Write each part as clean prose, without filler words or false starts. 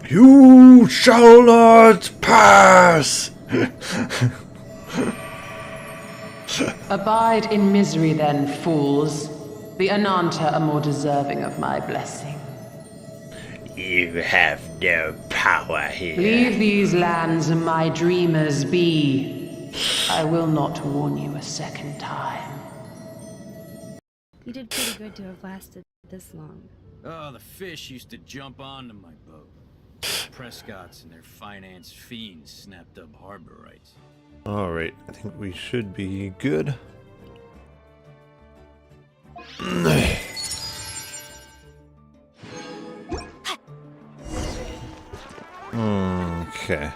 You shall not pass! Abide in misery then, fools. The Ananta are more deserving of my blessing. You have no power here. Leave these lands and my dreamers be. I will not warn you a second time. You did pretty good to have lasted this long. Oh, the fish used to jump onto my boat. Prescott's and their finance fiends snapped up harbor rights. Alright, I think we should be good. Okay.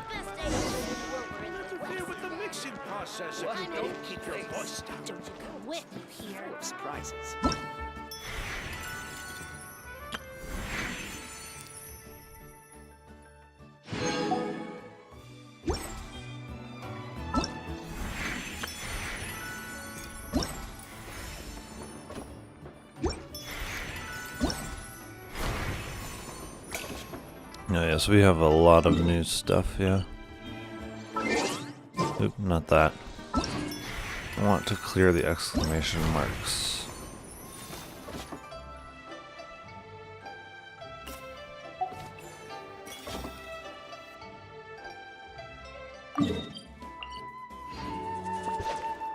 Oh, yes, we have a lot of new stuff, yeah. Oop, not that. I want to clear the exclamation marks.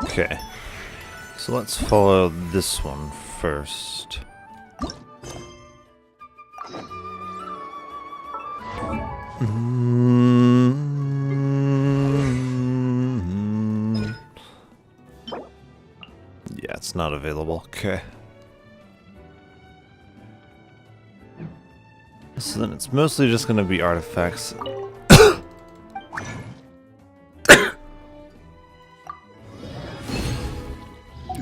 Okay. So let's follow this one first. Yeah, it's not available. Okay. So then it's mostly just going to be artifacts.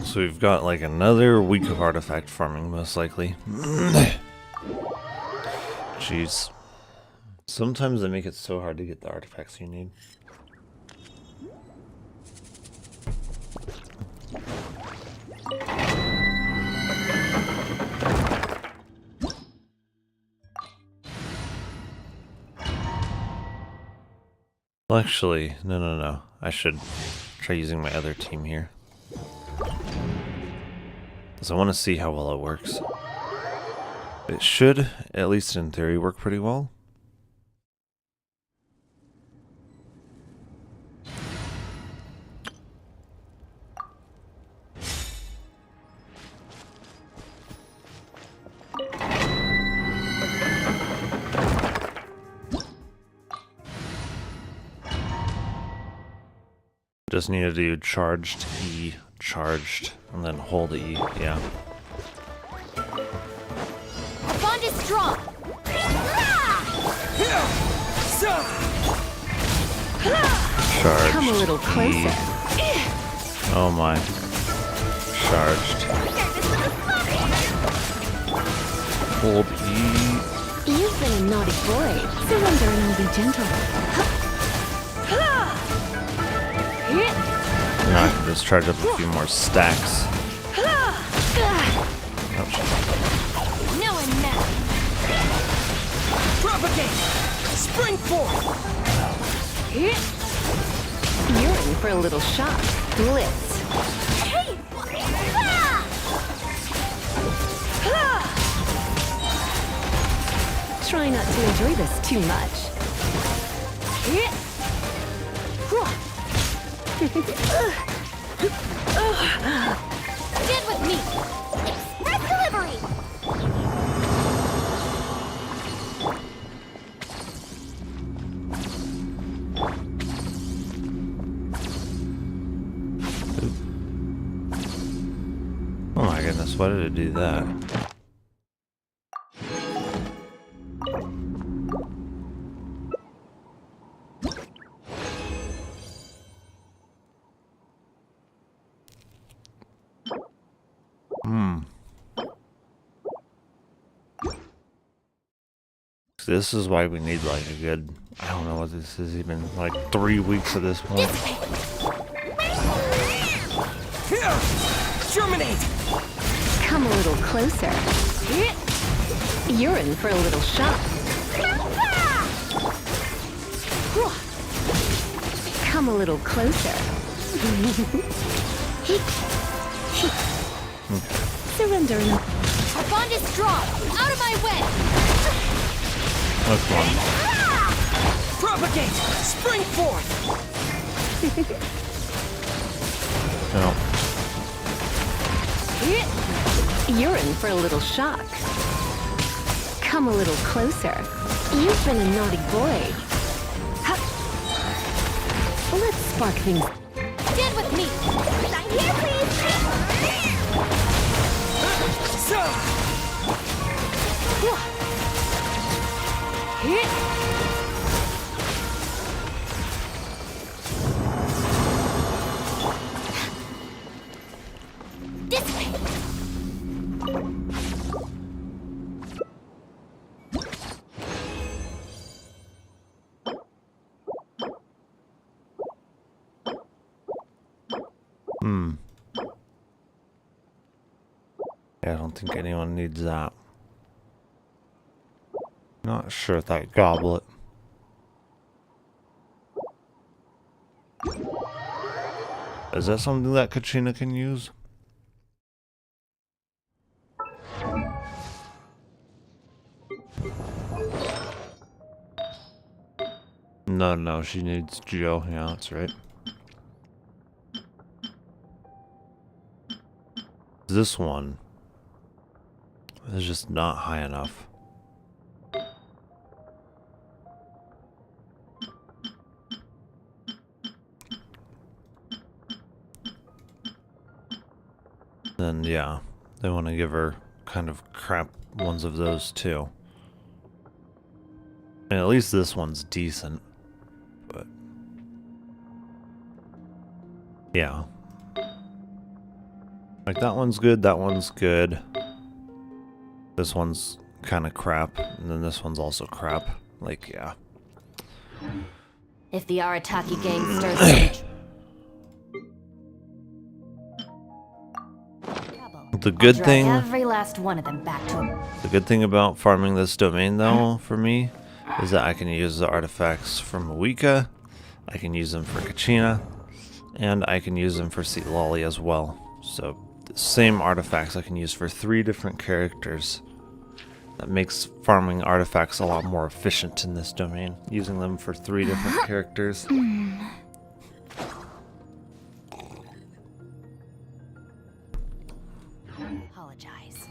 So we've got like another week of artifact farming, most likely. Jeez. Sometimes they make it so hard to get the artifacts you need. Well, actually, no. I should try using my other team here. Because I want to see how well it works. It should, at least in theory, work pretty well. Just need to do charged E, charged, and then hold E, yeah. Bond is strong. Charged Come a little closer. E. Oh my. Charged. Hold E. You've been a naughty boy. Surrender and I'll be gentle. Now I can just charge up a few more stacks. Oh, No one now. Propagate! Spring forth! You're in for a little shock. Blitz. Hey! Try not to enjoy this too much. Stand with me. Express delivery. oh my goodness, why did it do that? This is why we need like a good, I don't know what this is, even like 3 weeks at this point. Germinate! Come a little closer. You're in for a little shock. Come a little closer. Surrender. Our bond is strong. Out of my way. Oh, come on. Propagate! Spring forth! No. You're in for a little shock. Come a little closer. You've been a naughty boy. Ha. Let's spark things. Stand with me. Sign here, please. This way. Yeah, I don't think anyone needs that. Not sure if that goblet. Is that something that Katrina can use? No, she needs Joe. Yeah, that's right. This one is just not high enough. Then yeah, they want to give her kind of crap ones of those too. And at least this one's decent. But yeah. Like that one's good, that one's good. This one's kind of crap, and then this one's also crap. Like, yeah. If the Arataki gang stirs The good thing, every last one of them back to him. the good thing about farming this domain though, for me, is that I can use the artifacts from Wika, I can use them for Kachina, and I can use them for Lolly as well. So the same artifacts I can use for 3 different characters. That makes farming artifacts a lot more efficient in this domain, using them for 3 different characters. Apologize.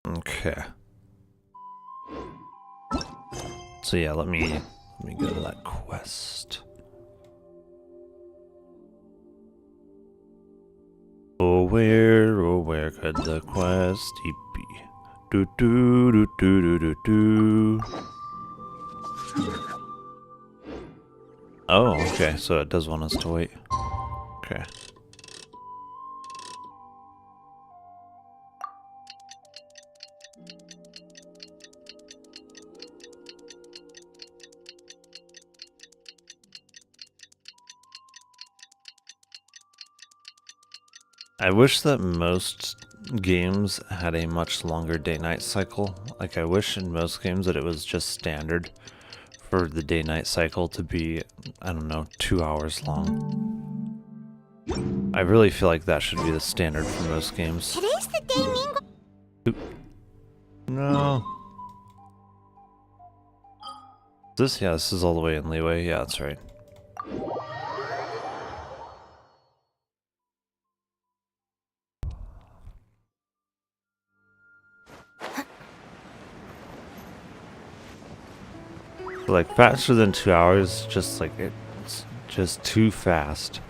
Okay. So yeah, let me go to that quest. Oh where could the quest be? Do do do do do do do. Oh, okay, so it does want us to wait. Okay. I wish that most games had a much longer day-night cycle. Like, I wish in most games that it was just standard for the day-night cycle to be, I don't know, 2 hours long. I really feel like that should be the standard for most games. Today's the day Mingo. Oop. No. This, yeah, this is all the way in Leeway. Yeah, that's right. Like faster than 2 hours, just like it's just too fast.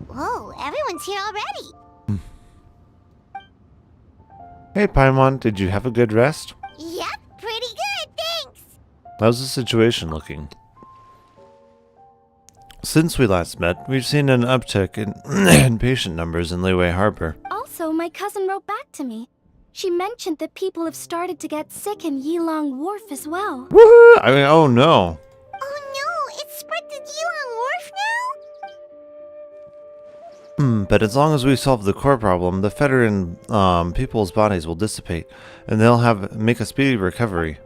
Whoa, everyone's here already. Hey Paimon, did you have a good rest? Yep, pretty good, thanks. How's the situation looking? Since we last met, we've seen an uptick in, in patient numbers in Leeway Harbor. Also, ago, my cousin wrote back to me. She mentioned that people have started to get sick in Yilong Wharf as well. Woohoo! I mean, oh no. Oh no, it's spread to Yilong Wharf now? But as long as we solve the core problem, the fetter in people's bodies will dissipate, and they'll make a speedy recovery.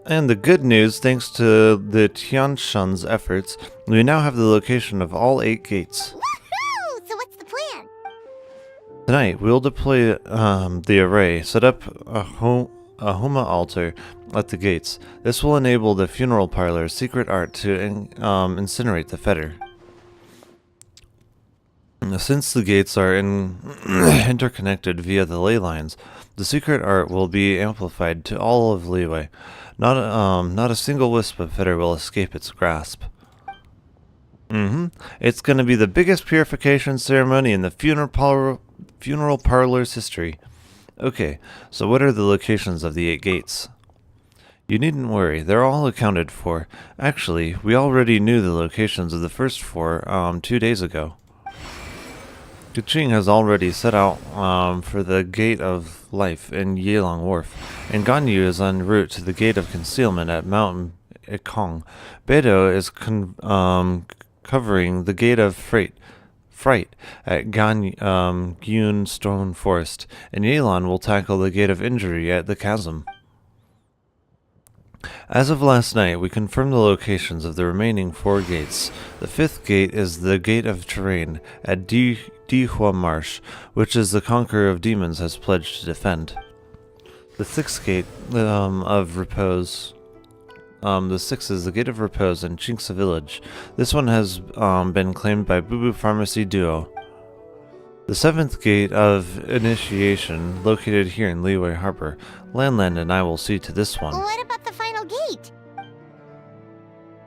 And the good news, thanks to the Tianshan's efforts, we now have the location of all 8 gates. Woohoo! So what's the plan? Tonight, we'll deploy the array, set up a Homa altar at the gates. This will enable the funeral parlor's secret art to incinerate the fetter. Since the gates are interconnected via the ley lines, the secret art will be amplified to all of Liyue. Not a single wisp of fetter will escape its grasp. It's going to be the biggest purification ceremony in the funeral parlor's history. Okay, so what are the locations of the 8 gates? You needn't worry, they're all accounted for. Actually, we already knew the locations of the first 4 2 days ago. Kuching has already set out for the Gate of Life in Yilong Wharf, and Ganyu is en route to the Gate of Concealment at Mount Ikong. Beidou is covering the Gate of Fright at Gyun Stone Forest, and Yelan will tackle the Gate of Injury at the Chasm. As of last night, we confirmed the locations of the remaining 4 gates. The 5th gate is the Gate of Terrain at Dihua Marsh, which is the Conqueror of Demons has pledged to defend. The 6th gate of Repose. The 6th is the Gate of Repose in Chinksa Village. This one has been claimed by Boo Boo Pharmacy Duo. The 7th gate of Initiation, located here in Liyue Harbor. Landland and I will see to this one. What about the final gate?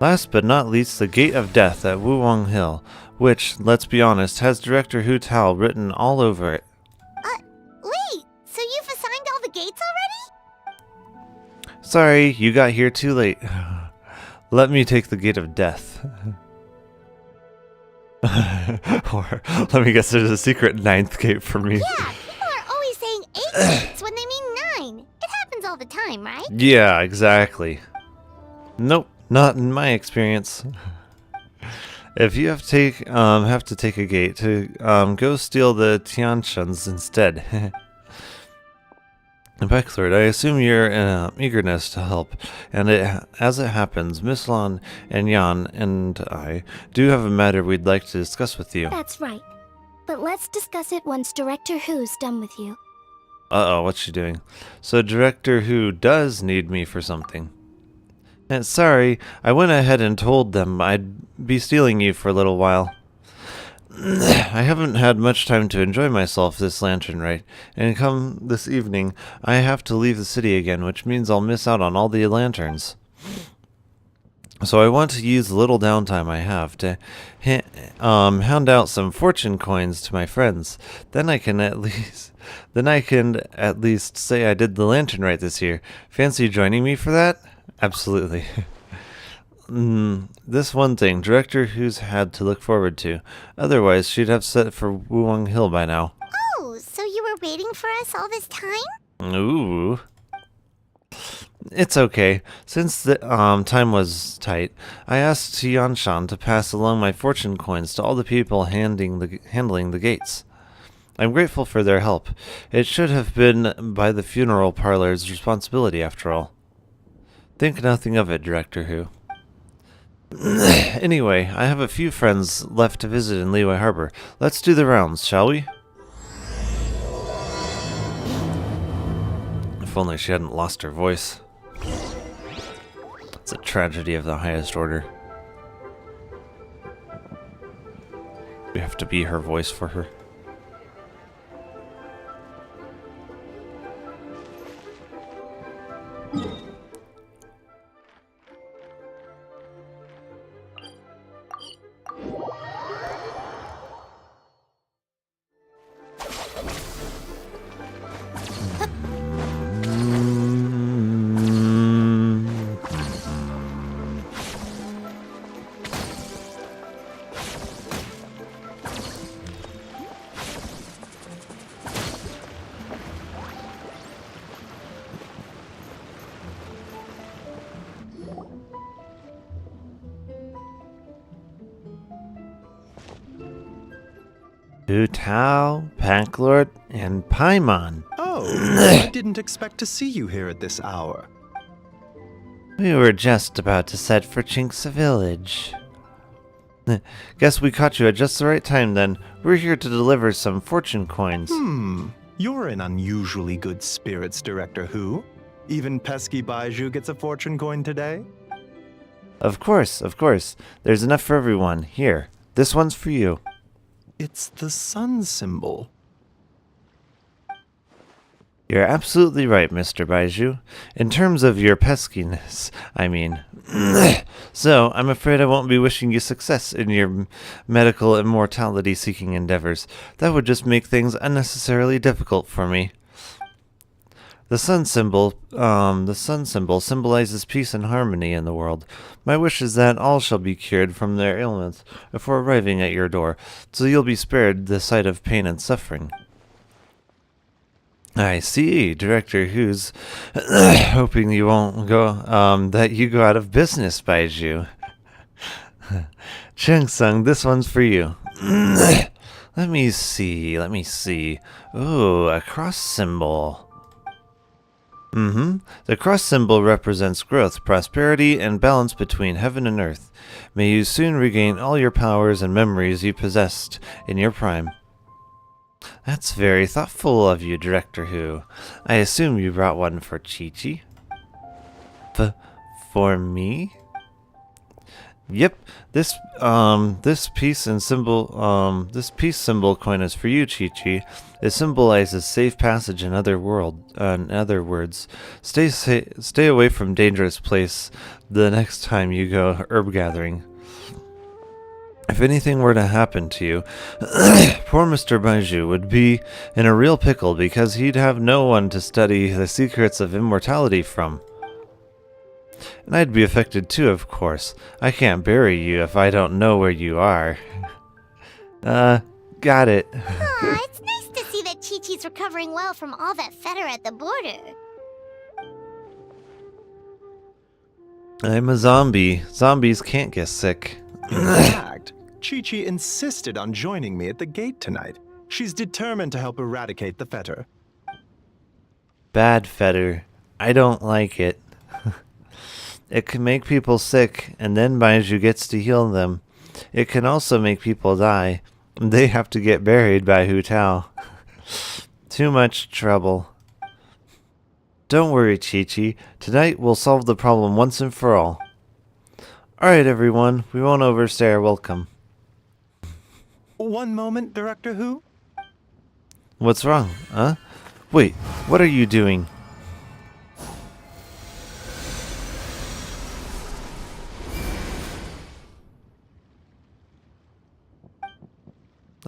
Last but not least, the Gate of Death at Wuwang Hill, which, let's be honest, has Director Hu Tao written all over it. Wait, so you've assigned all the gates already? Sorry, you got here too late. Let me take the Gate of Death. Or, let me guess, there's a secret 9th gate for me. Yeah, people are always saying 8 gates when they mean 9. It happens all the time, right? Yeah, exactly. Nope, not in my experience. If you have to take a gate, to go steal the Tianshans instead. Becklord, I assume your eagerness to help, and as it happens, Miss Lon and Yan and I do have a matter we'd like to discuss with you. That's right. But let's discuss it once Director Who's done with you. Uh-oh, what's she doing? So Director Who does need me for something. And sorry, I went ahead and told them I'd be stealing you for a little while. I haven't had much time to enjoy myself this lantern rite, and come this evening, I have to leave the city again, which means I'll miss out on all the lanterns. So I want to use the little downtime I have to hand out some fortune coins to my friends. Then I can at least say I did the lantern rite this year. Fancy joining me for that? Absolutely. This one thing Director Who's had to look forward to. Otherwise, she'd have set for Wuwang Hill by now. Oh, so you were waiting for us all this time? Ooh. It's okay. Since the time was tight, I asked Tianshan to pass along my fortune coins to all the people handling the gates. I'm grateful for their help. It should have been by the funeral parlor's responsibility, after all. Think nothing of it, Director Who. Anyway, I have a few friends left to visit in Liyue Harbor. Let's do the rounds, shall we? If only she hadn't lost her voice. It's a tragedy of the highest order. We have to be her voice for her. Hu Tao, Palworld, and Paimon. Oh, I didn't expect to see you here at this hour. We were just about to set for Chink's village. Guess we caught you at just the right time then. We're here to deliver some fortune coins. You're in unusually good spirits, Director Who. Even pesky Baiju gets a fortune coin today? Of course. There's enough for everyone. Here, this one's for you. It's the sun symbol. You're absolutely right, Mr. Baiju. In terms of your peskiness, I mean. So, I'm afraid I won't be wishing you success in your medical immortality-seeking endeavors. That would just make things unnecessarily difficult for me. The sun symbol symbolizes peace and harmony in the world. My wish is that all shall be cured from their ailments before arriving at your door, so you'll be spared the sight of pain and suffering. I see, Director Who's hoping you won't go, that you go out of business, Baiju. Chang-sung, this one's for you. Let me see. Ooh, a cross symbol. The cross symbol represents growth, prosperity, and balance between heaven and earth. May you soon regain all your powers and memories you possessed in your prime. That's very thoughtful of you, Director Who. I assume you brought one for Chi-Chi? For me? Yep. This peace symbol coin is for you, Chi-Chi. It symbolizes safe passage in other words, stay away from dangerous place the next time you go herb gathering. If anything were to happen to you, poor Mr. Baiju would be in a real pickle because he'd have no one to study the secrets of immortality from. And I'd be affected too, of course. I can't bury you if I don't know where you are. Got it. Aw, it's nice to see that Chi-Chi's recovering well from all that fetter at the border. I'm a zombie. Zombies can't get sick. In fact, Chi-Chi insisted on joining me at the gate tonight. She's determined to help eradicate the fetter. Bad fetter. I don't like it. It can make people sick, and then Baiju gets to heal them. It can also make people die. They have to get buried by Hu Tao. Too much trouble. Don't worry, Chi-Chi. Tonight we'll solve the problem once and for all. Alright, everyone. We won't overstay our welcome. One moment, Director Who. What's wrong, huh? Wait, what are you doing?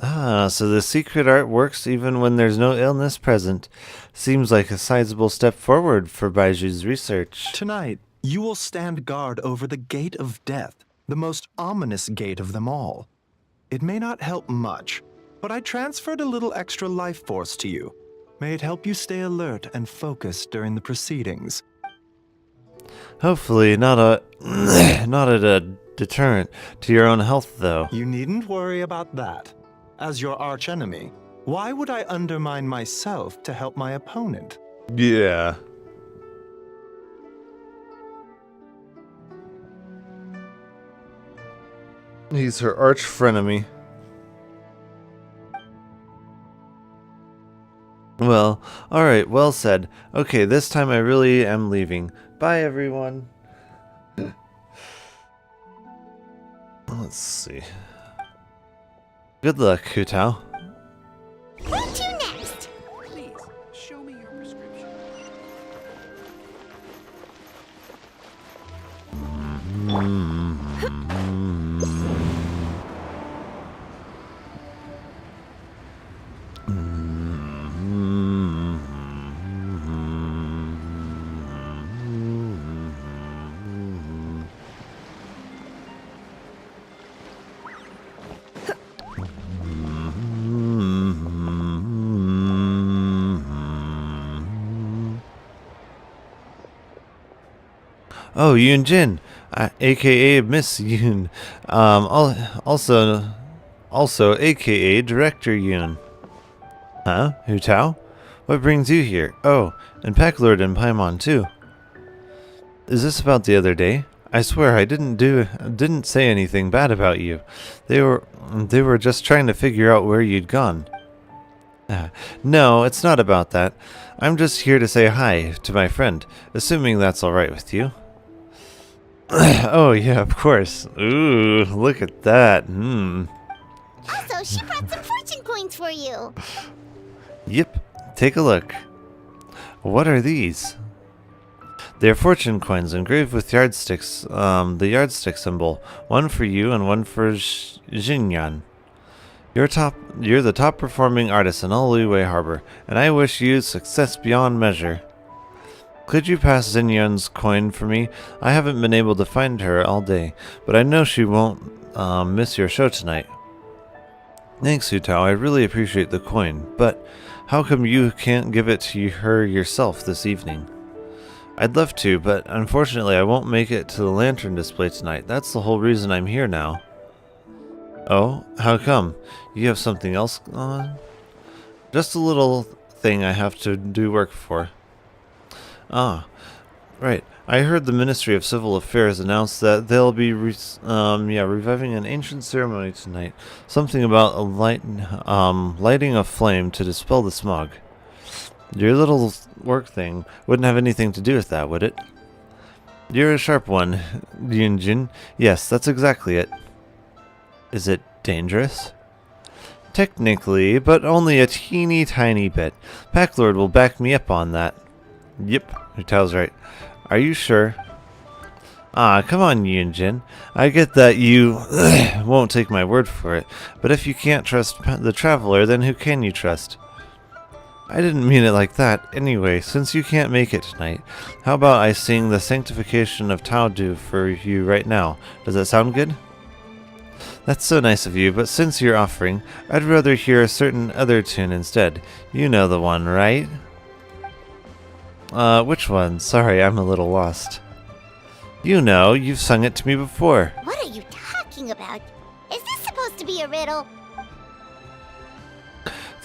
Ah, so the secret art works even when there's no illness present. Seems like a sizable step forward for Baiju's research. Tonight, you will stand guard over the Gate of Death, the most ominous gate of them all. It may not help much, but I transferred a little extra life force to you. May it help you stay alert and focused during the proceedings. Hopefully not a deterrent to your own health, though. You needn't worry about that. As your archenemy, why would I undermine myself to help my opponent? Yeah. He's her arch frenemy. Well, alright, well said. Okay, this time I really am leaving. Bye, everyone. Let's see. Good luck, Hu Tao. Who to next? Please, show me your prescription. Oh, Yoon Jin, aka Miss Yoon. Also also aka Director Yoon. Huh? Hu Tao? What brings you here? Oh, and Palworld and Paimon too. Is this about the other day? I swear I didn't say anything bad about you. They were just trying to figure out where you'd gone. No, it's not about that. I'm just here to say hi to my friend, assuming that's alright with you. Oh yeah, of course. Ooh, look at that. Also, she brought some fortune coins for you. Yep, take a look. What are these? They're fortune coins engraved with yardsticks, the yardstick symbol. One for you and one for Xinyan. You're the top performing artist in all Liyue Harbor, and I wish you success beyond measure. Could you pass Xinyan's coin for me? I haven't been able to find her all day, but I know she won't miss your show tonight. Thanks, Hu Tao. I really appreciate the coin, but how come you can't give it to her yourself this evening? I'd love to, but unfortunately I won't make it to the lantern display tonight. That's the whole reason I'm here now. Oh, how come? You have something else on? Just a little thing I have to do work for. Ah, right. I heard the Ministry of Civil Affairs announce that they'll be reviving an ancient ceremony tonight. Something about lighting a flame to dispel the smog. Your little work thing wouldn't have anything to do with that, would it? You're a sharp one, Yunjin. Yes, that's exactly it. Is it dangerous? Technically, but only a teeny tiny bit. Palworld will back me up on that. Yep, Hu Tao's right. Are you sure? Ah, come on, Yunjin. I get that you won't take my word for it, but if you can't trust the traveler, then who can you trust? I didn't mean it like that. Anyway, since you can't make it tonight, how about I sing the Sanctification of Tao Du for you right now? Does that sound good? That's so nice of you, but since you're offering, I'd rather hear a certain other tune instead. You know the one, right? Which one? Sorry, I'm a little lost. You know, you've sung it to me before. What are you talking about? Is this supposed to be a riddle?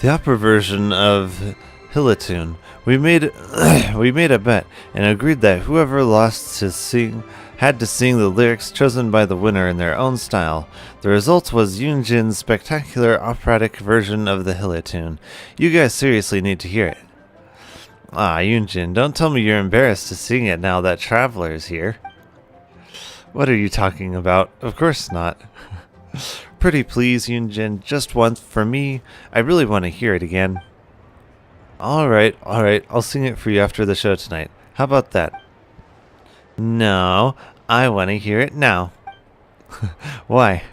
The opera version of Hillatune. We made a bet and agreed that whoever lost had to sing the lyrics chosen by the winner in their own style. The result was Yunjin's spectacular operatic version of the Hillatune. You guys seriously need to hear it. Ah, Yunjin, don't tell me you're embarrassed to sing it now that Traveler's here. What are you talking about? Of course not. Pretty please, Yunjin, just once for me. I really want to hear it again. Alright, I'll sing it for you after the show tonight. How about that? No, I want to hear it now. Why?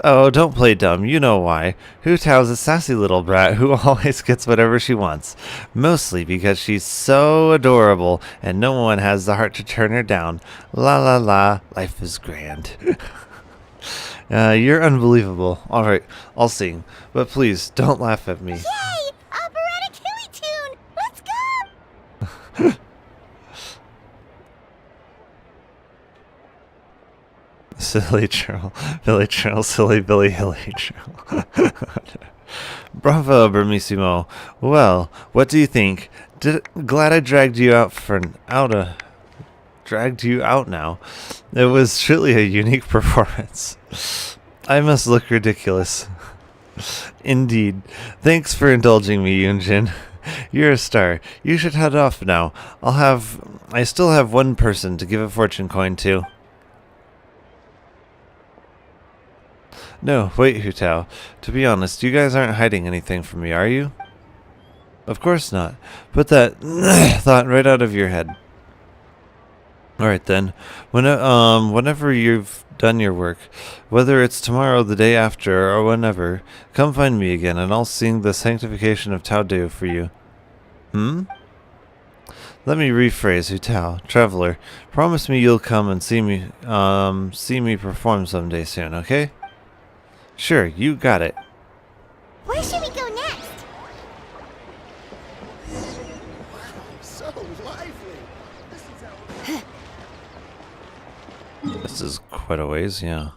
Oh, don't play dumb, you know why. Hu Tao's a sassy little brat who always gets whatever she wants. Mostly because she's so adorable and no one has the heart to turn her down. La la la, life is grand. You're unbelievable. Alright, I'll sing. But please, don't laugh at me. Yay! Operatic hilly tune! Let's go! Silly Churl, Billy Churl, silly Billy Hilly Churl. Bravo, Bramissimo. Well, what do you think? Glad I dragged you out now. It was truly a unique performance. I must look ridiculous. Indeed. Thanks for indulging me, Yunjin. You're a star. You should head off now. I still have one person to give a fortune coin to. No, wait, Hu Tao. To be honest, you guys aren't hiding anything from me, are you? Of course not. Put that thought right out of your head. Alright then. Whenever you've done your work, whether it's tomorrow, the day after, or whenever, come find me again and I'll sing the Sanctification of Tao Du for you. Let me rephrase, Hu Tao. Traveler, promise me you'll come and see me perform someday soon, okay? Sure, you got it. Where should we go next? So lively. This is quite a ways, yeah.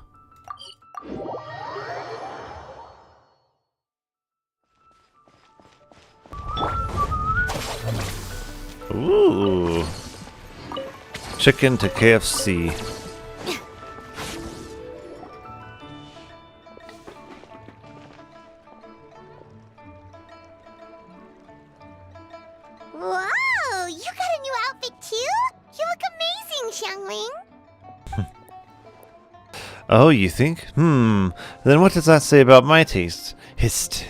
Ooh. Chicken to KFC. Whoa! You got a new outfit too? You look amazing, Xiangling. Oh, you think? Then what does that say about my taste? Hist.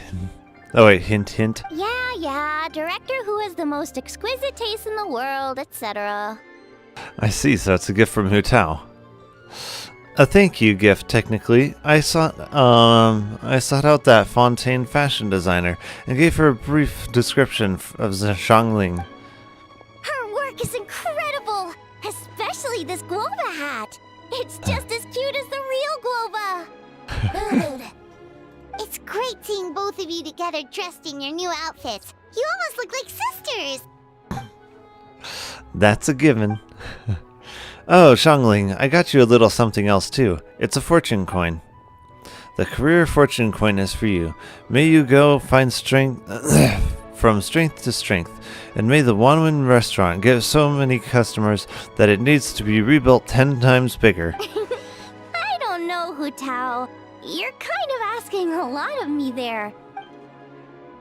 Oh wait, hint, hint. Yeah, director who has the most exquisite taste in the world, etc. I see, so it's a gift from Hu Tao. A thank you gift, technically. I sought out that Fontaine fashion designer and gave her a brief description of Xiangling. Her work is incredible, especially this Guava hat. It's just as cute as the real Guava. It's great seeing both of you together dressed in your new outfits. You almost look like sisters. That's a given. Oh, Xiangling, I got you a little something else too. It's a fortune coin. The career fortune coin is for you. May you go find strength from strength to strength, and may the Wanwen restaurant give so many customers that it needs to be rebuilt 10 times bigger. I don't know, Hu Tao. You're kind of asking a lot of me there.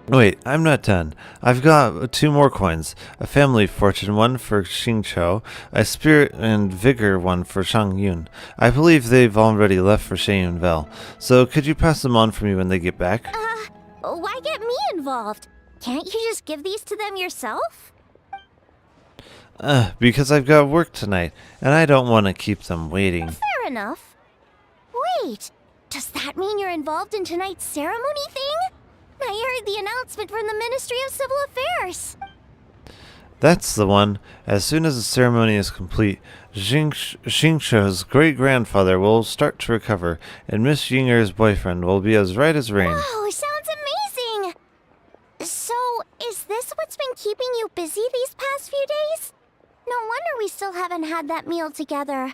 Wait, I'm not done. I've got 2 more coins. A family fortune one for Xingqiu, a spirit and vigor one for Shang Yun. I believe they've already left for Sheyunvel, so could you pass them on for me when they get back? Why get me involved? Can't you just give these to them yourself? Because I've got work tonight, and I don't want to keep them waiting. Fair enough. Wait, does that mean you're involved in tonight's ceremony thing? I heard the announcement from the Ministry of Civil Affairs. That's the one. As soon as the ceremony is complete, Xingqiu's great-grandfather will start to recover, and Miss Yinger's boyfriend will be as right as rain. Wow, sounds amazing! So, is this what's been keeping you busy these past few days? No wonder we still haven't had that meal together.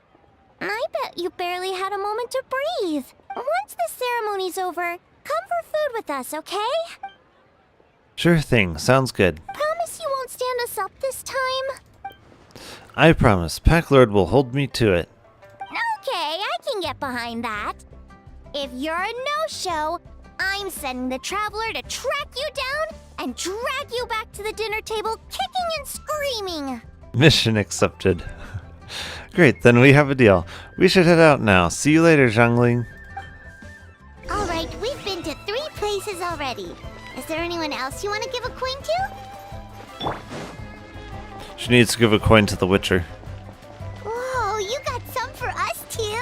I bet you barely had a moment to breathe. Once the ceremony's over, come for food with us, okay? Sure thing. Sounds good. Promise you won't stand us up this time? I promise. Palworld will hold me to it. Okay, I can get behind that. If you're a no-show, I'm sending the Traveler to track you down and drag you back to the dinner table kicking and screaming. Mission accepted. Great, then we have a deal. We should head out now. See you later, Xiangling. Alright, we've been to 3 places already. Is there anyone else you want to give a coin to? She needs to give a coin to the Witcher. Whoa, you got some for us too?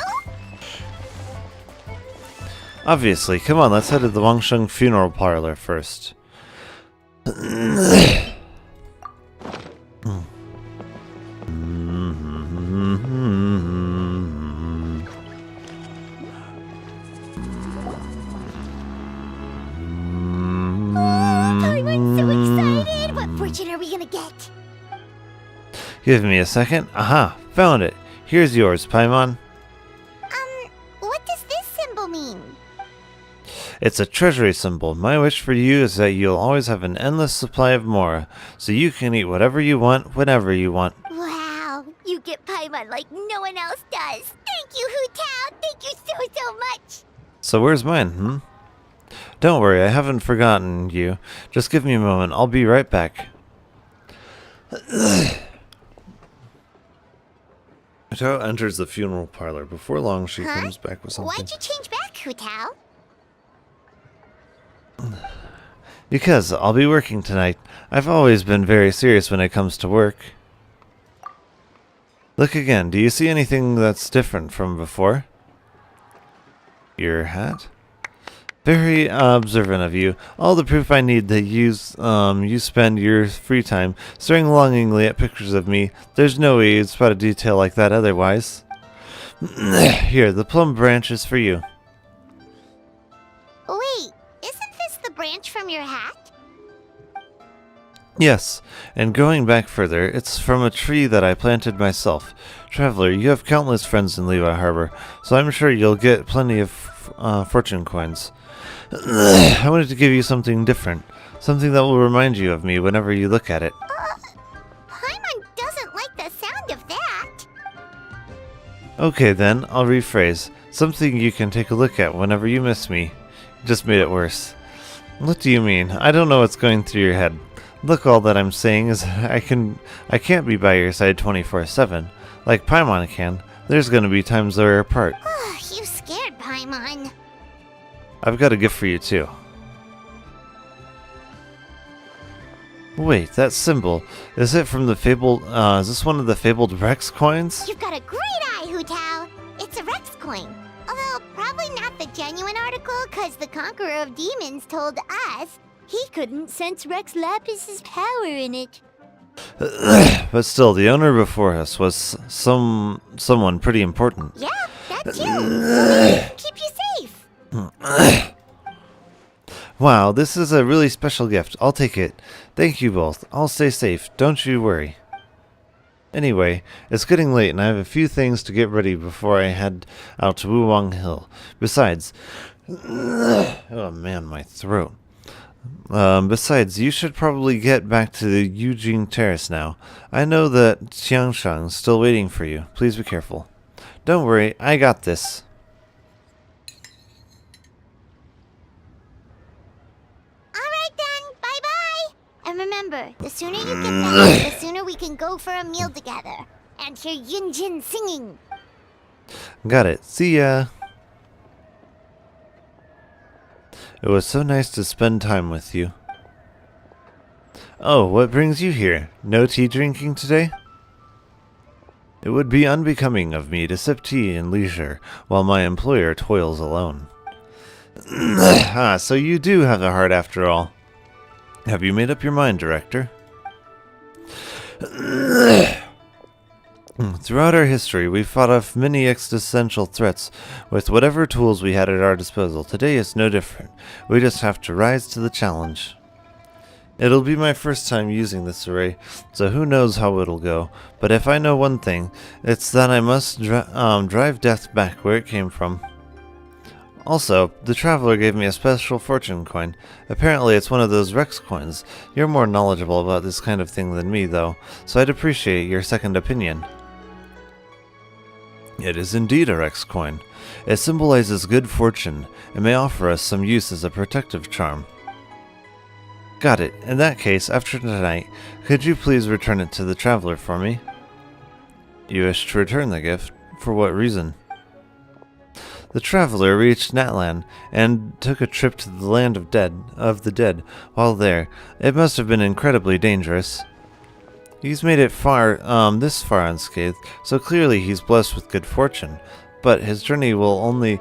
Obviously. Come on, let's head to the Wangsheng funeral parlor first. I'm so excited! What fortune are we gonna get? Give me a second. Aha, found it. Here's yours, Paimon. What does this symbol mean? It's a treasury symbol. My wish for you is that you'll always have an endless supply of mora, so you can eat whatever you want, whenever you want. Wow, you get Paimon like no one else does. Thank you, Hu Tao. Thank you so much. So where's mine, Don't worry, I haven't forgotten you. Just give me a moment. I'll be right back. Tao enters the funeral parlor. Before long, she comes back with something. Why'd you change back, Hu Tao? Because I'll be working tonight. I've always been very serious when it comes to work. Look again. Do you see anything that's different from before? Your hat? Very observant of you. All the proof I need that you spend your free time staring longingly at pictures of me. There's no way you'd spot a detail like that otherwise. Here, the plum branch is for you. Wait, isn't this the branch from your hat? Yes, and going back further, it's from a tree that I planted myself. Traveler, you have countless friends in Levi Harbor, so I'm sure you'll get plenty of fortune coins. I wanted to give you something different, something that will remind you of me whenever you look at it. Paimon Okay then, I'll rephrase. Something you can take a look at whenever you miss me. You just made it worse. What do you mean? I don't know what's going through your head. Look, all that I'm saying is I can't be by your side 24/7. Like Paimon can. There's gonna be times that we're apart. You scared Paimon. I've got a gift for you too. Wait, that symbol. Is it from the fabled, is this one of the fabled Rex coins? You've got a great eye, Hu Tao. It's a Rex coin. Although, probably not the genuine article, because the Conqueror of Demons told us he couldn't sense Rex Lapis's power in it. But still, the owner before us was someone pretty important. Yeah, that too. So keep you safe. Wow, this is a really special gift. I'll take it. Thank you both. I'll stay safe. Don't you worry. Anyway, it's getting late and I have a few things to get ready before I head out to Wuwang Hill. Besides, oh man, my throat. Besides, you should probably get back to the Eugene Terrace now. I know that Xiangshang's still waiting for you. Please be careful. Don't worry, I got this. Alright then, bye-bye. And remember, the sooner you get back, the sooner we can go for a meal together. And hear Yunjin singing. Got it. See ya. It was so nice to spend time with you. Oh, what brings you here? No tea drinking today? It would be unbecoming of me to sip tea in leisure while my employer toils alone. So you do have a heart after all. Have you made up your mind, Director? Throughout our history, we've fought off many existential threats with whatever tools we had at our disposal. Today is no different. We just have to rise to the challenge. It'll be my first time using this array, so who knows how it'll go. But if I know one thing, it's that I must drive death back where it came from. Also, the Traveler gave me a special fortune coin. Apparently it's one of those Rex coins. You're more knowledgeable about this kind of thing than me, though, so I'd appreciate your second opinion. It is indeed a Rex coin. It symbolizes good fortune, and may offer us some use as a protective charm. Got it. In that case, after tonight, could you please return it to the Traveler for me? You wish to return the gift? For what reason? The Traveler reached Natlan and took a trip to the land of the dead. While there, it must have been incredibly dangerous. He's made it this far unscathed, so clearly he's blessed with good fortune. But his journey will only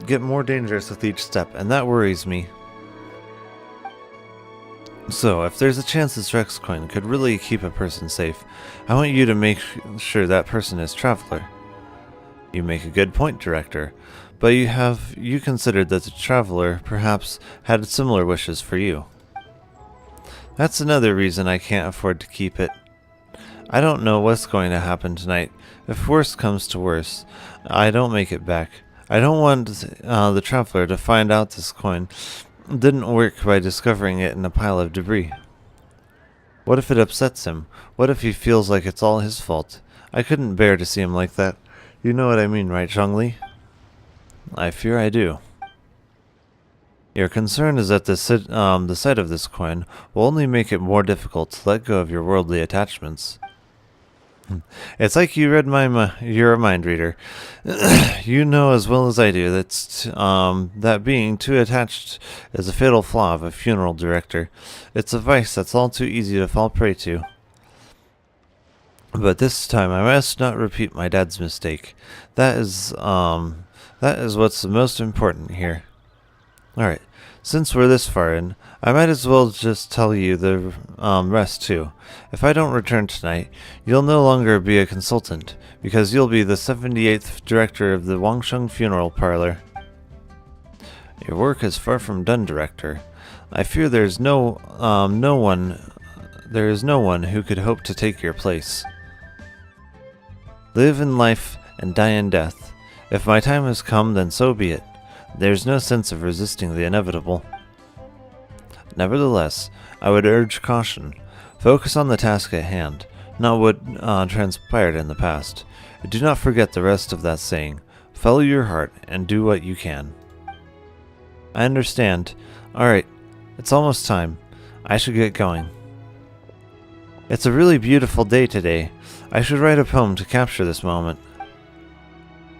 get more dangerous with each step, and that worries me. So, if there's a chance this Rex coin could really keep a person safe, I want you to make sure that person is Traveler. You make a good point, Director. But you considered that the Traveler perhaps had similar wishes for you. That's another reason I can't afford to keep it. I don't know what's going to happen tonight. If worst comes to worst, I don't make it back. I don't want the Traveler to find out this coin didn't work by discovering it in a pile of debris. What if it upsets him? What if he feels like it's all his fault? I couldn't bear to see him like that. You know what I mean, right, Zhongli? I fear I do. Your concern is that the sight of this coin will only make it more difficult to let go of your worldly attachments. It's like you read you're a mind reader. You know as well as I do that being too attached is a fatal flaw of a funeral director. It's a vice that's all too easy to fall prey to. But this time I must not repeat my dad's mistake. That is what's the most important here. Alright, since we're this far in, I might as well just tell you the rest too. If I don't return tonight, you'll no longer be a consultant, because you'll be the 78th director of the Wangsheng Funeral Parlor. Your work is far from done, Director. I fear there is no one who could hope to take your place. Live in life and die in death. If my time has come, then so be it. There's no sense of resisting the inevitable. Nevertheless, I would urge caution. Focus on the task at hand. not what transpired in the past. Do not forget the rest of that saying. Follow your heart and do what you can. I understand. Alright, it's almost time. I should get going. It's a really beautiful day today. I should write a poem to capture this moment.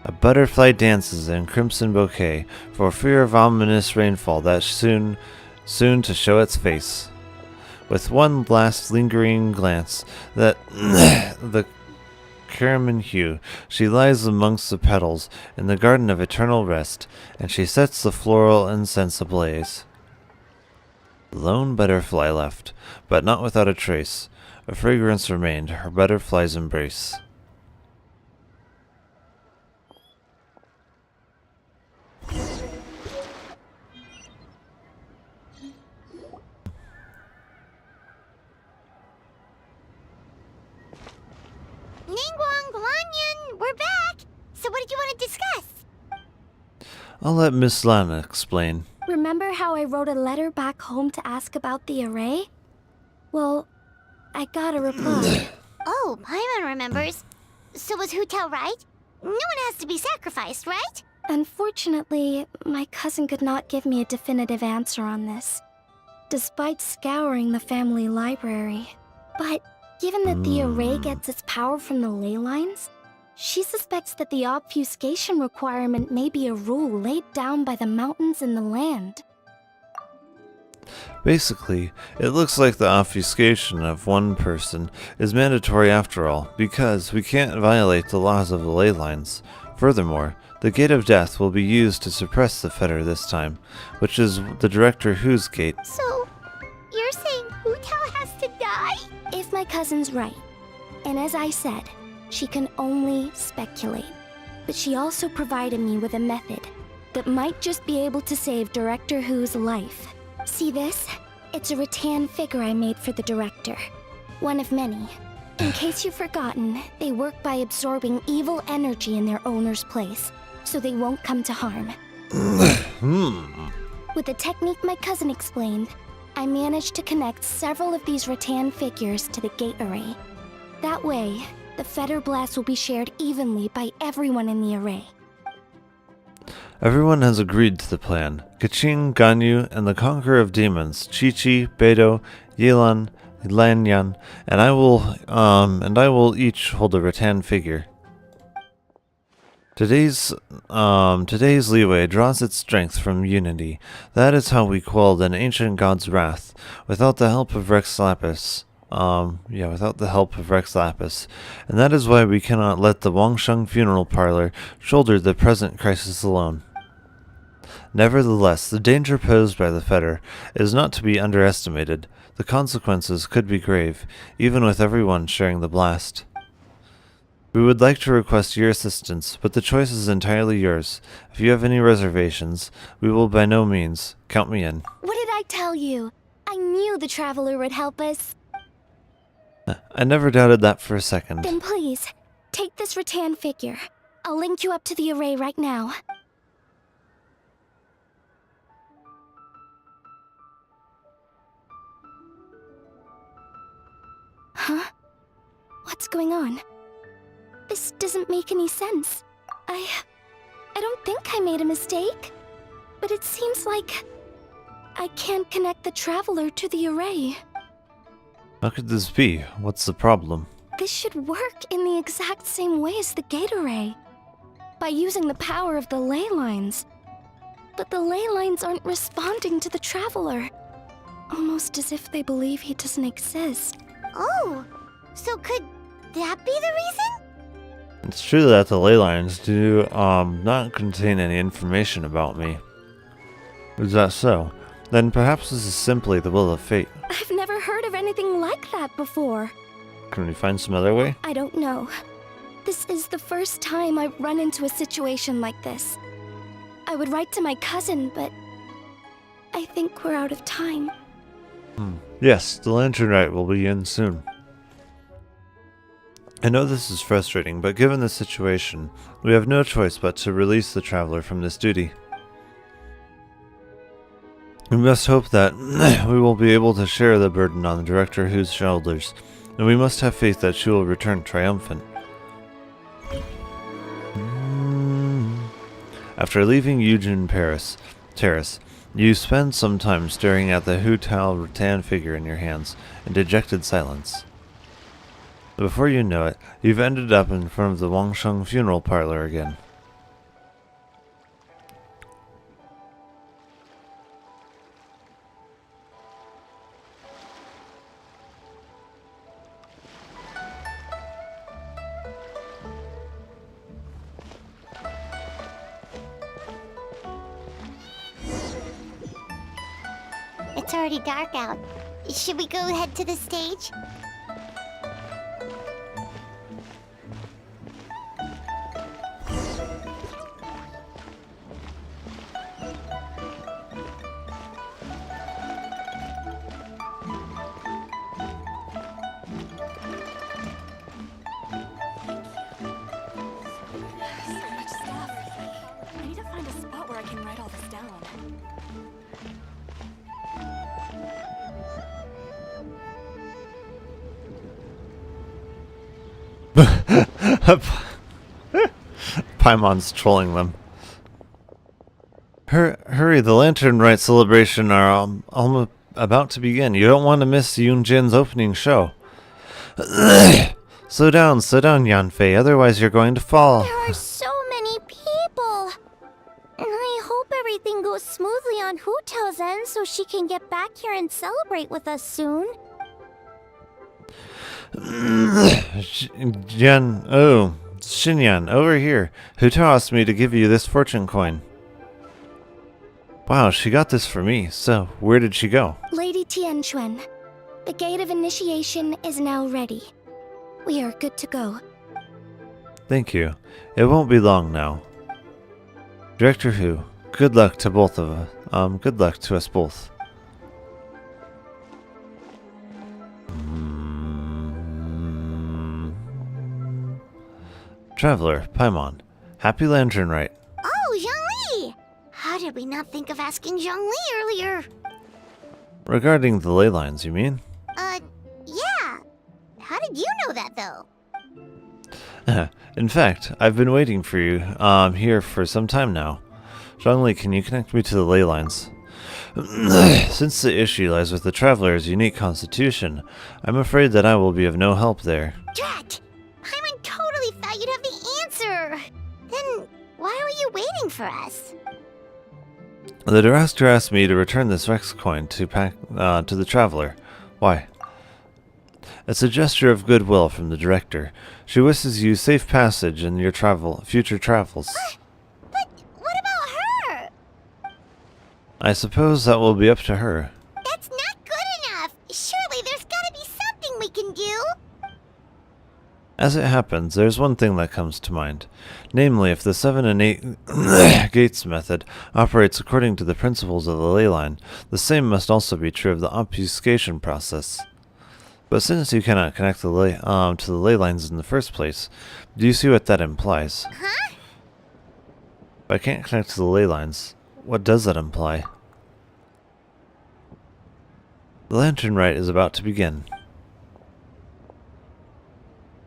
A butterfly dances in crimson bouquet for fear of ominous rainfall that soon to show its face. With one last lingering glance that the carmine hue, she lies amongst the petals in the garden of eternal rest, and she sets the floral incense ablaze. The lone butterfly left, but not without a trace. A fragrance remained, her butterfly's embrace. Ningguang, Guanyin, we're back! So what did you want to discuss? I'll let Miss Lana explain. Remember how I wrote a letter back home to ask about the array? Well, I got a reply. Oh, Paimon remembers. So was Hu Tao right? No one has to be sacrificed, right? Unfortunately, my cousin could not give me a definitive answer on this, despite scouring the family library. But given that the array gets its power from the ley lines, she suspects that the obfuscation requirement may be a rule laid down by the mountains and the land. Basically, it looks like the obfuscation of one person is mandatory after all, because we can't violate the laws of the ley lines. Furthermore, the Gate of Death will be used to suppress the Fetter this time, which is the Director Who's gate. So, you're saying Hu Tao has to die? If my cousin's right, and as I said, she can only speculate, but she also provided me with a method that might just be able to save Director Who's life. See this? It's a rattan figure I made for the Director. One of many. In case you've forgotten, they work by absorbing evil energy in their owner's place, so they won't come to harm. With the technique my cousin explained, I managed to connect several of these rattan figures to the gate array. That way, the Fetter Blast will be shared evenly by everyone in the array. Everyone has agreed to the plan. Kaching, Ganyu, and the Conqueror of Demons, Chi-Chi, Beidou, Yelan, Lanyan, and I will each hold a rattan figure. Today's leeway draws its strength from unity. That is how we quelled an ancient god's wrath, without the help of Rex Lapis. Without the help of Rex Lapis. And that is why we cannot let the Wangsheng funeral parlor shoulder the present crisis alone. Nevertheless, the danger posed by the Fetter is not to be underestimated. The consequences could be grave, even with everyone sharing the blast. We would like to request your assistance, but the choice is entirely yours. If you have any reservations, we will by no means. Count me in. What did I tell you? I knew the Traveler would help us. I never doubted that for a second. Then please, take this rattan figure. I'll link you up to the array right now. Huh? What's going on? This doesn't make any sense. I don't think I made a mistake. But it seems like I can't connect the Traveler to the array. How could this be? What's the problem? This should work in the exact same way as the gate array, by using the power of the ley lines. But the ley lines aren't responding to the Traveler, almost as if they believe he doesn't exist. Oh, so could that be the reason? It's true that the ley lines do not contain any information about me. Is that so? Then perhaps this is simply the will of fate. I've never heard of anything like that before. Can we find some other way? I don't know. This is the first time I've run into a situation like this. I would write to my cousin, but I think we're out of time. Yes, the Lantern Rite will be in soon. I know this is frustrating, but given the situation, we have no choice but to release the Traveler from this duty. We must hope that we will be able to share the burden on the Director Who's shoulders. and we must have faith that she will return triumphant. After leaving Eugene Terrace, you spend some time staring at the Hu Tao rattan figure in your hands in dejected silence. Before you know it, you've ended up in front of the Wangsheng funeral parlor again. It's already dark out. Should we go head to the stage? I need to find a spot where I can write all this down. Paimon's trolling them. Hurry, the Lantern Rite celebration are almost about to begin. You don't want to miss Yunjin's opening show. Slow down, Yanfei, otherwise you're going to fall. There are so many people. And I hope everything goes smoothly on Hu Tao's end so she can get back here and celebrate with us soon. Xinyan, over here. Hu Tao asked me to give you this fortune coin. Wow, she got this for me. So, where did she go? Lady Tianquan, the gate of initiation is now ready. We are good to go. Thank you. It won't be long now. Director Hu, good luck to both of us. Good luck to us both. Traveler, Paimon, happy Lantern Rite. Oh, Zhongli! How did we not think of asking Zhongli earlier? Regarding the ley lines, you mean? Yeah. How did you know that, though? In fact, I've been waiting for you here for some time now. Zhongli, can you connect me to the ley lines? Since the issue lies with the Traveler's unique constitution, I'm afraid that I will be of no help there. Drat! Paimon totally thought you'd have the answer! Then why were you waiting for us? The director asked me to return this Rex coin to the Traveler. Why? It's a gesture of goodwill from the director. She wishes you safe passage in your future travels. But what about her? I suppose that will be up to her. That's not good enough! Surely there's gotta be something we can do! As it happens, there's one thing that comes to mind. Namely, if the 7 and 8 gates method operates according to the principles of the ley line, the same must also be true of the obfuscation process. But since you cannot connect the to the ley lines in the first place, do you see what that implies? Huh? If I can't connect to the ley lines, what does that imply? The Lantern Rite is about to begin.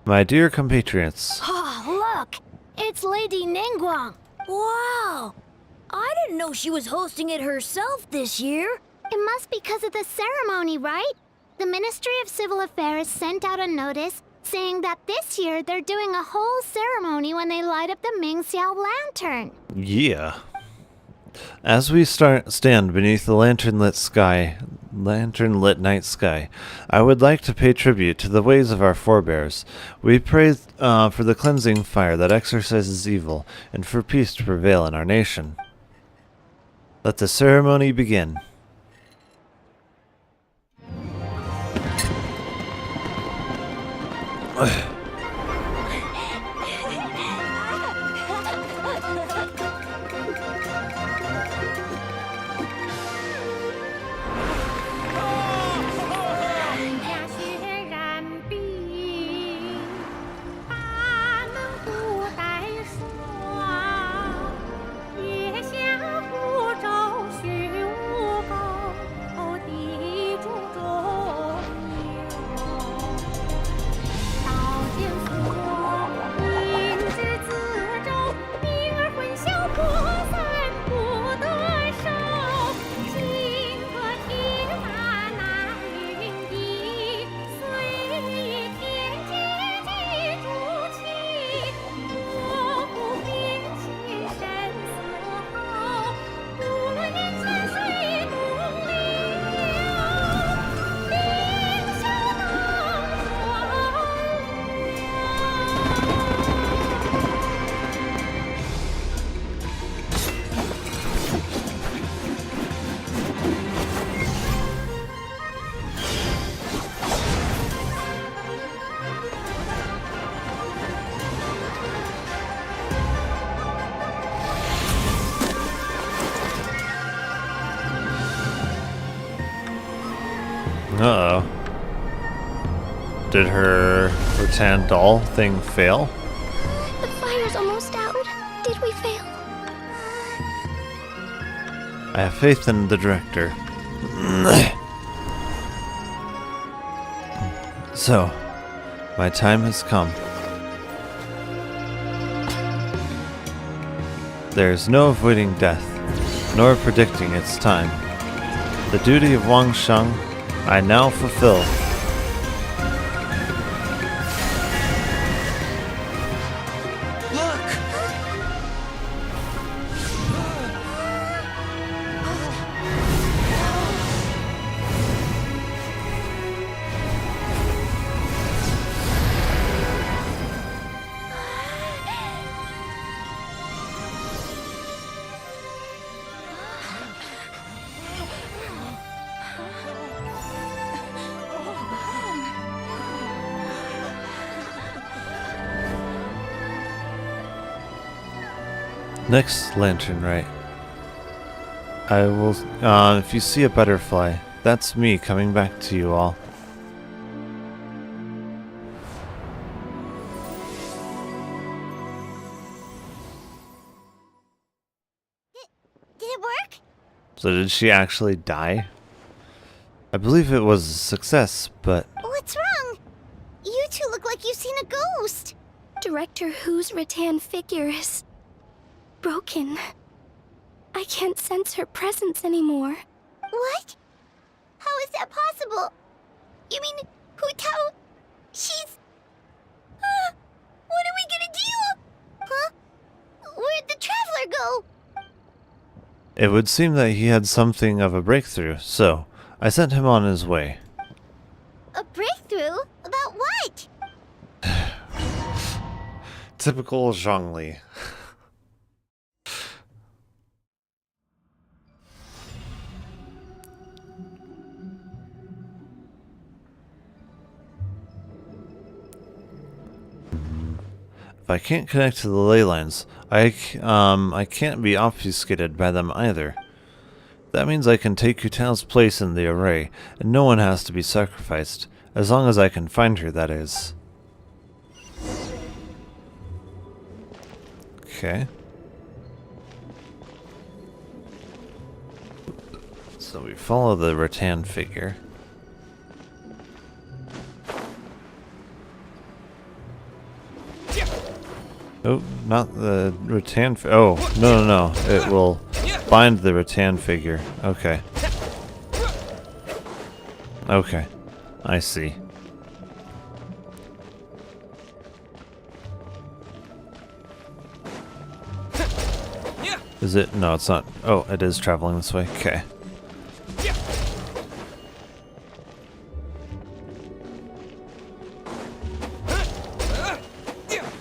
My dear compatriots. Oh, look! It's Lady Ningguang! Wow! I didn't know she was hosting it herself this year. It must be because of the ceremony, right? The Ministry of Civil Affairs sent out a notice saying that this year they're doing a whole ceremony when they light up the Mingxiao lantern. Yeah. As we stand beneath the lantern-lit night sky, I would like to pay tribute to the ways of our forebears. We pray for the cleansing fire that exorcises evil, and for peace to prevail in our nation. Let the ceremony begin. Uh-oh. Did her rattan doll thing fail? The fire's almost out. Did we fail? I have faith in the director. So, my time has come. There is no avoiding death, nor predicting its time. The duty of Wang Sheng I now fulfill. Next lantern, right? I will, if you see a butterfly, that's me coming back to you all. Did it work? So did she actually die? I believe it was a success, but What's wrong? You two look like you've seen a ghost. Director Who's rattan figure is broken. I can't sense her presence anymore. What? How is that possible? You mean Hu Tao? She's... what are we gonna do? Huh? Where'd the traveler go? it would seem that he had something of a breakthrough, so I sent him on his way. A breakthrough? About what? Typical Zhongli. If I can't connect to the ley lines, I can't be obfuscated by them either. That means I can take Yutao's place in the array, and no one has to be sacrificed, as long as I can find her, that is. Okay. So we follow the rattan figure. Oh, not the rattan oh, no. It will bind the rattan figure. Okay. Okay. I see. Is it? No, it's not. Oh, it is traveling this way. Okay.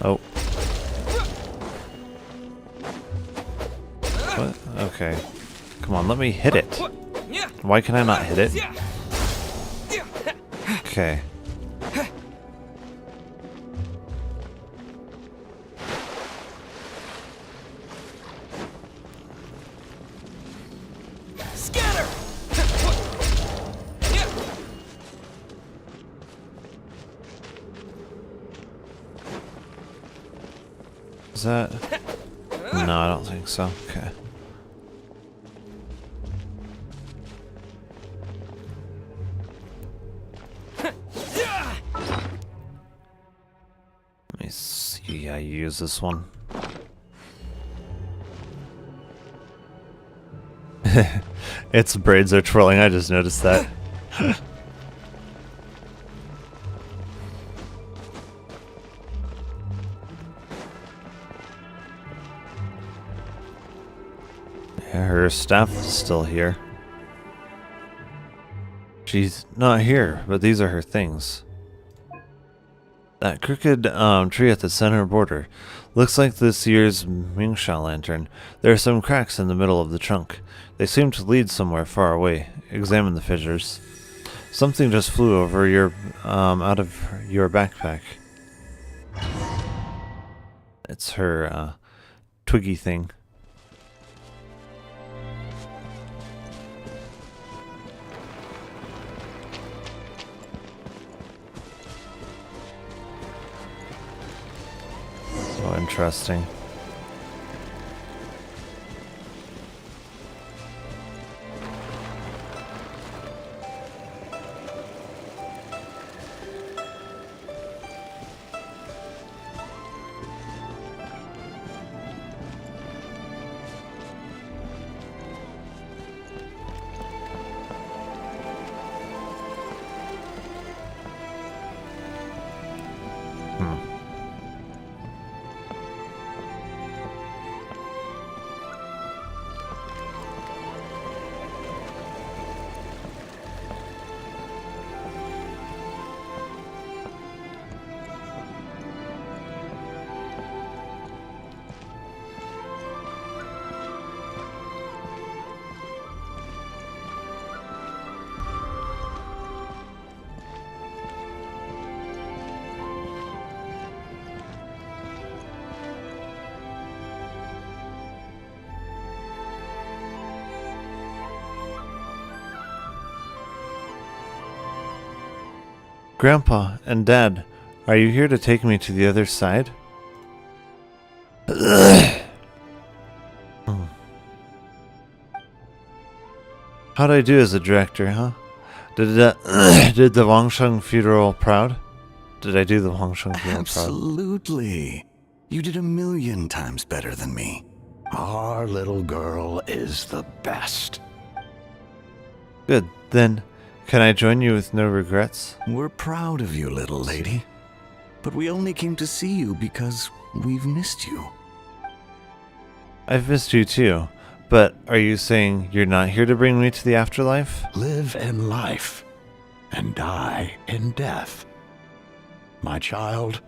Oh. What? Okay. Come on, let me hit it. Why can I not hit it? Okay. Is that? No, I don't think so. Okay. Let me see how you use this one. Its braids are twirling, I just noticed that. Her staff is still here. She's not here, but these are her things. That crooked tree at the center border looks like this year's Mingsha lantern. There are some cracks in the middle of the trunk. They seem to lead somewhere far away. Examine the fissures. Something just flew over your out of your backpack. It's her twiggy thing. interesting. Grandpa and Dad, are you here to take me to the other side? How'd I do as a director, huh? Did the Wangsheng funeral proud? Did I do the Wangsheng funeral Absolutely. You did 1,000,000 times better than me. Our little girl is the best. Good. Then, can I join you with no regrets? We're proud of you, little lady. But we only came to see you because we've missed you. I've missed you too. But are you saying you're not here to bring me to the afterlife? Live in life and die in death. My child,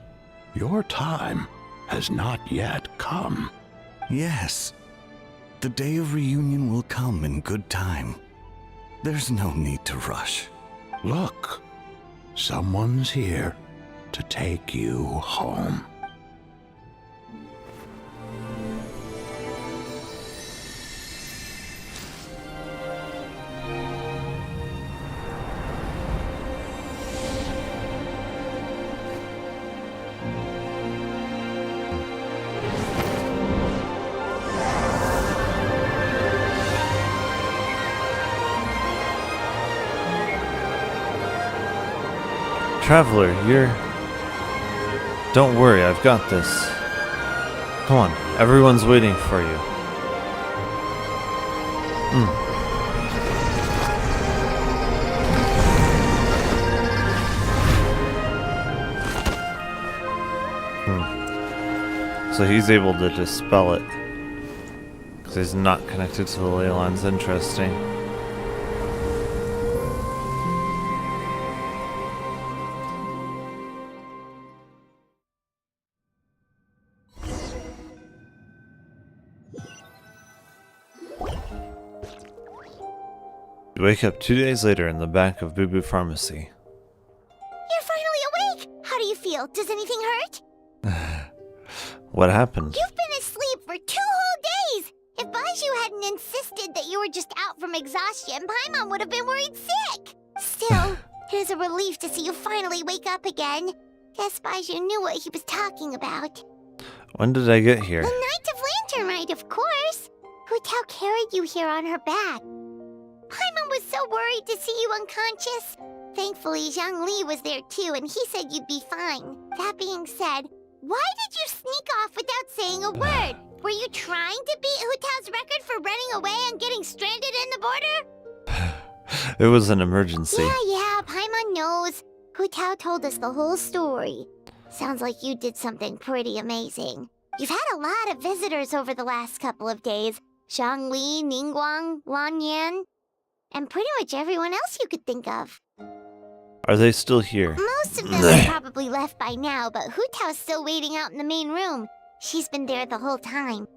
your time has not yet come. Yes, the day of reunion will come in good time. There's no need to rush. Look, someone's here to take you home. Traveler, you're... Don't worry, I've got this. Come on, everyone's waiting for you. So he's able to dispel it. Because he's not connected to the ley lines. Interesting. You wake up 2 days later in the back of Boo Boo Pharmacy. You're finally awake! How do you feel? Does anything hurt? What happened? You've been asleep for 2 whole days! If Baiju hadn't insisted that you were just out from exhaustion, Paimon would have been worried sick! Still, it is a relief to see you finally wake up again. Guess Baiju knew what he was talking about. When did I get here? The Night of Lantern Rite, of course! Hu Tao carried you here on her back. Paimon was so worried to see you unconscious. Thankfully, Zhangli was there too, and he said you'd be fine. That being said, why did you sneak off without saying a word? Were you trying to beat Hu Tao's record for running away and getting stranded in the border? It was an emergency. Yeah, Paimon knows. Hu Tao told us the whole story. Sounds like you did something pretty amazing. You've had a lot of visitors over the last couple of days. Zhangli, Ningguang, Lan Yan, and pretty much everyone else you could think of. Are they still here? Most of them have probably left by now, but Hu Tao's still waiting out in the main room. She's been there the whole time.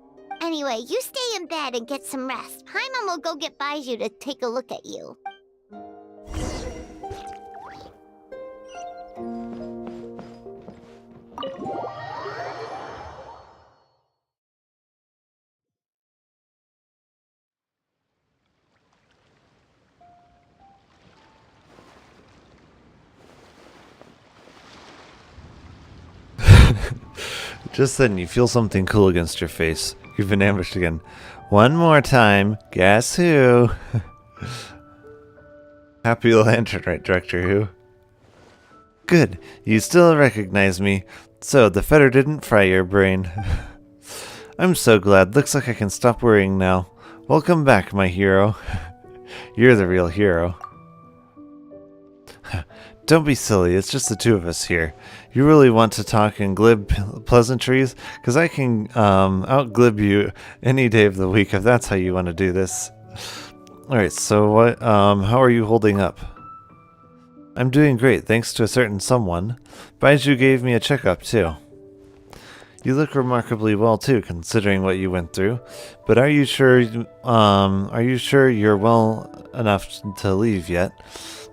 Anyway, you stay in bed and get some rest. Paimon will go get Baiju to take a look at you. Just then, you feel something cool against your face. You've been ambushed again. One more time. Guess who? Happy Lantern, right, Director Who? Good. You still recognize me. So, the fetter didn't fry your brain. I'm so glad. Looks like I can stop worrying now. Welcome back, my hero. You're the real hero. Don't be silly, it's just the two of us here. You really want to talk in glib pleasantries? Because I can out-glib you any day of the week if that's how you want to do this. Alright, so what? How are you holding up? I'm doing great, thanks to a certain someone. Baiju gave me a checkup, too. You look remarkably well, too, considering what you went through. But are you sure you're well enough to leave yet?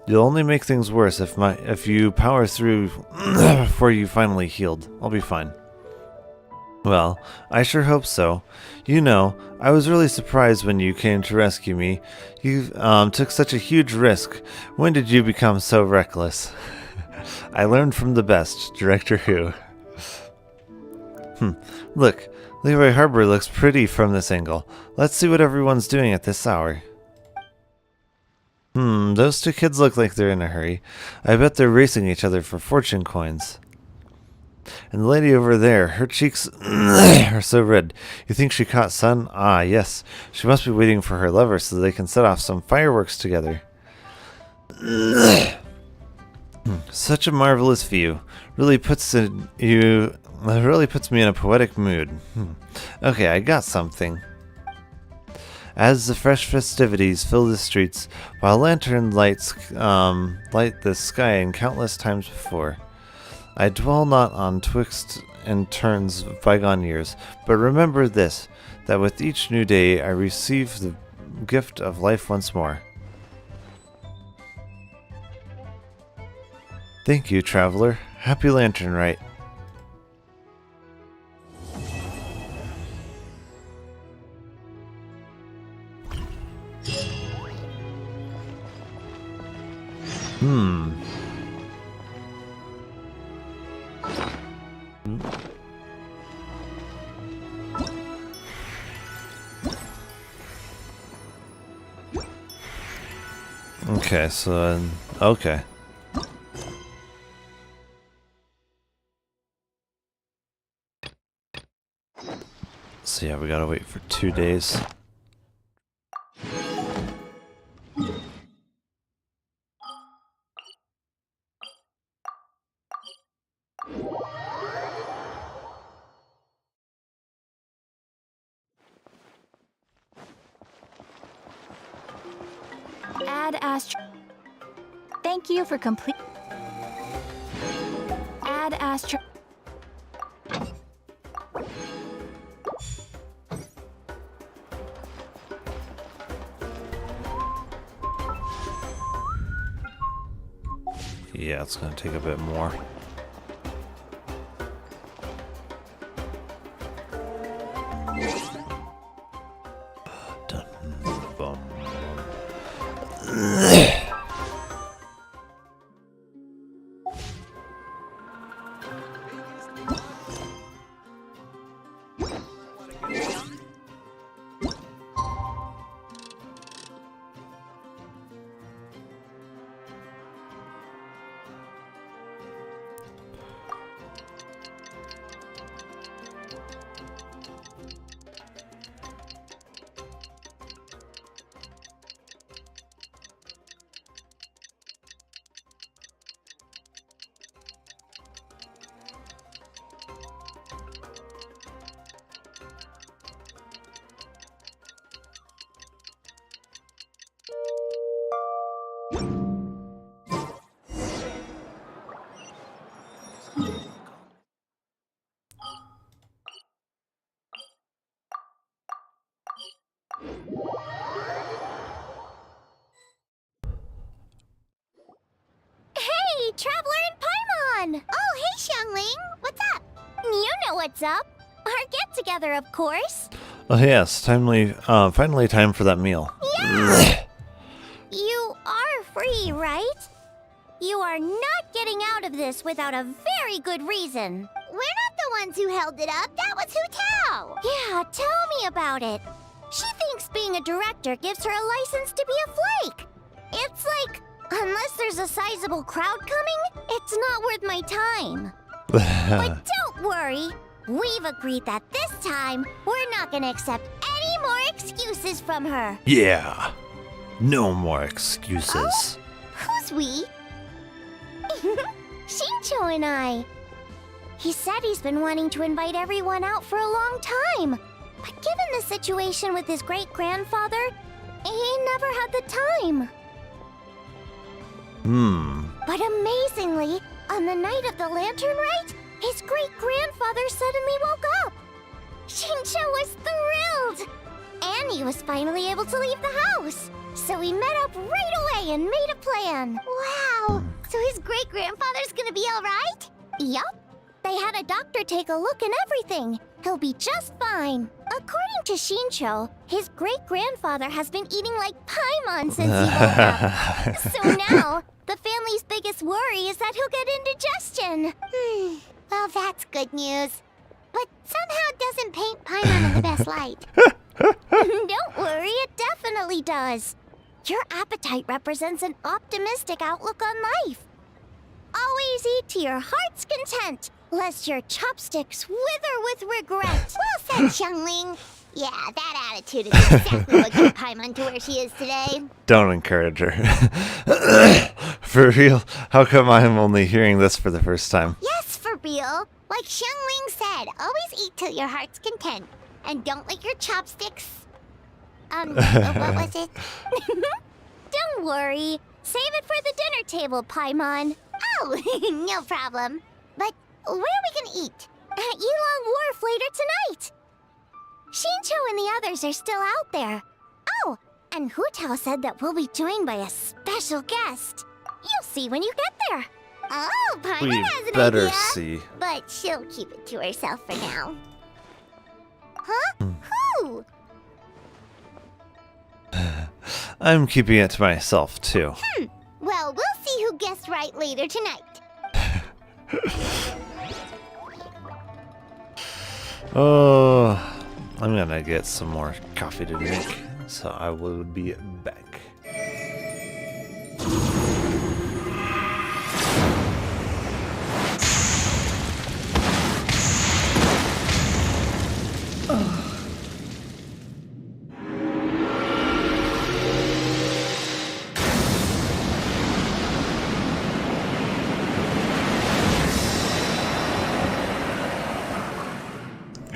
You'll only make things worse if you power through before you finally healed. I'll be fine. Well, I sure hope so. You know, I was really surprised when you came to rescue me. You took such a huge risk. When did you become so reckless? I learned from the best, Director Who. Look, Leroy Harbor looks pretty from this angle. Let's see what everyone's doing at this hour. Those two kids look like they're in a hurry. I bet they're racing each other for fortune coins. And the lady over there, her cheeks are so red. You think she caught sun? Ah, yes. She must be waiting for her lover so they can set off some fireworks together. Such a marvelous view. Really puts me in a poetic mood. Okay, I got something. As the fresh festivities fill the streets, while lantern lights light the sky in countless times before, I dwell not on twixt and turns of bygone years, but remember this, that with each new day I receive the gift of life once more. Thank you, traveler. Happy Lantern Rite. Okay, so okay. So yeah, we gotta wait for 2 days. Add Astro. Thank you for complete. Add Astro. Yeah, it's gonna take a bit more. Hey, Traveler and Paimon! Oh, hey, Xiangling. What's up? You know what's up. Our get-together, of course. Oh yes, finally time for that meal. Yeah! You are free, right? You are not getting out of this without a very good reason. We're not the ones who held it up. That was Hu Tao. Yeah, tell me about it. She thinks being a director gives her a license to be a flake. It's like, unless there's a sizable crowd coming, it's not worth my time. But don't worry. We've agreed that this time, we're not gonna accept any more excuses from her. Yeah. No more excuses. Who's we? Shincho and I. He said he's been wanting to invite everyone out for a long time. But given the situation with his great-grandfather, he never had the time. But amazingly, on the night of the lantern rite, his great-grandfather suddenly woke up. Shincho was thrilled! And he was finally able to leave the house. So we met up right away and made a plan. Wow. So his great-grandfather's gonna be alright? Yup. They had a doctor take a look and everything. He'll be just fine. According to Shincho, his great-grandfather has been eating like paimon since he woke up. So now, the family's biggest worry is that he'll get indigestion. Well, that's good news. But somehow doesn't paint Paimon in the best light. Don't worry, it definitely does. Your appetite represents an optimistic outlook on life. Always eat to your heart's content, lest your chopsticks wither with regret. Well said, Xiangling. Yeah, that attitude is exactly what got Paimon to where she is today. Don't encourage her. For real? How come I'm only hearing this for the first time? Yes, for real. Like Xiangling said, always eat till your heart's content. And don't lick your chopsticks. What was it? Don't worry. Save it for the dinner table, Paimon. Oh, no problem. But where are we gonna eat? At Yilong Wharf later tonight. Shincho and the others are still out there. Oh, and Hu Tao said that we'll be joined by a special guest. You'll see when you get there. Oh, Paimon We has an better idea. see. But she'll keep it to herself for now. Huh? Who? I'm keeping it to myself, too. Well, we'll see who guessed right later tonight. Oh, I'm gonna get some more coffee to drink, so I will be back.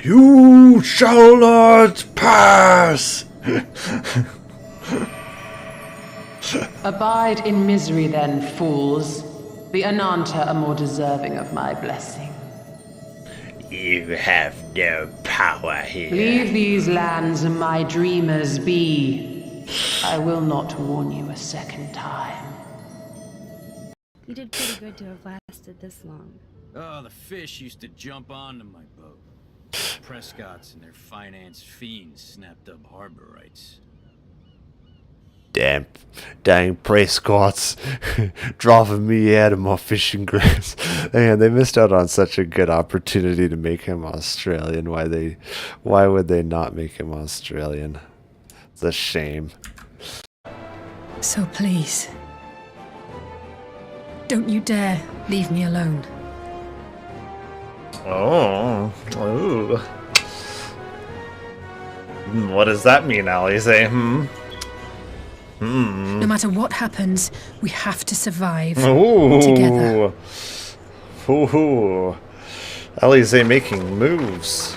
You shall not pass! Abide in misery then, fools. The Ananta are more deserving of my blessing. You have no power here. Leave these lands and my dreamers be. I will not warn you a second time. You did pretty good to have lasted this long. Oh, the fish used to jump onto my boat. Prescott's and their finance fiends snapped up harbor rights. Dang Prescott's dropping me out of my fishing grounds. And they missed out on such a good opportunity to make him Australian. Why would they not make him Australian? It's a shame. So please, don't you dare leave me alone. Oh, ooh. What does that mean, Alize? No matter what happens, we have to survive Ooh. together. Ooh. Alize making moves.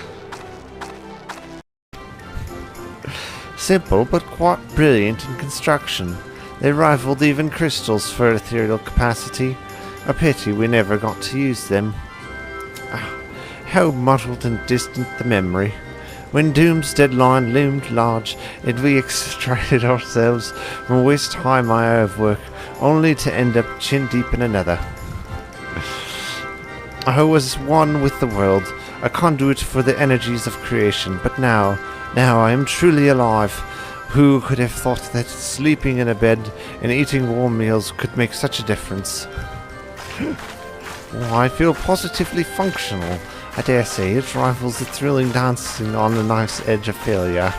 Simple, but quite brilliant in construction. They rivaled even crystals for ethereal capacity. A pity we never got to use them. How muddled and distant the memory. When Doom's deadline loomed large, and we extracted ourselves from waist-high mire of work, only to end up chin-deep in another. I was one with the world, a conduit for the energies of creation, but now I am truly alive. Who could have thought that sleeping in a bed and eating warm meals could make such a difference? Oh, I feel positively functional. I dare say it rivals the thrilling dancing on the knife's edge of failure.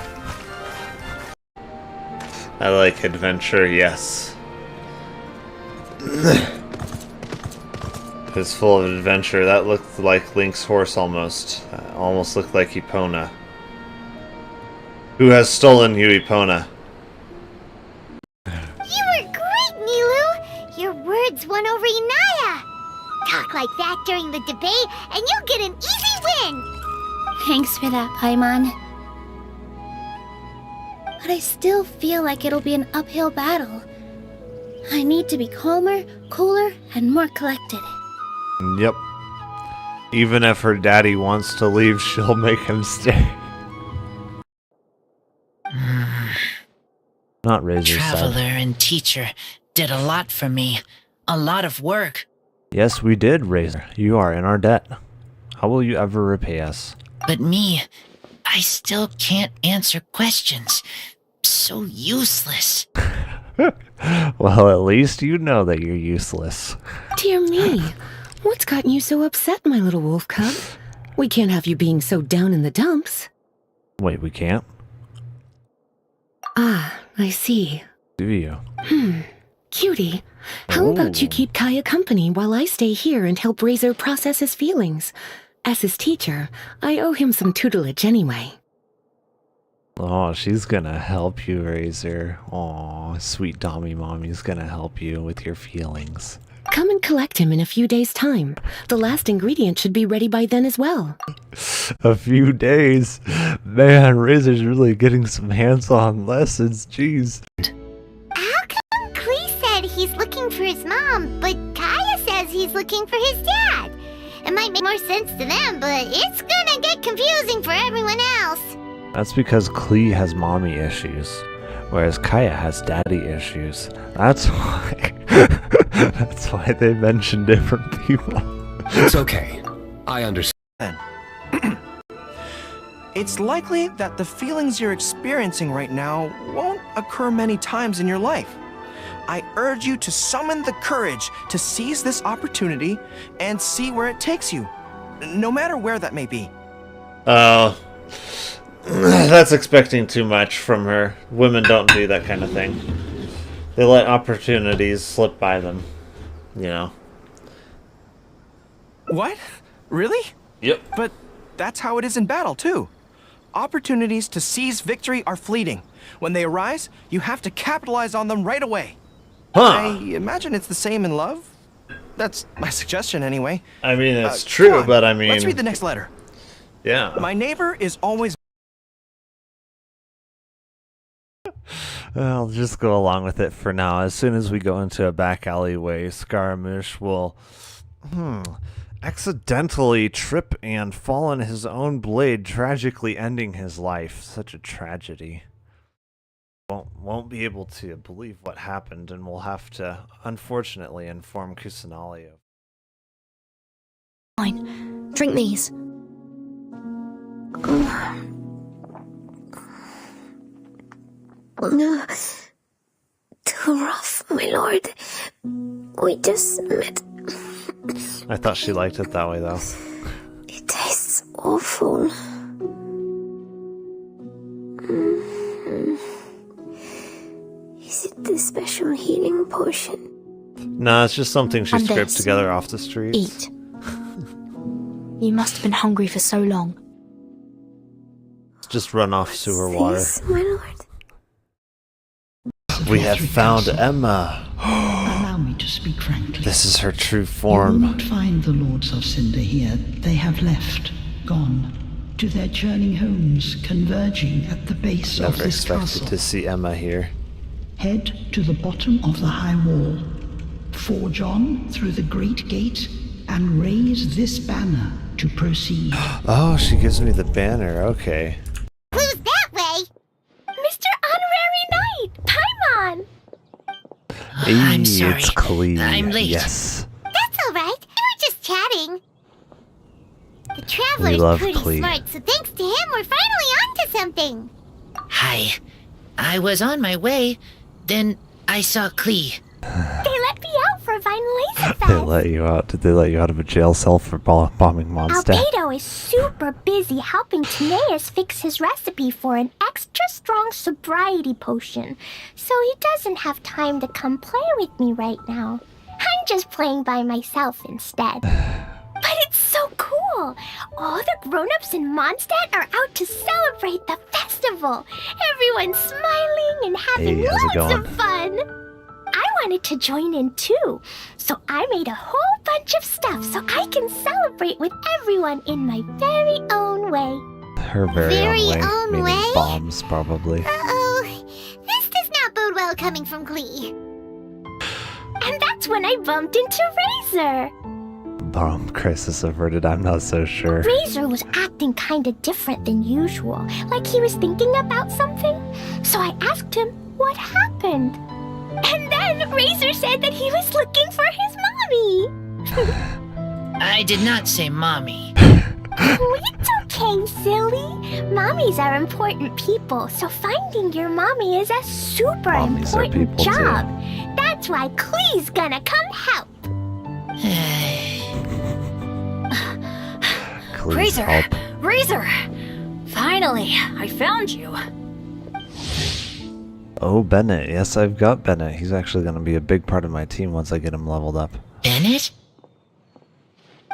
I like adventure, yes. It's full of adventure. That looked like Link's horse almost. Almost looked like Epona. Who has stolen you, Epona? You were great, Nilu! Your words won over Inaya! Talk like that during the debate, and you'll get an easy win! Thanks for that, Paimon. But I still feel like it'll be an uphill battle. I need to be calmer, cooler, and more collected. Yep. Even if her daddy wants to leave, she'll make him stay. Not Razor's Traveler side. and teacher did a lot for me. A lot of work. Yes, we did, Razor. You are in our debt. How will you ever repay us? But me, I still can't answer questions. So useless. Well, at least you know that you're useless. Dear me, what's gotten you so upset, my little wolf cub? We can't have you being so down in the dumps. Wait, we can't? Ah, I see. Do you? Cutie, how about you keep Kaya company while I stay here and help Razor process his feelings? As his teacher, I owe him some tutelage anyway. Oh, she's gonna help you, Razor. Aw, sweet Dommy Mommy's gonna help you with your feelings. Come and collect him in a few days' time. The last ingredient should be ready by then as well. A few days? Man, Razor's really getting some hands-on lessons, jeez. How come Klee said he's looking for his mom, but Kaya says he's looking for his dad? It might make more sense to them, but it's gonna get confusing for everyone else. That's because Klee has mommy issues, whereas Kaya has daddy issues. That's why. That's why they mention different people. It's okay. I understand. It's likely that the feelings you're experiencing right now won't occur many times in your life. I urge you to summon the courage to seize this opportunity and see where it takes you, no matter where that may be. Oh. That's expecting too much from her. Women don't do that kind of thing. They let opportunities slip by them, you know. What? Really? Yep. But that's how it is in battle, too. Opportunities to seize victory are fleeting. When they arise, you have to capitalize on them right away. I imagine it's the same in love. That's my suggestion, anyway. I mean, it's true, but I mean... Let's read the next letter. Yeah. My neighbor is always... I'll just go along with it for now. As soon as we go into a back alleyway, Scaramouche will accidentally trip and fall on his own blade, tragically ending his life. Such a tragedy. Won't be able to believe what happened, and we'll have to, unfortunately, inform Kusanali. Fine. Drink these. No. Too rough, my lord. We just met. I thought she liked it that way, though. It tastes awful. Is it the special healing potion? No, it's just something she And scraped this. together off the streets. Eat. You must have been hungry for so long. Just run off sewer water. This, my lord. We have found Emma. Allow me to speak frankly. This is her true You will form. not find the Lords of Cinder here. They have left, gone, to their churning homes, converging at the base of Never this expected castle. to see Emma here. Head to the bottom of the high wall. Forge on through the great gate and raise this banner to proceed. Oh, she gives me the banner. Okay. Who's that way? Mr. Honorary Knight, Paimon! I'm Hey, sorry. It's Klee. I'm late. Yes. That's alright. We were just chatting. The We Traveler's love pretty Klee. smart, so thanks to him, we're finally onto something. Hi. I was on my way, then I saw Klee. They let me out for a final laser Elizabeth. They let you out. Did they let you out of a jail cell for bombing Mondstadt? Albedo is super busy helping Tineas fix his recipe for an extra strong sobriety potion, so he doesn't have time to come play with me right now. I'm just playing by myself instead. But it's so cool! All the grown-ups in Mondstadt are out to celebrate the festival. Everyone's smiling and having Hey, how's it loads going? of fun. I wanted to join in too, so I made a whole bunch of stuff so I can celebrate with everyone in my very own way. Her very own way, own meaning way? bombs, probably. Uh-oh. This does not bode well coming from Klee. And that's when I bumped into Razor. Bomb crisis averted. I'm not so sure. Razor was acting kinda different than usual, like he was thinking about something. So I asked him what happened. And then Razor said that he was looking for his mommy. I did not say mommy. Oh, it's okay, silly. Mommies are important people, so finding your mommy is a super Mommies are important people, too. job. That's why Klee's gonna come help. Please Razor! help. Razor! Finally, I found you. Oh, Bennett. Yes, I've got Bennett. He's actually going to be a big part of my team once I get him leveled up. Bennett?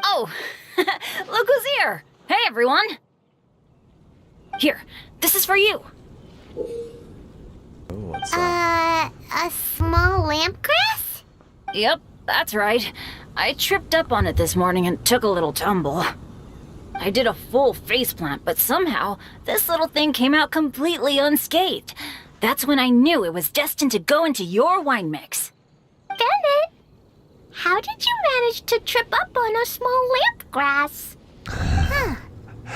Oh, look who's here! Hey, everyone! Here, this is for you. Oh, what's that? A small lampgrass? Yep, that's right. I tripped up on it this morning and took a little tumble. I did a full faceplant, but somehow this little thing came out completely unscathed. That's when I knew it was destined to go into your wine mix. Bennett, how did you manage to trip up on a small lampgrass? Huh.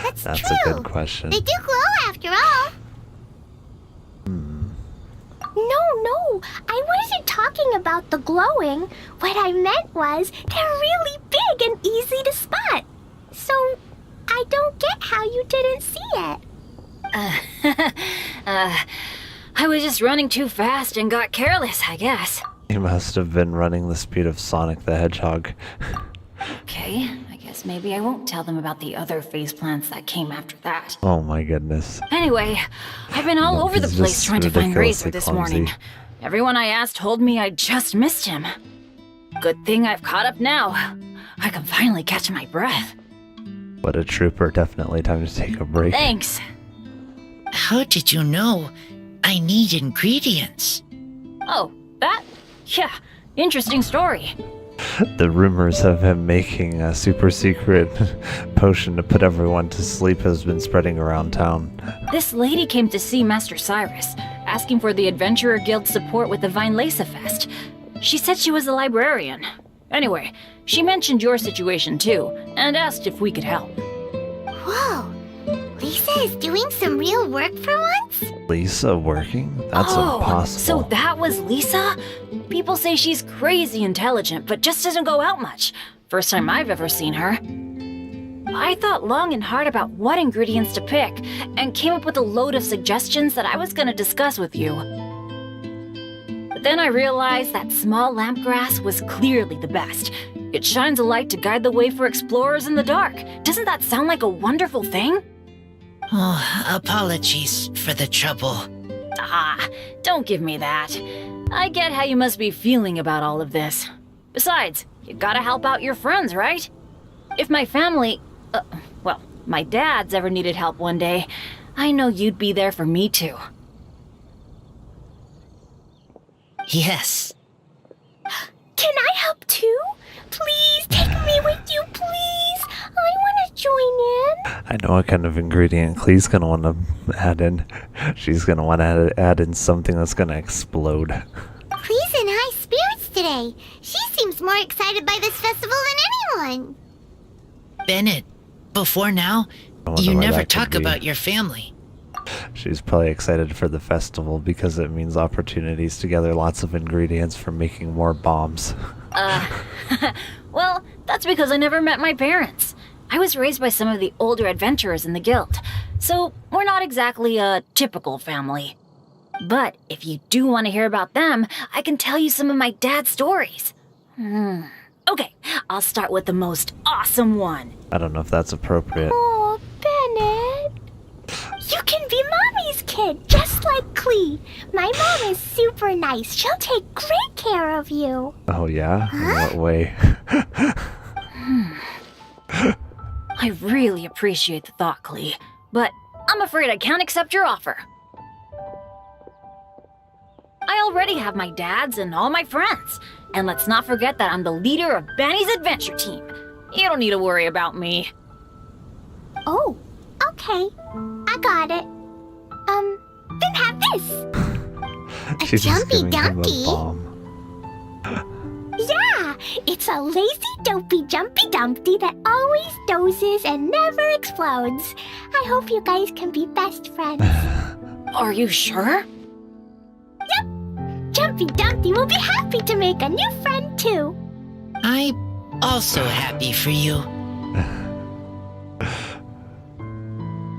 That's That's true. a good question. They do glow after all. No, I wasn't talking about the glowing. What I meant was they're really big and easy to spot. So I don't get how you didn't see it. I was just running too fast and got careless, I guess. He must have been running the speed of Sonic the Hedgehog. Okay, I guess maybe I won't tell them about the other faceplants that came after that. Oh my goodness. Anyway, I've been all No, over the he's place just trying to find ridiculously Razor this clumsy. morning. Everyone I asked told me I just missed him. Good thing I've caught up now. I can finally catch my breath. What a trooper. Definitely time to take a break. Thanks. How did you know I need ingredients? Oh, that? Yeah, interesting story. The rumors of him making a super secret potion to put everyone to sleep has been spreading around town. This lady came to see Master Cyrus, asking for the Adventurer Guild's support with the Vine Lace Fest. She said she was a librarian. Anyway, she mentioned your situation too, and asked if we could help. Whoa. Lisa is doing some real work for once? Lisa working? That's So impossible. that was Lisa? People say she's crazy intelligent, but just doesn't go out much. First time I've ever seen her. I thought long and hard about what ingredients to pick, and came up with a load of suggestions that I was going to discuss with you. But then I realized that small lampgrass was clearly the best. It shines a light to guide the way for explorers in the dark. Doesn't that sound like a wonderful thing? Oh, apologies for the trouble. Ah, don't give me that. I get how you must be feeling about all of this. Besides, you gotta help out your friends, right? If my family, well, my dad's ever needed help one day, I know you'd be there for me too. Yes. Can I help too? Please take me with you, please. I want to join in. I know what kind of ingredient Klee's gonna want to add in. She's gonna want to add in something that's gonna explode. Klee's in high spirits today. She seems more excited by this festival than anyone. Bennett, before now, I wonder you why never that could talk be. about your family. She's probably excited for the festival because it means opportunities to gather lots of ingredients for making more bombs. Well, that's because I never met my parents. I was raised by some of the older adventurers in the guild, so we're not exactly a typical family. But if you do want to hear about them, I can tell you some of my dad's stories. Okay, I'll start with the most awesome one. I don't know if that's appropriate. Oh, Bennett. You can be Mommy's kid, just like Klee. My mom is super nice. She'll take great care of you. Oh yeah? In what way? I really appreciate the thought, Klee, but I'm afraid I can't accept your offer. I already have my dad's and all my friends. And let's not forget that I'm the leader of Benny's adventure team. You don't need to worry about me. Oh, okay. I got it. Then have this. She's just jumpy giving him a dumpy. bomb. Yeah, it's a lazy, dopey, jumpy dumpty that always dozes and never explodes. I hope you guys can be best friends. Are you sure? Yep. Jumpy Dumpty will be happy to make a new friend too. I'm also happy for you.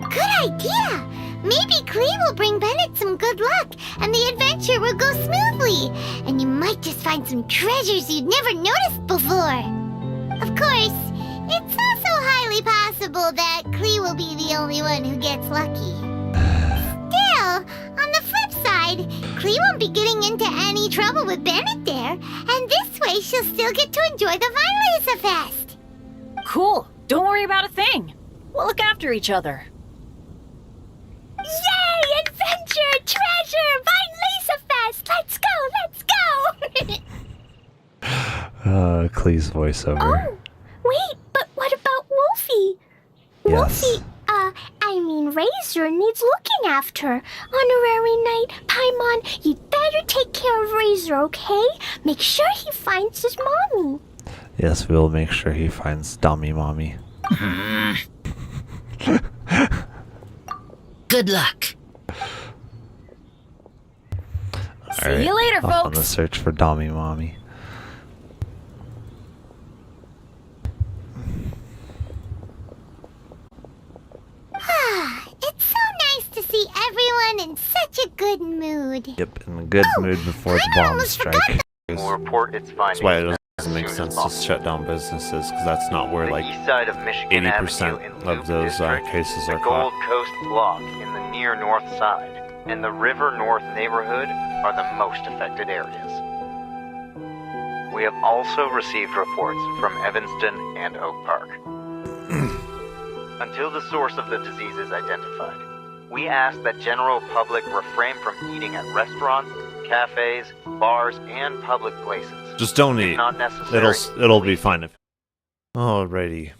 Good idea! Maybe Klee will bring Bennett some good luck, and the adventure will go smoothly. And you might just find some treasures you'd never noticed before. Of course, it's also highly possible that Klee will be the only one who gets lucky. Still, on the flip side, Klee won't be getting into any trouble with Bennett there, and this way she'll still get to enjoy the Vine Laser Fest. Cool. Don't worry about a thing. We'll look after each other. Yay! Adventure! Treasure! Vine Laser Fest! Let's go! Klee's voiceover. Oh, wait, but what about Wolfie? Yes. Wolfie, Razor needs looking after. Honorary Knight, Paimon, you'd better take care of Razor, okay? Make sure he finds his mommy. Yes, we'll make sure he finds Dummy Mommy. Good luck. See you later, off on the folks. search for Dummy Mommy. It's so nice to see everyone in such a good mood. Yep, in a good mood before the bombs strike. Will report its That's findings. why it as doesn't make soon as sense to possible. shut down businesses, because that's not where The like east side of Michigan 80% Avenue in of Loop those District, cases the are Gold caught. Coast Block in the near north side, and the River North neighborhood are the most affected areas. We have also received reports from Evanston and Oak Park. Until the source of the disease is identified, we ask that general public refrain from eating at restaurants, cafes, bars, and public places. Just don't If eat. not necessary, It'll be fine if. Alrighty.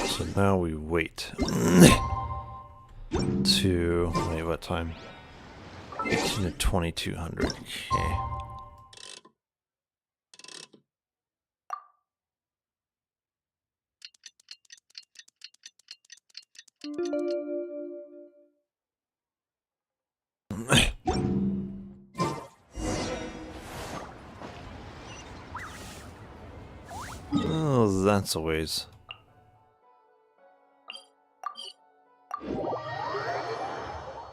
So now we wait. To wait, what time? 18 to 2200. Okay. Oh, that's a ways.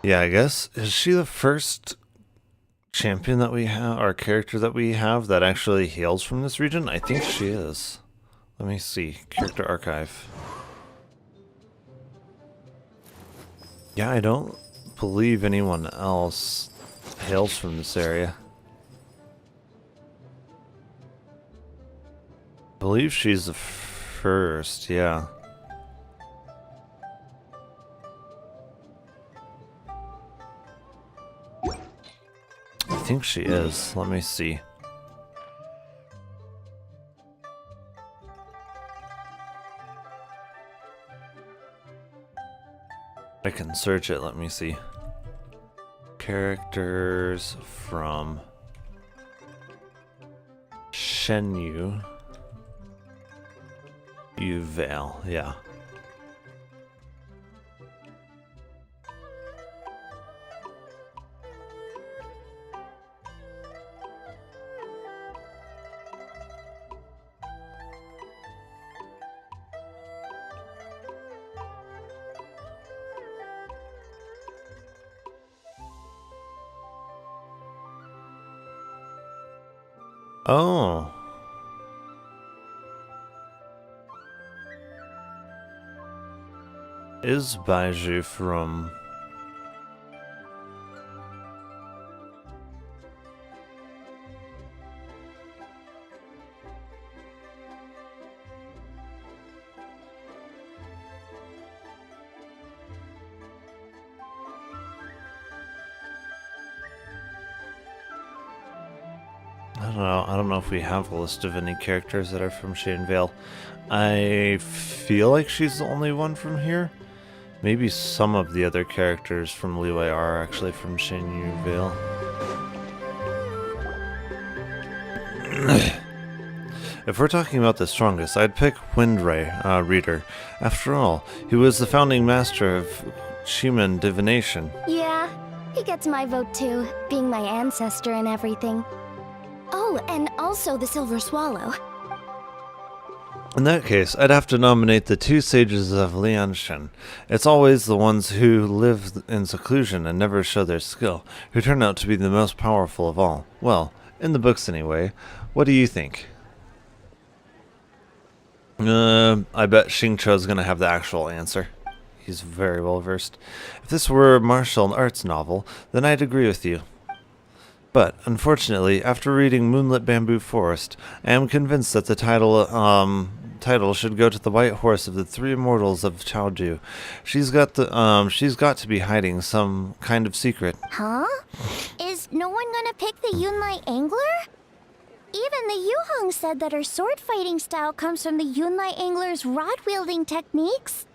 Yeah, I guess. Is she the first champion that we have, or character that we have, that actually hails from this region? I think she is. Let me see. Character archive. Yeah, I don't believe anyone else hails from this area. I believe she's the first, yeah. I think she is. Let me see. I can search it. Let me see. Characters from Shenyu. Uvale, yeah. Oh. Is Baiju from... I don't know if we have a list of any characters that are from Shane Vale. I feel like she's the only one from here. Maybe some of the other characters from Leeway are actually from Shane Vale. If we're talking about the strongest, I'd pick Windray Reader. After all, he was the founding master of Shaman divination. Yeah, he gets my vote too, being my ancestor and everything. Oh, and also the Silver Swallow. In that case, I'd have to nominate the two sages of Lianshan. It's always the ones who live in seclusion and never show their skill, who turn out to be the most powerful of all. Well, in the books anyway. What do you think? I bet Xingqiu's gonna have the actual answer. He's very well versed. If this were a martial arts novel, then I'd agree with you. But, unfortunately, after reading Moonlit Bamboo Forest, I am convinced that the title should go to the white horse of the three immortals of Chaoju. She's got to be hiding some kind of secret. Huh? Is no one gonna pick the Yunlai Angler? Even the Yuhong said that her sword fighting style comes from the Yunlai Angler's rod-wielding techniques.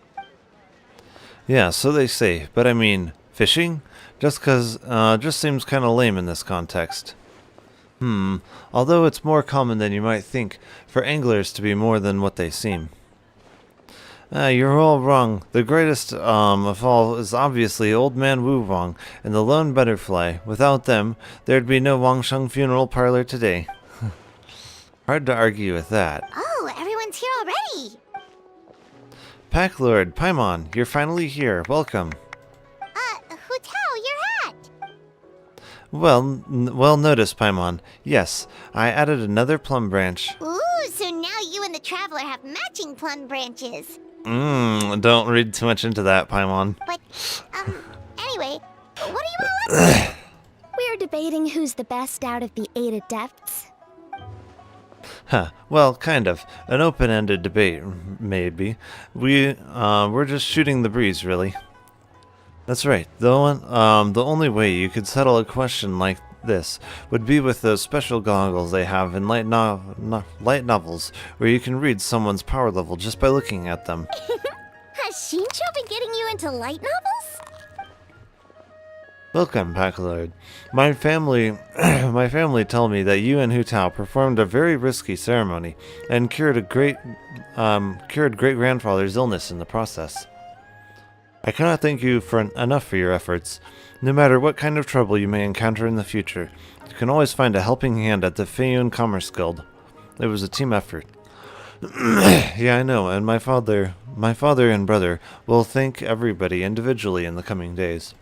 Yeah, so they say, but I mean, fishing? Just seems kinda lame in this context. Although it's more common than you might think for anglers to be more than what they seem. You're all wrong. The greatest of all is obviously Old Man Wu Wang and the Lone Butterfly. Without them, there'd be no Wangsheng funeral parlor today. Hard to argue with that. Oh, everyone's here already. Pack Lord, Paimon, you're finally here. Welcome. Hu Tao, your hat. Well noticed, Paimon. Yes, I added another plum branch. Ooh, so now you and the Traveler have matching plum branches. Don't read too much into that, Paimon. But, anyway, what do you all up to? We're debating who's the best out of the 8 adepts. Huh, well, kind of. An open-ended debate, maybe. We're just shooting the breeze, really. That's right. The only way you could settle a question like this would be with those special goggles they have in light novels, where you can read someone's power level just by looking at them. Has Xingqiu been getting you into light novels? Welcome, Packlord. My family tell me that you and Hu Tao performed a very risky ceremony and cured great-grandfather's illness in the process. I cannot thank you enough for your efforts. No matter what kind of trouble you may encounter in the future, you can always find a helping hand at the Feiyun Commerce Guild. It was a team effort. Yeah, I know, and my father and brother will thank everybody individually in the coming days.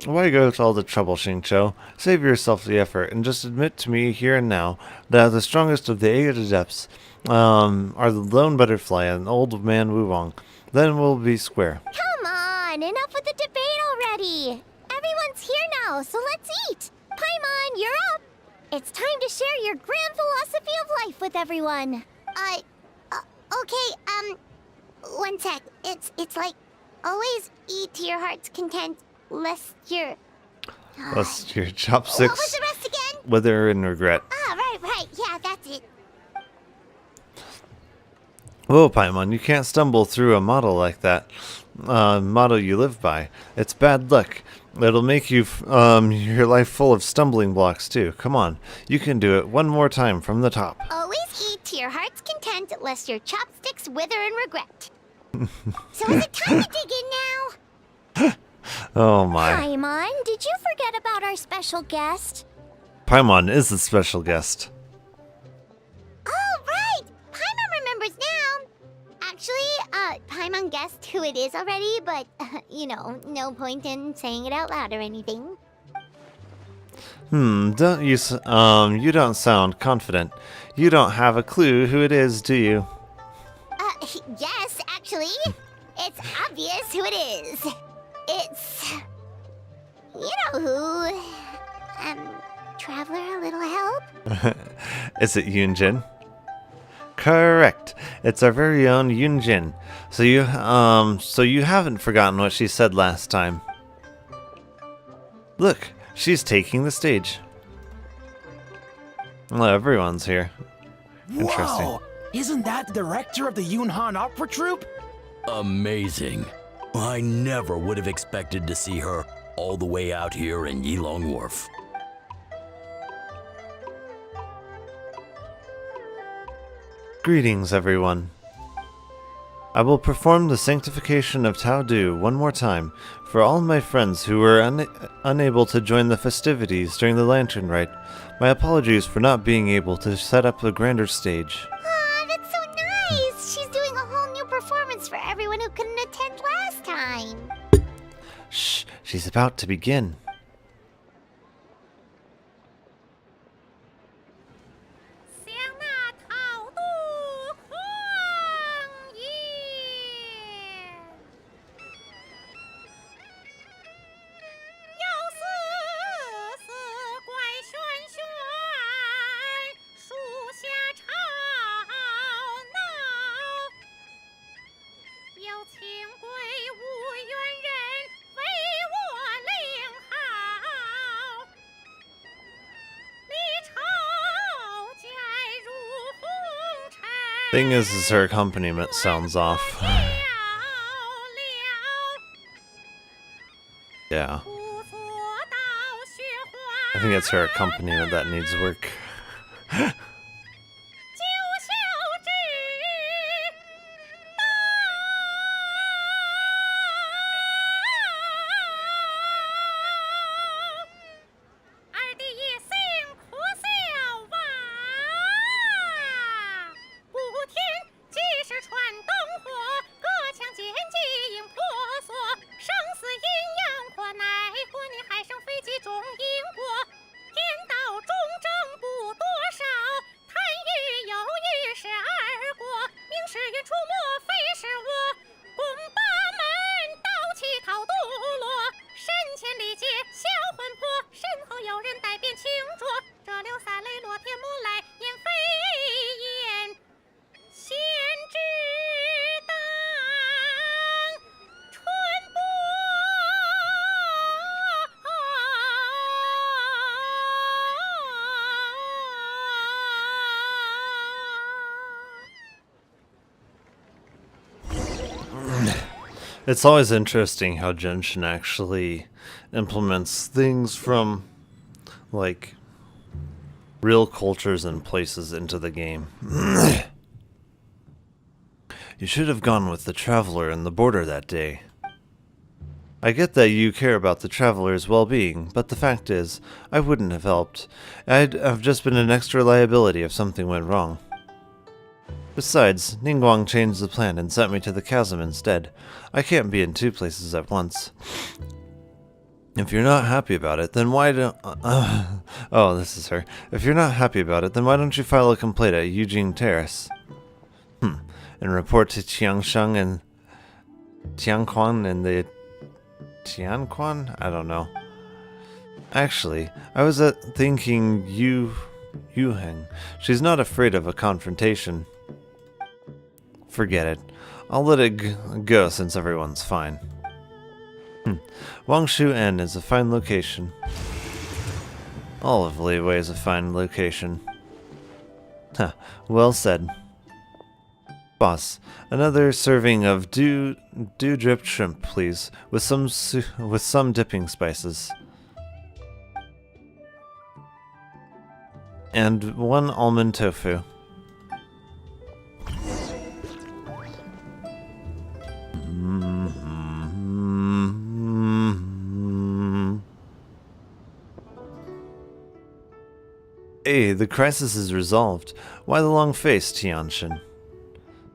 Why go to all the trouble, Xingqiu? Save yourself the effort and just admit to me here and now that the strongest of the 8 adepts are the Lone Butterfly and Old Man Wu Wang. Then we'll be square. Come on, enough with the debate already. Everyone's here now, so let's eat. Paimon, you're up. It's time to share your grand philosophy of life with everyone. Okay, one sec. It's like, always eat to your heart's content, lest your chopsticks. What was the rest again? Wither and regret. Right, yeah, that's it. Whoa, Paimon, you can't stumble through a motto like that. Motto you live by. It's bad luck. It'll make you, your life full of stumbling blocks, too. Come on, you can do it one more time from the top. Always eat to your heart's content, lest your chopsticks wither in regret. So is it time to dig in now? Oh my. Paimon, did you forget about our special guest? Paimon is the special guest. Oh, right! Paimon remembers now! Actually, Paimon guessed who it is already, but, no point in saying it out loud or anything. Don't you, you don't sound confident. You don't have a clue who it is, do you? Yes, actually. It's obvious who it is. It's... You know who. Traveler, a little help? Is it Yunjin? Correct. It's our very own Yunjin. So you haven't forgotten what she said last time. Look, she's taking the stage. Well, everyone's here. Interesting. Whoa! Isn't that the director of the Yunhan Opera Troupe? Amazing. I never would have expected to see her all the way out here in Yilong Wharf. Greetings, everyone. I will perform the sanctification of Tao Du one more time for all my friends who were unable to join the festivities during the Lantern Rite. My apologies for not being able to set up a grander stage. Aw, that's so nice! She's doing a whole new performance for everyone who couldn't attend last time. Shh, she's about to begin. Thing is her accompaniment sounds off. Yeah. I think it's her accompaniment that needs work. It's always interesting how Genshin actually implements things from, like, real cultures and places into the game. You should have gone with the Traveler and the Border that day. I get that you care about the Traveler's well-being, but the fact is, I wouldn't have helped. I'd have just been an extra liability if something went wrong. Besides, Ningguang changed the plan and sent me to the chasm instead. I can't be in two places at once. If you're not happy about it, then why don't... oh, this is her. If you're not happy about it, then why don't you file a complaint at Eugene Terrace? And report to Tiangshan and... Tianquan and the... Tianquan? I don't know. Actually, I was thinking Yuheng. She's not afraid of a confrontation. Forget it. I'll let it go since everyone's fine. Wangshu En is a fine location. All of Liyue is a fine location. Huh, well said. Boss, another serving of dew dripped shrimp, please, with some dipping spices. And one almond tofu. Hey, the crisis is resolved. Why the long face, Tianshan?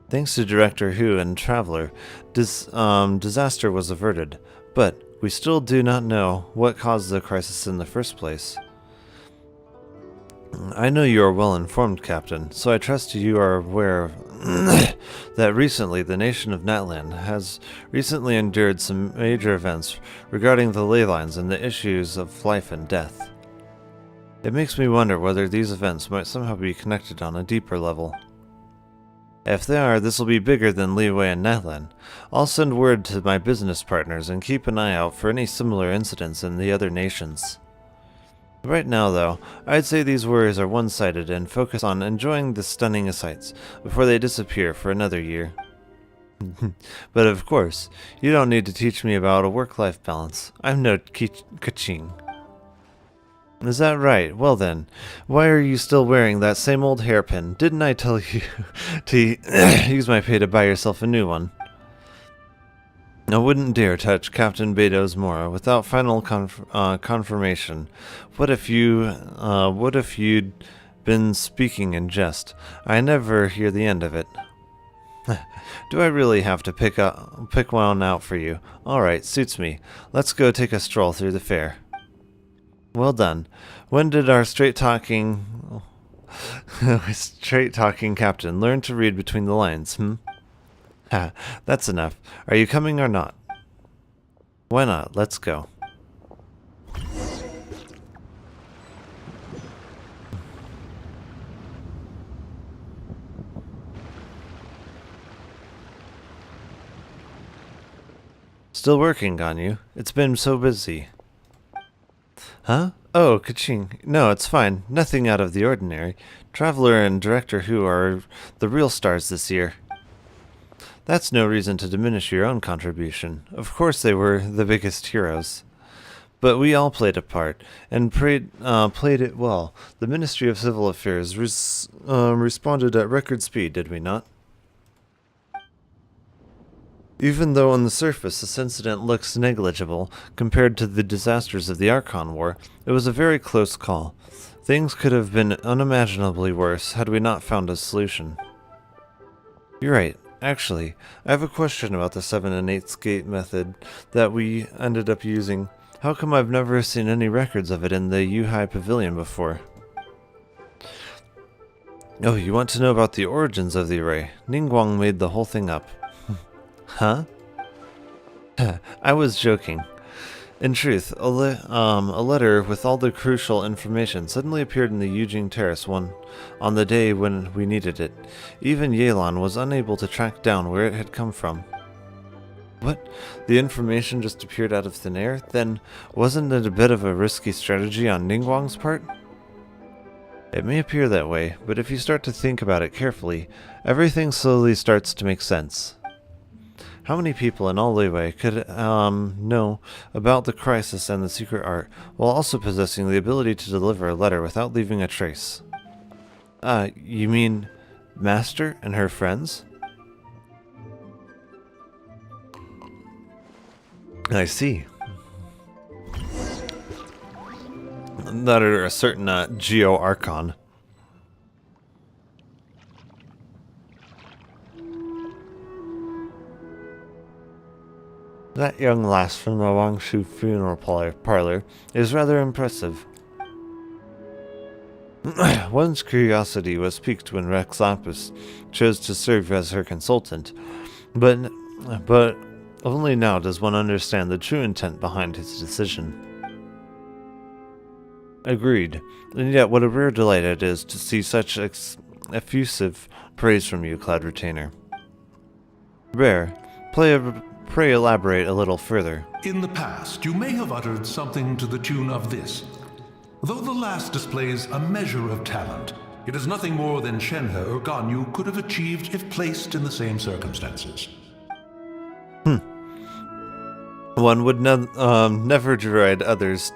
Thanks to Director Hu and Traveler, disaster was averted, but we still do not know what caused the crisis in the first place. I know you are well informed, Captain, so I trust you are aware that recently the nation of Natlan has recently endured some major events regarding the ley lines and the issues of life and death. It makes me wonder whether these events might somehow be connected on a deeper level. If they are, this will be bigger than Liyue and Natlan. I'll send word to my business partners and keep an eye out for any similar incidents in the other nations. Right now, though, I'd say these worries are one-sided and focus on enjoying the stunning sights before they disappear for another year. But of course, you don't need to teach me about a work-life balance. I'm no Kaching. Is that right? Well then, why are you still wearing that same old hairpin? Didn't I tell you to use my pay to buy yourself a new one? I wouldn't dare touch Captain Beto's Mora without final confirmation. What if you'd been speaking in jest? I never hear the end of it. Do I really have to pick one out for you? Alright, suits me. Let's go take a stroll through the fair. Well done. When did our straight-talking captain learn to read between the lines, Ha, that's enough. Are you coming or not? Why not? Let's go. Still working on you? It's been so busy. Huh? Oh, Kaching. No, it's fine. Nothing out of the ordinary. Traveler and Director Who are the real stars this year. That's no reason to diminish your own contribution. Of course they were the biggest heroes. But we all played a part, and played it well. The Ministry of Civil Affairs responded at record speed, did we not? Even though on the surface this incident looks negligible compared to the disasters of the Archon War, it was a very close call. Things could have been unimaginably worse had we not found a solution. You're right. Actually, I have a question about the 7 and 8 gate method that we ended up using. How come I've never seen any records of it in the Yuhai Pavilion before? Oh, you want to know about the origins of the array? Ningguang made the whole thing up. Huh? I was joking. In truth, a letter with all the crucial information suddenly appeared in the Yujing Terrace on the day when we needed it. Even Yelan was unable to track down where it had come from. What? The information just appeared out of thin air? Then, wasn't it a bit of a risky strategy on Ningguang's part? It may appear that way, but if you start to think about it carefully, everything slowly starts to make sense. How many people in all Liyue could know about the crisis and the secret art, while also possessing the ability to deliver a letter without leaving a trace? You mean Master and her friends? I see. That are a certain Geo-Archon. That young lass from the Wangshu funeral parlor is rather impressive. One's curiosity was piqued when Rex Lapis chose to serve as her consultant, but only now does one understand the true intent behind his decision. Agreed, and yet what a rare delight it is to see such effusive praise from you, Cloud Retainer. Rare, pray elaborate a little further. In the past, you may have uttered something to the tune of this. Though the last displays a measure of talent, it is nothing more than Shenhe or Ganyu could have achieved if placed in the same circumstances. One would never deride others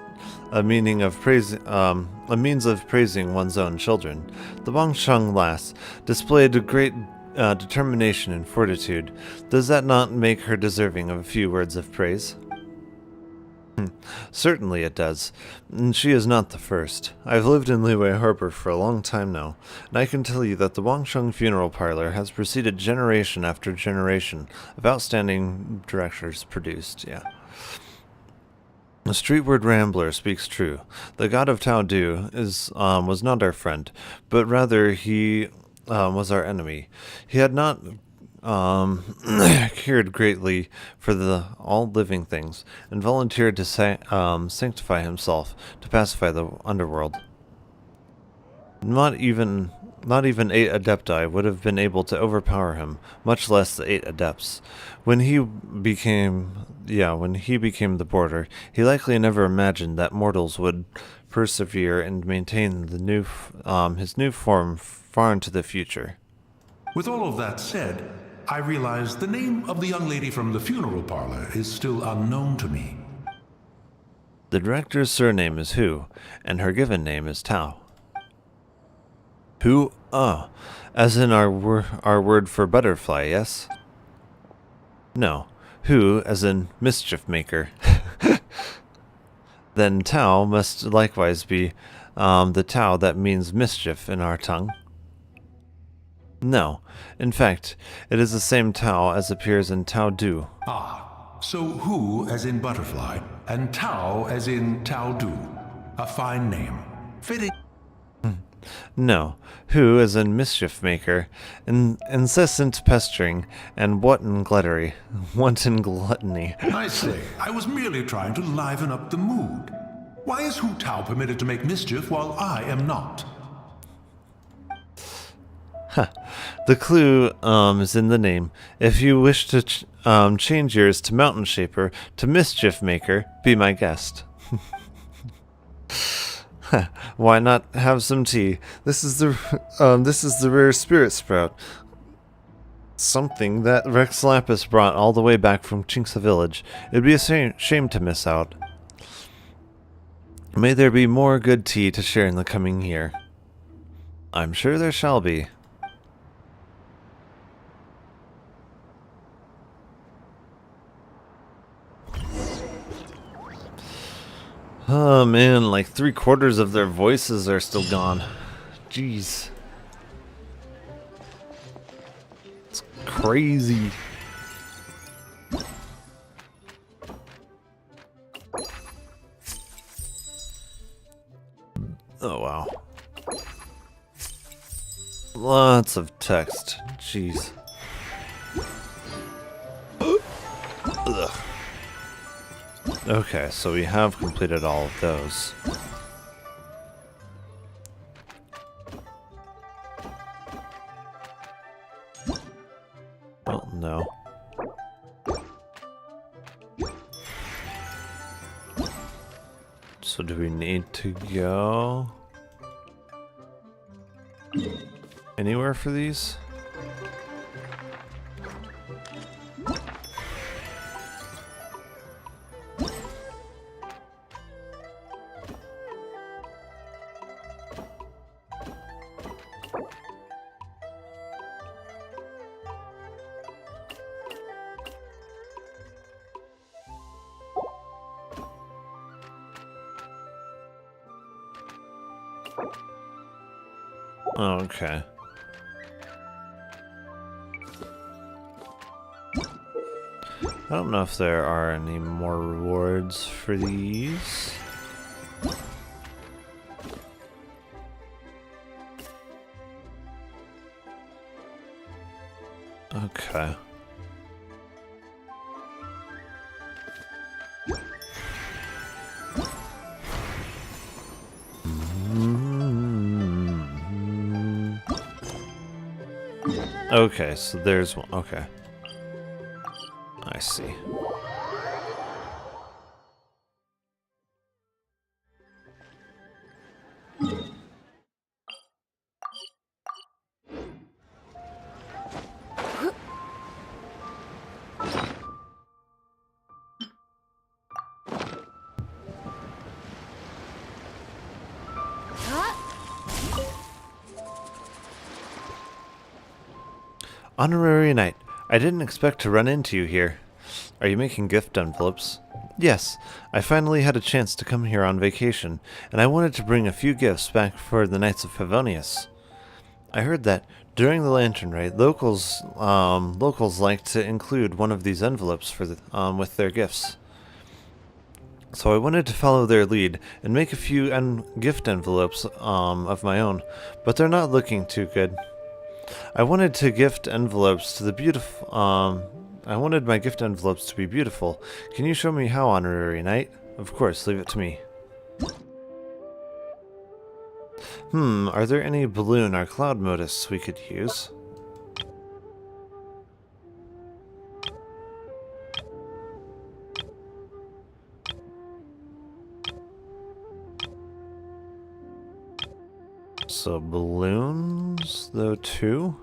a means of praising one's own children. The Wangsheng lass displayed a great determination and fortitude. Does that not make her deserving of a few words of praise? Certainly it does, and she is not the first. I've lived in Liyue Harbor for a long time now, and I can tell you that the Wangsheng funeral parlor has preceded generation after generation of outstanding directors produced, The streetward rambler speaks true. The god of Tao Du was not our friend, but rather he was our enemy. He had not cared greatly for all living things, and volunteered to sanctify himself to pacify the underworld. Not even 8 Adepti would have been able to overpower him, much less the 8 Adepts. When he became the border, he likely never imagined that mortals would persevere and maintain his new form far into the future. With all of that said, I realize the name of the young lady from the funeral parlor is still unknown to me. The director's surname is Hu, and her given name is Tao. Hu, as in our word for butterfly, yes? No, Hu as in mischief maker. Then Tao must likewise be the Tao that means mischief in our tongue. No, in fact, it is the same Tao as appears in Tao Du. Ah, so Hu as in butterfly, and Tao as in Tao Du. A fine name. Fitting. No, Hu as in mischief maker, incessant pestering, and wanton gluttony. I say, I was merely trying to liven up the mood. Why is Hu Tao permitted to make mischief while I am not? The clue is in the name. If you wish to change yours to Mountain Shaper to Mischief Maker, be my guest. Why not have some tea? This is the rare spirit sprout. Something that Rex Lapis brought all the way back from Chinxa Village. It'd be a shame to miss out. May there be more good tea to share in the coming year. I'm sure there shall be. Oh man, like 3/4 of their voices are still gone. Jeez. It's crazy. Oh wow. Lots of text. Jeez. Ugh. Okay, so we have completed all of those. Oh, no. So do we need to go anywhere for these? Okay. I don't know if there are any more rewards for these. Okay. Okay, so there's one. Okay. I see. Honorary Knight, I didn't expect to run into you here. Are you making gift envelopes? Yes, I finally had a chance to come here on vacation, and I wanted to bring a few gifts back for the Knights of Favonius. I heard that during the Lantern Raid, locals like to include one of these envelopes for with their gifts. So I wanted to follow their lead and make a few gift envelopes of my own, but they're not looking too good. I wanted to gift envelopes to the beautiful. I wanted my gift envelopes to be beautiful. Can you show me how, Honorary Knight? Of course, leave it to me. Are there any balloon or cloud motifs we could use? So balloons, though, too?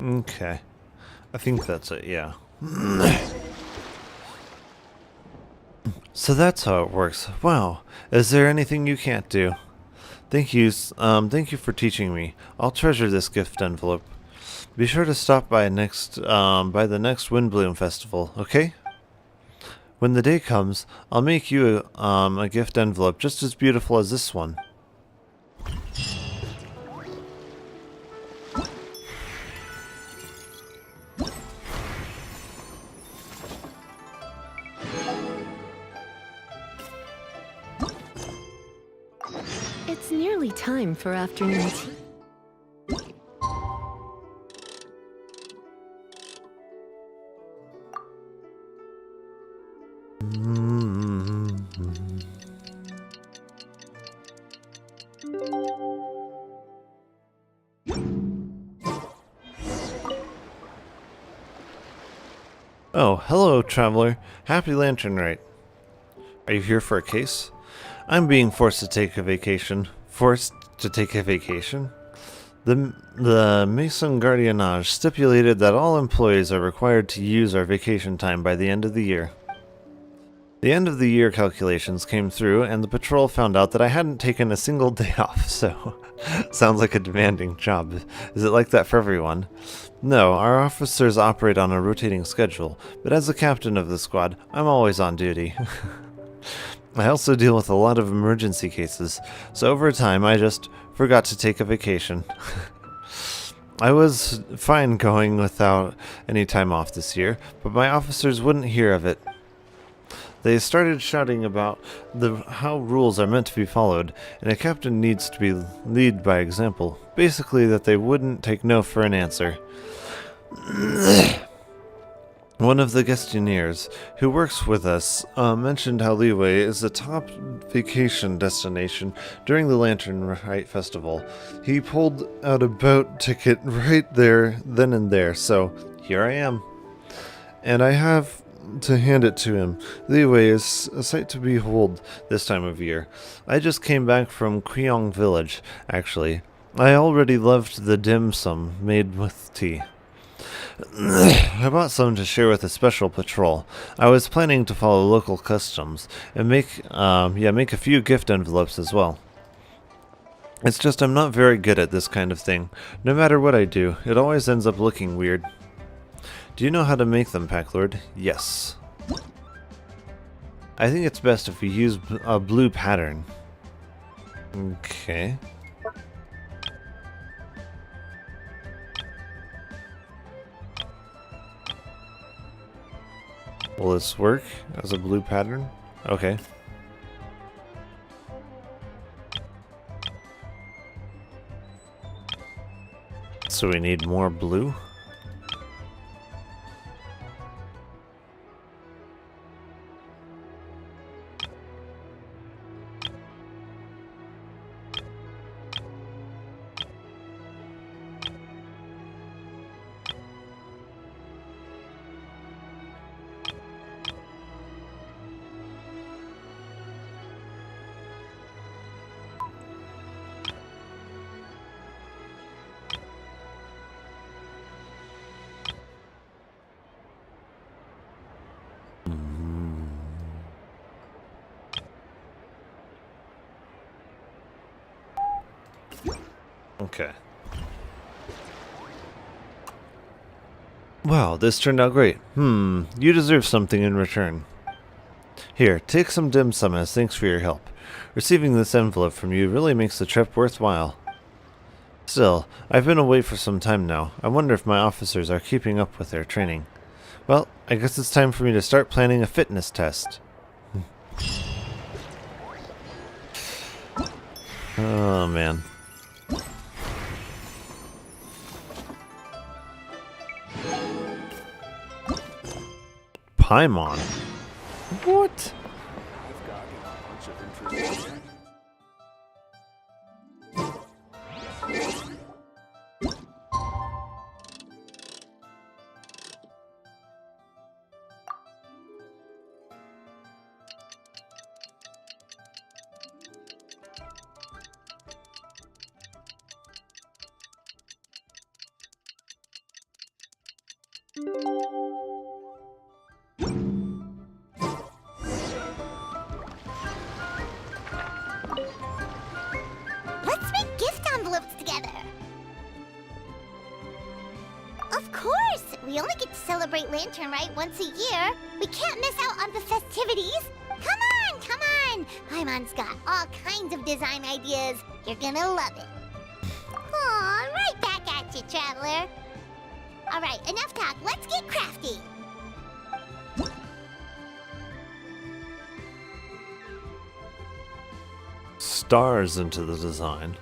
Okay. I think that's it, yeah. So that's how it works. Wow. Is there anything you can't do? Thank you for teaching me. I'll treasure this gift envelope. Be sure to stop by the next Windbloom Festival, okay? When the day comes, I'll make you a gift envelope just as beautiful as this one. It's nearly time for afternoon tea. Oh, hello, traveler. Happy Lantern Rite. Are you here for a case? I'm being forced to take a vacation. Forced to take a vacation? The Mason Gardiennage stipulated that all employees are required to use our vacation time by the end of the year. The end of the year calculations came through, and the patrol found out that I hadn't taken a single day off, so sounds like a demanding job. Is it like that for everyone? No, our officers operate on a rotating schedule, but as the captain of the squad, I'm always on duty. I also deal with a lot of emergency cases, so over time I just forgot to take a vacation. I was fine going without any time off this year, but my officers wouldn't hear of it. They started shouting about how rules are meant to be followed, and a captain needs to lead by example. Basically that they wouldn't take no for an answer. One of the guestineers who works with us mentioned how Leeway is the top vacation destination during the Lantern Rite Festival. He pulled out a boat ticket right there, then and there, so here I am. And I have to hand it to him. Leeway is a sight to behold this time of year. I just came back from Kuyong Village, actually. I already loved the dim sum made with tea. I bought some to share with a special patrol. I was planning to follow local customs and make a few gift envelopes as well. It's just I'm not very good at this kind of thing. No matter what I do, it always ends up looking weird. Do you know how to make them, Palworld? Yes. I think it's best if we use a blue pattern. Okay. Will this work as a blue pattern? Okay. So we need more blue? Okay. Wow, this turned out great. You deserve something in return. Here, take some dim sum as thanks for your help. Receiving this envelope from you really makes the trip worthwhile. Still, I've been away for some time now. I wonder if my officers are keeping up with their training. Well, I guess it's time for me to start planning a fitness test. Oh, man. Paimon? What? I've got a bunch of interesting. Let's make gift envelopes together. Of course! We only get to celebrate Lantern Rite once a year. We can't miss out on the festivities. Come on, come on! Paimon's got all kinds of design ideas. You're gonna love it. Aw, right back at you, Traveler. Alright, enough talk. Let's get crafty. Stars into the design.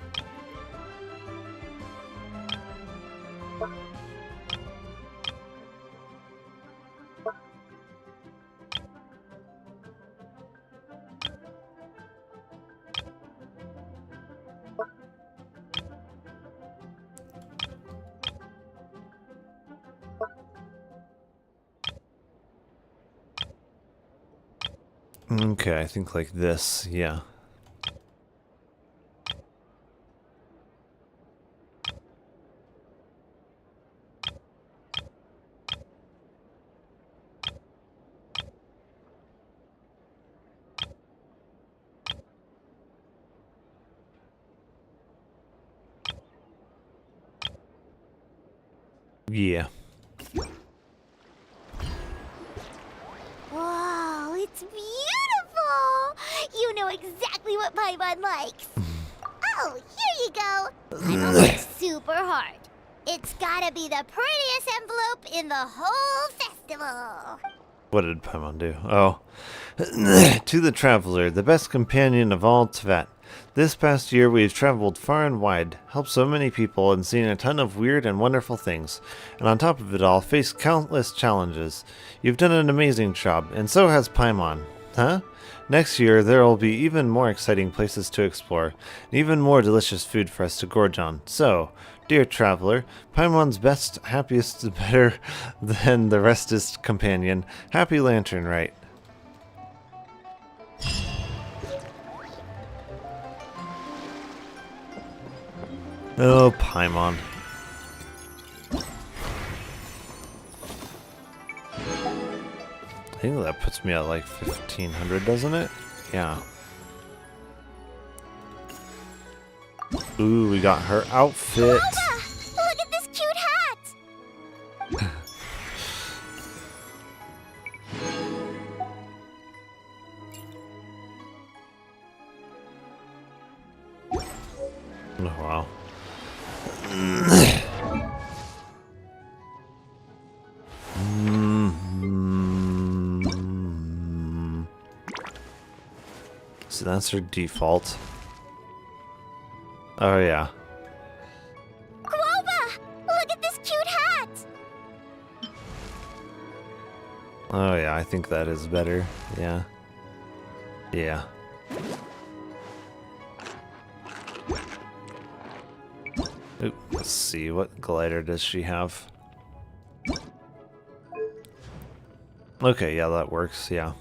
Okay, I think like this, yeah. Yeah. Wow, it's beautiful! You know exactly what Paimon likes. Oh, here you go. Paimon works super hard. It's gotta be the prettiest envelope in the whole festival. What did Paimon do? Oh. To the traveler, the best companion of all Tvet. This past year we've traveled far and wide, helped so many people, and seen a ton of weird and wonderful things. And on top of it all, faced countless challenges. You've done an amazing job, and so has Paimon. Huh? Next year, there will be even more exciting places to explore, and even more delicious food for us to gorge on. So, dear traveler, Paimon's best, happiest, better than the restest companion. Happy Lantern Rite. Oh, Paimon. I think that puts me at like 1,500, doesn't it? Yeah. Ooh, we got her outfit. Look at this cute hat! Oh, wow. So that's her default. Oh yeah. Groba! Look at this cute hat! Oh yeah, I think that is better. Yeah. Yeah. Ooh, let's see, what glider does she have? Okay, yeah, that works, yeah.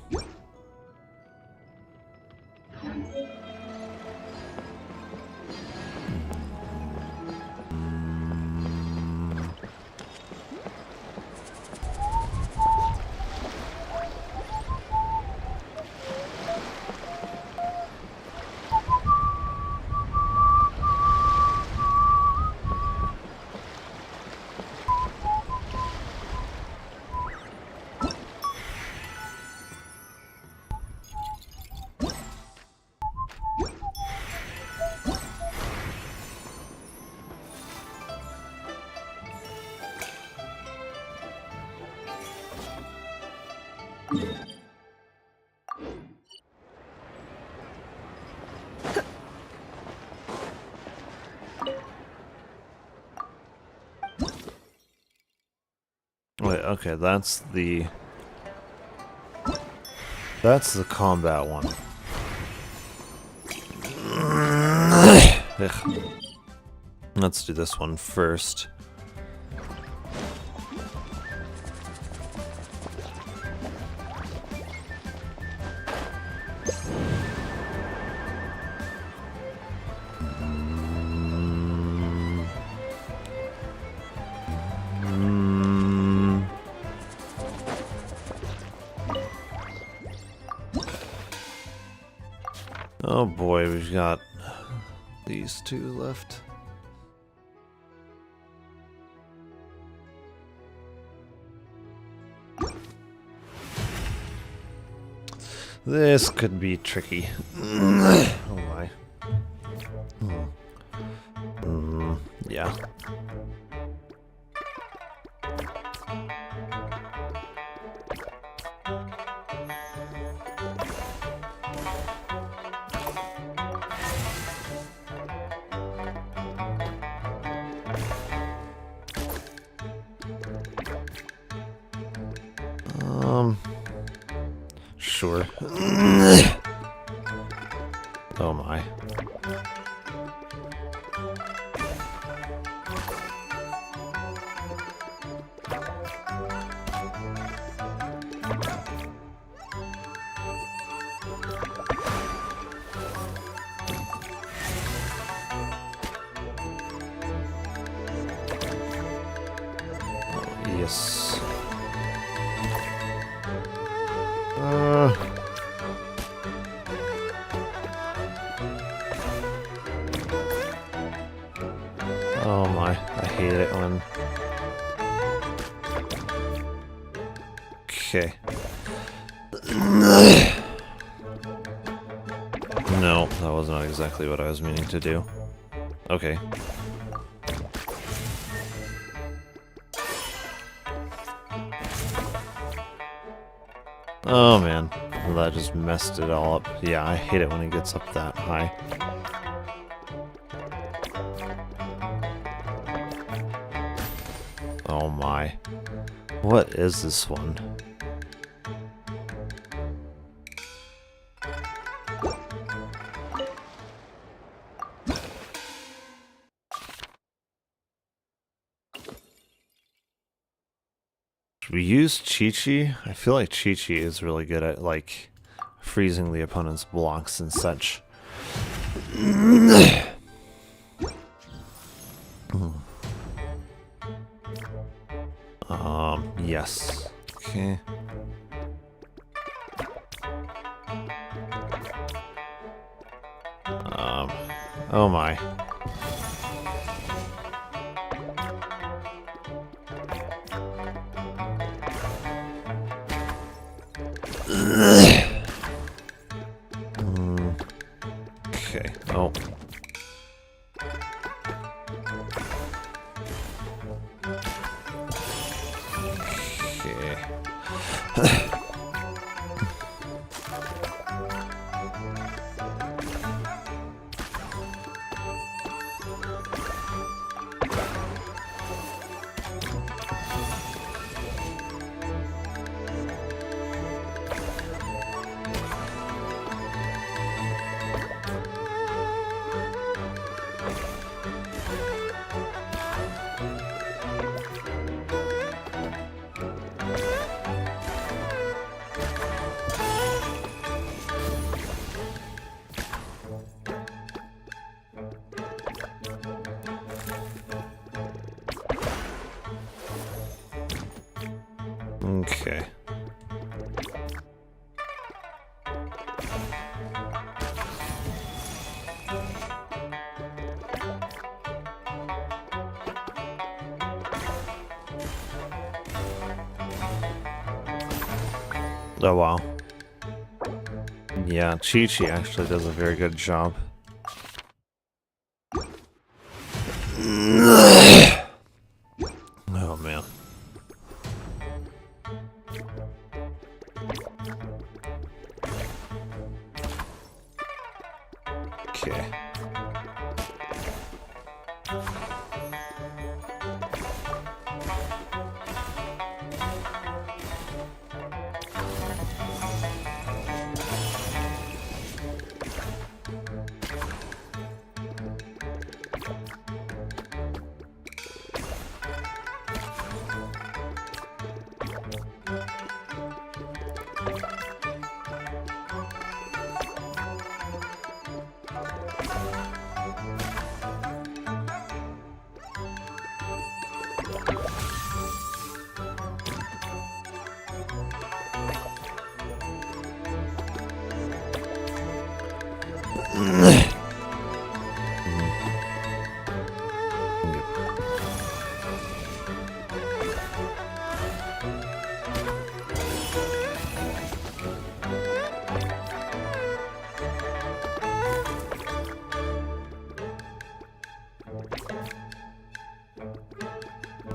Okay, that's the combat one. Ugh. Let's do this one first. Oh boy, we've got these two left. This could be tricky. Oh my. Yeah. Sure. Oh my. Yes. Oh my, I hate it when... Okay. No, that was not exactly what I was meaning to do. Okay. Oh man, that just messed it all up. Yeah, I hate it when it gets up that high. Oh my. What is this one? Should we use Chi-Chi? I feel like Chi-Chi is really good at, like, freezing the opponent's blocks and such. Yes. Okay. Oh my. Okay. Oh. Okay. Oh wow. Yeah, Chi-Chi actually does a very good job. Oh man. Okay.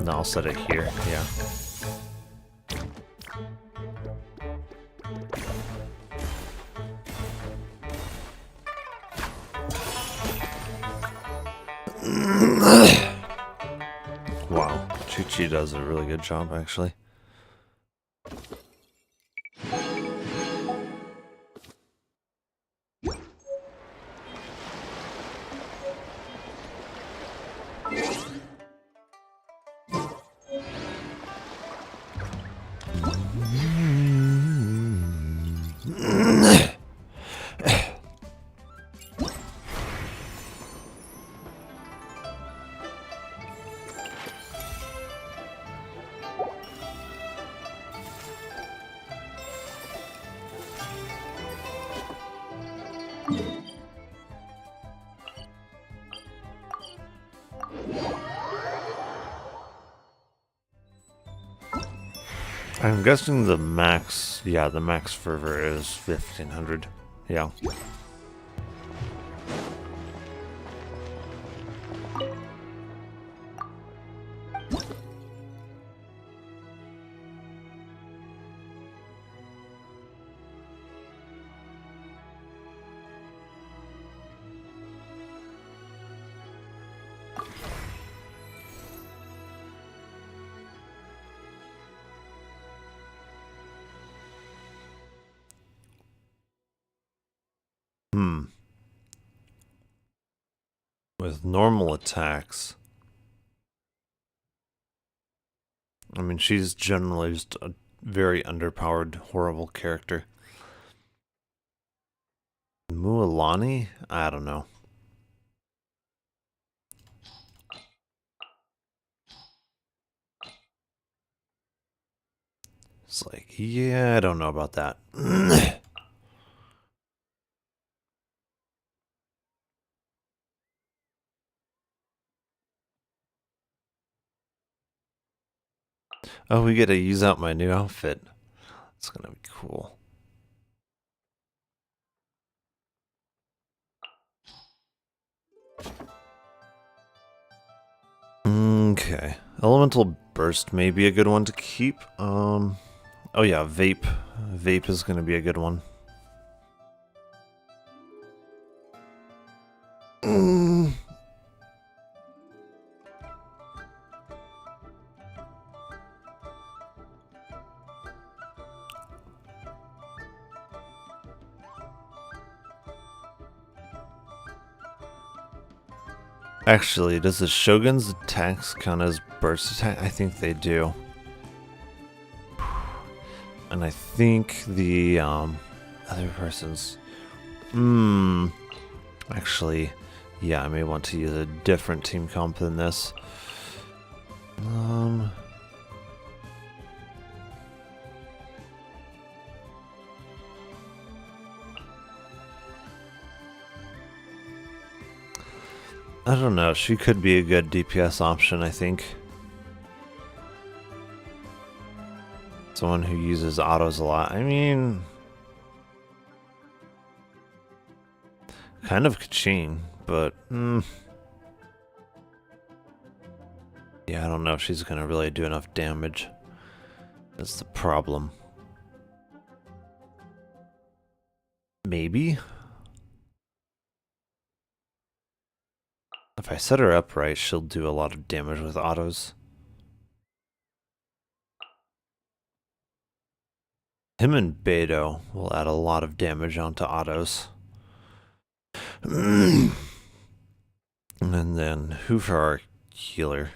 No, I'll set it here, yeah. Wow, Chi-Chi does a really good job, actually. I'm guessing the max, yeah, the max fervor is 1500. Yeah. With normal attacks, I mean, she's generally just a very underpowered, horrible character. Mualani? I don't know. It's like, yeah, I don't know about that. Oh, we get to use out my new outfit. It's gonna be cool. Okay. Elemental Burst may be a good one to keep. Oh yeah, Vape. Vape is gonna be a good one. Actually, does the Shogun's attacks count as burst attack? I think they do. And I think the other person's... Actually, yeah, I may want to use a different team comp than this. I don't know, she could be a good DPS option, I think. Someone who uses autos a lot. I mean... kind of Kachin, but... yeah, I don't know if she's gonna really do enough damage. That's the problem. Maybe? If I set her up right, she'll do a lot of damage with autos. Him and Beto will add a lot of damage onto autos. And then, who for our healer?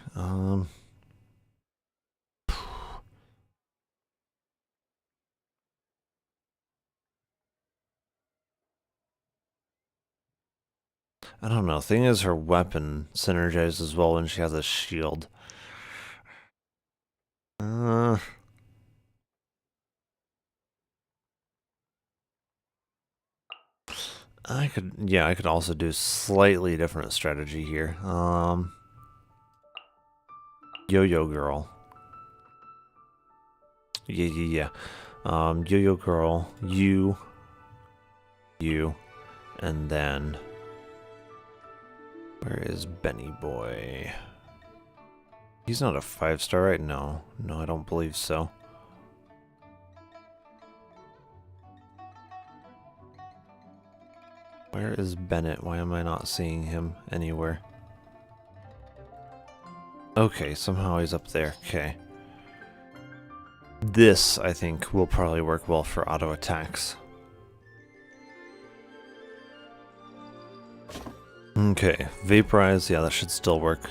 I don't know. Thing is, her weapon synergizes as well when she has a shield. I could also do slightly different strategy here. Yo-Yo Girl. Yeah. Yo-Yo Girl, you, and then... where is Benny Boy? He's not a 5-star, right? No. No, I don't believe so. Where is Bennett? Why am I not seeing him anywhere? Okay, somehow he's up there. Okay. This, I think, will probably work well for auto attacks. Okay, Vaporize, yeah, that should still work.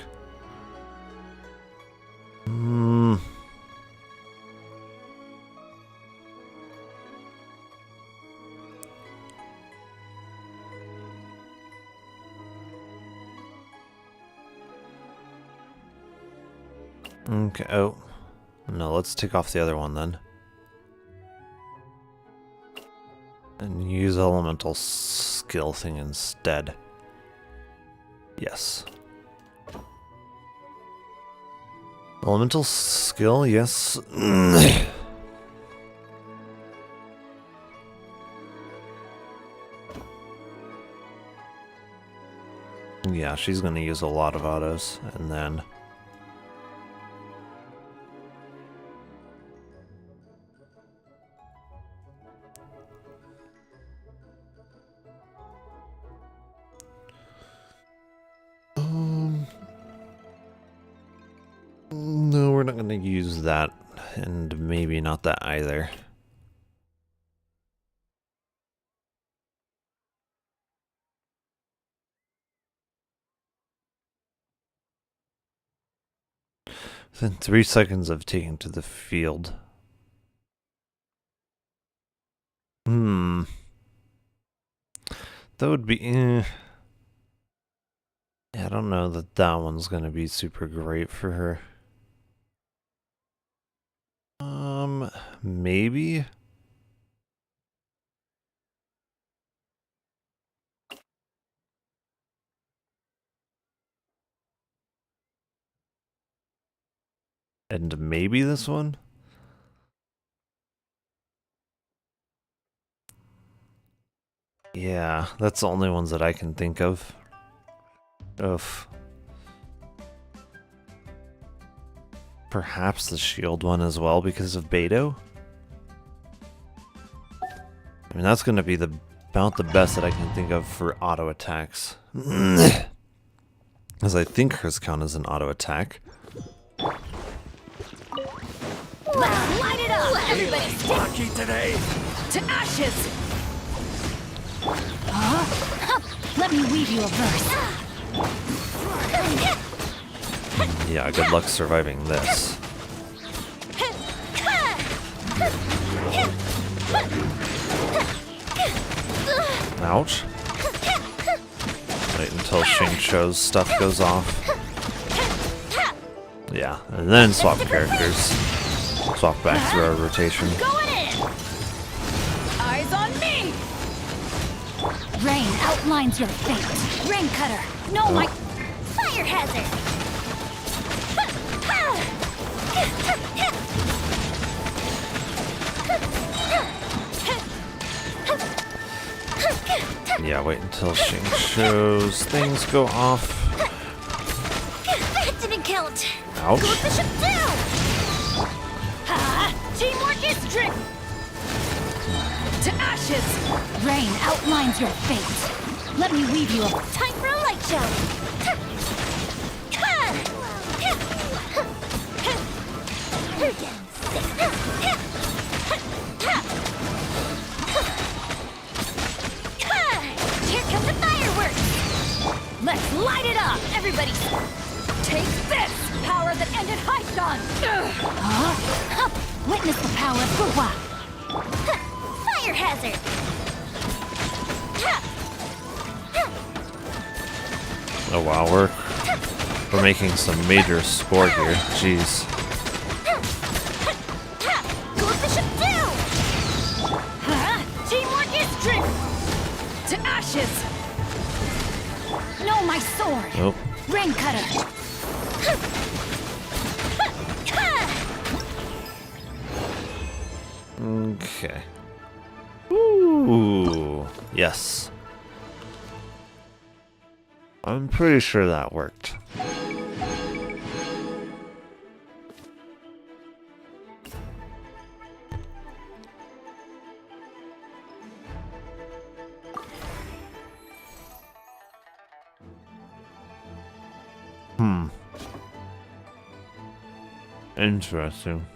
Okay, oh. No, let's take off the other one then. And use elemental skill thing instead. Yes. Elemental skill, yes. Yeah, she's gonna use a lot of autos, and then... No, we're not going to use that, and maybe not that either. Within 3 seconds of taking to the field. That would be... Yeah, I don't know that that one's going to be super great for her. Maybe? And maybe this one? Yeah, that's the only ones that I can think of. Oof. Perhaps the shield one as well because of Beto. I mean, that's going to be about the best that I can think of for auto attacks. As I think hers count as an auto attack. Let's light it up! Everybody Lucky today! to ashes! Let me weave you a verse. Yeah, good luck surviving this. Ouch. Wait until Xingqiu's stuff goes off. Yeah, and then swap characters. Swap back through our rotation. Going in! Eyes on me! Rain outlines your fate. Rain cutter. No, my fire hazard. Yeah, wait until Xingqiu's things go off. That didn't count. Ouch. Go bishop down. Teamwork is strength. To ashes. Rain outlines your fate. Let me weave you a Time for a light show. Here come the fireworks! Let's light it up! Everybody, take this! Power that ended Haishan! Witness the power of Fuhua! Fire hazard. Oh wow, we're making some major score here. Jeez. Go bishop down. Teamwork is strength! To ashes! No, my sword! Nope. Rain cutter! Okay. Ooh, yes. I'm pretty sure that worked. Interesting.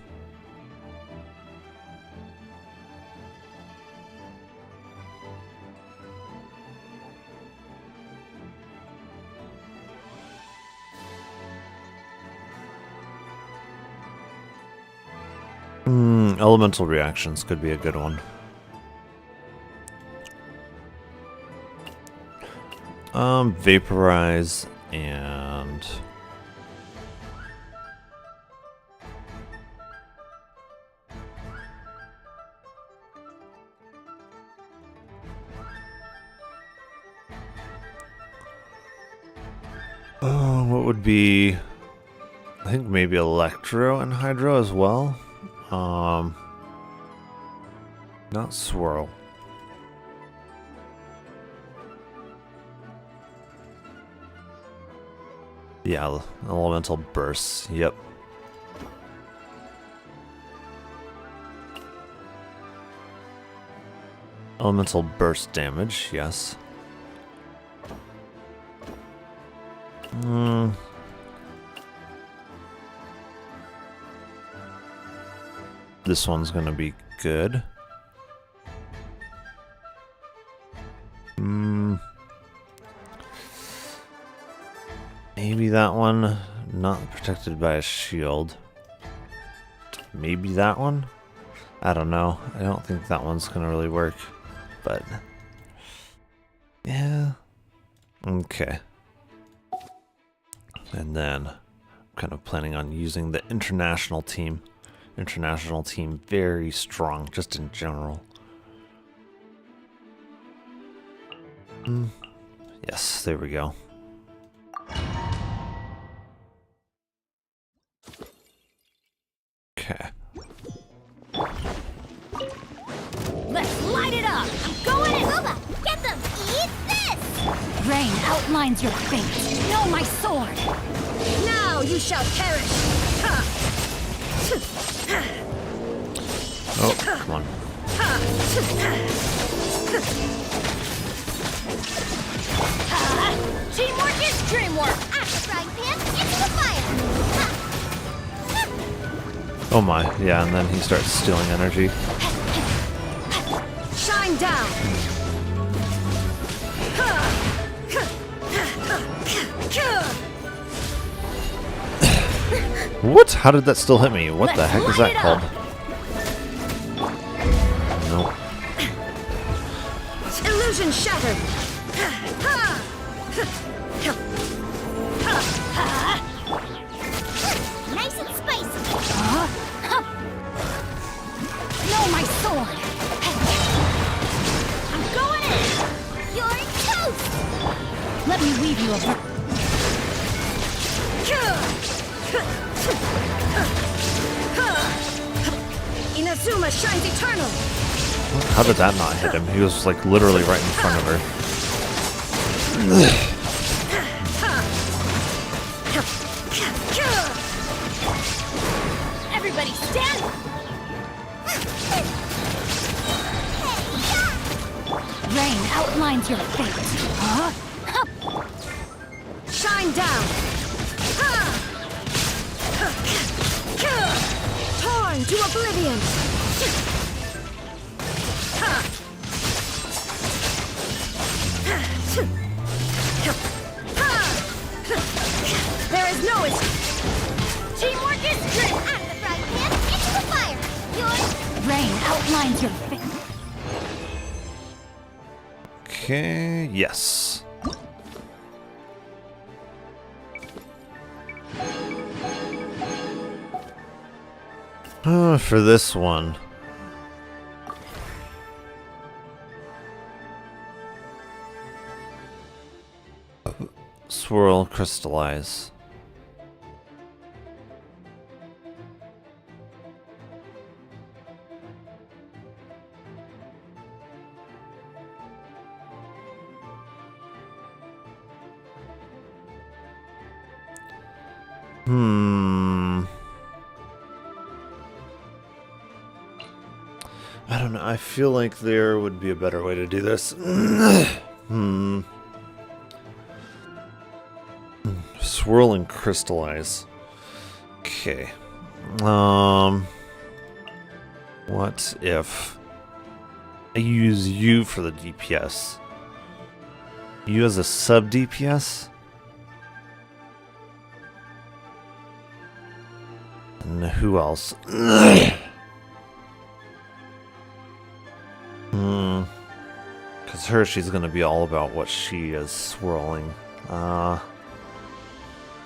Elemental reactions could be a good one. Vaporize and what would be, I think maybe Electro and Hydro as well. Not Swirl. Yeah, Elemental Bursts, yep. Elemental Burst damage, yes. This one's gonna be good. Maybe that one, not protected by a shield. Maybe that one? I don't know. I don't think that one's gonna really work, but yeah. Okay. And then I'm kind of planning on using the international team. International team, very strong, just in general. Yes, there we go. Okay. Let's light it up! I'm going in! Booba, get them! Eat this! Rain outlines your fate. Know my sword! Now you shall perish! Oh, come on. Teamwork is dreamwork! At the frying pan, into the fire! Oh my, yeah, and then he starts stealing energy. Shine down! What? How did that still hit me? What the heck is that called? Nope. Illusion shattered! Nice and spicy! Know my sword! I'm going in! You're toast! Let me weave you a Inazuma shines eternal! How did that not hit him? He was like literally right in front of her. Everybody stand! Rain outlines your fate. Shine down! Torn to oblivion! There is no escape! Teamwork is good! At the frying pan, into the fire! You're... Rain outlines your fate. Okay, yes. For this one. Swirl, crystallize. I don't know. I feel like there would be a better way to do Swirl and crystallize. Okay. What if I use you for the DPS? You as a sub DPS? And who else? Because she's gonna be all about what she is swirling.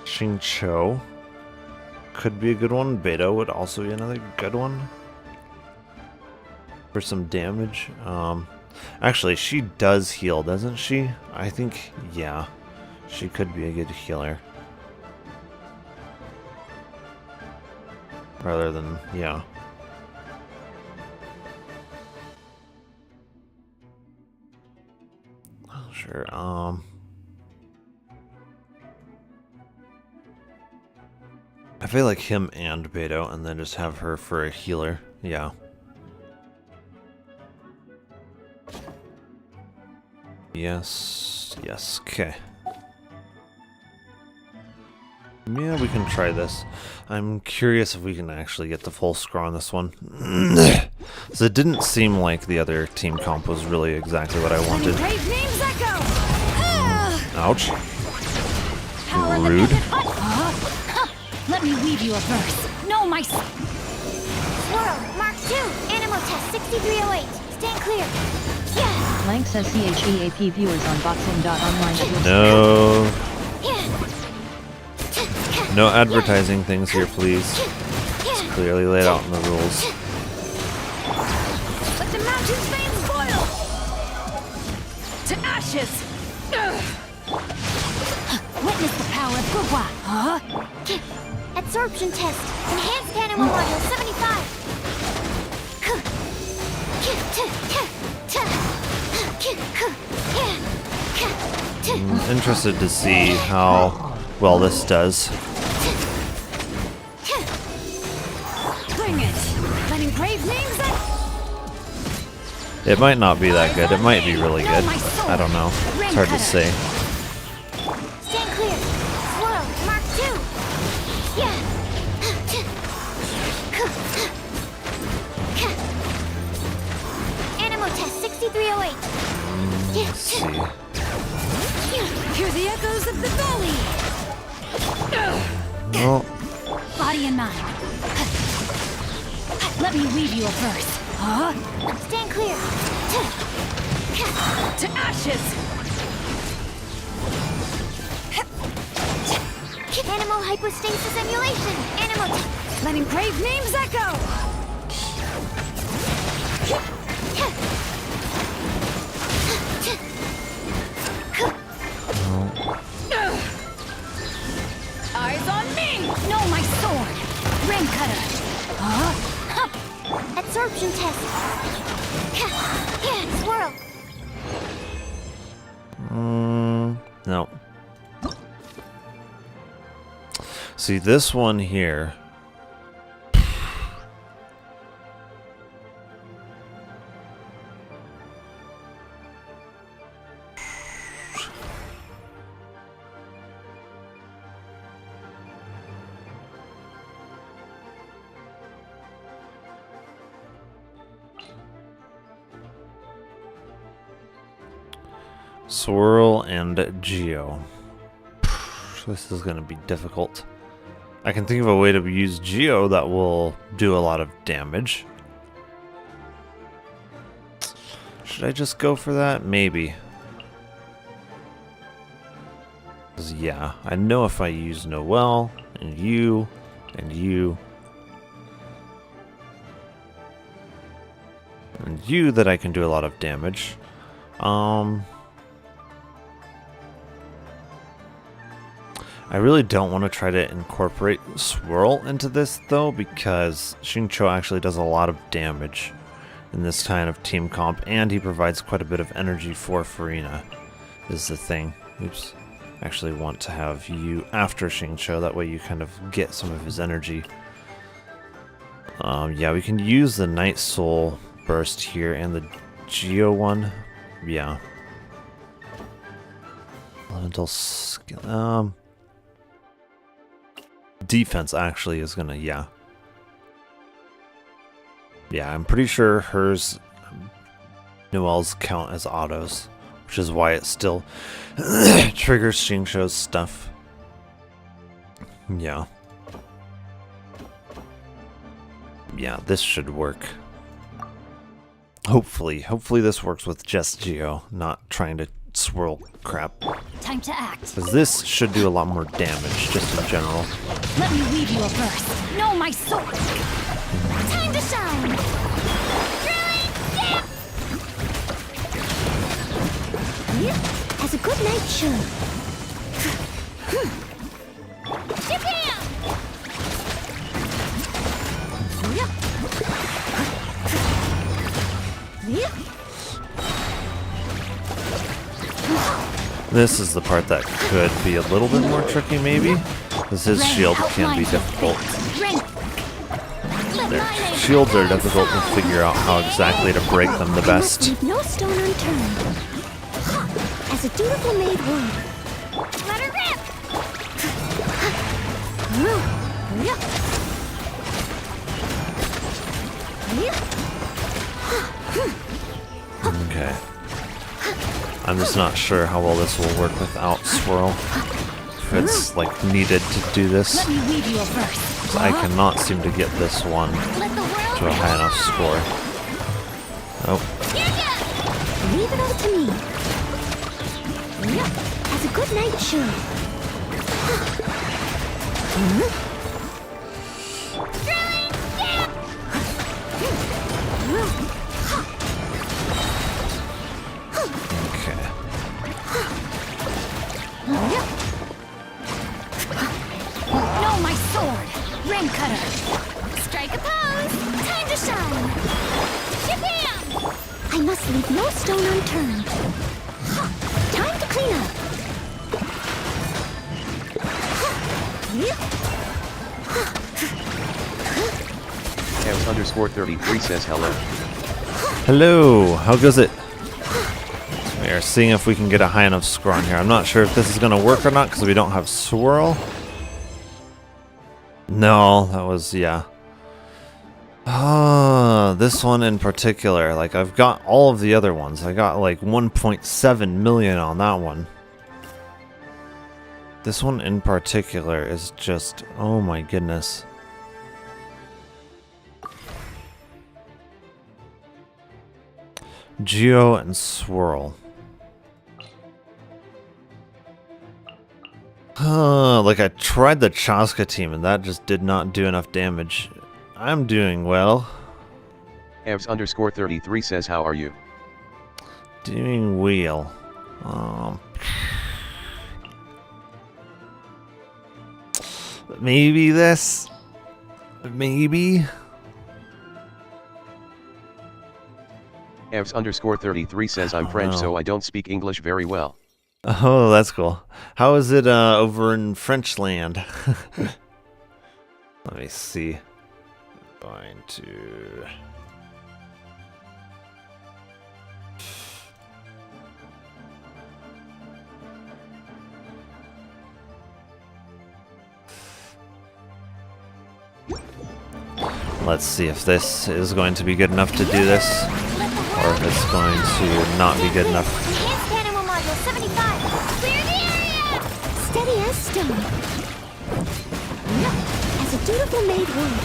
Xingqiu could be a good one. Beto would also be another good one for some damage. Actually, she does heal, doesn't she? I think, yeah, she could be a good healer. Rather than, yeah. Sure. I feel like him and Beto, and then just have her for a healer. Yeah. Yes. Yes. Okay. Yeah, we can try this. I'm curious if we can actually get the full score on this one. So it didn't seem like the other team comp was really exactly what I wanted. Ouch. Rude. Let me weave you a verse. No, my... Swirl, Mark 2, Animal Test 6308. Stand clear. Yeah. Blank says CHEAP viewers on boxing.online. No. No advertising things here, please. It's clearly laid out in the rules. Let the mountain's veins boil! To ashes! Witness the power of Gugwa! Huh? Absorption test. Enhanced animal module 75. I'm interested to see how well this does. Bring it! Let engrave names up! It might not be that good. It might be really good. I don't know. It's hard to say. Stand clear. Swirl, Mark 2. Yeah. Animal test 6308. Let's see. Hear the echoes of the valley. Oh. Body and mind. Let me weave you a verse. Huh? Stand clear. To ashes. Animal hypostasis emulation. Animal. Let engraved names echo. Eyes on me. No, my sword. Ring cutter. Huh? Absorption test. Yeah, swirl. No. See, this one here. Swirl and Geo. This is going to be difficult. I can think of a way to use Geo that will do a lot of damage. Should I just go for that? Maybe. 'Cause yeah, I know if I use Noelle and you and you and you that I can do a lot of damage. I really don't want to try to incorporate Swirl into this though, because Xingqiu actually does a lot of damage in this kind of team comp, and he provides quite a bit of energy for Farina, is the thing. Oops. I actually want to have you after Xingqiu, that way you kind of get some of his energy. Yeah, we can use the Night Soul burst here and the Geo one. Yeah. Elemental skill. defense actually is gonna, yeah. Yeah, I'm pretty sure hers, Noelle's count as autos, which is why it still triggers Xingqiu's stuff. Yeah. Yeah, this should work. Hopefully this works with just Geo, not trying to swirl crap. Time to act. Because this should do a lot more damage, just in general. Let me weave you a verse. No, my sword. Time to shine. As a good night should. This is the part that could be a little bit more tricky, maybe, because his shield can be difficult. Their shields are difficult to figure out how exactly to break them the best. Leave no stone unturned. As a dutiful maid would. Let her rip! Okay. I'm just not sure how well this will work without swirl. If it's like needed to do this. Let me weave you a verse. 'Cause I cannot seem to get this one to a high enough score. Oh. Leave it all to me. As a good night should. Okay. No, my sword. Ring cutter. Strike a pose. Time to shine. Jabam! I must leave no stone unturned. Time to clean up. Ems_33 says hello. Hello, how goes it? We are seeing if we can get a high enough score on here. I'm not sure if this is going to work or not because we don't have swirl. No, that was, yeah. This one in particular, like I've got all of the other ones. I got like 1.7 million on that one. This one in particular is just, oh my goodness. Geo and swirl. Like I tried the Chaska team and that just did not do enough damage. I'm doing well. Evs_33 says how are you? Doing well. Maybe this. Maybe. Evs_33 says I'm French, so I don't speak English very well. Oh, that's cool. How is it over in French land? Let me see. Going to... Let's see if this is going to be good enough to do this, or if it's going to not be good enough. Enhanced animal module 75. Clear the area! Steady as stone. As a dutiful maid would.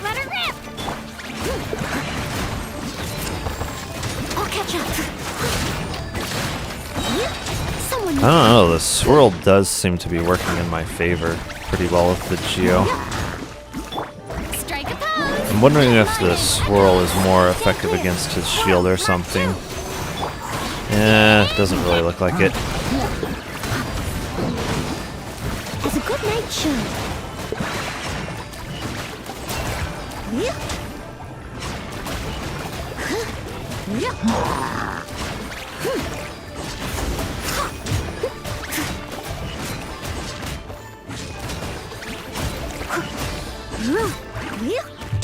Let her rip! I'll catch up. Someone I don't know, the swirl does seem to be working in my favor pretty well with the Geo. I'm wondering if the swirl is more effective against his shield or something. It doesn't really look like it. As a good night should.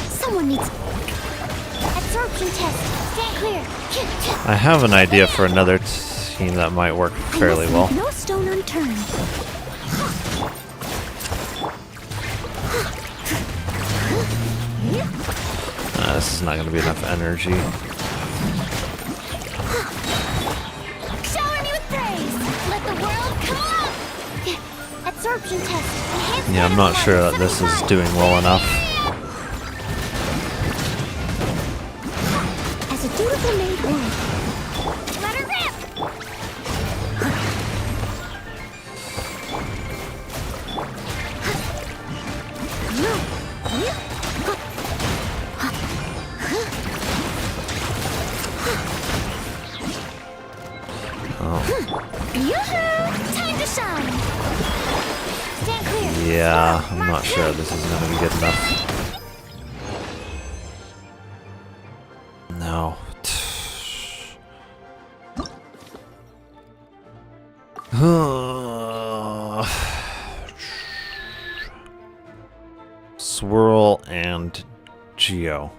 Someone needs absorption test. Stand clear. I have an idea for another team that might work fairly well. No stone unturned. this is not going to be enough energy. Shower me with praise. Let the world come up. Absorption test. Yeah, I'm not sure that this is doing well enough. As a dutiful maid would. Let her rip. Yoo-hoo! Time to shine. Stand clear. Yeah, I'm not sure this is going to be good enough. No. Swirl and Geo.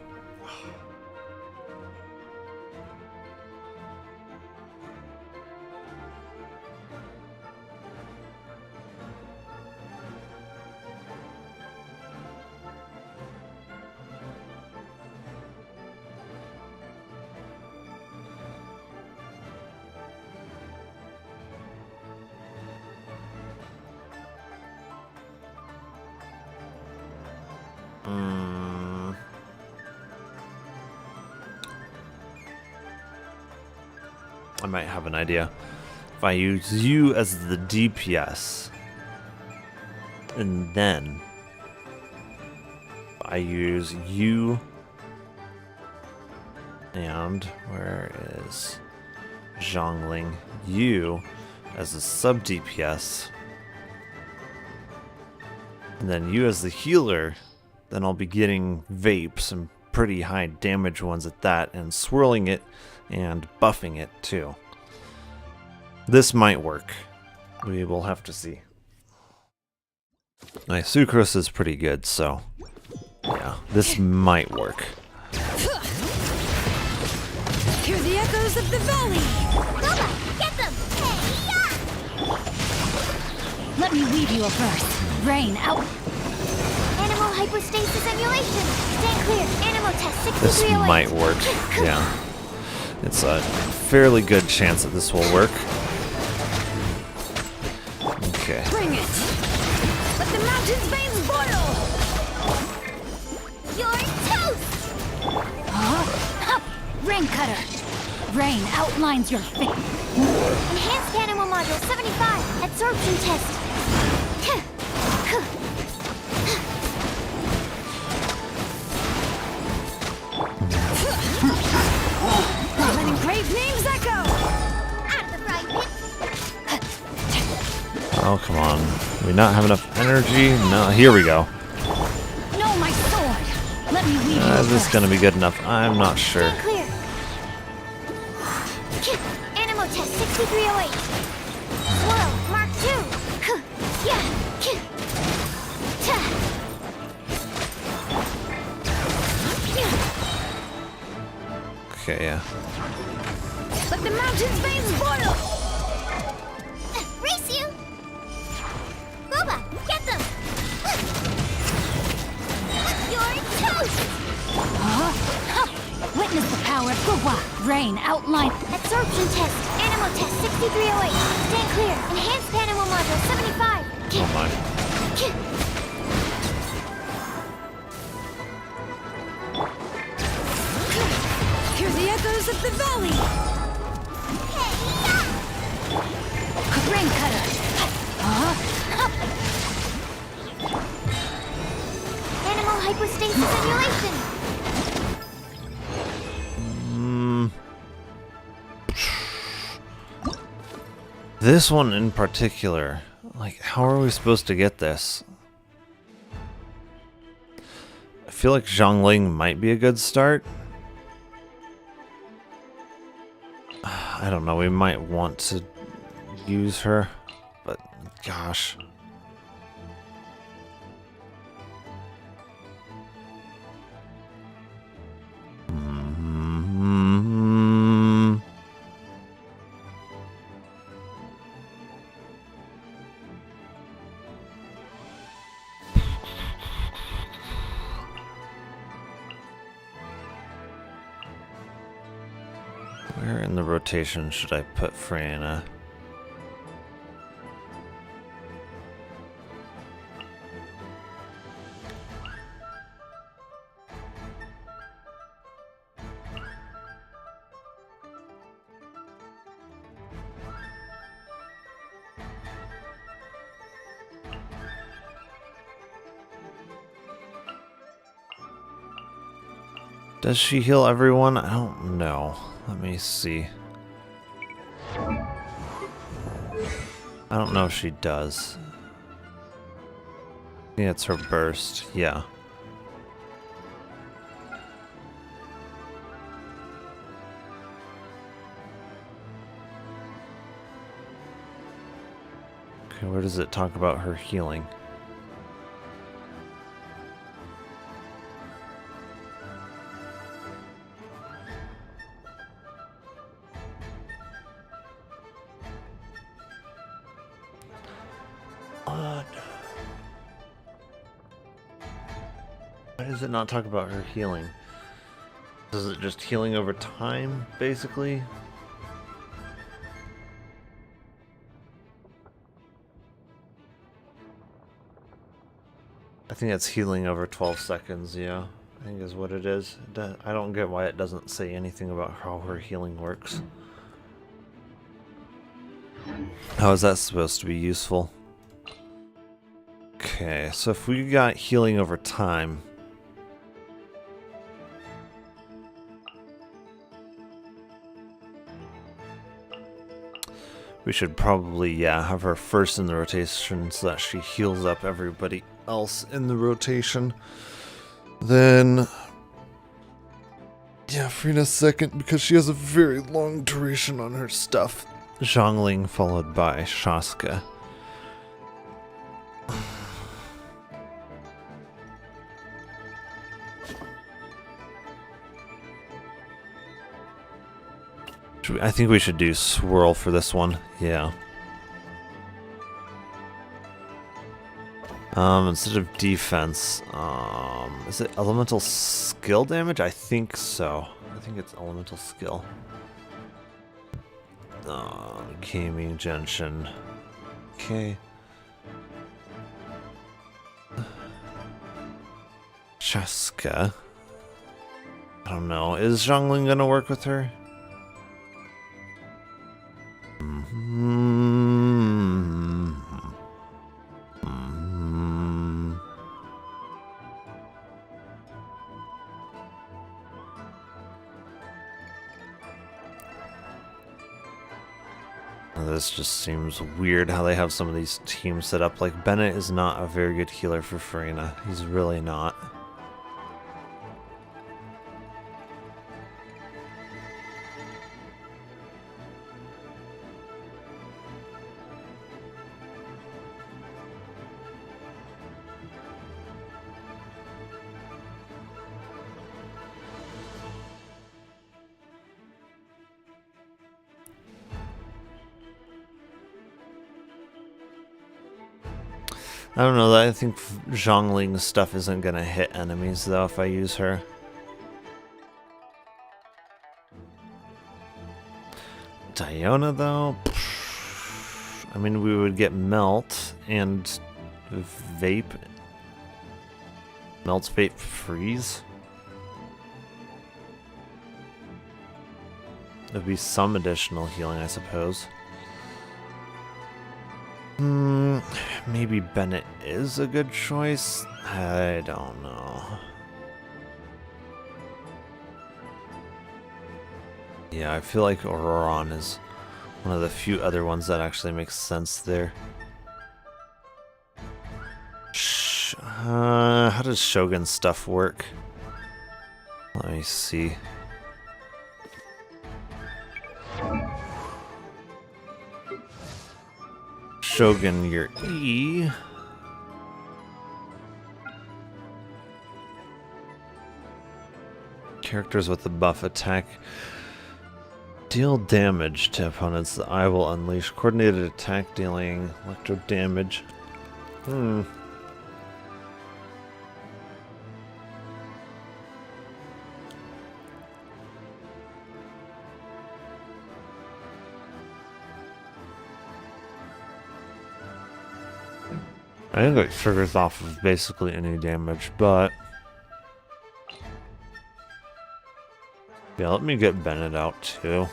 I might have an idea. If I use you as the DPS, and then I use you, and where is Zhongling? You as a sub DPS, and then you as the healer, then I'll be getting vapes and pretty high damage ones at that, and swirling it and buffing it too. This might work. We will have to see. My Sucrose is pretty good, so yeah, this might work. Hear the echoes of the valley! Lola, get them! Let me leave you a verse. Rain out. Animal hypostasis emulation. Stand clear. Animal test 6308. This might work. Yeah. It's a fairly good chance that this will work. Okay. Bring it! Let the mountain's veins boil! You're toast! Rain cutter. Rain outlines your face. Enhanced animal module 75. Absorption test. Let engraved names echo! Out of the frying pan. Oh, come on. Do we not have enough energy? No, here we go. No, my sword. Let me leave you. Is this going to be good enough? I'm not sure. Stand clear. Animal test 6308. Swirl, Mark 2. Yeah. Okay, yeah. Let the mountain's veins boil! Race you! Boba, get them! You're toast! Witness the power of Gugwa. Rain outline. Absorption test. Animal test 6308. Stand clear. Enhanced animal module 75. Oh my. Hear the echoes of the valley! Rain cutter. Animal hypostasis emulation. This one in particular, like, how are we supposed to get this? I feel like Zhongling might be a good start. I don't know, we might want to use her, but gosh. Where in the rotation should I put Freyna? Does she heal everyone? I don't know. Let me see. I don't know if she does. I think it's her burst, yeah. Okay, where does it talk about her healing? Why does it not talk about her healing? Is it just healing over time, basically? I think that's healing over 12 seconds, yeah. I think is what it is. I don't get why it doesn't say anything about how her healing works. How is that supposed to be useful? Okay, so if we got healing over time... we should probably, yeah, have her first in the rotation so that she heals up everybody else in the rotation. Then... yeah, Freena's second because she has a very long duration on her stuff. Zhongling followed by Shaska. I think we should do swirl for this one. Yeah. Instead of defense, is it elemental skill damage? I think so. I think it's elemental skill. Gaming Genshin. Okay. Shaska. I don't know. Is Zhongling gonna work with her? This just seems weird how they have some of these teams set up. Like, Bennett is not a very good healer for Freyna. He's really not. I don't know, I think Zhongling's stuff isn't gonna hit enemies though if I use her. Diona though? I mean, we would get Melt and Vape. Melt's Vape Freeze? There'd be some additional healing, I suppose. Maybe Bennett is a good choice? I don't know. Yeah, I feel like Auroron is one of the few other ones that actually makes sense there. How does Shogun stuff work? Let me see. Shogun, your E. Characters with the buff attack deal damage to opponents that I will unleash. Coordinated attack dealing electro damage. I think it triggers off of basically any damage, but yeah, let me get Bennett out too.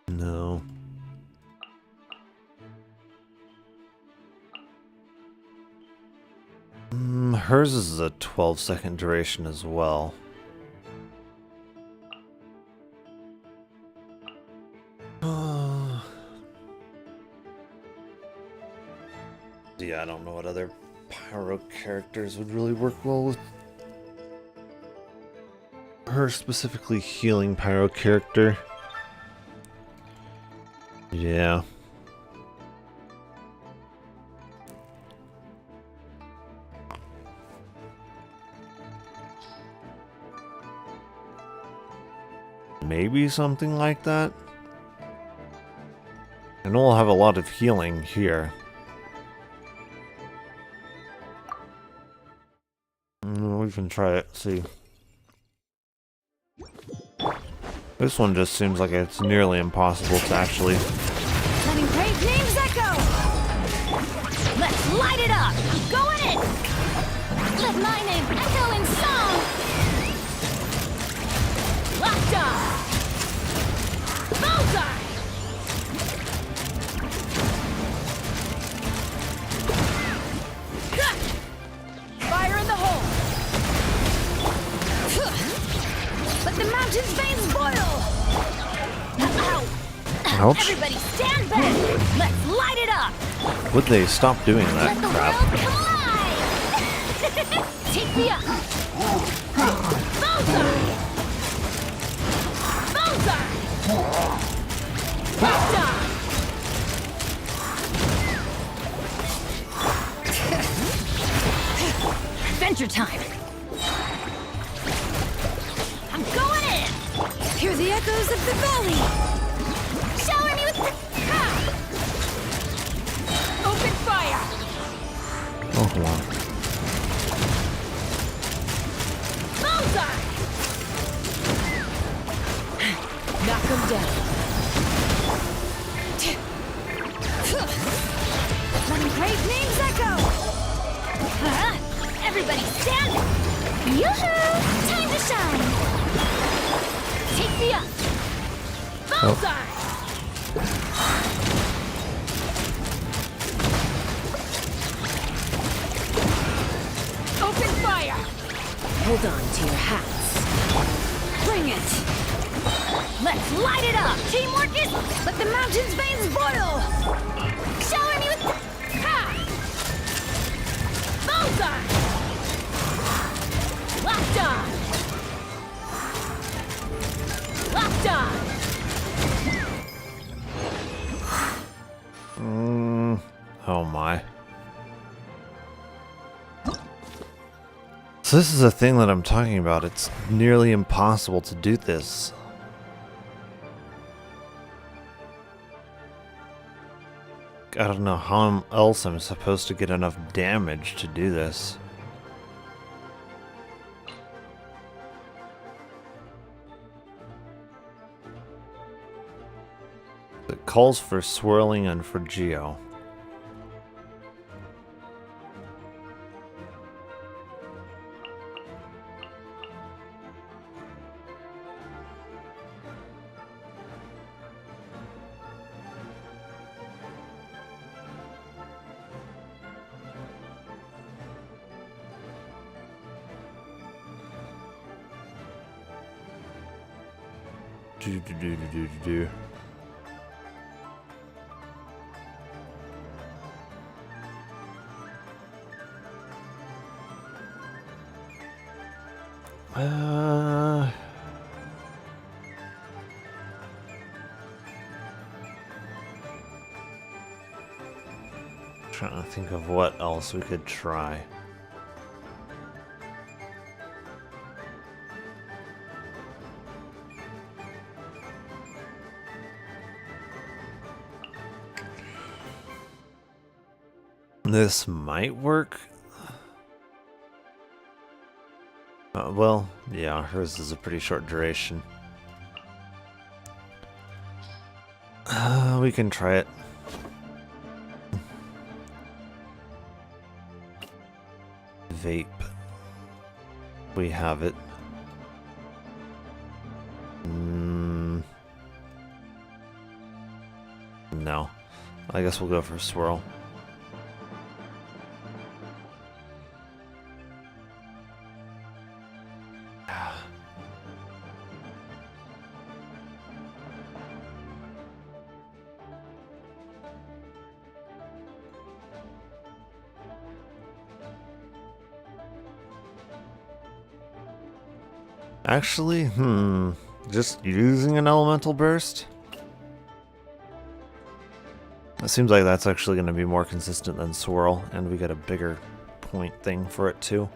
No. Hers is a 12-second duration as well. Yeah, I don't know what other pyro characters would really work well with her, specifically healing pyro character. Yeah. Maybe something like that. And we'll have a lot of healing here. We can try it, see. This one just seems like it's nearly impossible to actually... Letting brave names echo! Let's light it up! I'm going in! Let my name echo in song! Locked on! Bullseye! Fire in the hole! Let the mountain's veins boil! Ow! Ouch. Everybody stand back! Let's light it up! Would they stop doing that Let the crap? world collide! Take me up! Bullseye! Bullseye! Bullseye! Adventure time! I'm going in! Hear the echoes of the valley! Shower me with the... Open fire! Oh, hold on. Bullseye! Knock him down. Letting brave names echo! Everybody stand! Yoo-hoo! Time to shine! Take me up! Bullseye! Open fire! Hold on to your hats. Bring it! Let's light it up! Teamwork is... Let the mountain's veins boil! Shower me with... Ha! Bullseye! Locked on! Locked on! Oh my. So this is a thing that I'm talking about. It's nearly impossible to do this. I don't know how else I'm supposed to get enough damage to do this. It calls for swirling and for Geo. Do. Trying to think of what else we could try. This might work. Well, yeah, hers is a pretty short duration. We can try it. Vape. We have it. No. I guess we'll go for swirl. Actually, just using an elemental burst? It seems like that's actually going to be more consistent than swirl, and we get a bigger point thing for it too.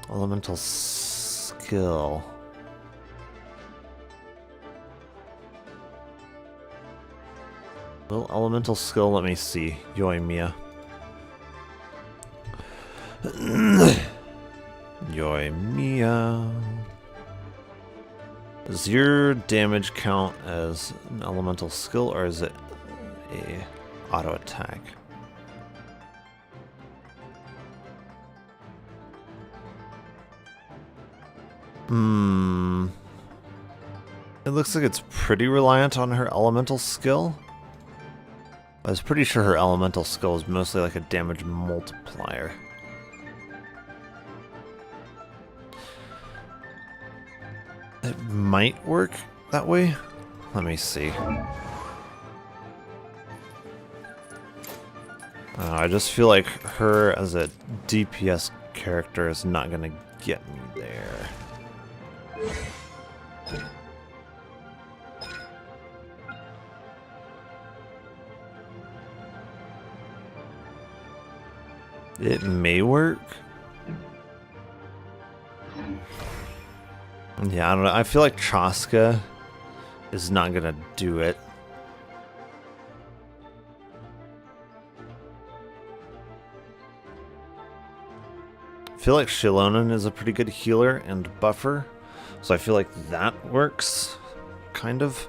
Elemental skill. Well, elemental skill, let me see. Yoimiya. Yoimiya. Does your damage count as an elemental skill, or is it a auto attack? It looks like it's pretty reliant on her elemental skill. I was pretty sure her elemental skill is mostly like a damage multiplier. It might work that way. Let me see. I just feel like her as a DPS character is not gonna get me there. It may work. Yeah, I don't know. I feel like Chaska is not gonna do it. I feel like Shilonen is a pretty good healer and buffer, so I feel like that works, kind of.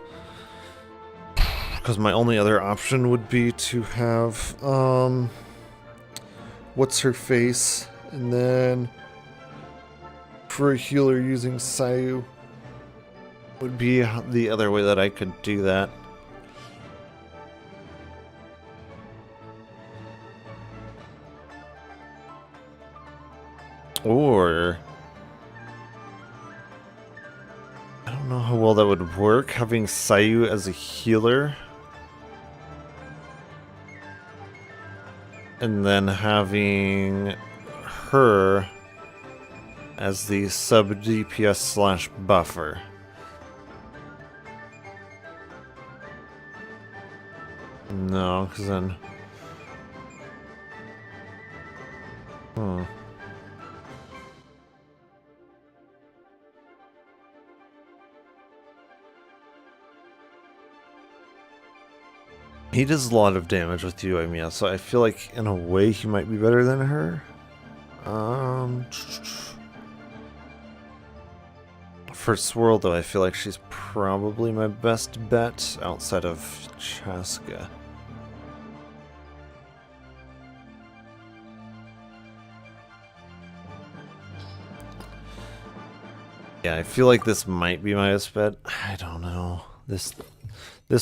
Because my only other option would be to have, what's her face, and then for a healer using Sayu would be the other way that I could do that. Or I don't know how well that would work, having Sayu as a healer and then having her as the sub DPS slash buffer. No, because then... He does a lot of damage with Yoimiya, so I feel like in a way he might be better than her. For Swirl, though, I feel like she's probably my best bet outside of Chaska. Yeah, I feel like this might be my best bet. I don't know. This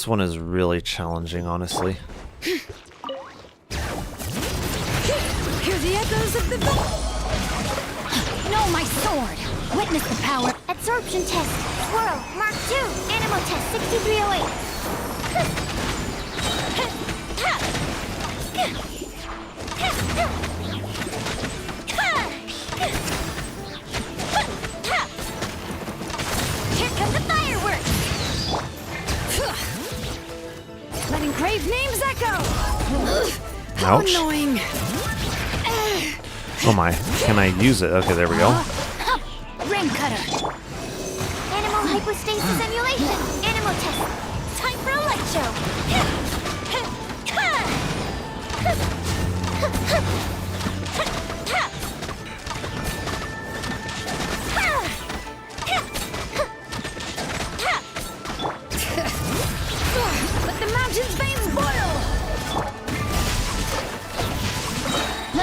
one is really challenging, honestly. Hear the echoes of the... No, my sword! Witness the power. Absorption test. Swirl. Mark 2. Animal test 6308. Here come the fireworks! Letting crave names echo! How annoying! Oh my, can I use it? Okay, there we go. Rain cutter. Animal hypostasis emulation. Animal test. Time for a light show.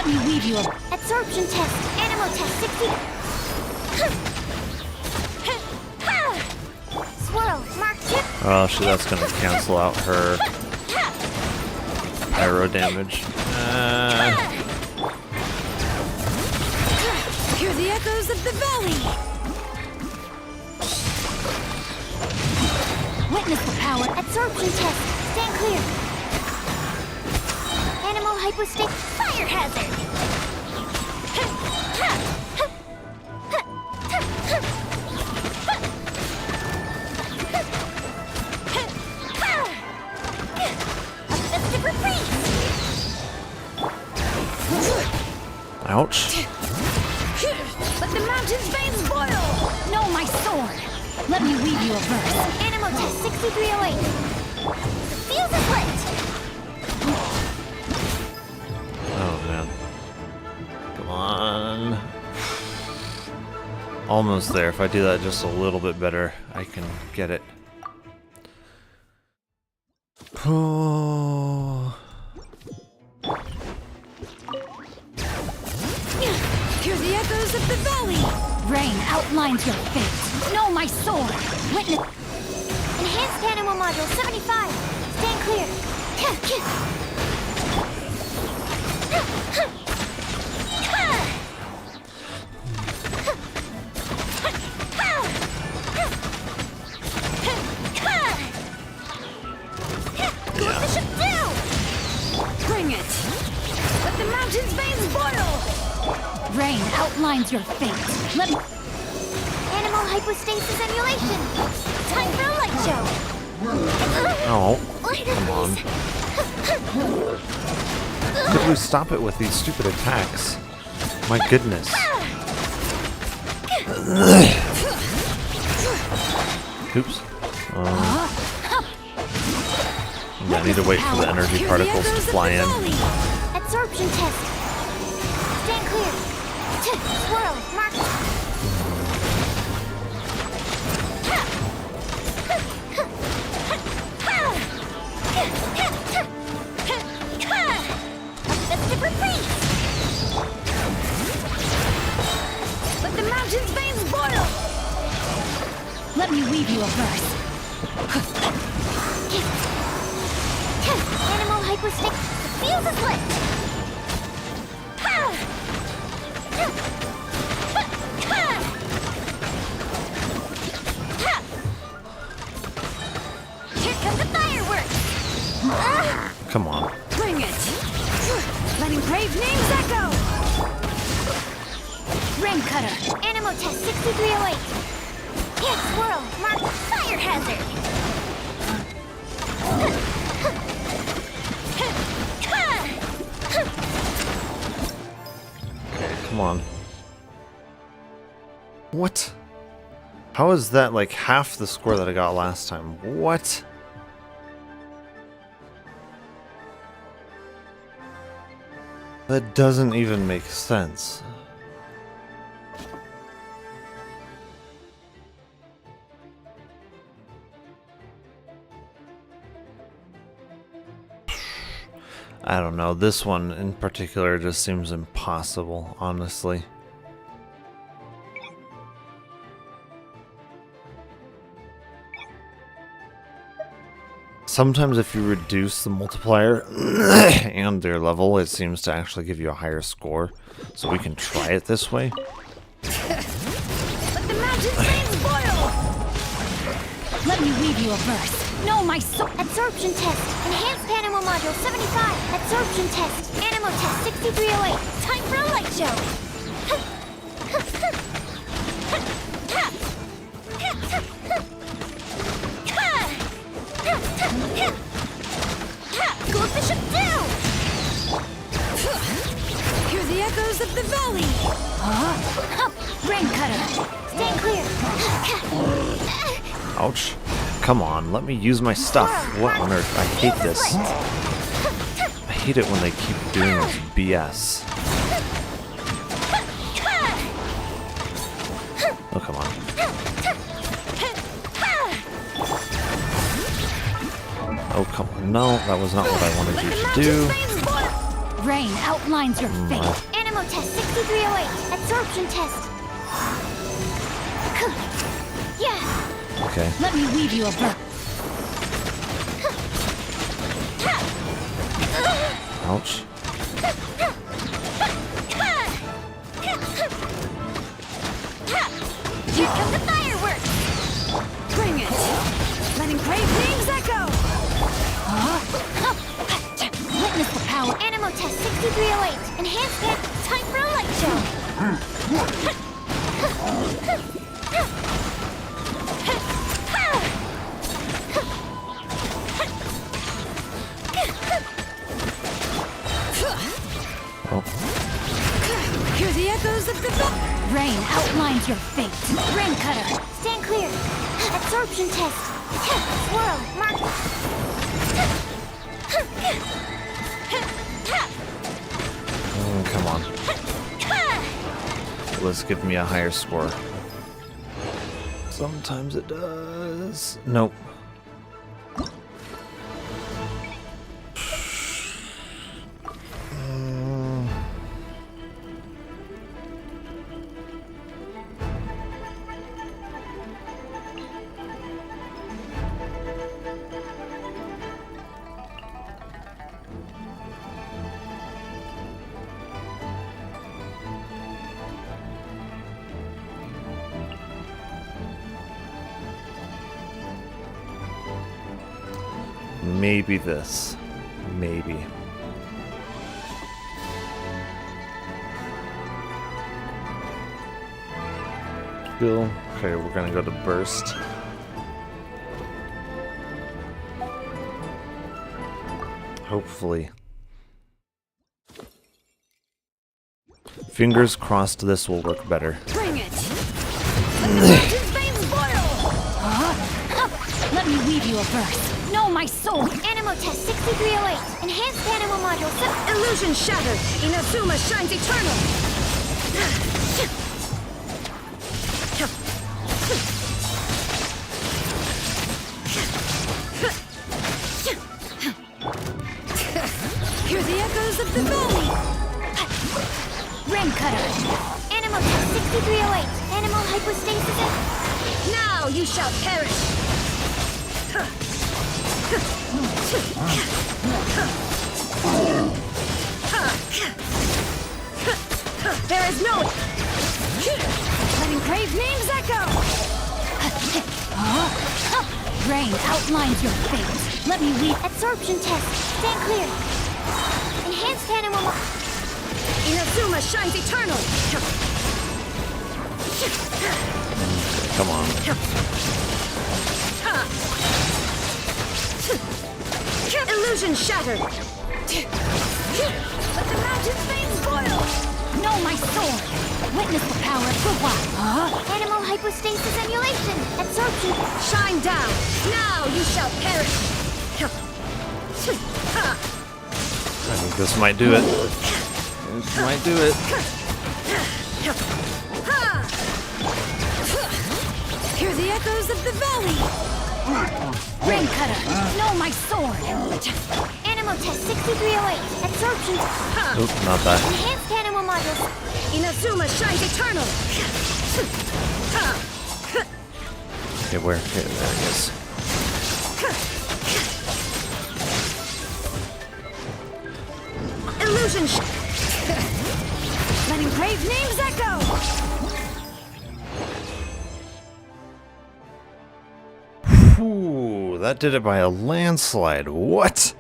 me weave you a absorption test. Animal test 60. Swirl, mark chip. Oh, shit, that's gonna cancel out her pyro damage. Hear the echoes of the valley. Witness the power. Absorption test. Stand clear. Animal hypostate. Fire hazard. Ouch. Let the mountain's veins boil. No, my sword. Let me weave you a verse. Animal test 6308. Feels it lit. Oh, man. Come on. Almost there. If I do that just a little bit better, I can get it. Oh. Hear the echoes of the valley. Rain outlines your fate. Know my sword. Witness. Enhanced animal module 75. Stand clear. Bring it. Let the mountain's veins boil. Rain outlines your fate. Let me... Animal hypostasis emulation. Time for a light show. Oh, come on. Could we stop it with these stupid attacks? My goodness. Oops. I need to wait for the energy particles to fly in. Absorption test. Stand clear. Swirl, mark. Let the mountain's veins boil. Let me weave you a verse. Animal hypostick. Feels it lit. Here come the fireworks. Come on. Bring it. Letting brave names echo. Rain cutter. Animal test 6308. Hit swirl. Mark fire hazard. Come on. What? How is that like half the score that I got last time? What? That doesn't even make sense. I don't know, this one in particular just seems impossible, honestly. Sometimes if you reduce the multiplier and their level, it seems to actually give you a higher score. So we can try it this way. Let the mountain's veins boil! Let me weave you a verse. No, my soul. Absorption test. Enhanced animal module 75. Absorption test. Animal test 6308. Time for a light show. Goldfish up down. Hear the echoes of the valley. Rain cutter. Stand clear. Ouch. Come on, let me use my stuff. What on earth? I hate this. I hate it when they keep doing this BS. Oh, come on. Oh, come on. No, that was not what I wanted you to do. Rain outlines your fate. Animal test 6308. Absorption test. Yeah. Okay. Let me weave you a verse. Ouch. Here come the fireworks! Bring it! Letting brave names echo! Witness the power. Animal test 6308. Enhanced test. Time for a light show. Hear the echoes of the rain outlines your fate. Rain cutter. Stand clear. Absorption test. Swirl. Mark. Come on. Let's give me a higher score. Sometimes it does. Nope. Maybe this. Maybe. Cool. Okay, we're gonna go to burst. Hopefully. Fingers crossed this will work better. Bring it! Let the mountain's veins boil! Let me weave you a verse. Know my soul! Animal test 6308. Enhanced animal module. Illusion shattered! Inazuma shines eternal! Hear the echoes of the valley! Rain cutter! Animal test 6308. Animal hypostasis. Now you shall perish! There is no... Letting grave names echo! Rain outlines your fate. Let me weave... Absorption test. Stand clear. Enhanced animal... Inazuma shines eternal! Come on. Illusion shattered! Let the mountain's veins boil! Know my sword! Witness the power of Fuwa! Animal hypostasis emulation. Absorption. Shine down! Now you shall perish! I think this might do it. This might do it. Hear the echoes of the valley! Rain cutter! Know my sword! Animal test 6308. Absorption. Oop, not that. Enhanced animal modules. Inazuma shines eternal! Okay, where? Okay, there it is. Illusion letting grave names echo! Ooh, that did it by a landslide. What?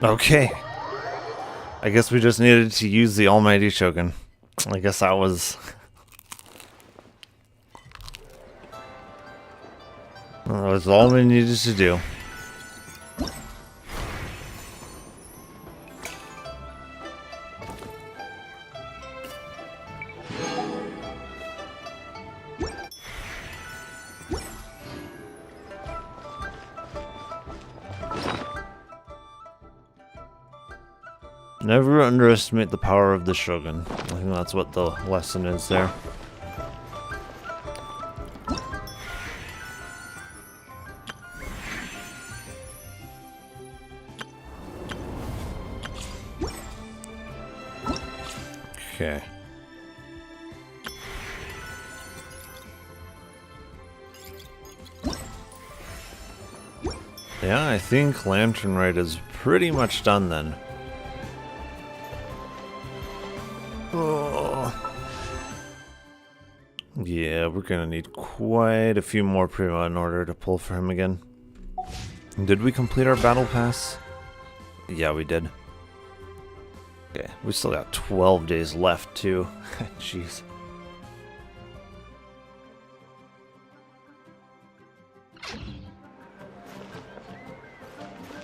Okay. I guess we just needed to use the Almighty Shogun. I guess that was... That was all we needed to do. Never underestimate the power of the Shogun. I think that's what the lesson is there. Okay. Yeah, I think Lantern Rite is pretty much done then. Oh. Yeah, we're gonna need quite a few more Prima in order to pull for him again. Did we complete our battle pass? Yeah, we did. Okay, we still got 12 days left too. Jeez.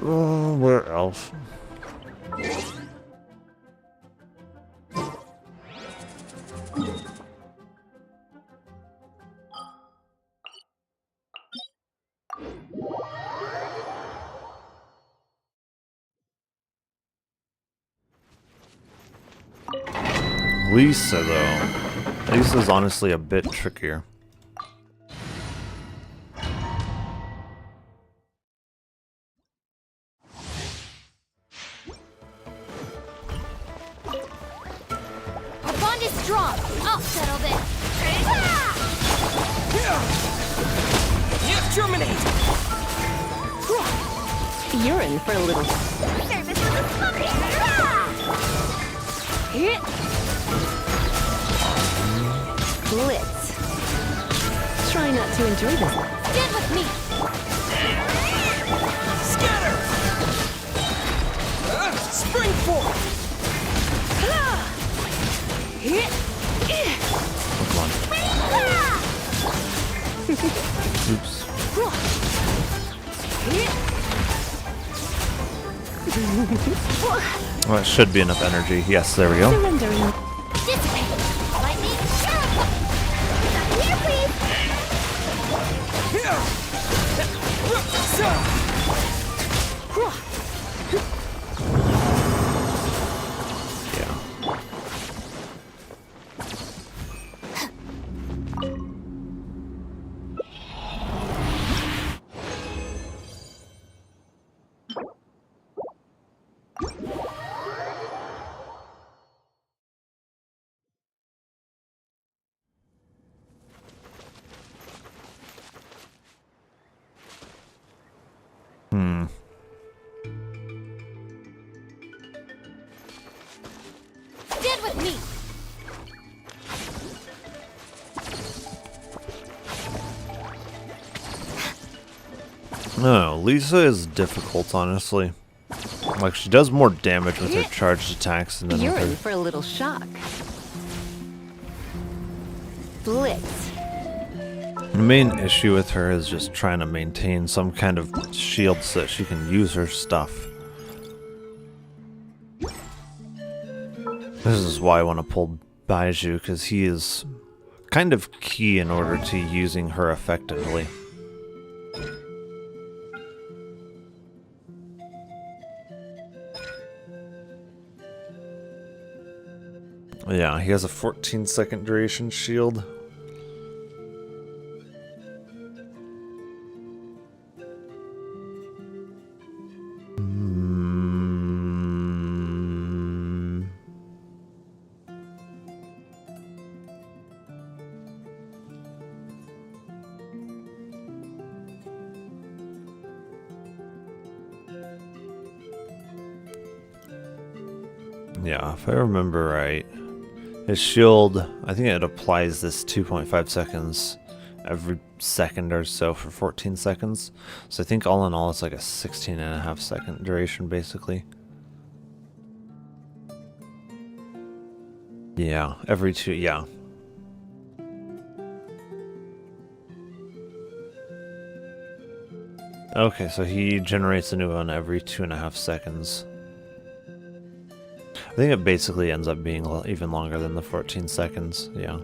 Oh, where else? Lisa, though. Lisa's honestly a bit trickier. Our bond is strong. I'll settle this. Terminate! You're in for a little. Service was a puppet. Blitz. Try not to enjoy this. Stand with me. Scatter! Spring forth! Oops. Well, it should be enough energy. Yes, there we go. Surrendering. Dissipate. Lightning. Here, please. Yeah. Stand with me. No, Lisa is difficult, honestly. Like, she does more damage with her charged attacks than You're with in her. for a little shock. Blitz. The main issue with her is just trying to maintain some kind of shield so that she can use her stuff. This is why I want to pull Baiju, because he is kind of key in order to using her effectively. Yeah, he has a 14-second duration shield. Yeah, if I remember right, his shield, I think it applies this 2.5 seconds every second or so for 14 seconds. So I think all in all it's like a 16.5 second duration basically. Yeah, every two, yeah. Okay, so he generates a new one every 2.5 seconds. I think it basically ends up being even longer than the 14 seconds, yeah.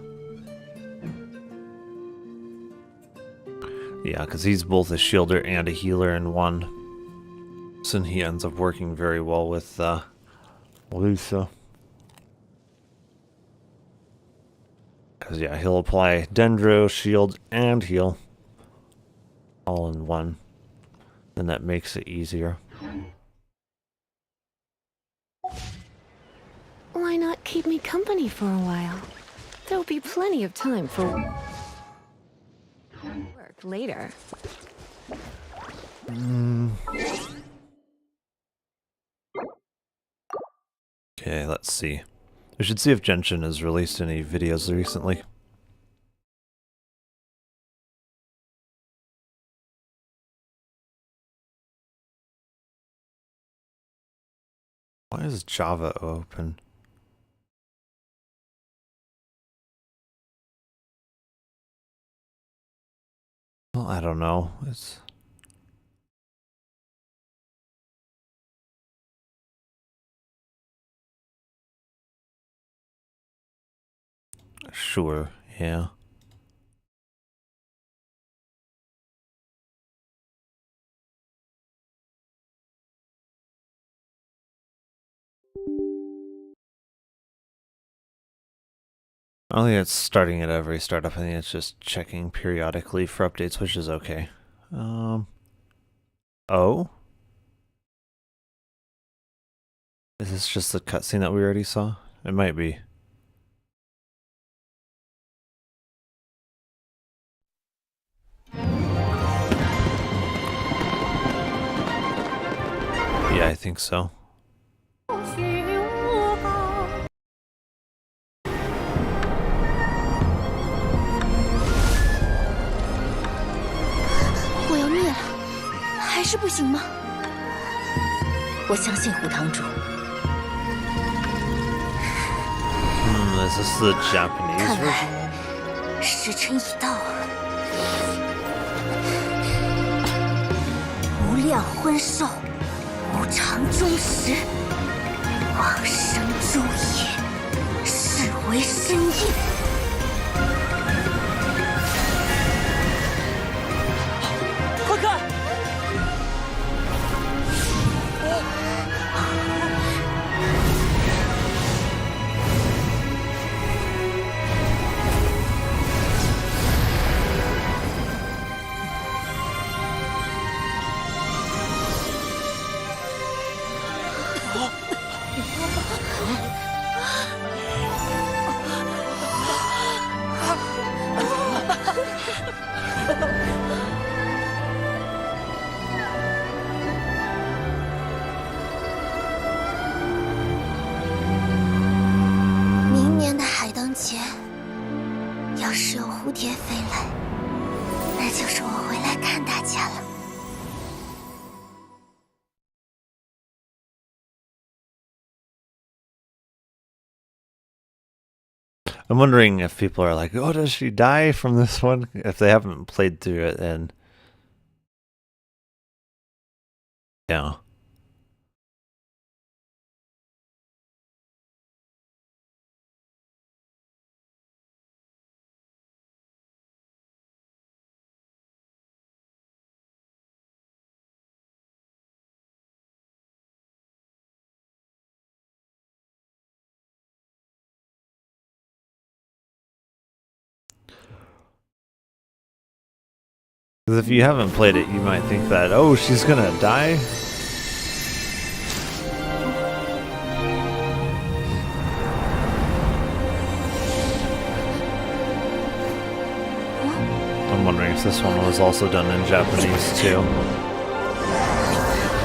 Yeah, because he's both a shielder and a healer in one. So he ends up working very well with Lisa. Because, yeah, he'll apply Dendro, shield, and heal. All in one. And that makes it easier. Why why not keep me company for a while? There'll be plenty of time for work later. Okay, let's see. We should see if Genshin has released any videos recently. Why is Java open? Well, I don't know. It's sure, yeah. I don't think it's starting at every startup. I think it's just checking periodically for updates, which is okay. Oh? Is this just the cutscene that we already saw? It might be. Yeah, I think so. 我要灭了，还是不行吗？我相信胡堂主。This is the Japanese 看 version. 来时辰已到啊！无量婚寿，无常终时，往生诸业，是为身业。 快看！明年的海灯节，要是有蝴蝶飞来，那就是我回来看大家了。 I'm wondering if people are like, oh, does she die from this one? If they haven't played through it, and yeah. Because if you haven't played it, you might think that, oh, she's gonna die. I'm wondering if this one was also done in Japanese too.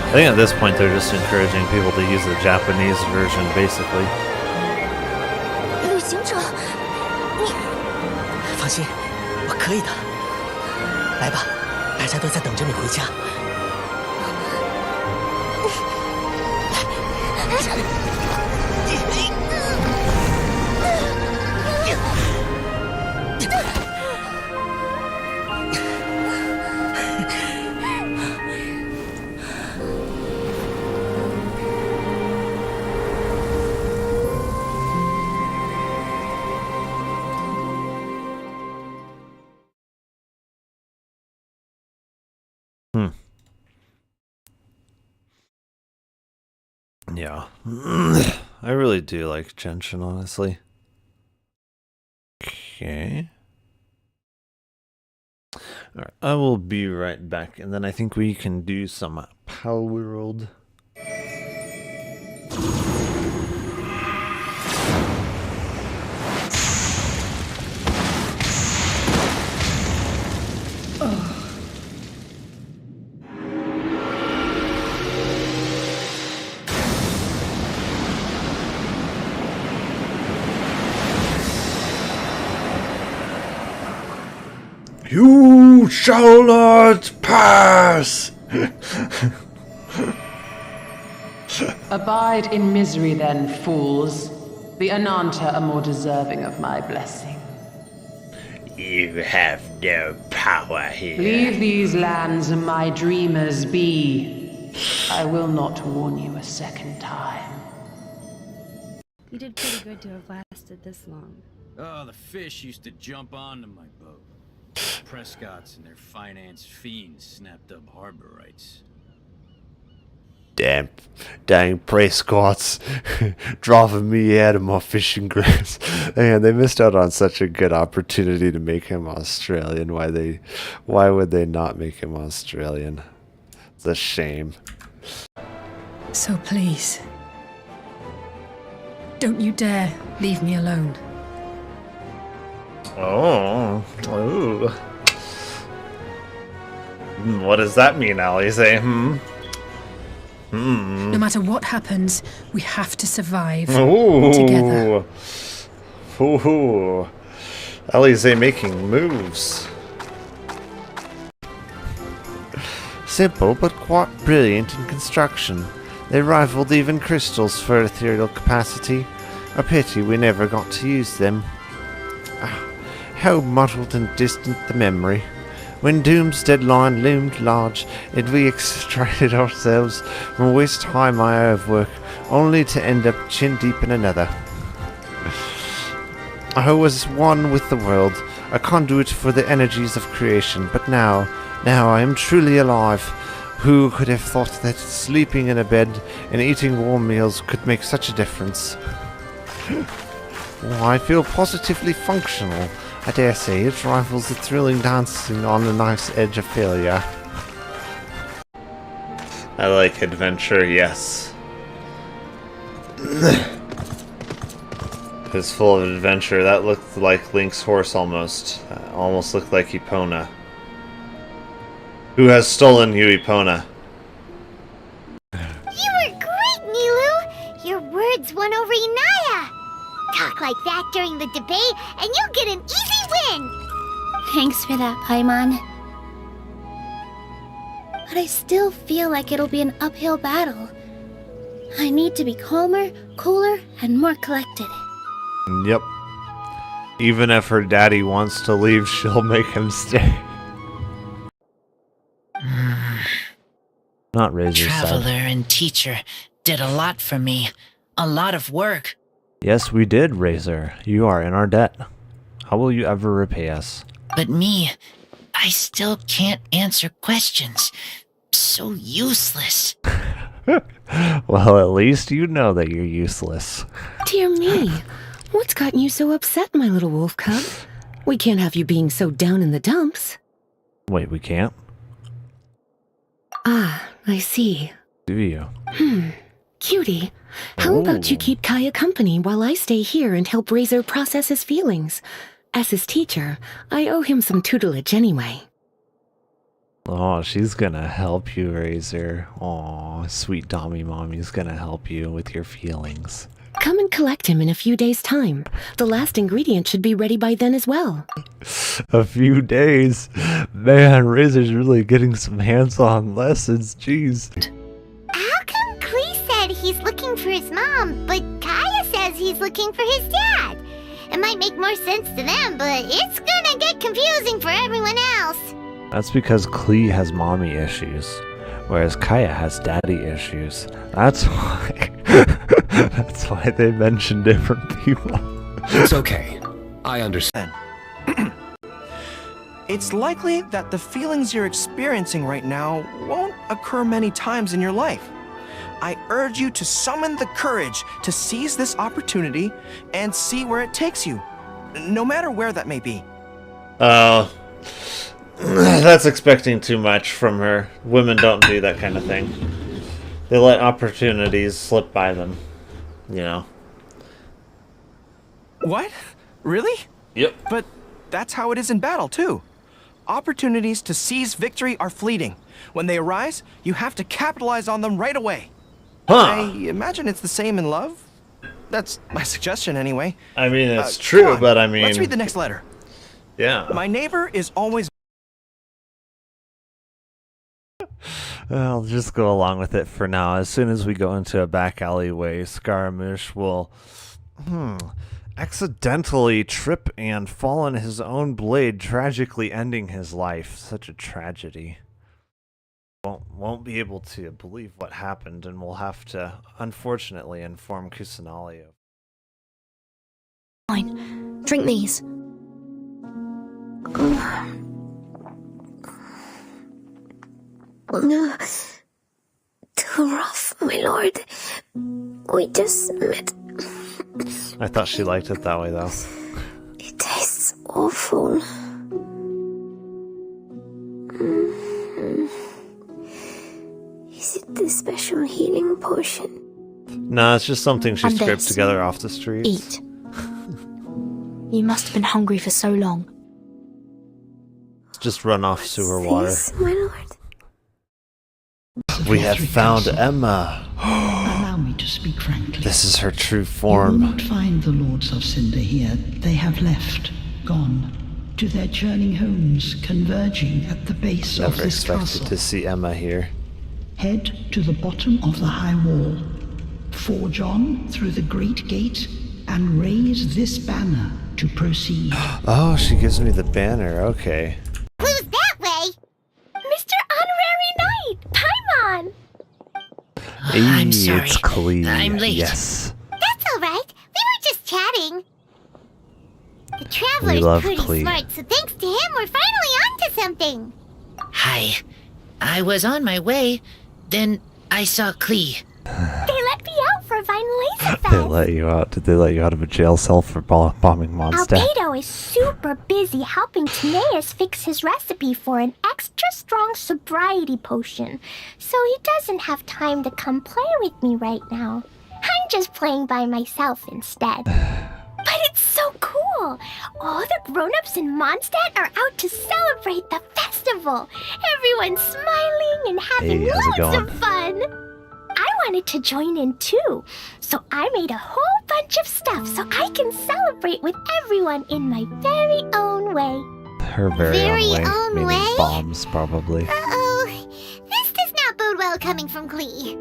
I think at this point they're just encouraging people to use the Japanese version, basically. 旅行者，你放心，我可以的。来吧，大家都在等着你回家。Yeah. I really do like Genshin, honestly. Okay. Alright, I will be right back, and then I think we can do some Palworld. You shall not pass! Abide in misery then, fools. The Ananta are more deserving of my blessing. You have no power here. Leave these lands and my dreamers be. I will not warn you a second time. You did pretty good to have lasted this long. Oh, the fish used to jump onto my boat. Prescott's and their finance fiends snapped up harbor rights. Dang Prescott's dropping me out of my fishing grounds. And they missed out on such a good opportunity to make him Australian. Why would they not make him Australian? It's a shame. So please, don't you dare leave me alone. Oh. Ooh. What does that mean, Alize? No matter what happens, we have to survive Ooh. together. Ooh. Alize making moves. Simple, but quite brilliant in construction. They rivaled even crystals for ethereal capacity. A pity we never got to use them. How muddled and distant the memory. When Doom's deadline loomed large, we extracted ourselves from a waist-high mire of work, only to end up chin-deep in another. I was one with the world, a conduit for the energies of creation, but now I am truly alive. Who could have thought that sleeping in a bed and eating warm meals could make such a difference? I feel positively functional. I dare say it rivals the thrilling dancing on the knife's edge of failure. I like adventure, yes. It's full of adventure. That looked like Link's horse almost. Almost looked like Epona. Who has stolen you, Epona? You were great, Nilu! Your words won over Inaya! Talk like that during the debate, and you'll get an easy win! Thanks for that, Paimon. But I still feel like it'll be an uphill battle. I need to be calmer, cooler, and more collected. Yep. Even if her daddy wants to leave, she'll make him stay. Not Razor's Traveler side. and teacher did a lot for me. A lot of work. Yes, we did, Razor. You are in our debt. How will you ever repay us? But me, I still can't answer questions. So useless. Well, at least you know that you're useless. Dear me, what's gotten you so upset, my little wolf cub? We can't have you being so down in the dumps. Wait, we can't? Ah, I see. Do you? Cutie, how about you keep Kaya company while I stay here and help Razor process his feelings? As his teacher, I owe him some tutelage anyway. Oh, she's gonna help you, Razor. Aw, sweet Dommy Mommy's gonna help you with your feelings. Come and collect him in a few days' time. The last ingredient should be ready by then as well. A few days? Man, Razor's really getting some hands-on lessons, jeez. How come Klee said he's looking for his mom, but Kaya says he's looking for his dad? It might make more sense to them, but it's gonna get confusing for everyone else. That's because Klee has mommy issues, whereas Kaya has daddy issues. That's why. That's why they mention different people. It's okay. I understand. It's likely that the feelings you're experiencing right now won't occur many times in your life. I urge you to summon the courage to seize this opportunity and see where it takes you, no matter where that may be. That's expecting too much from her. Women don't do that kind of thing. They let opportunities slip by them, you know. What? Really? Yep. But that's how it is in battle, too. Opportunities to seize victory are fleeting. When they arise, you have to capitalize on them right away. I imagine it's the same in love. That's my suggestion, anyway. I mean, it's true, but I mean... Let's read the next letter. Yeah. My neighbor is always I'll just go along with it for now. As soon as we go into a back alleyway, Scaramouche will accidentally trip and fall on his own blade, tragically ending his life. Such a tragedy. Won't be able to believe what happened, and we'll have to, unfortunately, inform Kusanali. Fine. Drink these. No. Too rough, my lord. We just met. I thought she liked it that way, though. It tastes awful. Is it the special healing potion? No, it's just something she And scraped this. together off the streets. Eat. You must have been hungry for so long. Just run off sewer water. This, my lord. We have found Emma. Allow me to speak frankly. This is her true You will form. not find the Lords of Cinder here. They have left, gone, to their churning homes, converging at the base of Never this expected castle. to see Emma here. Head to the bottom of the high wall, forge on through the great gate, and raise this banner to proceed. Oh, she gives me the banner. Okay. Who's that way? Mr. Honorary Knight, Paimon! Hey, sorry. it's Klee. I'm late. Yes. That's alright. We were just chatting. The We Traveler's love pretty Klee. smart, so thanks to him, we're finally onto something. Hi. I was on my way, then I saw Klee. They let me out for Vine Laser They Fest. let you out. Did they let you out of a jail cell for bombing Mondstadt? Albedo is super busy helping Timaeus fix his recipe for an extra strong sobriety potion, so he doesn't have time to come play with me right now. I'm just playing by myself instead. But it's so cool! All the grown-ups in Mondstadt are out to celebrate the festival. Everyone's smiling and having Hey, how's it loads going? of fun. I wanted to join in too, so I made a whole bunch of stuff so I can celebrate with everyone in my very own way. Her very own way. own Meaning way? bombs, probably. Uh-oh. This does not bode well coming from Klee.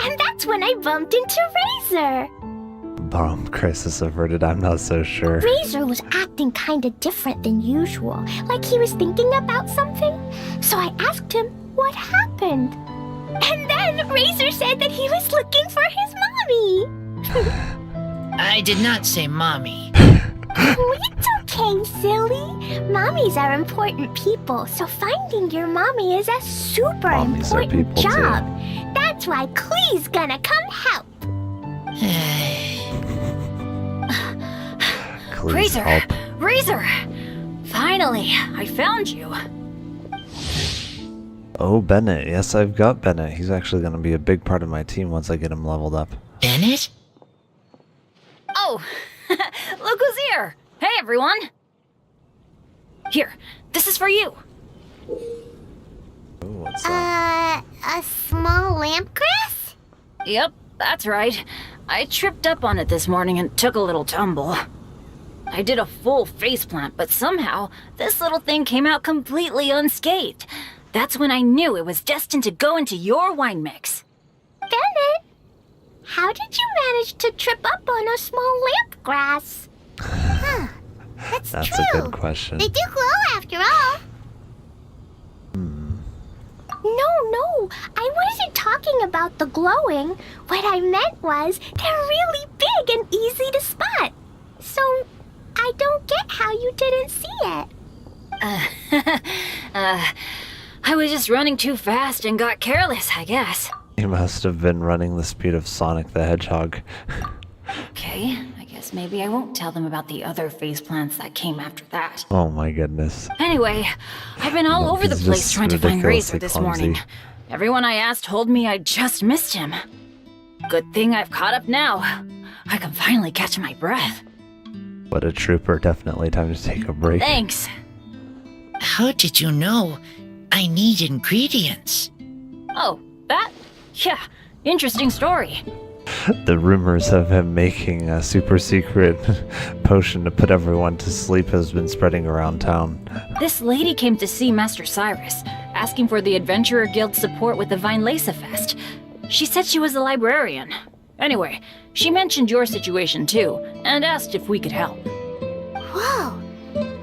And that's when I bumped into Razor. Bomb crisis averted. I'm not so sure. Razor was acting kinda different than usual, like he was thinking about something. So I asked him what happened. And then Razor said that he was looking for his mommy. I did not say mommy. Oh, it's okay, silly. Mommies are important people, so finding your mommy is a super Mommies are important people, too. job. That's why Klee's gonna come help. Please Razor! help. Razor! Finally, I found you. Oh, Bennett. Yes, I've got Bennett. He's actually going to be a big part of my team once I get him leveled up. Bennett? Oh, look who's here! Hey, everyone! Here, this is for you. Ooh, what's that? A small lampgrass? Yep, that's right. I tripped up on it this morning and took a little tumble. I did a full faceplant, but somehow this little thing came out completely unscathed. That's when I knew it was destined to go into your wine mix. Bennett, how did you manage to trip up on a small lampgrass? Huh. That's That's true. a good question. They do glow after all. No, I wasn't talking about the glowing. What I meant was they're really big and easy to spot. So I don't get how you didn't see it. I was just running too fast and got careless, I guess. He must have been running the speed of Sonic the Hedgehog. Okay, I guess maybe I won't tell them about the other faceplants that came after that. Oh my goodness. Anyway, I've been all over the He's place just trying to find Razor ridiculously this clumsy. morning. Everyone I asked told me I just missed him. Good thing I've caught up now. I can finally catch my breath. What a trooper. Definitely time to take a break. Thanks. How did you know I need ingredients? Oh, that? Yeah, interesting story. The rumors of him making a super secret potion to put everyone to sleep has been spreading around town. This lady came to see Master Cyrus, asking for the Adventurer Guild's support with the Vine Lesa Fest. She said she was a librarian. Anyway, she mentioned your situation too, and asked if we could help. Whoa!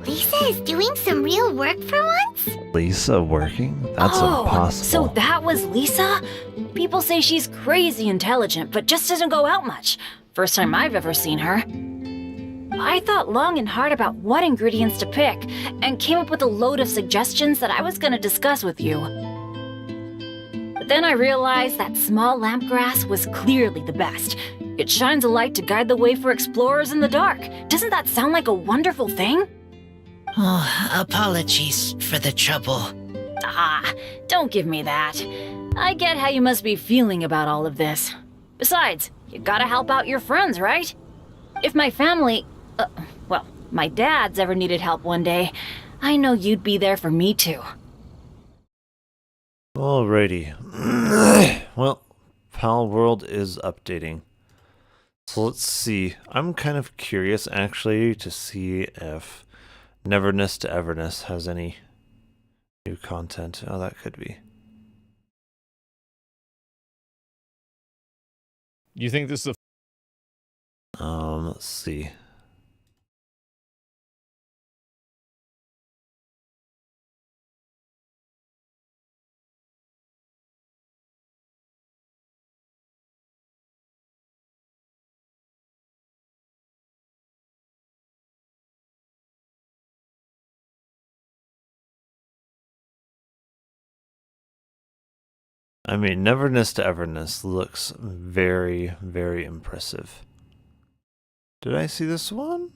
Lisa is doing some real work for once? Lisa working? That's impossible. So that was Lisa? People say she's crazy intelligent, but just doesn't go out much. First time I've ever seen her. I thought long and hard about what ingredients to pick, and came up with a load of suggestions that I was gonna discuss with you. But then I realized that small lampgrass was clearly the best. It shines a light to guide the way for explorers in the dark. Doesn't that sound like a wonderful thing? Oh, apologies for the trouble. Ah, don't give me that. I get how you must be feeling about all of this. Besides, you gotta help out your friends, right? If my family, well, my dad's ever needed help one day, I know you'd be there for me too. Alrighty. Well, Palworld is updating. So let's see. I'm kind of curious actually to see if Neverness to Everness has any new content. Oh, that could be. You think this is Let's see. I mean, Neverness to Everness looks very, very impressive. Did I see this one?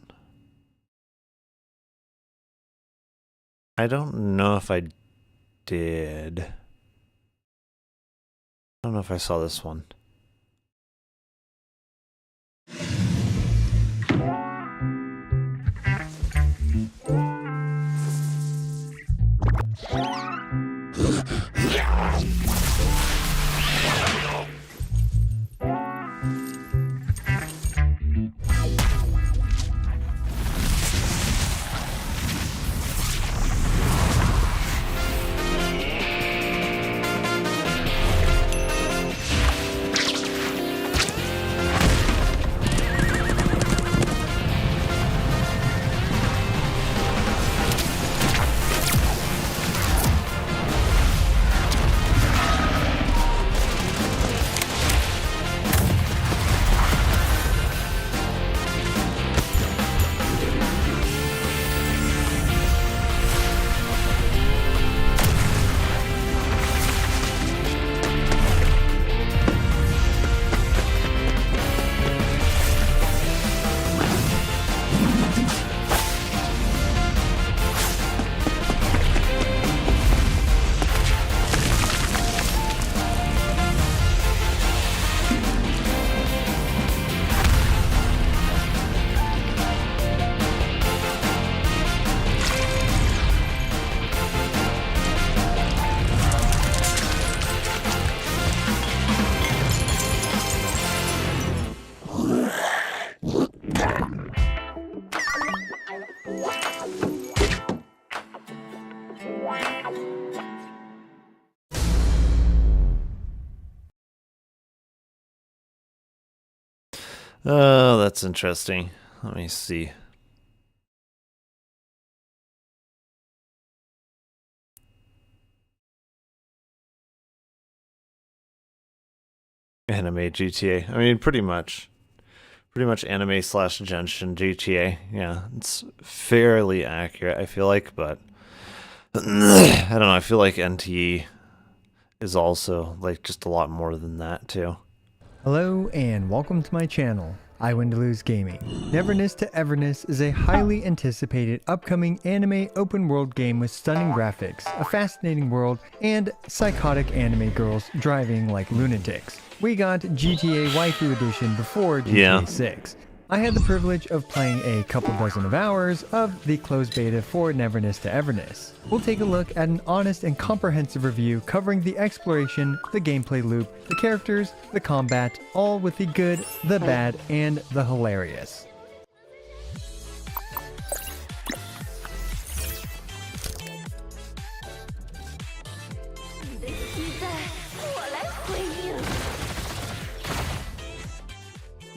I don't know if I did. I don't know if I saw this one. Oh, that's interesting. Let me see. Anime GTA. I mean, pretty much anime slash Genshin GTA. Yeah, it's fairly accurate, I feel like, but I don't know. I feel like NTE is also like just a lot more than that too. Hello and welcome to my channel, iWinDeluze Gaming. Neverness to Everness is a highly anticipated upcoming anime open world game with stunning graphics, a fascinating world, and psychotic anime girls driving like lunatics. We got GTA Waifu Edition before GTA 6. I had the privilege of playing a couple dozen of hours of the closed beta for Neverness to Everness. We'll take a look at an honest and comprehensive review covering the exploration, the gameplay loop, the characters, the combat, all with the good, the bad, and the hilarious.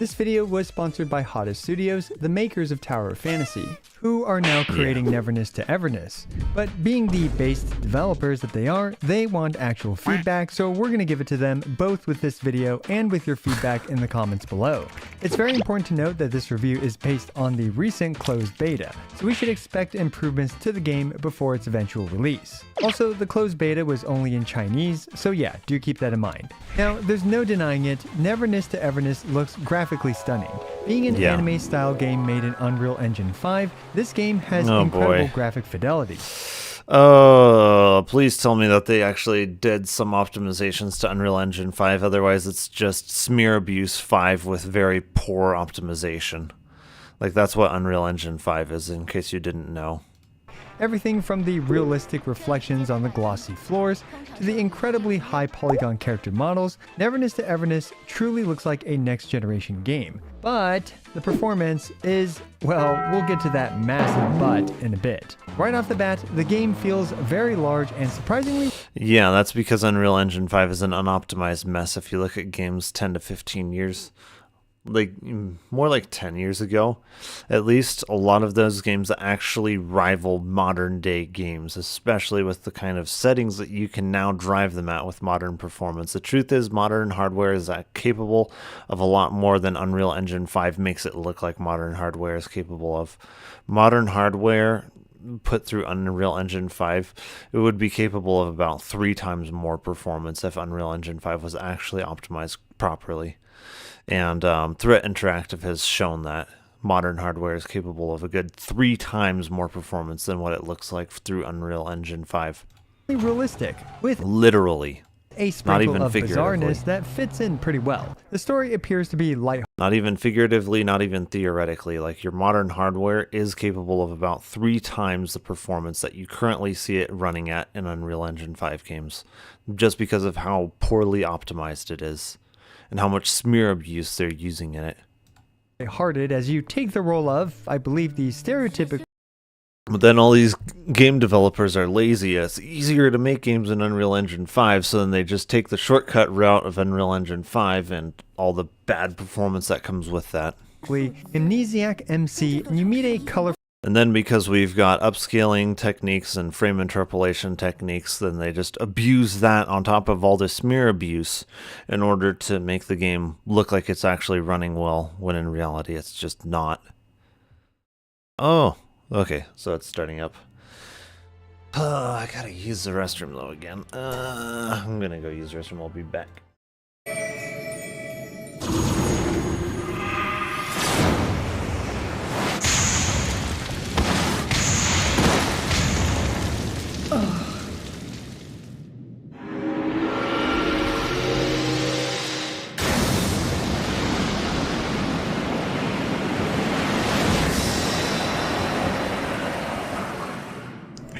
This video was sponsored by Hottest Studios, the makers of Tower of Fantasy, who are now creating Neverness to Everness. But being the based developers that they are, they want actual feedback, so we're going to give it to them both with this video and with your feedback in the comments below. It's very important to note that this review is based on the recent closed beta, so we should expect improvements to the game before its eventual release. Also, the closed beta was only in Chinese, so yeah, do keep that in mind. Now, there's no denying it, Neverness to Everness looks graphically stunning. Being an anime-style game made in Unreal Engine 5, this game has incredible graphic fidelity. Oh, please tell me that they actually did some optimizations to Unreal Engine 5, otherwise it's just Smear Abuse 5 with very poor optimization. Like, that's what Unreal Engine 5 is, in case you didn't know. Everything from the realistic reflections on the glossy floors to the incredibly high polygon character models, Neverness to Everness truly looks like a next generation game. But the performance is, well, we'll get to that massive but in a bit. Right off the bat, the game feels very large and surprisingly... Yeah, that's because Unreal Engine 5 is an unoptimized mess if you look at games 10 to 15 years. Like, more like 10 years ago, at least, a lot of those games actually rival modern day games, especially with the kind of settings that you can now drive them at with modern performance. The truth is, modern hardware is capable of a lot more than Unreal Engine 5 makes it look like modern hardware is capable of. Modern hardware put through Unreal Engine 5, it would be capable of about 3 times more performance if Unreal Engine 5 was actually optimized properly. And Threat Interactive has shown that modern hardware is capable of a good 3 times more performance than what it looks like through Unreal Engine 5. Realistic, with literally a sprinkle of bizarreness that fits in pretty well. The story appears to be light. Not even figuratively, not even theoretically. Like, your modern hardware is capable of about 3 times the performance that you currently see it running at in Unreal Engine 5 games, just because of how poorly optimized it is and how much smear abuse they're using in it. Hearted as you take the role of, I believe, the stereotypical... But then all these game developers are lazy. It's easier to make games in Unreal Engine 5, so then they just take the shortcut route of Unreal Engine 5 and all the bad performance that comes with that. Amnesiac MC, and you meet a colorful... And then because we've got upscaling techniques and frame interpolation techniques, then they just abuse that on top of all the smear abuse in order to make the game look like it's actually running well, when in reality it's just not. Oh, okay, so it's starting up. I gotta use the restroom though again. I'm gonna go use the restroom, I'll be back.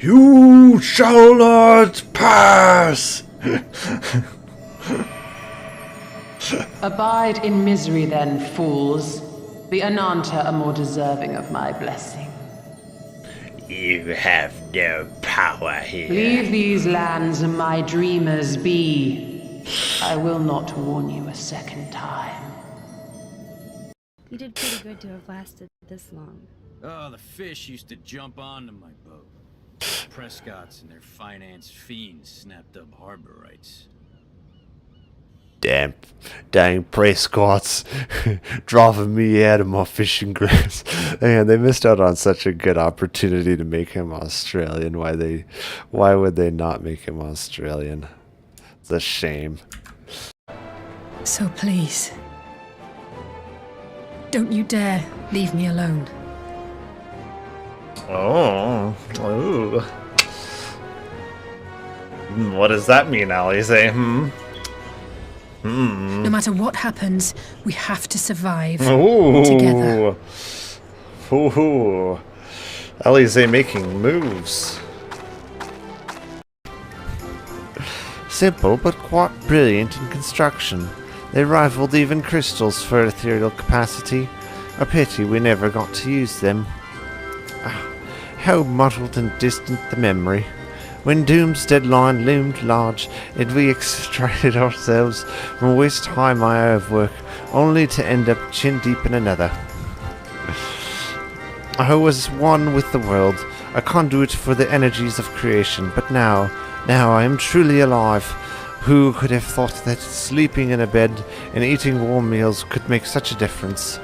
You shall not pass! Abide in misery then, fools. The Ananta are more deserving of my blessing. You have no power here. Leave these lands and my dreamers be. I will not warn you a second time. You did pretty good to have lasted this long. Oh, the fish used to jump onto my boat. Prescott's and their finance fiends snapped up harbor rights. Dang Prescott's driving me out of my fishing grounds. Man, they missed out on such a good opportunity to make him Australian. Why would they not make him Australian? It's a shame. So please, don't you dare leave me alone. Oh, ooh. What does that mean, Alize? No matter what happens, we have to survive Ooh. together. Ooh. Alize making moves. Simple but quite brilliant in construction. They rivaled even crystals for ethereal capacity. A pity we never got to use them. How muddled and distant the memory. When Doom's deadline loomed large, and we extricated ourselves from waste time my earthwork, only to end up chin deep in another. I was one with the world, a conduit for the energies of creation, but now I am truly alive. Who could have thought that sleeping in a bed and eating warm meals could make such a difference?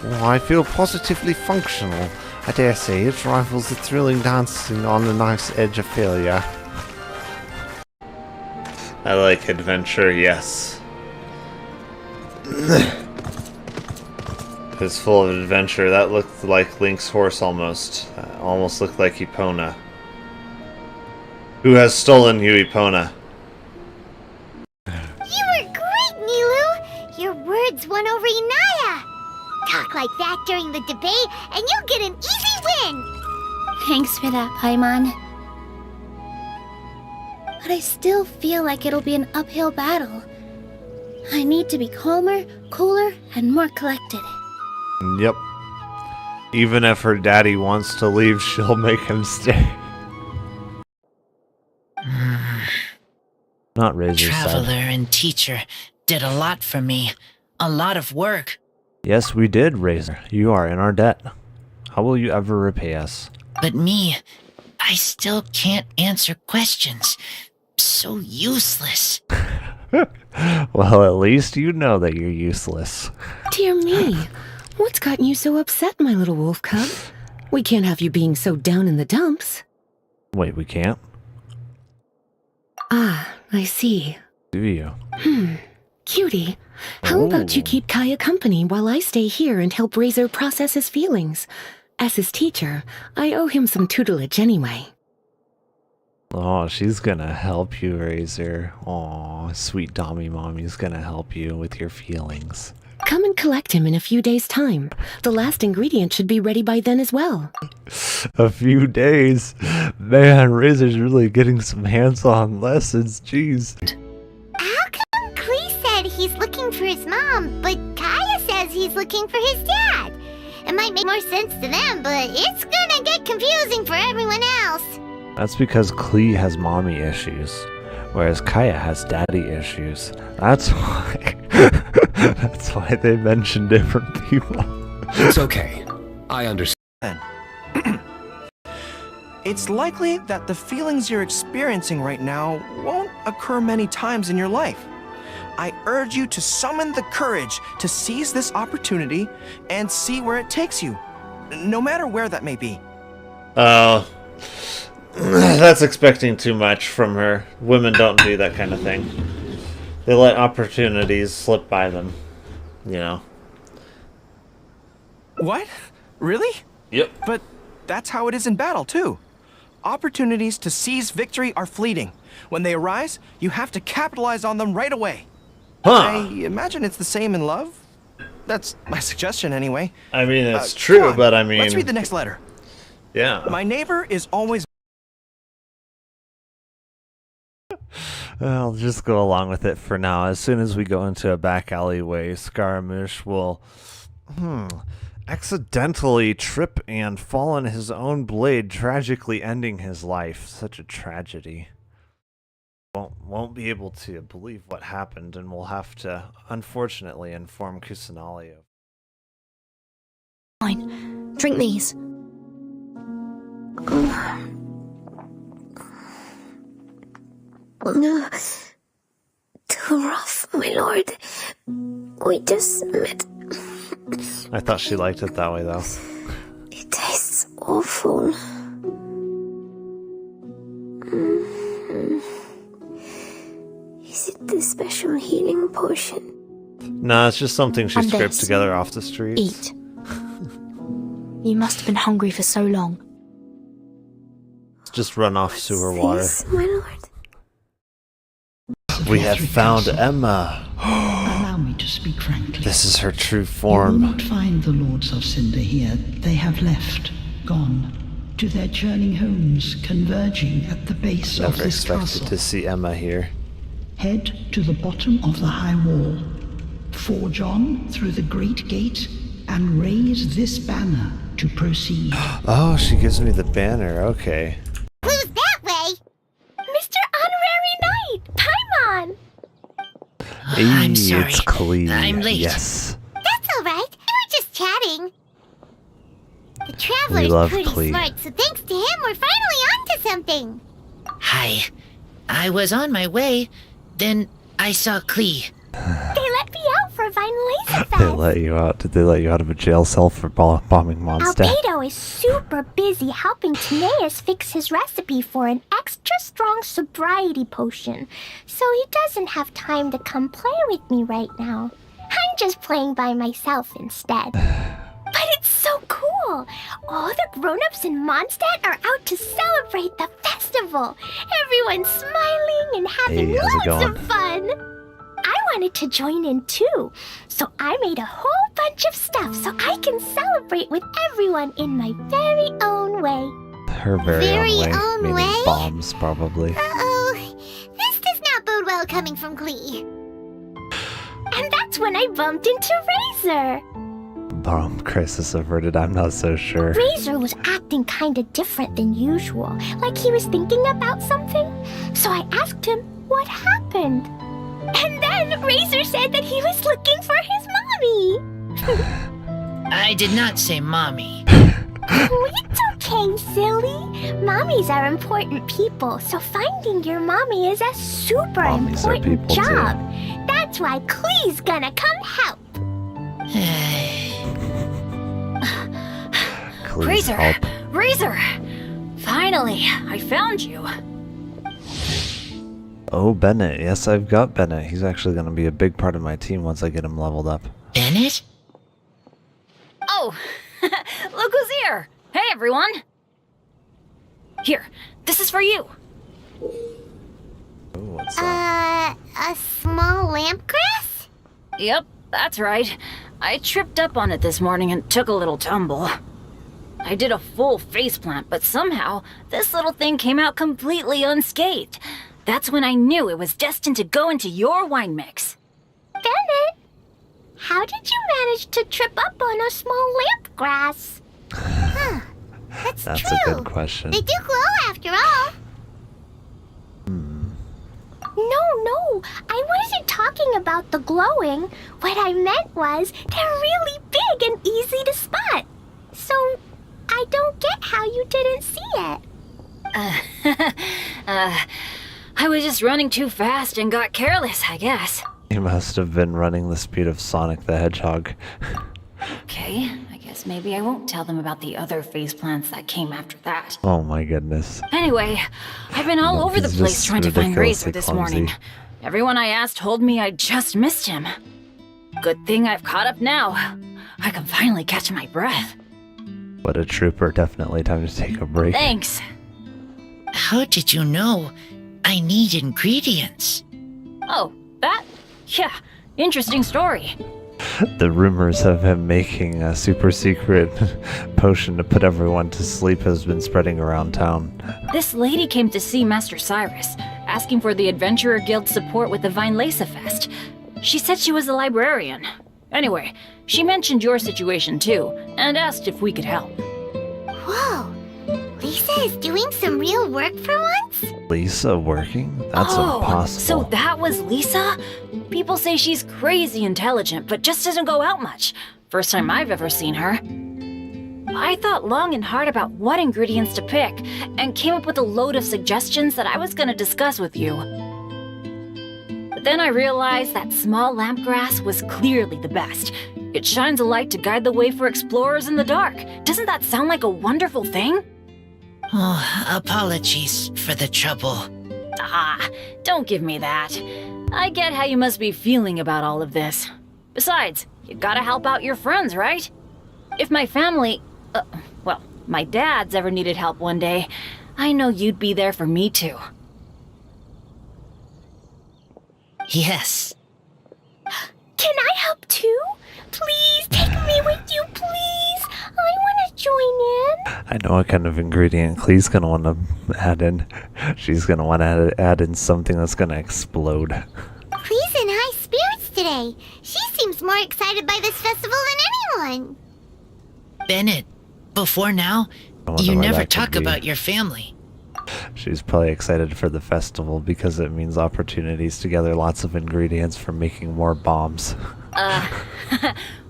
I feel positively functional. I dare say it rivals the thrilling dancing on the knife's edge of failure. I like adventure, yes. It's full of adventure. That looked like Link's horse almost. Almost looked like Epona. Who has stolen you, Epona? You were great, Nilu! Your words won over Inaya! Talk like that during the debate, and you'll get an easy win! Thanks for that, Paimon. But I still feel like it'll be an uphill battle. I need to be calmer, cooler, and more collected. Yep. Even if her daddy wants to leave, she'll make him stay. Not Razor's Traveler side. and teacher did a lot for me. A lot of work. Yes, we did, Razor. You are in our debt. How will you ever repay us? But me, I still can't answer questions. So useless. Well, at least you know that you're useless. Dear me, what's gotten you so upset, my little wolf cub? We can't have you being so down in the dumps. Wait, we can't? Ah, I see. Do you? Cutie, how about you keep Kaya company while I stay here and help Razor process his feelings? As his teacher, I owe him some tutelage anyway. Oh, she's gonna help you, Razor. Aw, sweet Dommy Mommy's gonna help you with your feelings. Come and collect him in a few days' time. The last ingredient should be ready by then as well. A few days? Man, Razor's really getting some hands-on lessons, jeez. How come Klee said he's looking for his mom, but Kaya says he's looking for his dad? It might make more sense to them, but it's gonna get confusing for everyone else. That's because Klee has mommy issues, whereas Kaya has daddy issues. That's why. That's why they mention different people. It's okay. I understand. It's likely that the feelings you're experiencing right now won't occur many times in your life. I urge you to summon the courage to seize this opportunity and see where it takes you, no matter where that may be. Oh. That's expecting too much from her. Women don't do that kind of thing. They let opportunities slip by them, you know. What? Really? Yep. But that's how it is in battle, too. Opportunities to seize victory are fleeting. When they arise, you have to capitalize on them right away. Huh. I imagine it's the same in love. That's my suggestion, anyway. I mean, it's true, but I mean... Let's read the next letter. Yeah. My neighbor is always... I'll just go along with it for now. As soon as we go into a back alleyway, Scaramouche will accidentally trip and fall on his own blade, tragically ending his life. Such a tragedy. Won't be able to believe what happened, and we'll have to, unfortunately, inform Kusanali. Fine. Drink these. No, too rough, my lord. We just met. I thought she liked it that way, though. It tastes awful. Is it the special healing potion? No, it's just something she And scraped this. together off the streets. Eat. You must have been hungry for so long. It's just run off sewer water. This, my lord. We have found Emma. Allow me to speak frankly. This is her true You will form. not find the Lords of Cinder here. They have left, gone, to their churning homes, converging at the base of Never this expected castle. to see Emma here. Head to the bottom of the high wall. Forge on through the great gate and raise this banner to proceed. Oh, she gives me the banner. Okay. Who's that way? Mr. Honorary Knight, Paimon! I'm sorry. It's Klee. I'm late. Yes. That's alright. We were just chatting. The We Traveler's love pretty Klee. smart, so thanks to him, we're finally onto something. Hi. I was on my way, then I saw Klee. They let me out for Vine Laser They Fest. let you out. Did they let you out of a jail cell for bombing Mondstadt? Albedo is super busy helping Timaeus fix his recipe for an extra strong sobriety potion, so he doesn't have time to come play with me right now. I'm just playing by myself instead. But it's so cool! All the grown-ups in Mondstadt are out to celebrate the festival. Everyone's smiling and having Hey, how's it loads going? of fun. I wanted to join in too, so I made a whole bunch of stuff so I can celebrate with everyone in my very own way. Her very own own way. Meaning way? bombs, probably. Uh-oh. This does not bode well coming from Klee. And that's when I bumped into Razor. Bomb crisis averted. I'm not so sure. Razor was acting kinda different than usual, like he was thinking about something. So I asked him what happened. And then Razor said that he was looking for his mommy. I did not say mommy. Oh, it's okay, silly. Mommies are important people, so finding your mommy is a super Mommies are important people, too. job. That's why Klee's gonna come help. Please Razor! help. Razor! Finally, I found you. Oh, Bennett. Yes, I've got Bennett. He's actually going to be a big part of my team once I get him leveled up. Bennett? Oh, look who's here! Hey, everyone! Here, this is for you. Oh, what's that? A small lampgrass? Yep, that's right. I tripped up on it this morning and took a little tumble. I did a full faceplant, but somehow this little thing came out completely unscathed. That's when I knew it was destined to go into your wine mix. Bennett, how did you manage to trip up on a small lampgrass? Huh. That's That's true. a good question. They do glow after all. No, I wasn't talking about the glowing. What I meant was they're really big and easy to spot. So I don't get how you didn't see it. I was just running too fast and got careless, I guess. He must have been running the speed of Sonic the Hedgehog. Okay, I guess maybe I won't tell them about the other faceplants that came after that. Oh my goodness. Anyway, I've been all over the he's place just trying to find Razor ridiculously this clumsy. morning. Everyone I asked told me I just missed him. Good thing I've caught up now. I can finally catch my breath. What a trooper. Definitely time to take a break. Thanks. How did you know I need ingredients? Oh, that? Yeah, interesting story. The rumors of him making a super secret potion to put everyone to sleep has been spreading around town. This lady came to see Master Cyrus, asking for the Adventurer Guild support with the Vine Laser Fest. She said she was a librarian. Anyway, she mentioned your situation too, and asked if we could help. Whoa. Lisa is doing some real work for once? Lisa working? That's So impossible. that was Lisa? People say she's crazy intelligent, but just doesn't go out much. First time I've ever seen her. I thought long and hard about what ingredients to pick, and came up with a load of suggestions that I was gonna discuss with you. But then I realized that small lampgrass was clearly the best. It shines a light to guide the way for explorers in the dark. Doesn't that sound like a wonderful thing? Oh, apologies for the trouble. Ah, don't give me that. I get how you must be feeling about all of this. Besides, you gotta help out your friends, right? If my family, well, my dad's ever needed help one day, I know you'd be there for me too. Yes. Can I help too? Please take me with you, please. I want to join in. I know what kind of ingredient Klee's gonna want to add in. She's gonna want to add in something that's gonna explode. Klee's in high spirits today. She seems more excited by this festival than anyone. Bennett, before now, I wonder you why never that could talk be. about your family. She's probably excited for the festival because it means opportunities to gather lots of ingredients for making more bombs.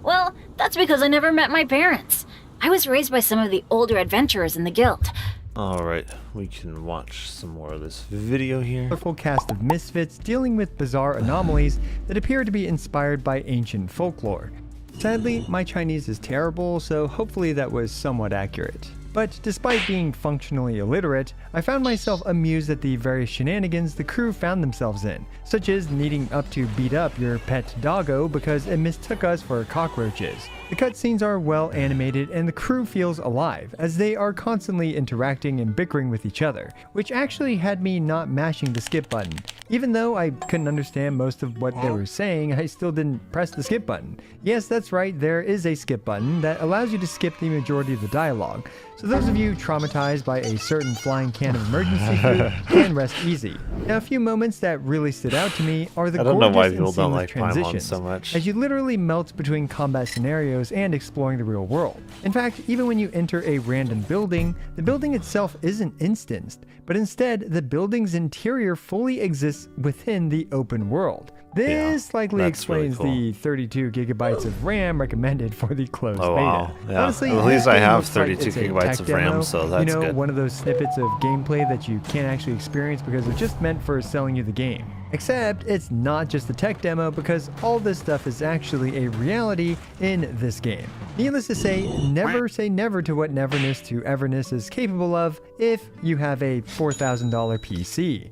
Well, that's because I never met my parents. I was raised by some of the older adventurers in the guild. Alright, we can watch some more of this video here. A full cast of misfits dealing with bizarre anomalies that appear to be inspired by ancient folklore. Sadly, my Chinese is terrible, so hopefully that was somewhat accurate. But despite being functionally illiterate, I found myself amused at the various shenanigans the crew found themselves in, such as needing up to beat up your pet doggo because it mistook us for cockroaches. The cutscenes are well animated and the crew feels alive, as they are constantly interacting and bickering with each other, which actually had me not mashing the skip button. Even though I couldn't understand most of what they were saying, I still didn't press the skip button. Yes, that's right, there is a skip button that allows you to skip the majority of the dialogue. So those of you traumatized by a certain flying can of emergency food can rest easy. Now, a few moments that really stood out to me are the gorgeous and seamless transitions, so much. as you literally melt between combat scenarios and exploring the real world. In fact, even when you enter a random building, the building itself isn't instanced, but instead the building's interior fully exists within the open world. This likely explains the 32 gigabytes of RAM recommended for the closed beta. Wow. Yeah. Honestly, at least I have 32 it's a gigabytes tech of demo, RAM, so that's good. one of those snippets of gameplay that you can't actually experience because it's just meant for selling you the game. Except it's not just a tech demo, because all this stuff is actually a reality in this game. Needless to say never to what Neverness to Everness is capable of if you have a $4,000 PC.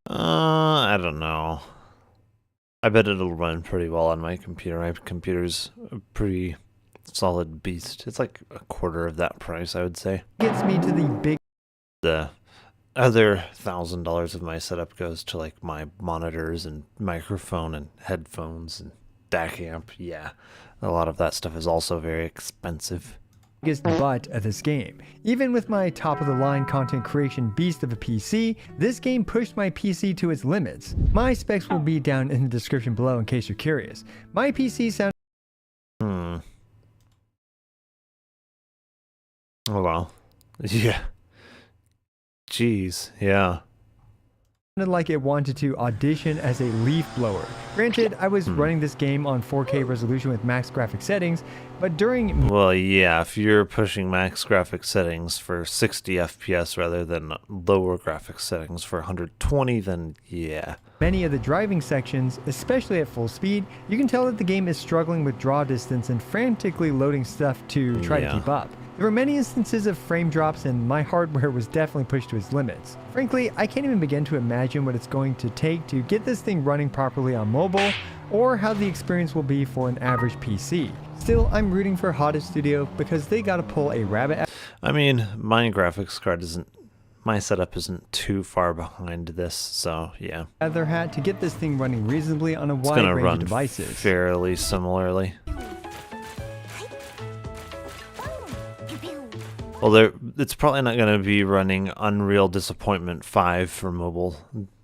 I don't know. I bet it'll run pretty well on my computer. My computer's a pretty solid beast. It's like a quarter of that price, I would say. Gets me to the other $1,000 of my setup goes to like my monitors and microphone and headphones and DAC amp. Yeah, a lot of that stuff is also very expensive. Biggest butt of this game. Even with my top-of-the-line content creation beast of a PC, this game pushed my PC to its limits. My specs will be down in the description below in case you're curious. My PC sounds Oh wow. Yeah. Jeez, yeah. like it wanted to audition as a leaf blower. Granted, I was running this game on 4K resolution with max graphic settings, but during... Well, yeah, if you're pushing max graphic settings for 60 FPS rather than lower graphic settings for 120, then yeah. Many of the driving sections, especially at full speed, you can tell that the game is struggling with draw distance and frantically loading stuff to try to keep up. There were many instances of frame drops and my hardware was definitely pushed to its limits. Frankly, I can't even begin to imagine what it's going to take to get this thing running properly on mobile, or how the experience will be for an average PC. Still, I'm rooting for Hottest Studio because they gotta pull a rabbit. I mean, my graphics card my setup isn't too far behind this, so yeah. Out their hat to get this thing running reasonably on a wide range of devices. It's gonna run fairly similarly. Well, it's probably not going to be running Unreal Disappointment 5 for mobile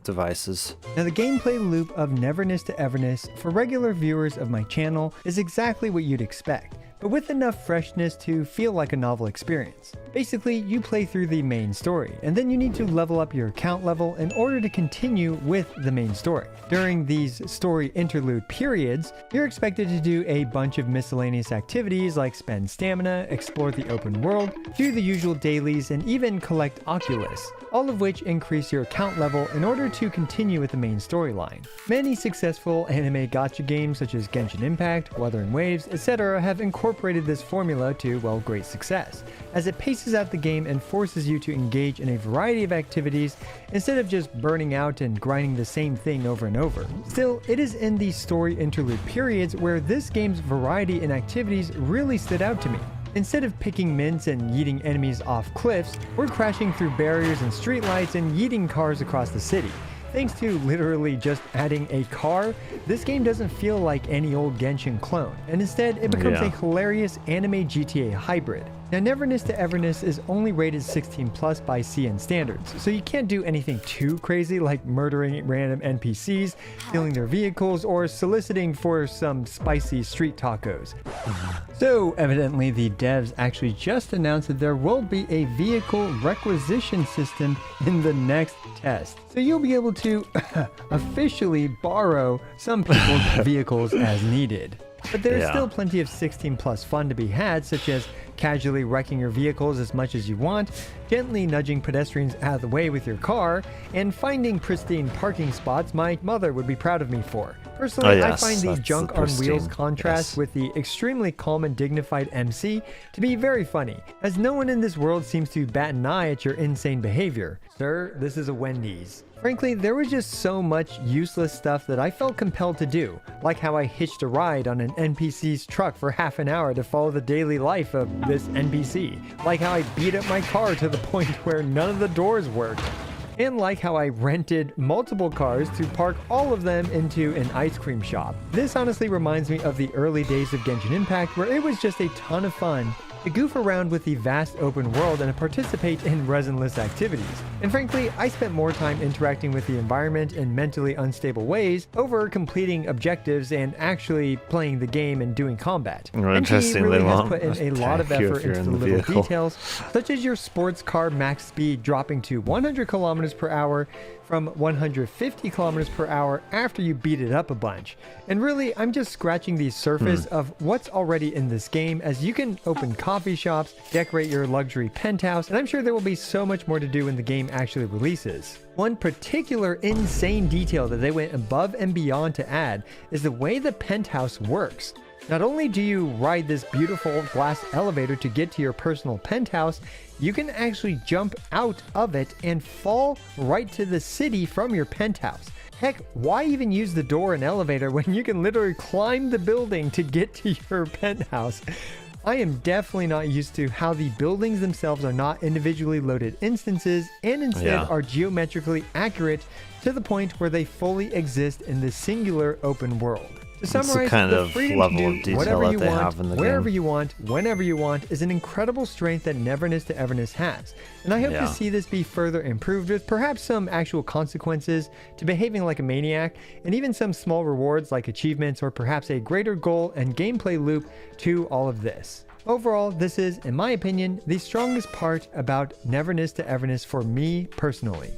devices. Now, the gameplay loop of Neverness to Everness for regular viewers of my channel is exactly what you'd expect, but with enough freshness to feel like a novel experience. Basically, you play through the main story, and then you need to level up your account level in order to continue with the main story. During these story interlude periods, you're expected to do a bunch of miscellaneous activities like spend stamina, explore the open world, do the usual dailies, and even collect Oculus, all of which increase your account level in order to continue with the main storyline. Many successful anime gacha games such as Genshin Impact, Wuthering Waves, etc. have incorporated this formula to, well, great success, as it paces out the game and forces you to engage in a variety of activities instead of just burning out and grinding the same thing over and over. Still, it is in these story interlude periods where this game's variety in activities really stood out to me. Instead of picking mints and yeeting enemies off cliffs, we're crashing through barriers and streetlights and yeeting cars across the city. Thanks to literally just adding a car, this game doesn't feel like any old Genshin clone, and instead it becomes a hilarious anime GTA hybrid. Now, Neverness to Everness is only rated 16 plus by CN standards, so you can't do anything too crazy like murdering random NPCs, stealing their vehicles, or soliciting for some spicy street tacos. So, evidently, the devs actually just announced that there will be a vehicle requisition system in the next test. So you'll be able to officially borrow some people's vehicles as needed. But there's still plenty of 16 plus fun to be had, such as casually wrecking your vehicles as much as you want, gently nudging pedestrians out of the way with your car, and finding pristine parking spots my mother would be proud of me for. Personally, I find the junk on wheels contrast with the extremely calm and dignified MC to be very funny, as no one in this world seems to bat an eye at your insane behavior. Sir, this is a Wendy's. Frankly, there was just so much useless stuff that I felt compelled to do, like how I hitched a ride on an NPC's truck for half an hour to follow the daily life of this NPC, like how I beat up my car to the point where none of the doors worked, and like how I rented multiple cars to park all of them into an ice cream shop. This honestly reminds me of the early days of Genshin Impact, where it was just a ton of fun to goof around with the vast open world and participate in resinless activities. And frankly, I spent more time interacting with the environment in mentally unstable ways over completing objectives and actually playing the game and doing combat. And he really has put in a lot of effort into the little details, such as your sports car max speed dropping to 100 kilometers per hour from 150 kilometers per hour after you beat it up a bunch. And really, I'm just scratching the surface of what's already in this game, as you can open coffee shops, decorate your luxury penthouse, and I'm sure there will be so much more to do when the game actually releases. One particular insane detail that they went above and beyond to add is the way the penthouse works. Not only do you ride this beautiful glass elevator to get to your personal penthouse, you can actually jump out of it and fall right to the city from your penthouse. Heck, why even use the door and elevator when you can literally climb the building to get to your penthouse? I am definitely not used to how the buildings themselves are not individually loaded instances and instead are geometrically accurate to the point where they fully exist in the singular open world. To summarize, the freedom to do whatever you want, wherever you want, whenever you want is an incredible strength that Neverness to Everness has. And I hope to see this be further improved with perhaps some actual consequences to behaving like a maniac, and even some small rewards like achievements or perhaps a greater goal and gameplay loop to all of this. Overall, this is, in my opinion, the strongest part about Neverness to Everness for me personally.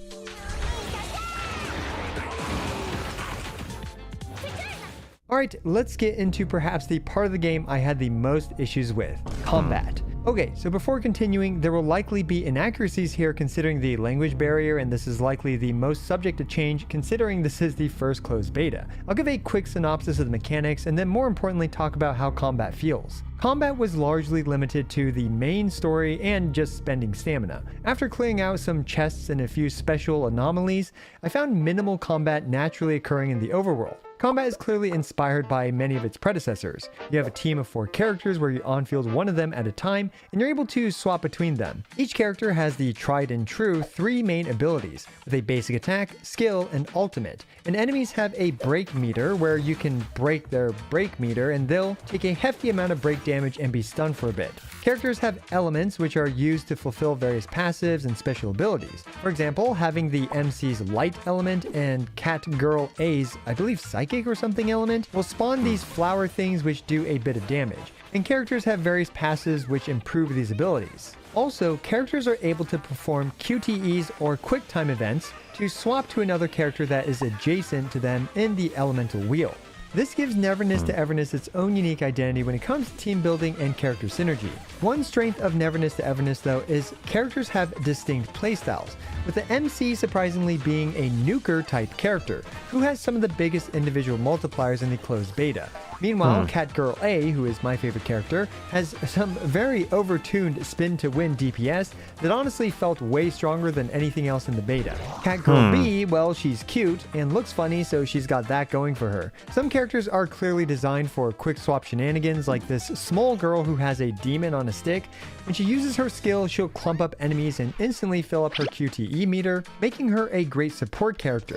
Alright, let's get into perhaps the part of the game I had the most issues with, combat. Okay, so before continuing, there will likely be inaccuracies here considering the language barrier, and this is likely the most subject to change considering this is the first closed beta. I'll give a quick synopsis of the mechanics and then more importantly talk about how combat feels. Combat was largely limited to the main story and just spending stamina. After clearing out some chests and a few special anomalies, I found minimal combat naturally occurring in the overworld. Combat is clearly inspired by many of its predecessors. You have a team of 4 characters where you on-field one of them at a time, and you're able to swap between them. Each character has the tried and true 3 main abilities, with a basic attack, skill, and ultimate. And enemies have a break meter where you can break their break meter and they'll take a hefty amount of break damage and be stunned for a bit. Characters have elements which are used to fulfill various passives and special abilities. For example, having the MC's light element and Cat Girl A's, I believe, psychic or something element will spawn these flower things which do a bit of damage. And characters have various passives which improve these abilities. Also, characters are able to perform QTEs or quick time events to swap to another character that is adjacent to them in the elemental wheel. This gives Neverness to Everness its own unique identity when it comes to team building and character synergy. One strength of Neverness to Everness though is characters have distinct playstyles, with the MC surprisingly being a nuker type character, who has some of the biggest individual multipliers in the closed beta. Meanwhile, Catgirl A, who is my favorite character, has some very overtuned spin to win DPS that honestly felt way stronger than anything else in the beta. Catgirl B, well, she's cute and looks funny, so she's got that going for her. Some characters are clearly designed for quick swap shenanigans, like this small girl who has a demon on a stick. When she uses her skill, she'll clump up enemies and instantly fill up her QTE meter, making her a great support character.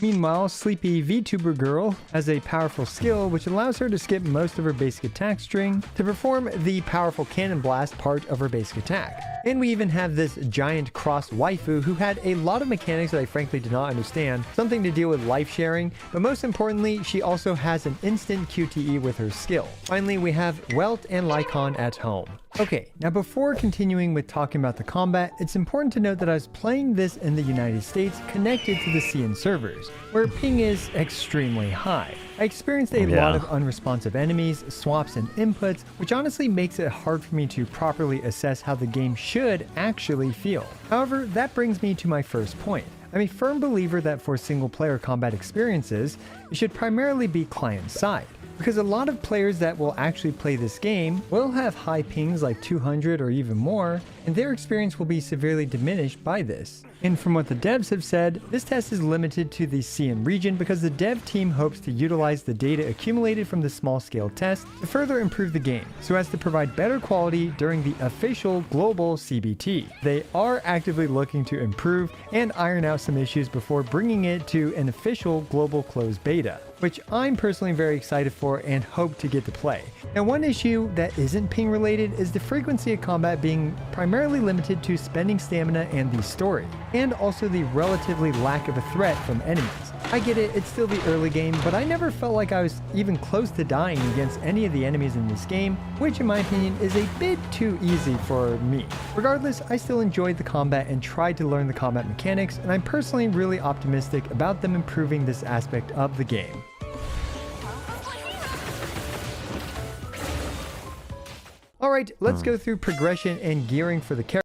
Meanwhile, sleepy VTuber girl has a powerful skill which allows her to skip most of her basic attack string to perform the powerful cannon blast part of her basic attack. And we even have this giant cross waifu who had a lot of mechanics that I frankly did not understand, something to deal with life sharing, but most importantly, she also has an instant QTE with her skill. Finally, we have Welt and Lycon at home. Okay, now before continuing with talking about the combat, it's important to note that I was playing this in the United States connected to the CN servers, where ping is extremely high. I experienced a lot of unresponsive enemies, swaps, and inputs, which honestly makes it hard for me to properly assess how the game should actually feel. However, that brings me to my first point. I'm a firm believer that for single-player combat experiences, it should primarily be client-side, because a lot of players that will actually play this game will have high pings like 200 or even more, and their experience will be severely diminished by this. And from what the devs have said, this test is limited to the CN region because the dev team hopes to utilize the data accumulated from the small-scale test to further improve the game, so as to provide better quality during the official global CBT. They are actively looking to improve and iron out some issues before bringing it to an official global closed beta, which I'm personally very excited for and hope to get to play. Now, one issue that isn't ping related is the frequency of combat being primarily limited to spending stamina and the story, and also the relatively lack of a threat from enemies. I get it, it's still the early game, but I never felt like I was even close to dying against any of the enemies in this game, which in my opinion is a bit too easy for me. Regardless, I still enjoyed the combat and tried to learn the combat mechanics, and I'm personally really optimistic about them improving this aspect of the game. Alright, let's go through progression and gearing for the character.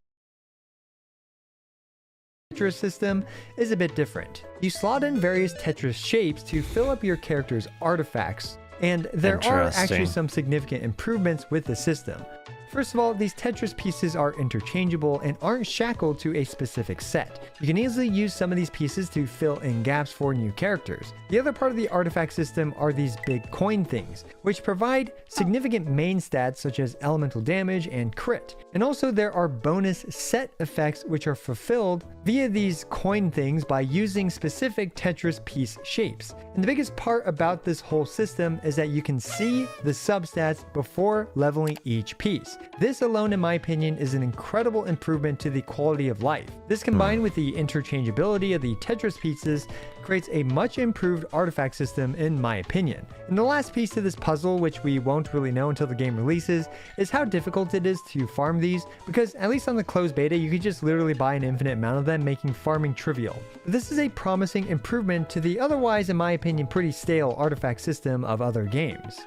Tetris system is a bit different. You slot in various Tetris shapes to fill up your character's artifacts, and there are actually some significant improvements with the system. First of all, these Tetris pieces are interchangeable and aren't shackled to a specific set. You can easily use some of these pieces to fill in gaps for new characters. The other part of the artifact system are these big coin things, which provide significant main stats such as elemental damage and crit. And also there are bonus set effects which are fulfilled via these coin things by using specific Tetris piece shapes. And the biggest part about this whole system is that you can see the substats before leveling each piece. This alone, in my opinion, is an incredible improvement to the quality of life. This combined with the interchangeability of the Tetris pieces creates a much improved artifact system in my opinion. And the last piece to this puzzle, which we won't really know until the game releases, is how difficult it is to farm these, because at least on the closed beta you could just literally buy an infinite amount of them, making farming trivial. This is a promising improvement to the otherwise, in my opinion, pretty stale artifact system of other games.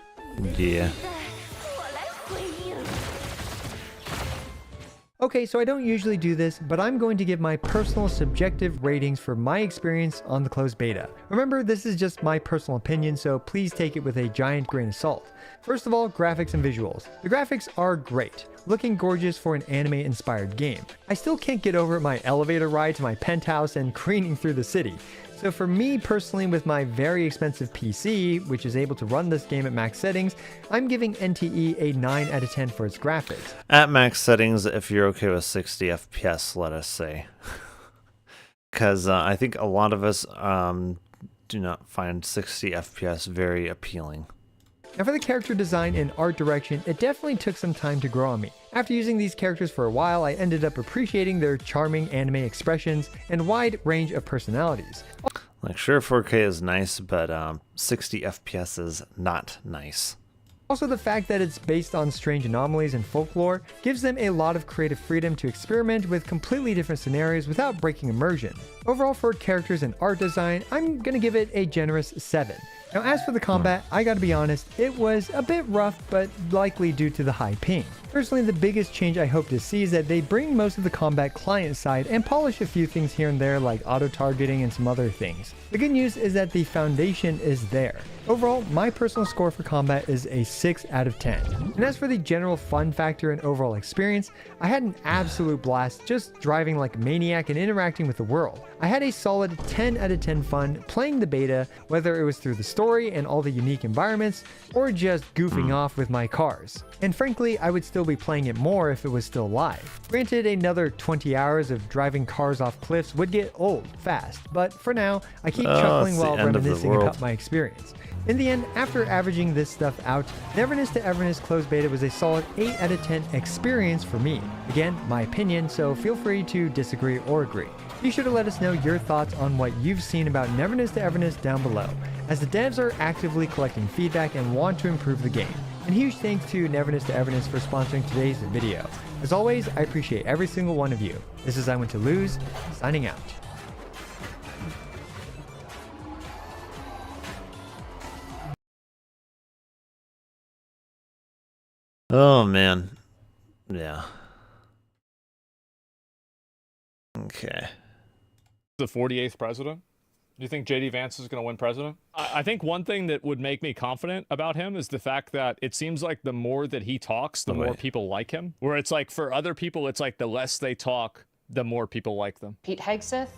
Yeah. Okay, so I don't usually do this, but I'm going to give my personal subjective ratings for my experience on the closed beta. Remember, this is just my personal opinion, so please take it with a giant grain of salt. First of all, graphics and visuals. The graphics are great, looking gorgeous for an anime-inspired game. I still can't get over my elevator ride to my penthouse and careening through the city. So for me personally, with my very expensive PC, which is able to run this game at max settings, I'm giving NTE a 9 out of 10 for its graphics. At max settings, if you're okay with 60 FPS, let us say. Because I think a lot of us do not find 60 FPS very appealing. Now for the character design and art direction, it definitely took some time to grow on me. After using these characters for a while, I ended up appreciating their charming anime expressions and wide range of personalities. Like, sure, 4K is nice, but 60 FPS is not nice. Also, the fact that it's based on strange anomalies and folklore gives them a lot of creative freedom to experiment with completely different scenarios without breaking immersion. Overall, for characters and art design, I'm gonna give it a generous 7. Now, as for the combat, I gotta be honest, it was a bit rough, but likely due to the high ping. Personally, the biggest change I hope to see is that they bring most of the combat client side and polish a few things here and there like auto-targeting and some other things. The good news is that the foundation is there. Overall, my personal score for combat is a 6 out of 10. And as for the general fun factor and overall experience, I had an absolute blast just driving like a maniac and interacting with the world. I had a solid 10 out of 10 fun playing the beta, whether it was through the story and all the unique environments, or just goofing off with my cars. And frankly, I would still be playing it more if it was still live. Granted, another 20 hours of driving cars off cliffs would get old fast, but for now, I keep chuckling while reminiscing about my experience. In the end, after averaging this stuff out, Neverness to Everness Closed Beta was a solid 8 out of 10 experience for me. Again, my opinion, so feel free to disagree or agree. Be sure to let us know your thoughts on what you've seen about Neverness to Everness down below, as the devs are actively collecting feedback and want to improve the game. And huge thanks to Neverness to Everness for sponsoring today's video. As always, I appreciate every single one of you. This is I Went to Lose, signing out. Oh man. Yeah. Okay. The 48th president? Do you think JD Vance is going to win president? I think one thing that would make me confident about him is the fact that it seems like the more that he talks, the more people like him. Where it's like for other people, it's like the less they talk, the more people like them. Pete Hegseth,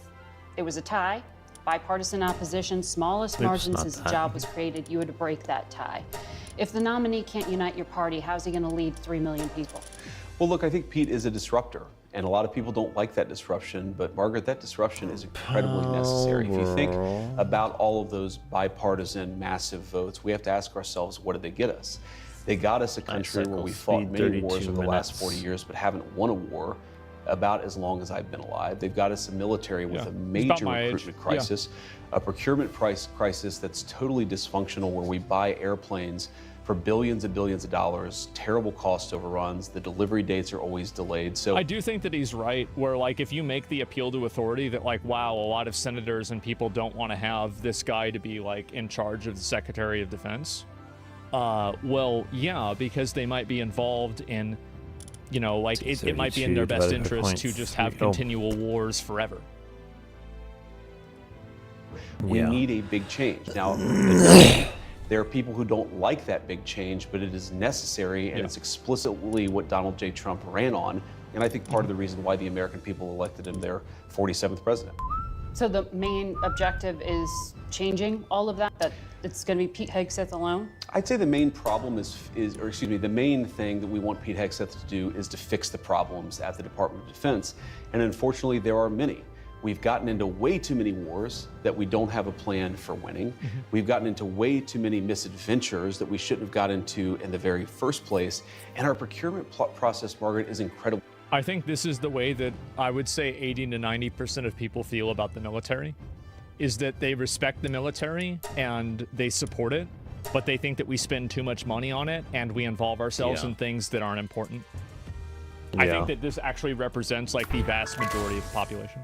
it was a tie. Bipartisan opposition, smallest margin since the job was created. You had to break that tie. If the nominee can't unite your party, how's he going to lead 3 million people? Well, look, I think Pete is a disruptor, and a lot of people don't like that disruption, but Margaret, that disruption is incredibly necessary. If you think about all of those bipartisan massive votes, we have to ask ourselves, what did they get us? They got us a country where we fought many wars over the last 40 years, but haven't won a war about as long as I've been alive. They've got us a military with a major recruitment crisis, a procurement crisis that's totally dysfunctional, where we buy airplanes for billions and billions of dollars, terrible cost overruns, the delivery dates are always delayed. So I do think that he's right, where like if you make the appeal to authority that like, wow, a lot of senators and people don't want to have this guy to be like in charge of the Secretary of Defense. Well, yeah, because they might be involved in, you know, like it might be in their best interest to just have continual wars forever. We need a big change. Now, there are people who don't like that big change, but it is necessary, and it's explicitly what Donald J. Trump ran on. And I think part of the reason why the American people elected him their 47th president. So the main objective is changing all of that? That it's going to be Pete Hegseth alone? I'd say the main problem the main thing that we want Pete Hegseth to do is to fix the problems at the Department of Defense. And unfortunately, there are many. We've gotten into way too many wars that we don't have a plan for winning. We've gotten into way too many misadventures that we shouldn't have got into in the very first place. And our procurement process, Margaret, is incredible. I think this is the way that I would say 80 to 90% of people feel about the military, is that they respect the military and they support it, but they think that we spend too much money on it and we involve ourselves in things that aren't important. I think that this actually represents like the vast majority of the population.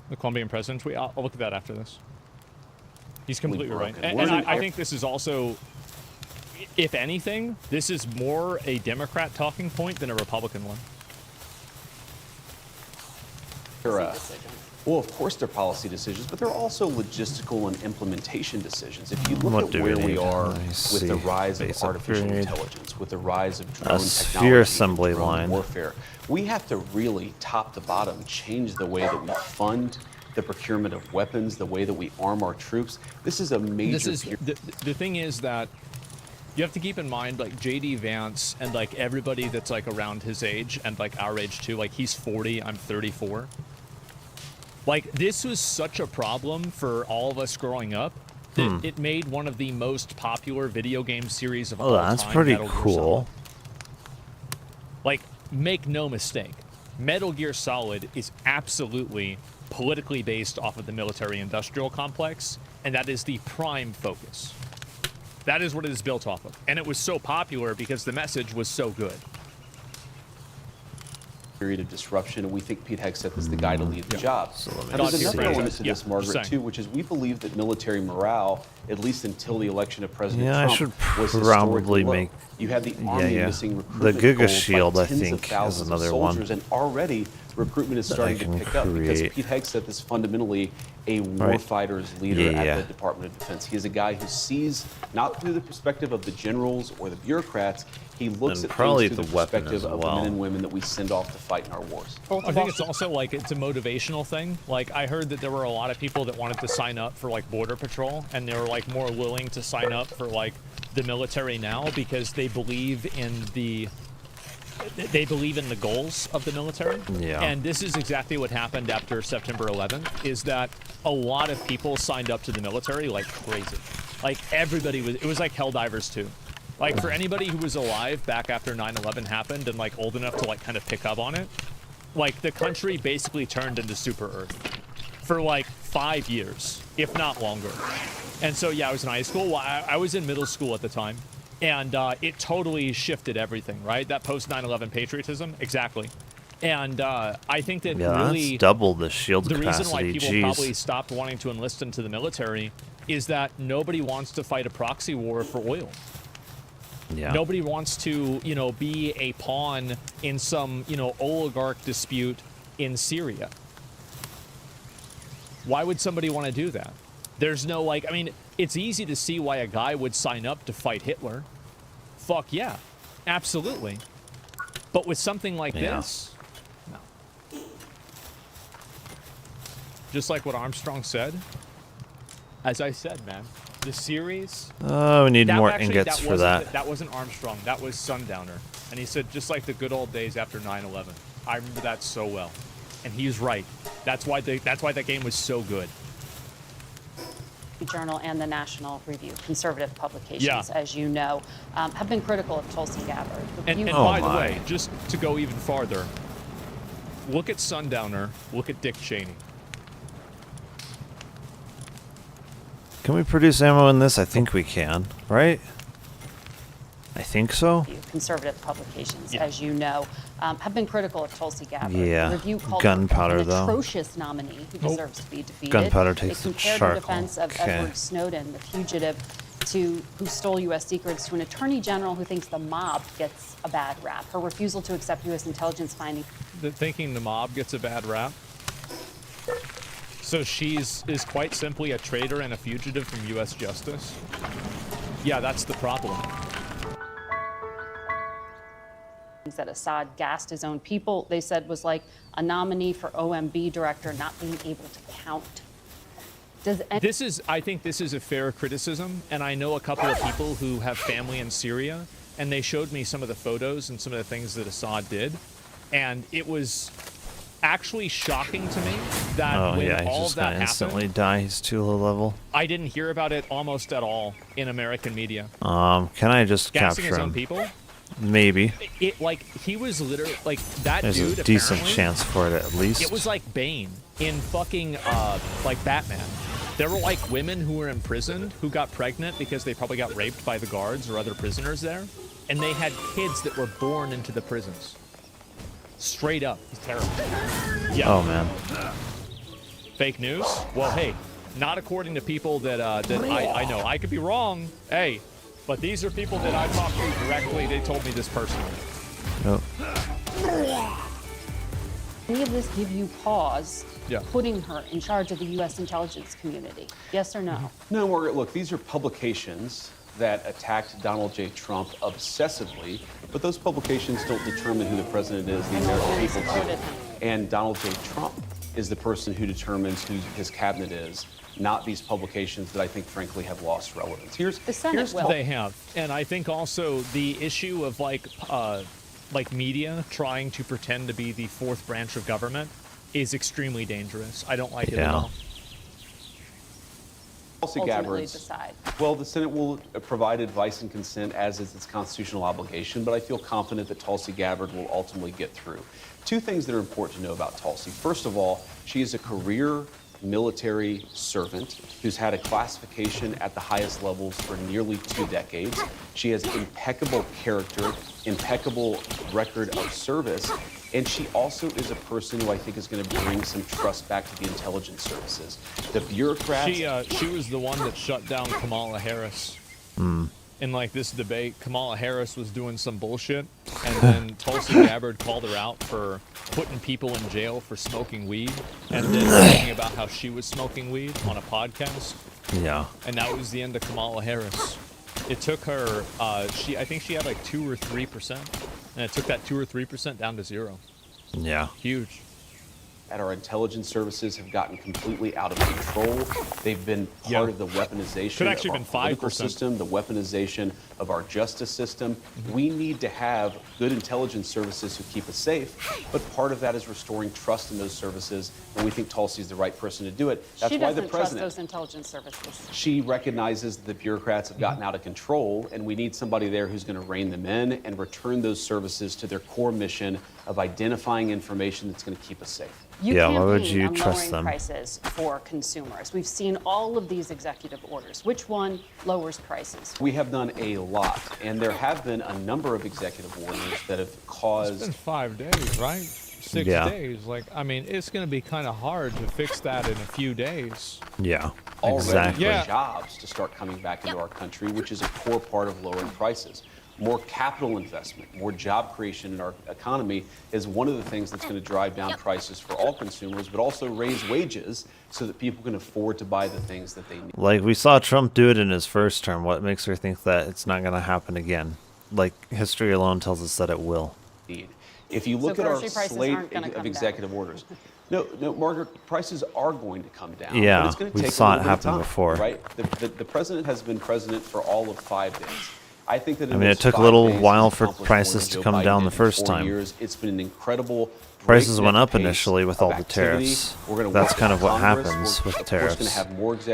The Colombian president, I'll look at that after this. He's completely right. And I think this is also, if anything, this is more a Democrat talking point than a Republican one. Well, of course they're policy decisions, but they're also logistical and implementation decisions. If you look at where we are with the rise of artificial intelligence, with the rise of drone technology, drone warfare, we have to really top to bottom change the way that we fund the procurement of weapons, the way that we arm our troops. This is a major... The thing is that you have to keep in mind, like, JD Vance and, like, everybody that's, like, around his age and, like, our age, too. Like, he's 40, I'm 34. Like, this was such a problem for all of us growing up that it made one of the most popular video game series of all time. Oh, that's pretty cool. Like, make no mistake, Metal Gear Solid is absolutely politically based off of the military-industrial complex, and that is the prime focus. That is what it is built off of. And it was so popular because the message was so good. Period of disruption, and we think Pete Hegseth is the guy to lead the job. Now, there's another element to this, Margaret, too, which is we believe that military morale, at least until the election of President Trump, I should was probably low. make... You have the Army missing recruitment the Giga goals Shield, by I tens of think, is thousands of another one. soldiers, and already recruitment is starting to pick up because Pete Hegseth is fundamentally a Right. warfighter's leader Yeah. at the Department of Defense. He is a guy who sees not through the perspective of the generals or the bureaucrats. He looks And at probably things through the the weapon perspective as of the well. men and women that we send off to fight in our wars. I think it's also like it's a motivational thing. Like I heard that there were a lot of people that wanted to sign up for like border patrol, and they were like more willing to sign up for like the military now because they believe in the goals of the military. Yeah. And this is exactly what happened after September 11th, is that a lot of people signed up to the military like crazy. Like everybody was, it was like Helldivers 2. Like for anybody who was alive back after 9/11 happened and like old enough to like kind of pick up on it, like the country basically turned into Super Earth for like 5 years, if not longer. And so yeah, I was in high school. Well, I was in middle school at the time, and it totally shifted everything, right? That post 9/11 patriotism, exactly. And I think that Yeah, really that's double the shield the capacity. reason why people Jeez. probably stopped wanting to enlist into the military is that nobody wants to fight a proxy war for oil. Yeah. Nobody wants to, you know, be a pawn in some, you know, oligarch dispute in Syria. Why would somebody want to do that? There's no, like, I mean, it's easy to see why a guy would sign up to fight Hitler. Fuck yeah. Absolutely. But with something like this, no. Just like what Armstrong said, as I said, man, the series... Oh, we need that more actually, ingots for wasn't- that. That wasn't Armstrong. That was Sundowner. And he said, just like the good old days after 9/11. I remember that so well. And he's right. That's why that game was so good. Journal and the National Review, conservative publications, Yeah. as you know, have been critical of Tulsi Gabbard. And by the way, just to go even farther, look at Sundowner, look at Dick Cheney. Can we produce ammo in this? I think we can, right? I think so. Conservative publications, as you know, have been critical of Tulsi Gabbard. Yeah. The review called Gunpowder, her an though. atrocious nominee who deserves to be defeated. Gunpowder takes They the compared charcoal. her defense of Okay. Edward Snowden, the fugitive, who stole U.S. secrets, to an attorney general who thinks the mob gets a bad rap. Her refusal to accept U.S. intelligence findings. Thinking the mob gets a bad rap. So is quite simply a traitor and a fugitive from U.S. justice. Yeah, that's the problem. That Assad gassed his own people, they said, was like a nominee for OMB director not being able to count. I think this is a fair criticism, and I know a couple of people who have family in Syria, and they showed me some of the photos and some of the things that Assad did, and it was actually shocking to me that Oh when yeah, he's all just of that gonna instantly happened, die. He's too low level. I didn't hear about it almost at all in American media. Can I just Gassing capture his own him? people? Maybe. It like he was literally like that There's dude. a decent apparently, chance for it at least. It was like Bane in fucking like Batman. There were like women who were imprisoned who got pregnant because they probably got raped by the guards or other prisoners there, and they had kids that were born into the prisons. Straight up, it's terrible. Yeah. Oh man. Fake news? Well, hey, not according to people that I know. I could be wrong. Hey, but these are people that I talked to directly. They told me this personally. Nope. Any of this give you pause, Yeah. putting her in charge of the U.S. intelligence community? Yes or no? No, Margaret, look, these are publications that attacked Donald J. Trump obsessively, but those publications don't determine who the president is, the American people do. And Donald J. Trump is the person who determines who his cabinet is, not these publications that I think, frankly, have lost relevance. Here's They have, and I think also the issue of like media trying to pretend to be the fourth branch of government is extremely dangerous. I don't like it at all. Tulsi Gabbard's, decide. well, the Senate will provide advice and consent as is its constitutional obligation, but I feel confident that Tulsi Gabbard will ultimately get through. Two things that are important to know about Tulsi. First of all, she is a career military servant who's had a classification at the highest levels for nearly 2 decades. She has impeccable character, impeccable record of service, and she also is a person who I think is going to bring some trust back to the intelligence services. The bureaucrats... She was the one that shut down Kamala Harris. in like this debate, Kamala Harris was doing some bullshit, and then Tulsi Gabbard called her out for putting people in jail for smoking weed, and then talking about how she was smoking weed on a podcast. Yeah. And that was the end of Kamala Harris. It took her, I think she had like 2 or 3%, and it took that 2 or 3% down to 0. Yeah. Huge. And our intelligence services have gotten completely out of control. They've been part of the weaponization of our political system, the weaponization of our justice system. We need to have good intelligence services who keep us safe, but part of that is restoring trust in those services, and we think Tulsi's the right person to do it. That's why the president... She doesn't trust those intelligence services. She recognizes that the bureaucrats have gotten out of control, and we need somebody there who's going to rein them in and return those services to their core mission of identifying information that's going to keep us safe. Yeah, why would you on trust lowering them? Prices for consumers. We've seen all of these executive orders. Which one lowers prices? We have done a lot, and there have been a number of executive orders that have caused... It's been 5 days, right? 6 days. Like, I mean, it's going to be kind of hard to fix that in a few days. Yeah, already jobs to start coming back into our country, which is a core part of lowering prices. More capital investment, more job creation in our economy is one of the things that's going to drive down prices for all consumers, but also raise wages so that people can afford to buy the things that they need. Like, we saw Trump do it in his first term. What makes her think that it's not going to happen again? Like, history alone tells us that it will. If you look at our slate of executive orders, no, Margaret, prices are going to come down. Yeah, but it's going to we take saw a it little bit of happen time, before. Right? The president has been president for all of 5 days. I think that I mean, it took a little while for prices to come down the first time. It's been an incredible. Prices went up initially with all the tariffs. That's kind of what happens with tariffs.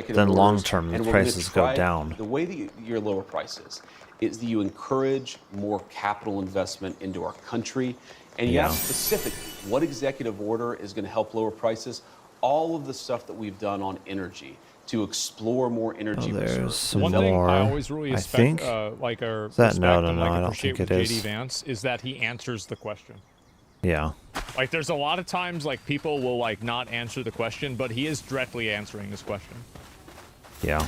Then long term, the prices go down. The way that you lower prices is that you encourage more capital investment into our country. And you ask specifically, what executive order is going to help lower prices? All of the stuff that we've done on energy to explore more energy reserves. Some One thing more, I always really I think. like our Is that? respect No, and I don't appreciate think it with JD is. Vance is that he answers the question. Yeah. Like, there's a lot of times like people will like not answer the question, but he is directly answering this question. Yeah.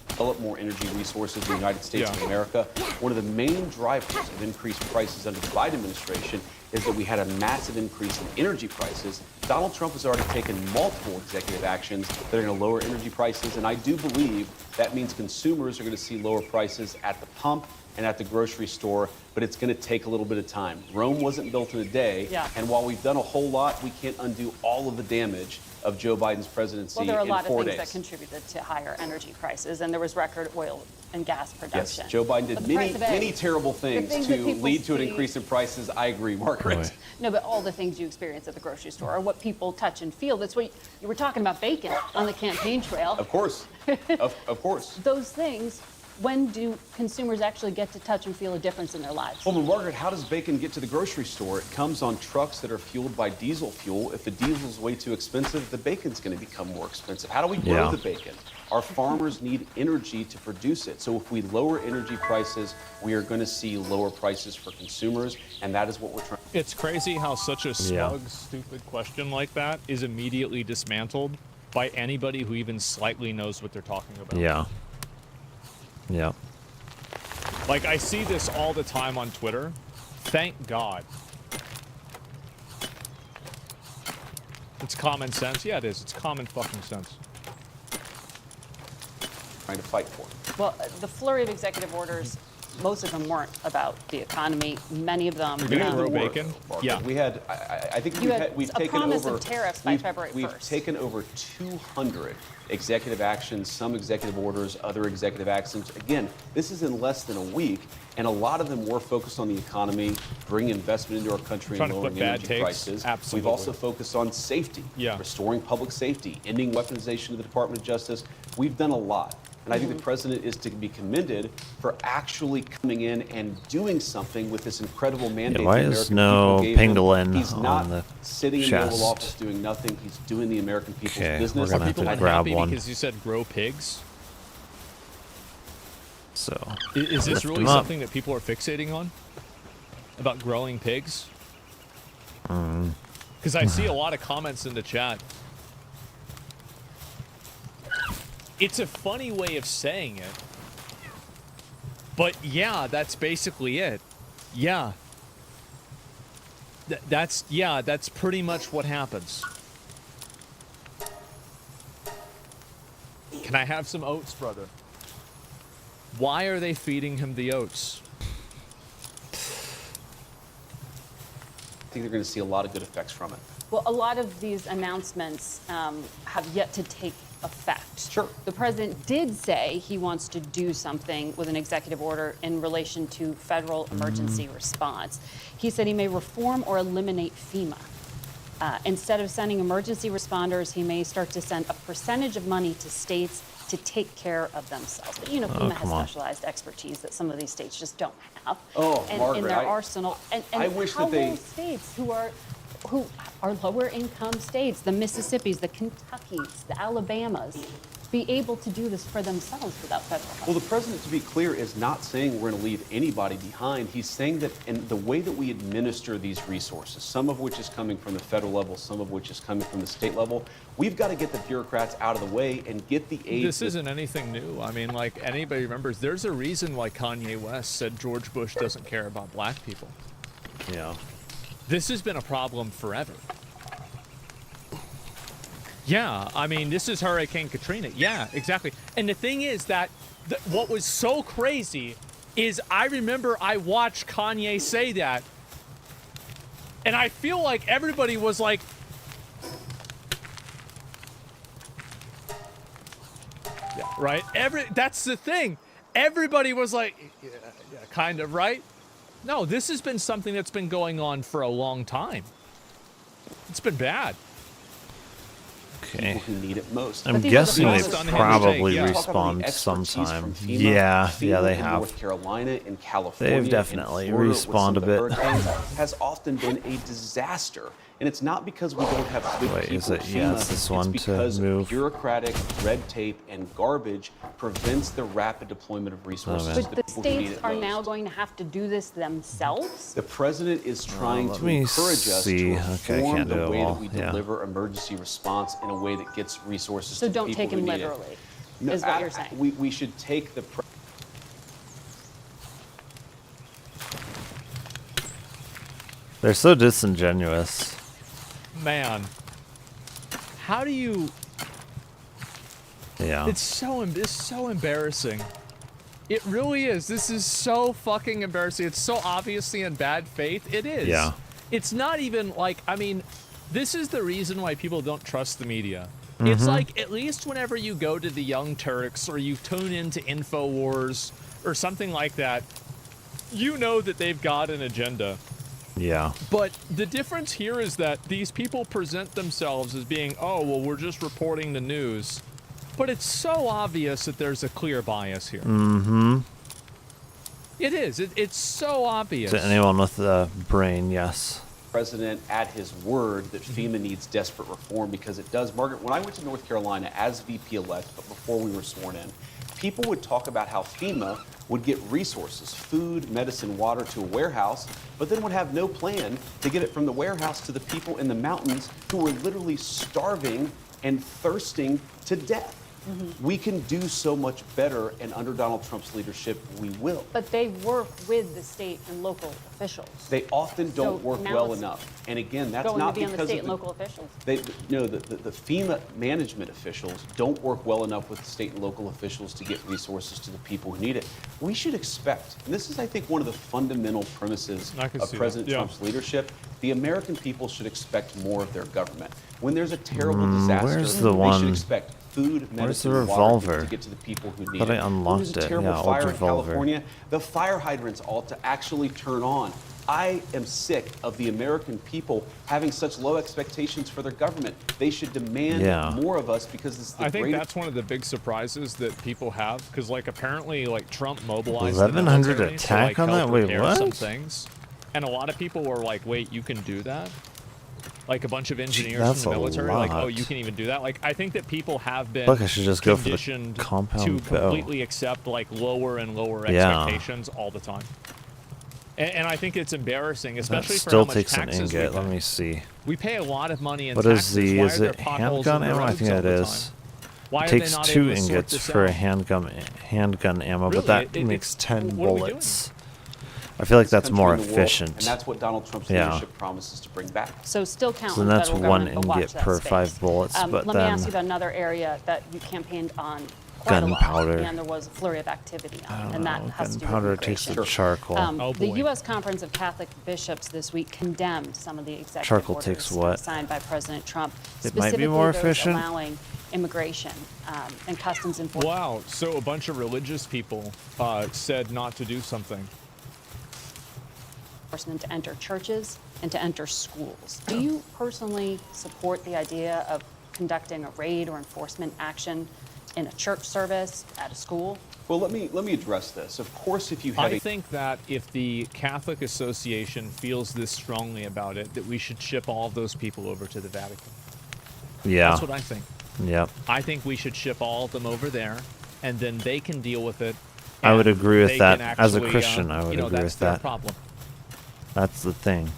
Develop more energy resources in the United States of America. One of the main drivers of increased prices under the Biden administration is that we had a massive increase in energy prices. Donald Trump has already taken multiple executive actions that are going to lower energy prices, and I do believe that means consumers are going to see lower prices at the pump and at the grocery store, but it's going to take a little bit of time. Rome wasn't built in a day, and while we've done a whole lot, we can't undo all of the damage of Joe Biden's presidency in 4 days. Well, there are a lot of things that contributed to higher energy prices, and there was record oil and gas production. Yes, Joe Biden did many terrible things to lead to an increase in prices. I agree, Margaret. No, but all the things you experience at the grocery store are what people touch and feel. That's what you were talking about, bacon on the campaign trail. Of course, of course. Those things, when do consumers actually get to touch and feel a difference in their lives? Well, Margaret, how does bacon get to the grocery store? It comes on trucks that are fueled by diesel fuel. If the diesel's way too expensive, the bacon's going to become more expensive. How do we grow the bacon? Our farmers need energy to produce it. So if we lower energy prices, we are going to see lower prices for consumers, and that is what we're trying. It's crazy how such a smug, stupid question like that is immediately dismantled by anybody who even slightly knows what they're talking about. Yeah. Yeah. Like, I see this all the time on Twitter. Thank God. It's common sense. Yeah, it is. It's common fucking sense. Trying to fight for. Well, the flurry of executive orders, most of them weren't about the economy. Many of them. Bacon. Yeah. We had. I think we've a taken promise over. Of tariffs by February 1st. We've taken over 200 executive actions, some executive orders, other executive actions. Again, this is in less than a week, and a lot of them were focused on the economy, bringing investment into our country, and lowering energy prices. Absolutely. We've also focused on safety, restoring public safety, ending weaponization of the Department of Justice. We've done a lot. And I think the president is to be commended for actually coming in and doing something with this incredible mandate. Yeah, why is no pangolin He's on not the sitting in chest? the Oval Office doing nothing. He's doing the American people's business. We're gonna have to grab one. Because you said grow pigs. So is this really something that people are fixating on? About growing pigs? Because I see a lot of comments in the chat. It's a funny way of saying it. But yeah, that's basically it. Yeah. That's pretty much what happens. Can I have some oats, brother? Why are they feeding him the oats? I think they're going to see a lot of good effects from it. Well, a lot of these announcements have yet to take effect. Sure. The president did say he wants to do something with an executive order in relation to federal emergency response. He said he may reform or eliminate FEMA. Instead of sending emergency responders, he may start to send a percentage of money to states to take care of themselves. But you know, FEMA has specialized expertise that some of these states just don't have. Oh, and Margaret, in their arsenal. And I wish how that they... will states who are lower income states, the Mississippis, the Kentuckys, the Alabamas, be able to do this for themselves without federal help? Well, the president, to be clear, is not saying we're going to leave anybody behind. He's saying that in the way that we administer these resources, some of which is coming from the federal level, some of which is coming from the state level, we've got to get the bureaucrats out of the way and get the aid. This isn't anything new. I mean, like, anybody remembers, there's a reason why Kanye West said George Bush doesn't care about black people. Yeah. This has been a problem forever. Yeah, I mean, this is Hurricane Katrina. Yeah, exactly. And the thing is that what was so crazy is I remember I watched Kanye say that, and I feel like everybody was like, yeah, right? That's the thing. Everybody was like, yeah, kind of, right? No, this has been something that's been going on for a long time. It's been bad. Okay. People who need it most. I'm guessing they probably respawned sometime. Yeah, they have. North Carolina and California. They've definitely respawned a bit. Has often been a disaster. And it's not because we don't have good Wait, people is it? at Yeah, FEMA, it's this one it's to because move. bureaucratic red tape and garbage prevents the rapid deployment of resources. But the states are now going to have to do this themselves? The president is trying let to me encourage us see. to Okay, I reform can't do the it way all. that we Yeah. deliver emergency response in a way that gets resources So to don't people take who him need literally, it. No, is what you're saying. We should take the... They're so disingenuous. Man, how do you... Yeah. It's so embarrassing. It really is. This is so fucking embarrassing. It's so obviously in bad faith. It is. Yeah. It's not even like, I mean, this is the reason why people don't trust the media. It's like, at least whenever you go to the Young Turks or you tune into InfoWars or something like that, you know that they've got an agenda. Yeah. But the difference here is that these people present themselves as being, oh, well, we're just reporting the news. But it's so obvious that there's a clear bias here. Mm-hmm. It is. It's so obvious. To anyone with a brain, yes. President at his word that FEMA needs desperate reform because it does. Margaret, when I went to North Carolina as VP-elect, but before we were sworn in, people would talk about how FEMA would get resources, food, medicine, water to a warehouse, but then would have no plan to get it from the warehouse to the people in the mountains who were literally starving and thirsting to death. We can do so much better, and under Donald Trump's leadership, we will. But they work with the state and local officials. They often don't So work now well it's enough. And again, that's going not to be on because the state of and local officials. the FEMA management officials don't work well enough with the state and local officials to get resources to the people who need it. We should expect, and this is, I think, one of the fundamental premises of President Trump's leadership, the American people should expect more of their government. When there's a terrible disaster, where's the they one? should expect food, medicine, the and water revolver? to get to the people who need Thought it. I When unlocked there's a it. terrible Yeah, old fire in revolver. California, the fire hydrants ought to actually turn on. I am sick of the American people having such low expectations for their government. They should demand more of us because it's the I think greatest... that's one of the big surprises that people have, because like apparently like Trump mobilized 1100 the military attack to, on like, that? help Wait, repair what? some things, and a lot of people were like, "Wait, you can do that?" Like a bunch of engineers That's from the a military, like, "Oh, lot. you can even do that." Like, I think that people have been Look, I should just go for the conditioned compound to bow. completely accept like lower and lower Yeah. expectations all the time. And I think it's embarrassing, especially That for still how much takes an taxes we ingot. pay. Let me see. We pay a lot of money in What taxes. is the? Why Is are there it potholes handgun in the ammo? I roads think all it the is. time? Why It are they takes not 2 able to sort ingots this for a out? handgun ammo, Really? but that It- makes 10 what are we doing? bullets. I feel like that's country more in the world, efficient. and that's what Donald Trump's Yeah. leadership promises to bring back. So still count So on the that's federal 1 government to watch ingot that per space. 5 bullets, but Let me ask then you about another area that you campaigned on quite a lot, gunpowder. and there was a flurry of activity I on, don't and that know, has to do with gunpowder tastes immigration. like charcoal. Oh, The boy. U.S. Conference of Catholic Bishops this week condemned some of the executive Charcoal orders takes what? signed by President Trump, It might be specifically more those efficient. allowing immigration and customs enforcement. Wow, so a bunch of religious people said not to do something. To enter churches and to enter schools. Do you personally support the idea of conducting a raid or enforcement action in a church service, at a school? Well, let me address this. Of course, if you have I think that if the Catholic Association feels this strongly about it, that we should ship all of those people over to the Vatican. Yeah. That's what I think. Yep. I think we should ship all of them over there, and then they can deal with it. I would and agree with they that. can As a actually, Christian, I would you know, agree that's with their that. problem. That's the thing.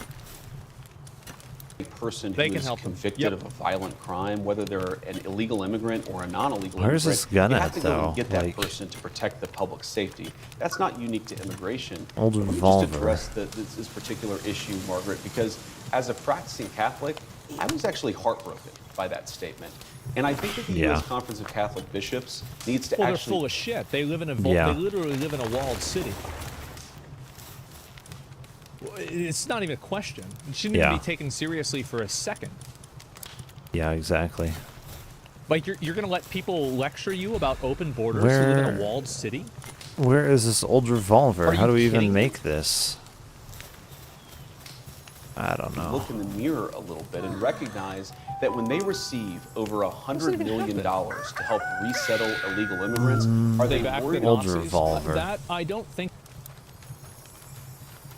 a person who They can is help them. convicted Yep. of a violent crime, whether they're an illegal immigrant or a non-illegal Where's immigrant, this gun you at, have to go though? and get that Like- person to protect the public safety. That's not unique to immigration. Old Let me revolver. just address this particular issue, Margaret, because as a practicing Catholic, I was actually heartbroken by that statement. And I think that the Yeah. U.S. Conference of Catholic Bishops needs to Well, they're actually... full of shit. They live in a Yeah. they literally live in a walled city. It's not even a question. It shouldn't Yeah. even be taken seriously for a second. Yeah, exactly. Like you're gonna let people lecture you about open borders who live in Where- a walled city? Where is this old revolver? Are How you do we kidding even me? make this? I don't know. look in the mirror a little bit and recognize that when they receive over $100 million to help resettle illegal immigrants, are they Back worried the Old Nazis? revolver. That I don't think.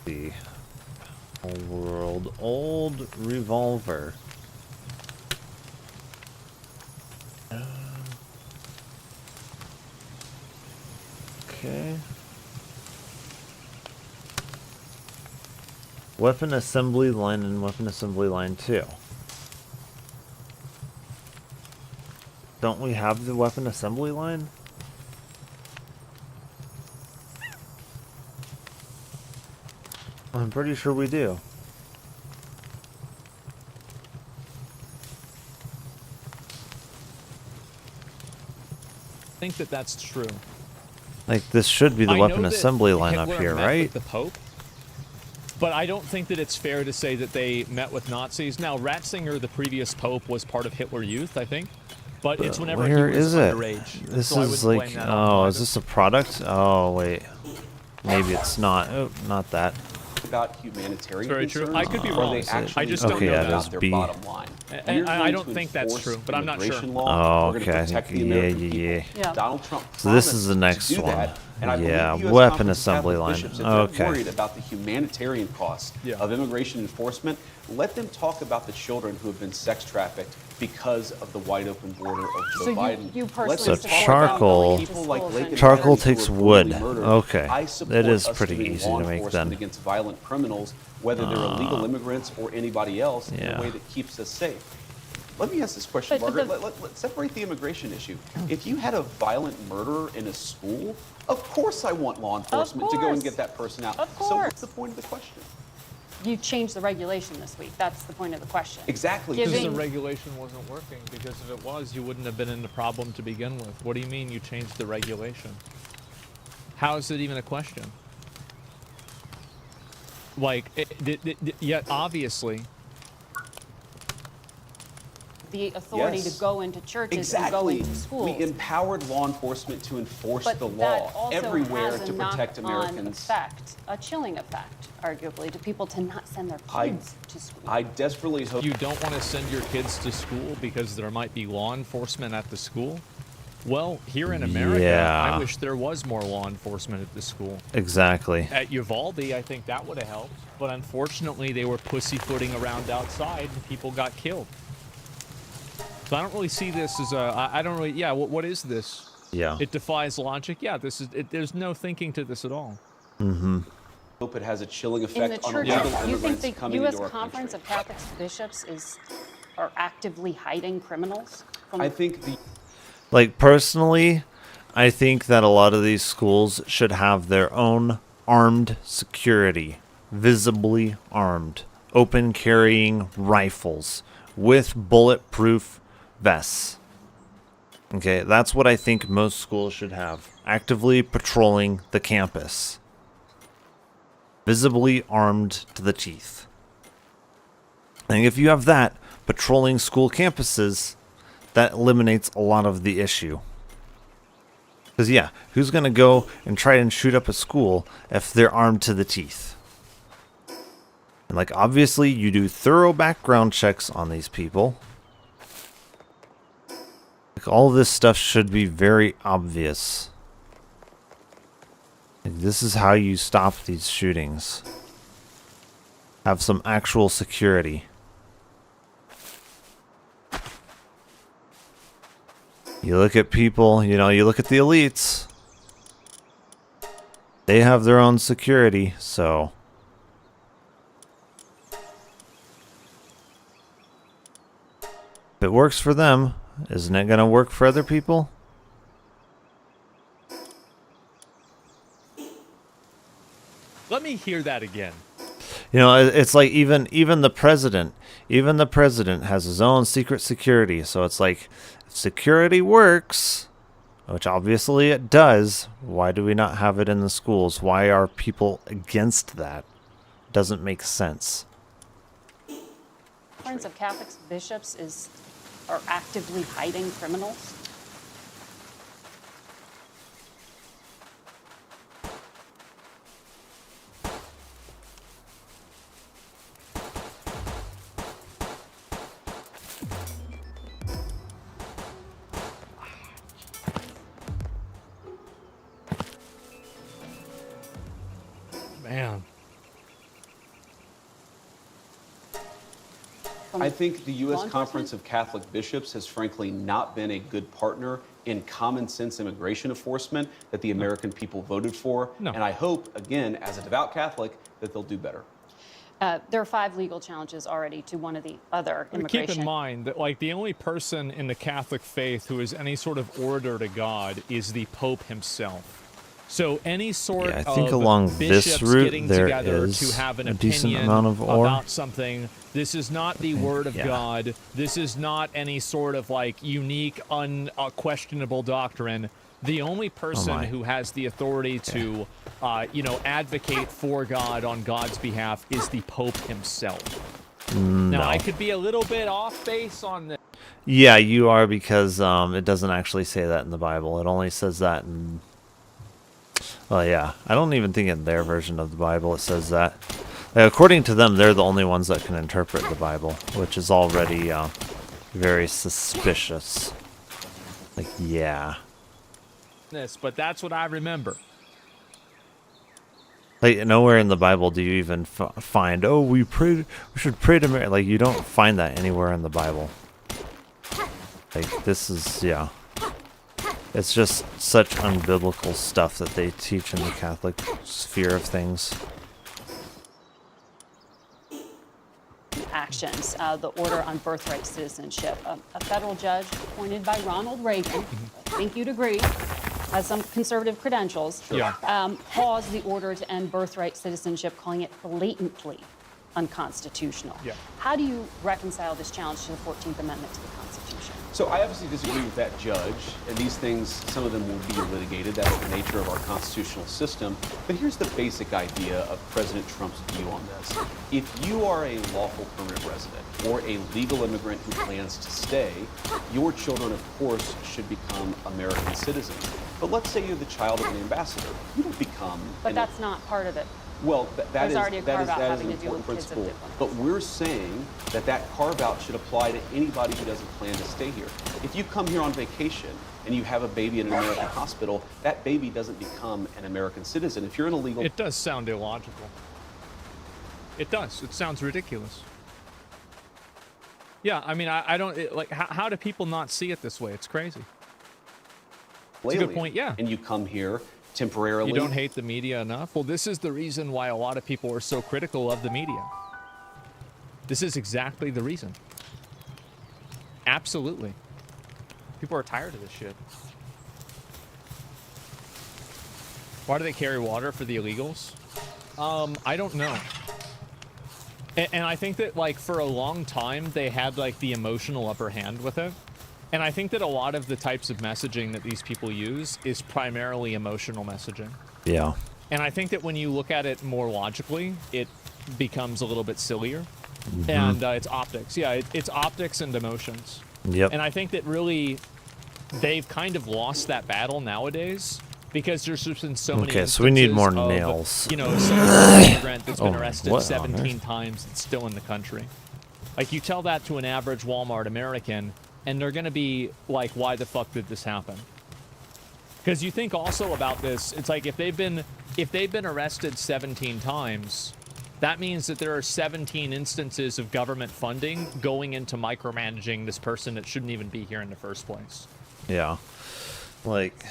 The world old revolver. Okay. Weapon assembly line and weapon assembly line 2. Don't we have the weapon assembly line? I'm pretty sure we do. I think that that's true. Like, this should be the I know weapon that assembly line Hitler up here, met with right? The Pope. But I don't think that it's fair to say that they met with Nazis. Now, Ratzinger, the previous Pope, was part of Hitler Youth, I think. But it's whenever Where he was is it? underage. This so I is wouldn't like, blame that on oh, him is this a product? Oh, wait. Maybe it's not. Oh, not that. about humanitarian Very true. concerns, I could be or wrong. they actually I just don't Okay, know yeah, that. it is about their B. bottom line. And We're I going don't to think that's enforce true, but I'm not sure. immigration law. Oh, We're going to okay, I protect think, the yeah, American yeah. people. Yeah. Donald Trump So this is promised the next to do one. that, and I Yeah, believe the US weapon Conference of assembly Catholic line. Bishops, if Okay. they're worried about the humanitarian costs of immigration enforcement, let them talk about the children who have been sex trafficked because of the wide open border of Joe So Biden. you personally Let them So support talk charcoal- about people like Lake and Charcoal Patterson who takes were wood. brutally murdered. Okay. I That support is us pretty doing easy law to make enforcement then. against violent criminals, whether they're illegal immigrants or anybody else, in Yeah. a way that keeps us safe. Let me ask this question, But Margaret. Let's separate the immigration issue. If you had a violent murderer in a school, of course I want law enforcement to go and course. get that person out. Of So course. what's the point of the question? You changed the regulation this week. That's the point of the question. Exactly. Because the Giving- regulation wasn't working. Because if it was, you wouldn't have been in the problem to begin with. What do you mean you changed the regulation? How is it even a question? Like, yet obviously, the authority Yes. to go into churches Exactly. and go into schools. We empowered law enforcement to enforce but the that law also everywhere has a to protect knock-on Americans. effect, a chilling effect, arguably, to people to not send their kids to school. I desperately hope you don't want to send your kids to school because there might be law enforcement at the school. Well, here in America, Yeah. I wish there was more law enforcement at the school. Exactly. At Uvalde, I think that would have helped. But unfortunately, they were pussyfooting around outside and people got killed. So I don't really see this as a... I don't really... Yeah, what is this? Yeah. It defies logic. Yeah, this is... there's no thinking to this at all. Mm-hmm. hope it has a chilling In the effect on churches, illegal you think immigrants the coming U.S. into our Conference country. of Catholic Bishops are actively hiding criminals? From I think the Like, personally, I think that a lot of these schools should have their own armed security, visibly armed, open carrying rifles with bulletproof vests. Okay, that's what I think most schools should have. Actively patrolling the campus. Visibly armed to the teeth. I think if you have that, patrolling school campuses, that eliminates a lot of the issue. Because, yeah, who's going to go and try and shoot up a school if they're armed to the teeth? And, like, obviously, you do thorough background checks on these people. Like, all this stuff should be very obvious. Like, this is how you stop these shootings. Have some actual security. You look at people, you know, you look at the elites. They have their own security, so. If it works for them, isn't it going to work for other people? Let me hear that again. You know, it's like even the president has his own secret security. So it's like, if security works, which obviously it does, why do we not have it in the schools? Why are people against that? Doesn't make sense. Friends of Catholics bishops are actively hiding criminals. Man. I think the U.S. Conference of Catholic Bishops has frankly not been a good partner in common sense immigration enforcement that the American people voted for. No. And I hope, again, as a devout Catholic, that they'll do better. There are 5 legal challenges already to one of the other immigration. Keep in mind that, like, the only person in the Catholic faith who is any sort of order to God is the Pope himself. So any sort I think of along this bishops route getting there together is to have an a decent opinion amount of ore. about something, this is not the word of God. This is not any sort of like unique, unquestionable doctrine. The only person who has the authority to, advocate for God on God's behalf is the Pope himself. Now, I could be a little bit off base on this. Yeah, you are, because it doesn't actually say that in the Bible. It only says that in... Well, yeah. I don't even think in their version of the Bible it says that. Like, according to them, they're the only ones that can interpret the Bible, which is already very suspicious. Like, yeah. But that's what I remember. Like, nowhere in the Bible do you even find, oh, we should pray to Mary. Like, you don't find that anywhere in the Bible. Like, this is, yeah. It's just such unbiblical stuff that they teach in the Catholic sphere of things. Actions, the order on birthright citizenship. A federal judge appointed by Ronald Reagan, I think you'd agree, has some conservative credentials, paused the order to end birthright citizenship, calling it blatantly unconstitutional. How do you reconcile this challenge to the 14th Amendment to the Constitution? So I obviously disagree with that judge, and these things, some of them will be litigated. That's the nature of our constitutional system. But here's the basic idea of President Trump's view on this. If you are a lawful permanent resident or a legal immigrant who plans to stay, your children, of course, should become American citizens. But let's say you're the child of an ambassador. You don't become... But that's not part of it. Well, that is an having to do important with kids of principle. But we're saying that that carve-out should apply to anybody who doesn't plan to stay here. If you come here on vacation and you have a baby in an American hospital, that baby doesn't become an American citizen. If you're an illegal... It does sound illogical. It does. It sounds ridiculous. Yeah, I mean, I don't... like, how do people not see it this way? It's crazy. It's a good point, yeah. And you come here temporarily. You don't hate the media enough? Well, this is the reason why a lot of people are so critical of the media. This is exactly the reason. Absolutely. People are tired of this shit. Why do they carry water for the illegals? I don't know. And I think that, like, for a long time, they had, like, the emotional upper hand with it. And I think that a lot of the types of messaging that these people use is primarily emotional messaging. Yeah. And I think that when you look at it more logically, it becomes a little bit sillier. Mhm. And it's optics. Yeah, it's optics and emotions. Yep. And I think that really they've kind of lost that battle nowadays because there's just been so many Okay, so we need more instances of, nails. you know, some immigrant that's been Oh, arrested what on 17 earth? times and still in the country. Like, you tell that to an average Walmart American, and they're going to be like, why the fuck did this happen? Because you think also about this, it's like if they've been arrested 17 times, that means that there are 17 instances of government funding going into micromanaging this person that shouldn't even be here in the first place. Yeah. Like,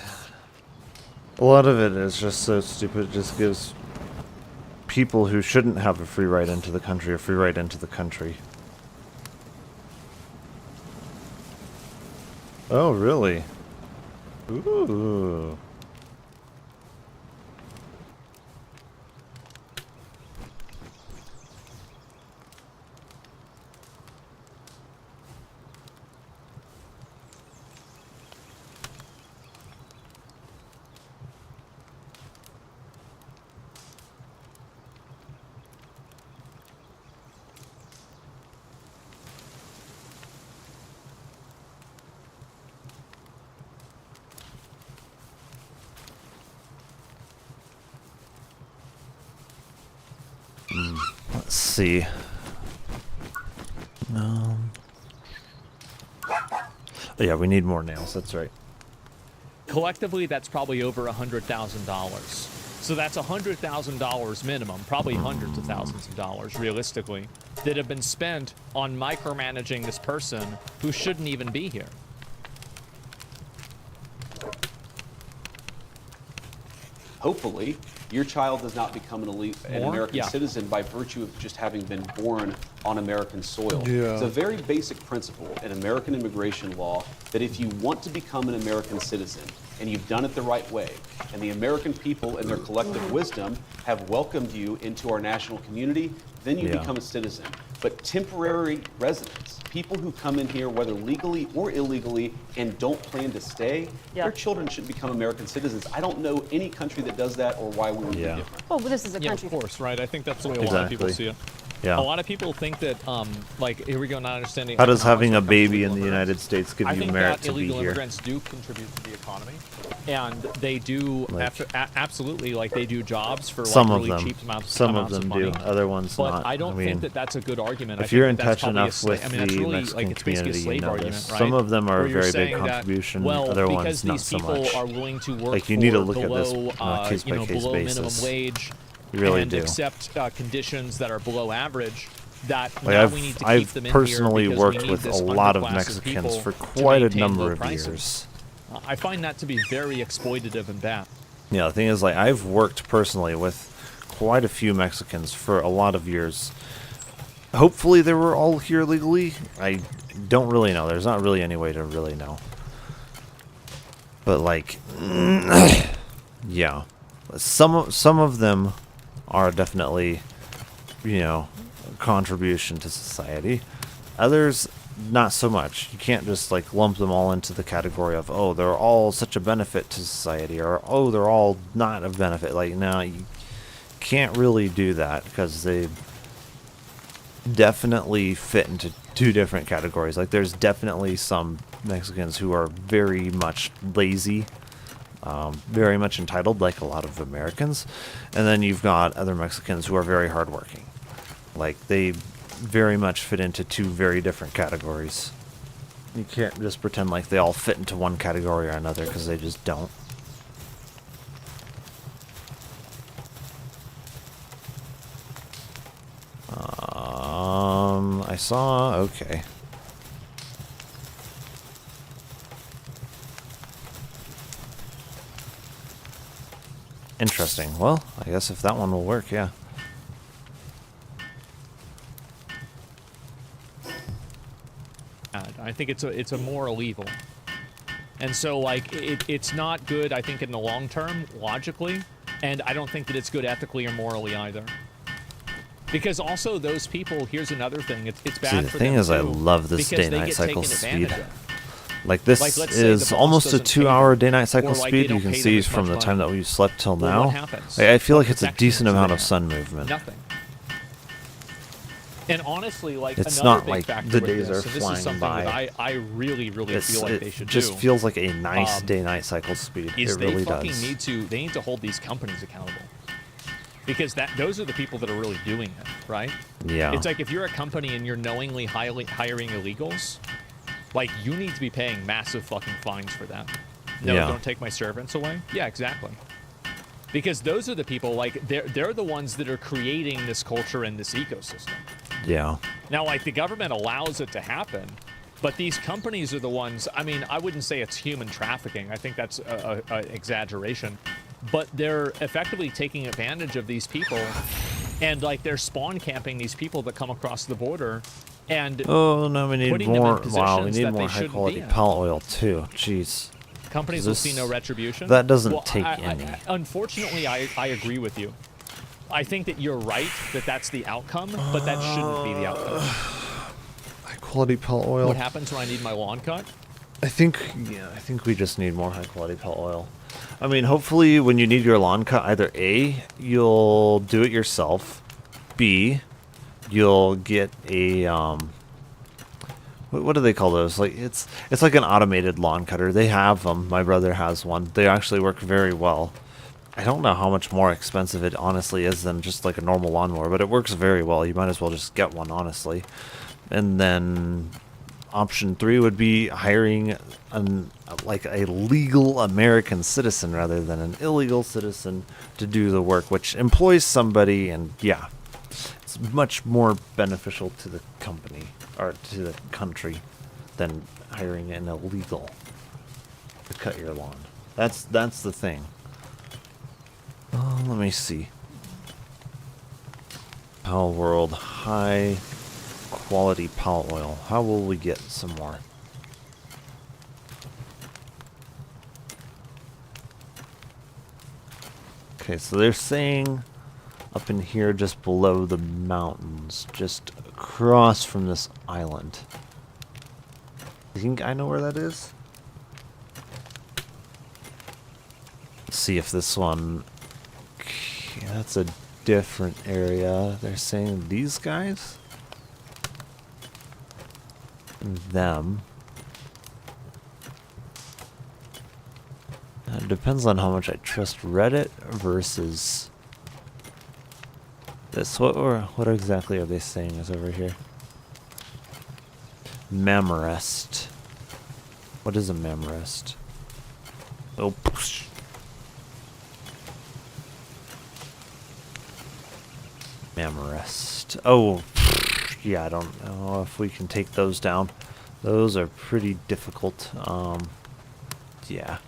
a lot of it is just so stupid. It just gives people who shouldn't have a free ride into the country a free ride into the country. Oh, really? Ooh. Let's see. Oh, yeah, we need more nails. That's right. Collectively, that's probably over $100,000. So that's $100,000 minimum, probably hundreds of thousands of dollars, realistically, that have been spent on micromanaging this person who shouldn't even be here. Hopefully, your child does not become an American Yeah. citizen by virtue of just having been born on American soil. Yeah. It's a very basic principle in American immigration law that if you want to become an American citizen and you've done it the right way, and the American people in their collective wisdom have welcomed you into our national community, then you Yeah. become a citizen. But temporary residents, people who come in here, whether legally or illegally, and don't plan to stay, their children should become American citizens. I don't know any country that does that or why we would be different. Oh, well, this is a Yeah, country. of course, right? I think that's the way a lot of people Exactly. see it. Yeah. A lot of people think that, like, here we go, not understanding. How does economics having when a it comes to baby illegal in the immigrants. United States give I you think merit that to be illegal here? immigrants do contribute to the economy, and they do Like- absolutely, like, they do jobs for like Some of really them. cheap amounts. Some of amounts them money. do. Other ones but not. I don't I mean, think that that's a good argument. if I think you're in that that's touch probably enough with I mean, that's the really, Mexican like, it's basically a community, slave you know argument, this. right? Some of them are a Where you're very big saying that, contribution, well, other because ones not these so people much. are willing to work Like, you need to for look at this below, on a case-by-case below minimum basis. wage, You really and do. accept conditions that are below average. That Like, now we need to keep I've them in personally here because worked we need with this a lot of underclass Mexicans people for to quite a maintain number low of prices. years. I find that to be very exploitative and bad. Yeah, the thing is, like, I've worked personally with quite a few Mexicans for a lot of years. Hopefully they were all here legally. I don't really know. There's not really any way to really know. But, like, yeah. Some of them are definitely, you know, a contribution to society. Others, not so much. You can't just, like, lump them all into the category of, oh, they're all such a benefit to society, or, oh, they're all not a benefit. Like, no, you can't really do that, because they definitely fit into two different categories. Like, there's definitely some Mexicans who are very much lazy, very much entitled, like a lot of Americans, and then you've got other Mexicans who are very hardworking. Like, they very much fit into two very different categories. You can't just pretend like they all fit into one category or another, because they just don't. I saw, okay. Interesting. Well, I guess if that one will work, yeah. I think it's a moral evil. And so, like, it's not good, I think, in the long term, logically, and I don't think that it's good ethically or morally either. Because also those people, here's another thing, it's bad for them. See, the thing is, I love this day-night cycle speed. Like, this is almost a 2-hour day-night cycle speed. You can see from the time that we slept till now. Like, I feel like it's a decent amount of sun movement. Nothing. And honestly, like, it's another not big like factor the with days this, are and this is flying something by. that I really feel like they should do. It just feels like a nice day-night cycle speed. Is It really they fucking does. need to hold these companies accountable. Because those are the people that are really doing it, right? Yeah. It's like if you're a company and you're knowingly hiring illegals, like, you need to be paying massive fucking fines for that. No, Yeah. don't take my servants away. Yeah, exactly. Because those are the people, like, they're the ones that are creating this culture and this ecosystem. Yeah. Now, like, the government allows it to happen, but these companies are the ones, I mean, I wouldn't say it's human trafficking. I think that's an exaggeration. But they're effectively taking advantage of these people, and, like, they're spawn camping these people that come across the border, and Oh, no, we need putting them in more. Wow, we positions need that more they shouldn't high-quality be in. pallet oil, too. Jeez. Companies will see no retribution. That doesn't Well, take I, any. Unfortunately, I agree with you. I think that you're right that that's the outcome, but that shouldn't be the outcome. High-quality pallet oil. What happens when I need my lawn cut? I think we just need more high-quality pallet oil. I mean, hopefully when you need your lawn cut, either A, you'll do it yourself, B, you'll get a, what do they call those? Like, it's like an automated lawn cutter. They have them. My brother has one. They actually work very well. I don't know how much more expensive it honestly is than just like a normal lawnmower, but it works very well. You might as well just get one, honestly. And then option 3 would be hiring like a legal American citizen rather than an illegal citizen to do the work, which employs somebody, and yeah, it's much more beneficial to the company or to the country than hiring an illegal to cut your lawn. That's the thing. Let me see. Palworld high quality pallet oil. How will we get some more? Okay, so they're saying up in here just below the mountains, just across from this island. You think I know where that is? Let's see if this one... Okay, that's a different area. They're saying these guys? Them. It depends on how much I trust Reddit versus this. What exactly are they saying is over here? Memrest. What is a memrest? Oh, poosh. Memrest. Oh, yeah, I don't know if we can take those down. Those are pretty difficult. Yeah.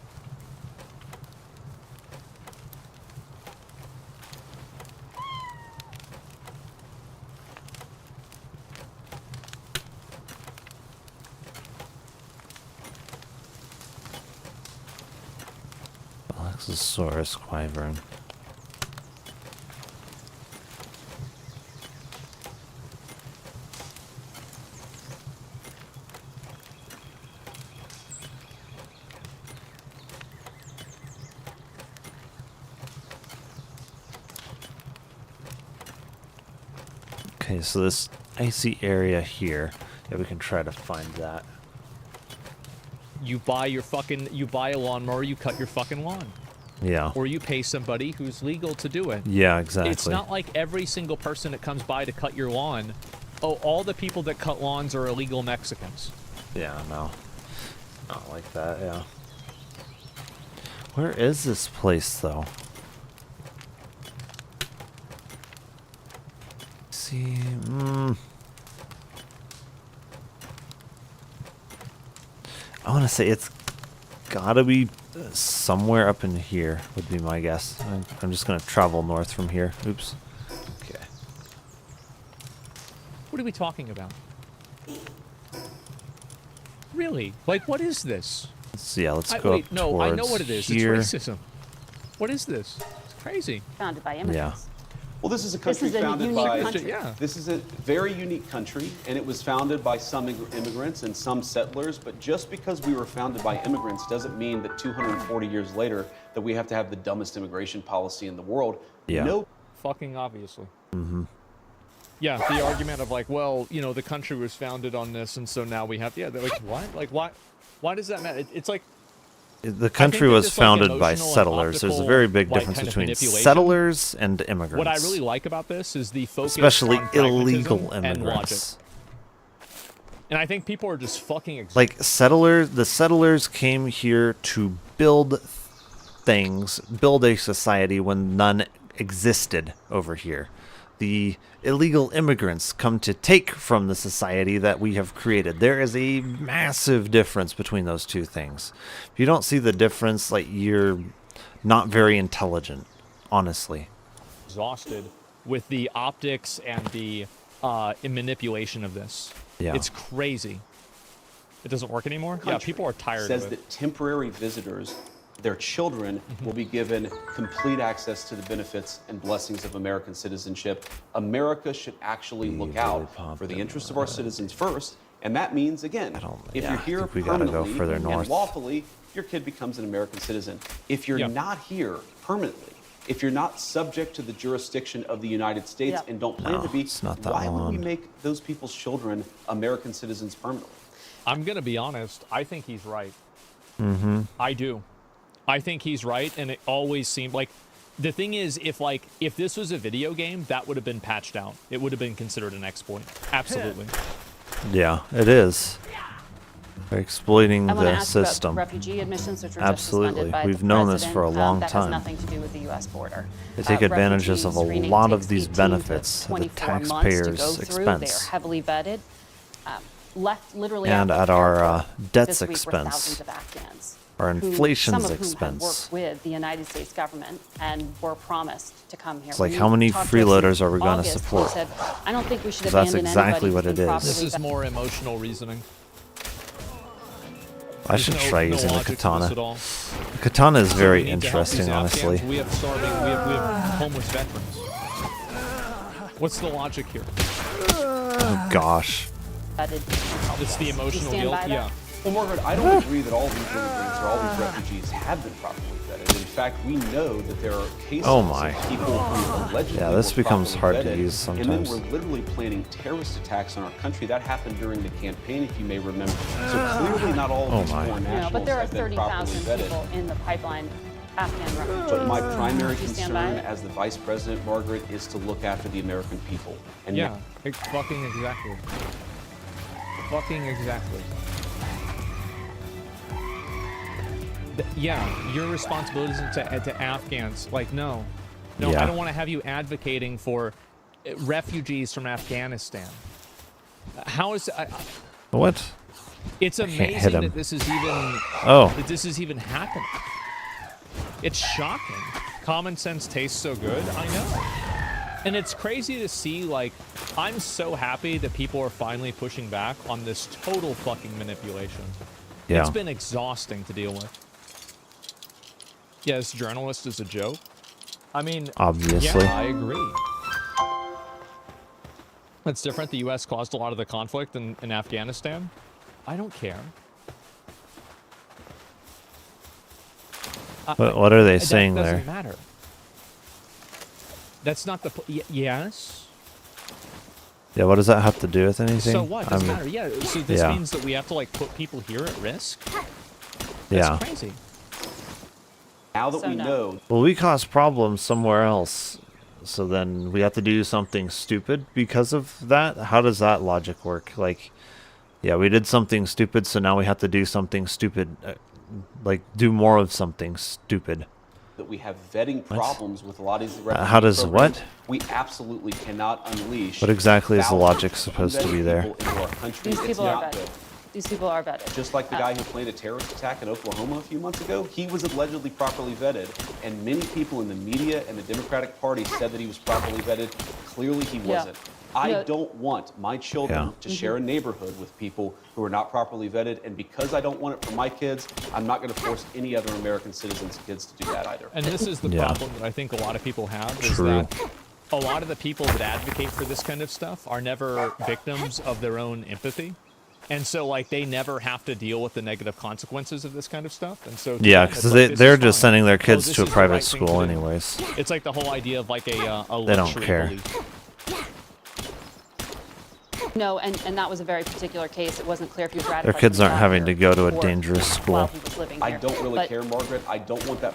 Alexosaurus wyvern. Okay, so this icy area here, yeah, we can try to find that. You buy a lawnmower, you cut your fucking lawn. Yeah. Or you pay somebody who's legal to do it. Yeah, exactly. It's not like every single person that comes by to cut your lawn, oh, all the people that cut lawns are illegal Mexicans. Yeah, no. Not like that, yeah. Where is this place, though? See, I want to say it's gotta be somewhere up in here, would be my guess. I'm just gonna travel north from here. Oops. Okay. What are we talking about? Really? Like, what is this? So yeah, let's go Wait, up no, towards I know what it is. here. It's racism. What is this? It's crazy. Founded by immigrants. Well, this is a country This is a founded unique by. country. Yeah. This is a very unique country, and it was founded by some immigrants and some settlers. But just because we were founded by immigrants doesn't mean that 240 years later that we have to have the dumbest immigration policy in the world. Yeah. No. Fucking obviously. Mm-hmm. Yeah, the argument of like, well, you know, the country was founded on this, and so now we have. Yeah, they're like, what? Like, why? Why does that matter? It's like. The country was this, like, founded by emotional and settlers. There's a optical, very big like, difference kind of between manipulation. settlers and immigrants. What I really like about this is the focus especially on illegal pragmatism and logic. immigrants. And I think people are just fucking Like the settlers came here to build things, build a society when none existed over here. The illegal immigrants come to take from the society that we have created. There is a massive difference between those two things. If you don't see the difference, like, you're not very intelligent, honestly. exhausted with the optics and the manipulation of this. Yeah. It's crazy. It doesn't work anymore? Yeah, people are tired says of it. that temporary visitors, their children, will be given complete access to the benefits and blessings of American citizenship. America should actually look out for the interests of our citizens first, and that means, again, if you're here we gotta go permanently further and north. lawfully, your kid becomes an American citizen. If you're not here permanently, if you're not subject to the jurisdiction of the United States and don't plan No, to be, it's not that why would we one. make those people's children American citizens permanently? I'm going to be honest. I think he's right. Mm-hmm. I do. I think he's right, and it always seemed like... The thing is, if this was a video game, that would have been patched out. It would have been considered an exploit. Absolutely. Yeah, it is. They're exploiting I want to the ask about system. refugee admissions, which were Absolutely. just suspended by We've the known this president. for a long That time. has nothing to do with the U.S. border. They take advantages of a refugee screening lot of takes these 18 to benefits at the 24 months to taxpayers' go through. expense. They're heavily vetted. Left literally And out at of our airport debts this week were expense. thousands of Afghans Our who- inflation's some of whom had expense. worked with the United States government and were promised to come here. It's like, When how you many talked to us in freeloaders are we gonna August, he support? said, I don't think we should 'Cause that's abandon exactly anybody what who it can is. This properly is more emotional reasoning. I should try using the logic to this katana. at all. The katana is So we very need to help these interesting, honestly. Afghans. We have starving, we have homeless veterans. What's the logic here? Oh gosh. It's the emotional guilt. Yeah. Well, Margaret, I don't agree that all these immigrants or all these refugees have been properly vetted. In fact, we know that there are cases Oh my. of people who allegedly Yeah, this were becomes properly hard to vetted, use and then sometimes. were literally planning terrorist attacks on our country. That happened during the campaign, if you may remember. So clearly not all of these my. foreign No, nationals but there are have been properly 30,000 vetted. people in the pipeline, Afghan refugees. But my primary Do you stand concern by it? as the vice president, Margaret, is to look after the American people. And Yeah, fucking exactly. Fucking exactly. Yeah, your responsibility is to Afghans. Like, no. No, Yeah. I don't want to have you advocating for refugees from Afghanistan. How is... What? It's I can't hit amazing him. that this is even... Oh. That this is even happening. It's shocking. Common sense tastes so good. I know. And it's crazy to see, like, I'm so happy that people are finally pushing back on this total fucking manipulation. Yeah. It's been exhausting to deal with. Yeah, this journalist is a joke. I mean, Obviously. yeah, I agree. That's different. The U.S. caused a lot of the conflict in Afghanistan. I don't care. What are they saying that there? doesn't matter. That's not the... yes? Yeah, what does that have to do with anything? So what? Doesn't I'm- matter. Yeah, so this yeah. means that we have to, like, put people here at risk? That's Yeah. crazy. now that we know Well, we cause problems somewhere else, so then we have to do something stupid because of that? How does that logic work? Like, yeah, we did something stupid, so now we have to do something stupid. Like, do more of something stupid. that we have vetting problems with a lot of these refugee how does programs, what? we absolutely cannot unleash. What exactly is the thousands logic of supposed to be unvetted there? people into our country. These It's people are not vetted. good. These people are vetted. Just like the guy who planned a terrorist attack in Oklahoma a few months ago, he was allegedly properly vetted, and many people in the media and the Democratic Party said that he was properly vetted. Clearly, he Yeah. wasn't. I don't want my children to share a neighborhood with people who are not properly vetted, and because I don't want it for my kids, I'm not going to force any other American citizens' kids to do that either. And this is the problem that I think a lot of people have, is that a lot of the people that advocate for this kind of stuff are never victims of their own empathy. And so, like, they never have to deal with the negative consequences of this kind of stuff. And so, yeah, because they're just sending their kids to a private school anyways. It's like the whole idea of like a they don't care. Belief. No, and that was a very particular case. It wasn't clear if he was ratified. Their kids aren't having to go to a dangerous school. I don't really care, Margaret. I don't want that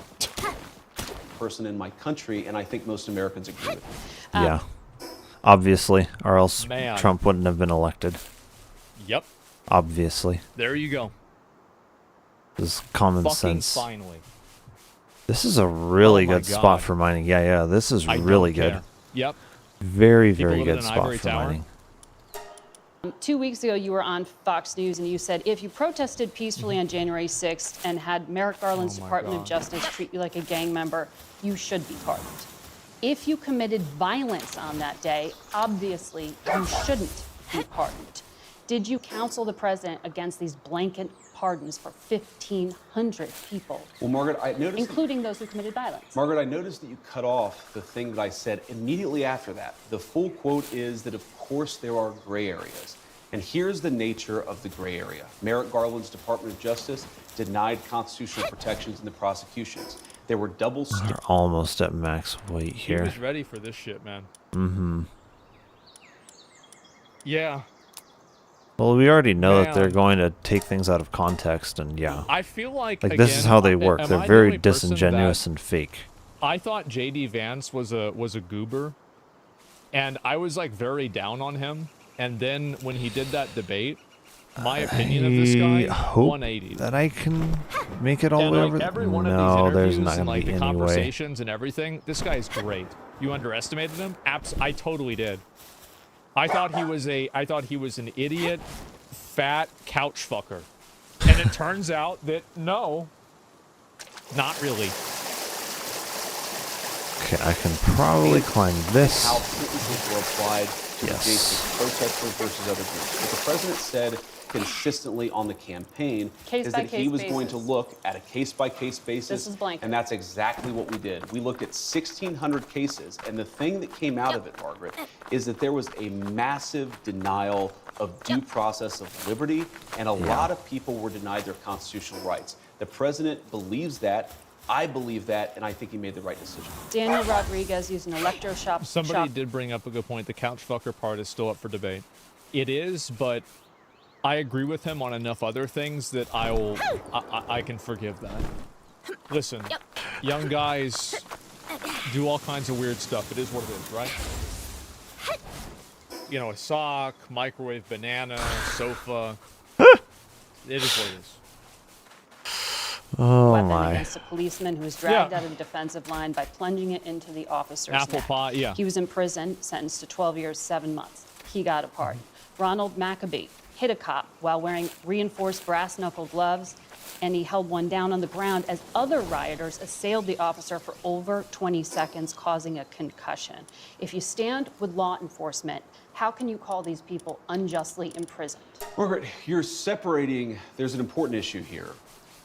person in my country, and I think most Americans agree with me. Yeah, obviously, or else Man. Trump wouldn't have been elected. Yep. Obviously. There you go. This is common Fucking sense. finally. This is a really Oh my good spot God. for mining. Yeah, this is I really don't good. care. Yep. Very, People very live in good an spot ivory for tower. mining. 2 weeks ago, you were on Fox News and you said, if you protested peacefully on January 6th and had Merrick Garland's Department of Justice treat you like a gang member, you should be pardoned. If you committed violence on that day, obviously you shouldn't be pardoned. Did you counsel the president against these blanket pardons for 1,500 people? Well, Margaret, I noticed... Including those who committed violence. Margaret, I noticed that you cut off the thing that I said immediately after that. The full quote is that, of course, there are gray areas. And here's the nature of the gray area. Merrick Garland's Department of Justice denied constitutional protections in the prosecutions. There were double... We're almost at max weight He here. was ready for this shit, man. Mm-hmm. Yeah. Well, we already know that they're Man. going to take things out of context, and yeah. I feel like this again, is how they work. am They're I the very only person disingenuous that- and fake. I thought JD Vance was a goober, and I was like very down on him. And then when he did that debate, my opinion of this guy, I hope 180. that I can make it all the And way like over. every one No, of these there's interviews not and going like to the be any way. conversations and everything, this guy is great. You underestimated him? I totally did. I thought he was an idiot, fat couch fucker. And it turns out that no, not really. Okay, I can probably climb this. How sentences were applied to the cases of protesters versus other groups. What the president said consistently on the campaign is that he was going to look at a case-by-case basis, This is blanket. and that's exactly what we did. We looked at 1,600 cases, and the thing that came out of it, Margaret, is that there was a massive denial of due process of liberty, and a lot of people were denied their constitutional rights. The president believes that. I believe that, and I think he made the right decision. Daniel Rodriguez used an electroshock. Somebody did bring up a good point. The couch fucker part is still up for debate. It is, but I agree with him on enough other things that I can forgive that. Listen, young guys do all kinds of weird stuff. It is what it is, right? You know, a sock, microwave banana, sofa. It is what it is. Oh Weapon my. against a policeman who was dragged out of the defensive line by plunging it into the officer's Apple neck. pie, yeah. He was in prison, sentenced to 12 years, 7 months. He got a pardon. Ronald Maccabee hit a cop while wearing reinforced brass knuckle gloves, and he held one down on the ground as other rioters assailed the officer for over 20 seconds, causing a concussion. If you stand with law enforcement, how can you call these people unjustly imprisoned? Margaret, you're separating, there's an important issue here.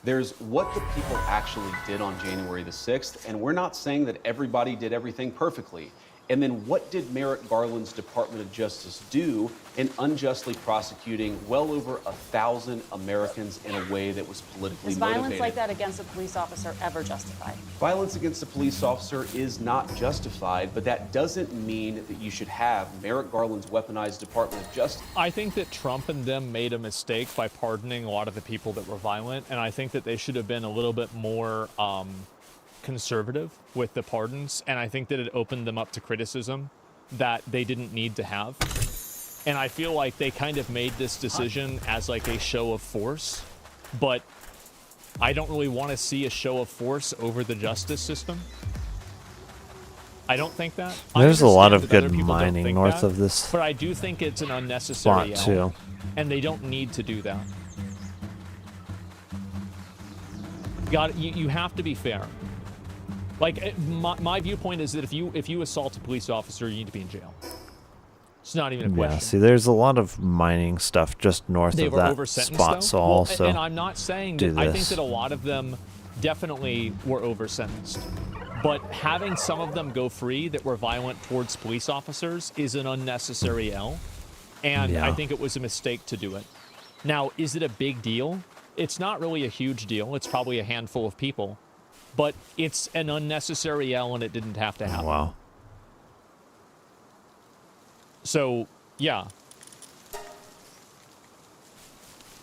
There's what the people actually did on January the 6th, and we're not saying that everybody did everything perfectly. And then what did Merrick Garland's Department of Justice do in unjustly prosecuting well over 1,000 Americans in a way that was politically Is motivated? violence like that against a police officer ever justified? Violence against a police officer is not justified, but that doesn't mean that you should have Merrick Garland's weaponized Department of Justice. I think that Trump and them made a mistake by pardoning a lot of the people that were violent, and I think that they should have been a little bit more conservative with the pardons, and I think that it opened them up to criticism that they didn't need to have. And I feel like they kind of made this decision as like a show of force, but I don't really want to see a show of force over the justice system. I don't think that. I There's a lot of understand that good other people don't mining think north that, of this but I do think it's an unnecessary spot too. and they don't need to do that. You have to be fair. Like my viewpoint is that if you assault a police officer, you need to be in jail. It's not even a question. Yeah, see, there's a lot of mining stuff just north They of were that over-sentenced, spot, though? so Well, also and I'm not saying do that I think this. that a lot of them definitely were over-sentenced. But having some of them go free that were violent towards police officers is an unnecessary L. And I Yeah. think it was a mistake to do it. Now, is it a big deal? It's not really a huge deal. It's probably a handful of people. But it's an unnecessary L and it didn't have to happen. Wow. So, yeah.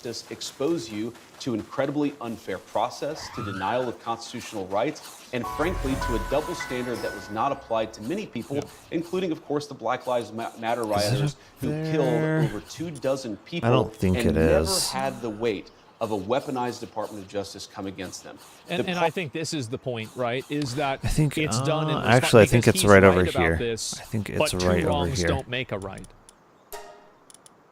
Does expose you to incredibly unfair process, to denial of constitutional rights, and frankly, to a double standard that was not applied to many people, including, of course, the Black Lives Matter rioters who killed over 24 people I don't think and it never is. had the weight of a weaponized Department of Justice come against them. And I think this is the point, right? Is that I think, it's done in actually, I think because it's he's right over about here. this, I think it's but right two over wrongs here. don't make a right.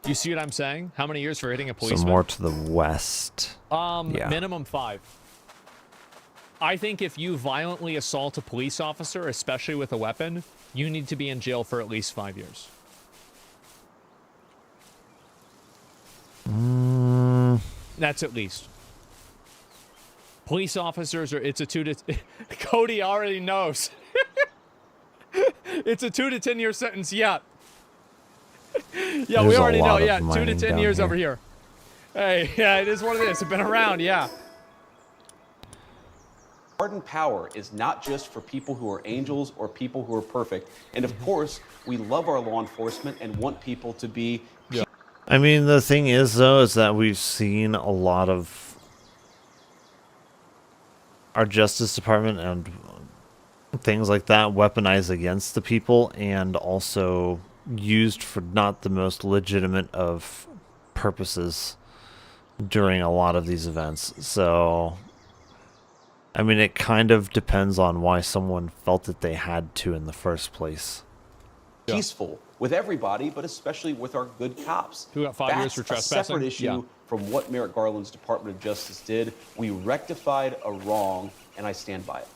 You see what I'm saying? How many years for hitting a So policeman? more to the west. Yeah. Minimum 5. I think if you violently assault a police officer, especially with a weapon, you need to be in jail for at least 5 years. That's at least. Police officers are, it's a 2 to, Cody already knows. It's a 2 to 10 year sentence, yeah. Yeah, we There's a already know, lot of yeah, 2 to mining 10 down years here. over here. Hey, yeah, it is what it is. It's been around, yeah. Pardon power is not just for people who are angels or people who are perfect. And of course, we love our law enforcement and want people to be. I mean, the thing is, though, is that we've seen a lot of our Justice Department and things like that weaponized against the people and also used for not the most legitimate of purposes during a lot of these events. So, I mean, it kind of depends on why someone felt that they had to in the first place. Peaceful with everybody, but especially with our good cops. Who got 5 years for That's a trespassing? separate issue Yeah. from what Merrick Garland's Department of Justice did. We rectified a wrong, and I stand by it.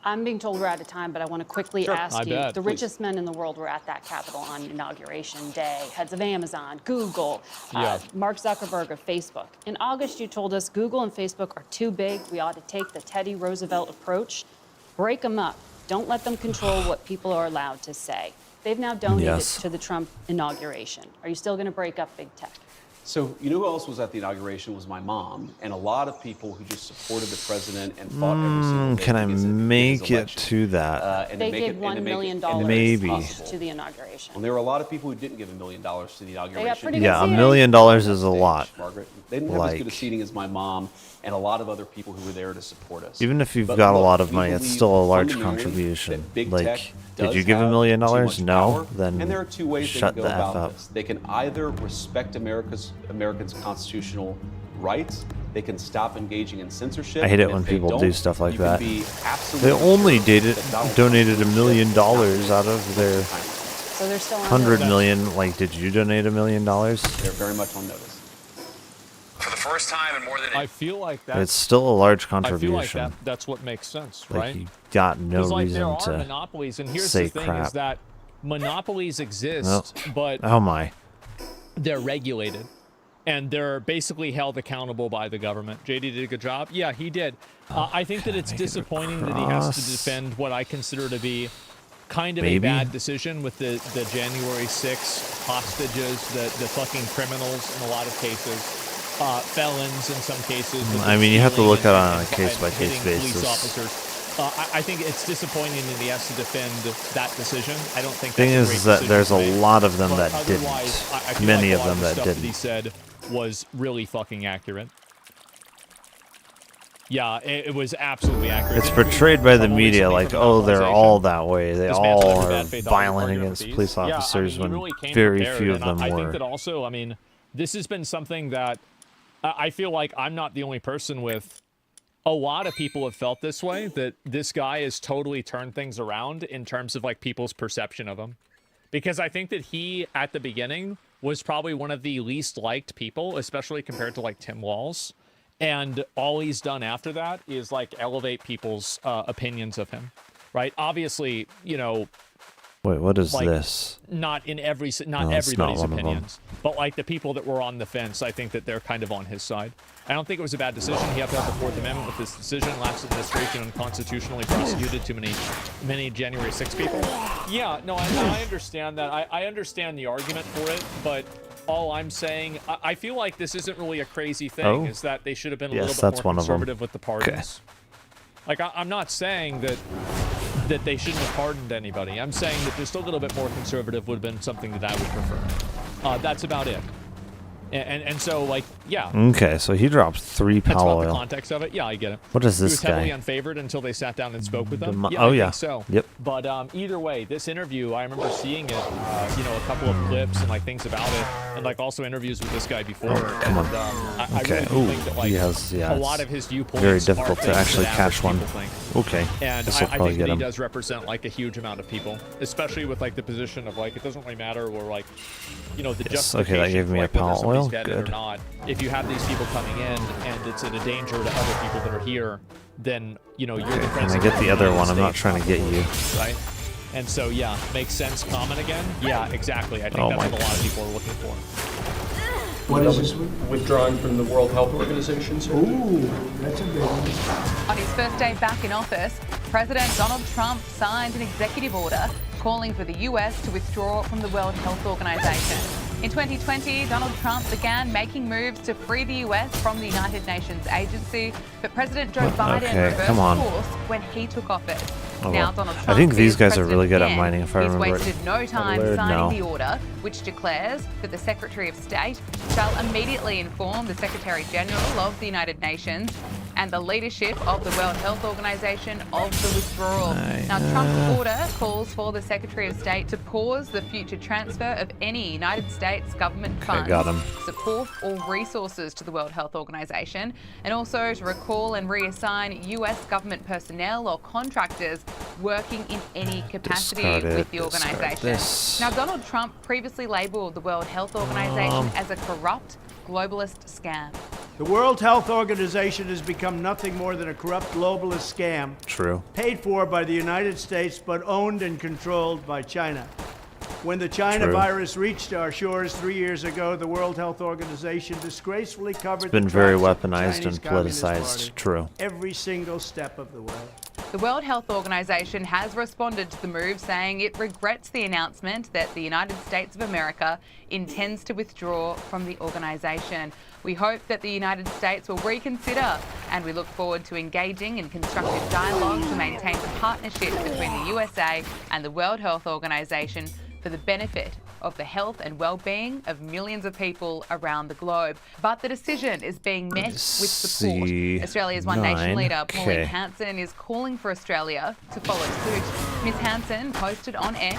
I'm being told we're out of time, but I want to quickly Sure. ask I you. bet. The Please. richest men in the world were at that Capitol on Inauguration Day. Heads of Amazon, Google, Yeah. Mark Zuckerberg of Facebook. In August, you told us Google and Facebook are too big. We ought to take the Teddy Roosevelt approach. Break them up. Don't let them control what people are allowed to say. They've now donated Yes. to the Trump inauguration. Are you still going to break up big tech? So, you know who else was at the inauguration was my mom, and a lot of people who just supported the president and fought every single day Can I to get his make it election. to that? And They to make gave it, $1 and to make million it, Maybe. to the inauguration. Well, there were a lot of people who didn't give $1 million to the inauguration. pretty good Yeah, $1 seating. million is a lot. Margaret, they didn't have as good a Like, seating as my mom and a lot of other people who were there to support us. even if you've But got a look, lot of we money, it's believe still a large fundamentally contribution. that big Like, tech did does you give $1 million? have too much No, power, then and there are two ways shut they the can go F about up. this. They can either respect America's constitutional rights. They can stop engaging in censorship. I hate it and when if they people don't, do stuff like you can that. be They absolutely only sure did it, that Donald donated Trump $1 million is not out of their So they're still on 100 notice. million. Like, did you donate $1 million? They're very much on notice. For the first time in more than I feel like that. It's still a large I feel like contribution. that's what makes sense, Like, right? you got no Because, like, there reason are to monopolies, and here's say the thing: crap. is that monopolies exist, Oh. but Oh my. they're regulated, and they're basically held accountable by the government. JD did a good job. Yeah, he did. I think that it's disappointing that he has to across? defend what I consider to be kind of Maybe. a bad decision with the January 6 hostages, the fucking criminals in a lot of cases, felons in some cases. with I the mean, you have to stealing look at it on a and case-by-case hitting police basis. officers. I think it's disappointing that he has to defend that decision. I don't think Thing that's a is great that there's a decision to make. lot of them But that didn't. otherwise, I feel Many like of a lot them the that stuff didn't. he said was really fucking accurate. Yeah, it was absolutely accurate. It's Didn't portrayed by the trouble media recently like, for oh, they're monopolization. all that way. They Dismantle all every are bad faith violent argument against fees. police Yeah, I mean, officers you when really came very prepared, few of and them I were. think that also, I mean, this has been something that I feel like I'm not the only person with. A lot of people have felt this way, that this guy has totally turned things around in terms of like people's perception of him. Because I think that he, at the beginning, was probably one of the least liked people, especially compared to like Tim Walz. And all he's done after that is like elevate people's opinions of him, right? Obviously, you know, Wait, what is like, this? Not in every, not No, it's not everybody's one of them. opinions, but like the people that were on the fence, I think that they're kind of on his side. I don't think it was a bad decision. He upheld the Fourth Amendment with this decision. Lapsed administration unconstitutionally prosecuted too many January 6 people. Yeah, no, I understand that. I understand the argument for it, but all I'm saying, I feel like this isn't really a crazy thing. Oh. Is that they should have been a Yes, little that's bit more one of them. conservative with the pardons. Like, I'm not saying that they shouldn't have pardoned anybody. I'm saying that just a little bit more conservative would have been something that I would prefer. That's about it. And so, like, yeah. Okay, so he dropped 3 That's pal about the oil. context of it. Yeah, I get it. What is He this was heavily guy? unfavored until they sat down and spoke with them. Oh, I yeah. think so. Yep. But either way, this interview, I remember seeing it, you know, a couple of clips and, like, things about it, and, like, also interviews with this guy before. Oh, come on. I Okay. really do think that, like, He has, yeah, a lot of his viewpoints very are difficult to things actually that catch average one. people think. Okay. And This will I probably think get that he him. does represent, like, a huge amount of people, especially with, like, the position of, like, it doesn't really matter where, like, you know, the Yes, justification okay, that gave for, me a like, whether pal somebody's oil. vetted Good. or not. If you have these people coming in and it's in a danger to other people that are here, then, you know, you're the Can I president. get of the other United one? I'm not States, trying to get you. right? And so, yeah, makes sense comment again? Yeah, exactly. I think Oh that's my what a lot of people are looking for. What is this? Withdrawing from the World Health Organization, sir? Ooh, that's a big one. On his first day back in office, President Donald Trump signed an executive order calling for the US to withdraw from the World Health Organization. In 2020, Donald Trump began making moves to free the US from the United Nations agency, but President Joe Biden Okay, reversed come on. course when he took office. Oh, Now well. Donald I Trump think these is guys are really good president at mining, if I again. remember He's it. wasted no time Alert signing now. the order, which declares that the Secretary of State shall immediately inform the Secretary General of the United Nations and the leadership of the World Health Organization of the withdrawal. Now, Trump's order calls for the Secretary of State to pause the future transfer of any United States government funds, got him. support or resources to the World Health Organization, and also to recall and reassign US government personnel or contractors working in any capacity Discard it, with the discard organization. this. Now, Donald Trump previously labeled the World Health Organization as a corrupt globalist scam. The World Health Organization has become nothing more than a corrupt globalist scam. True. Paid for by the United States, but owned and controlled by China. When the China True. virus reached our shores 3 years ago, the World Health Organization disgracefully covered It's been the very tracks of the weaponized Chinese and Communist politicized. Party True. every single step of the way. The World Health Organization has responded to the move, saying it regrets the announcement that the United States of America intends to withdraw from the organization. We hope that the United States will reconsider, and we look forward to engaging in constructive dialogue to maintain partnership between the USA and the World Health Organization for the benefit of the health and well-being of millions of people around the globe. But the decision is being met with support. Australia's One Nation leader, Pauline Hanson, is calling for Australia to follow suit. Ms Hanson posted on X,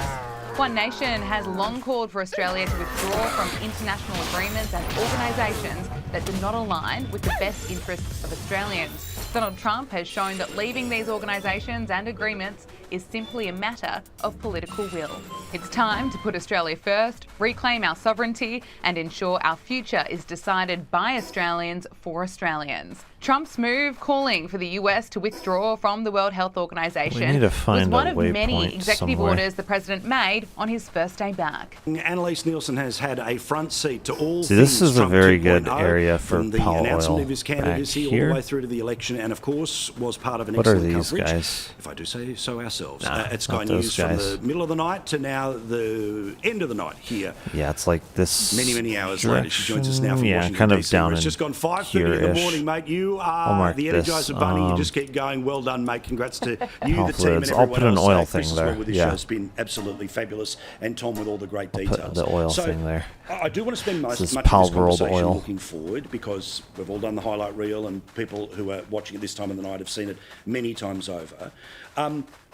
One Nation has long called for Australia to withdraw from international agreements and organisations that do not align with the best interests of Australians. Donald Trump has shown that leaving these organisations and agreements is simply a matter of political will. It's time to put Australia first, reclaim our sovereignty, and ensure our future is decided by Australians for Australians. Trump's move calling for the US to withdraw from the World Health Organization We need to was find one a of many waypoint executive somewhere. orders the president made on his first day back. Annalise Nielsen has had a front seat to all See, this things is a Trump very 2.0, good area for from the Pal announcement Oil of his back candidacy all here. the way through to the election, and of course was part of an What are excellent these coverage, guys? if I do say so ourselves. Nah, at Sky not those News from guys. the middle of the night to now the end of the night here. Yeah, it's like this. Many hours later, she joins us now from Yeah, Washington, kind of DC, down where it's in just gone 5:30 in the here-ish. morning, mate. You I'll are mark the this, Energizer Bunny. You just keep going. Well done, mate. Congrats to you, the team, and Palworld. I'll everyone put an else. oil Chris thing as there, well with this yeah. show has been absolutely fabulous, and Tom with all the great I'll details. put the oil So, thing there. I do want to spend much This is of this Palworld conversation oil. looking forward, because we've all done the highlight reel, and people who are watching at this time of the night have seen it many times over.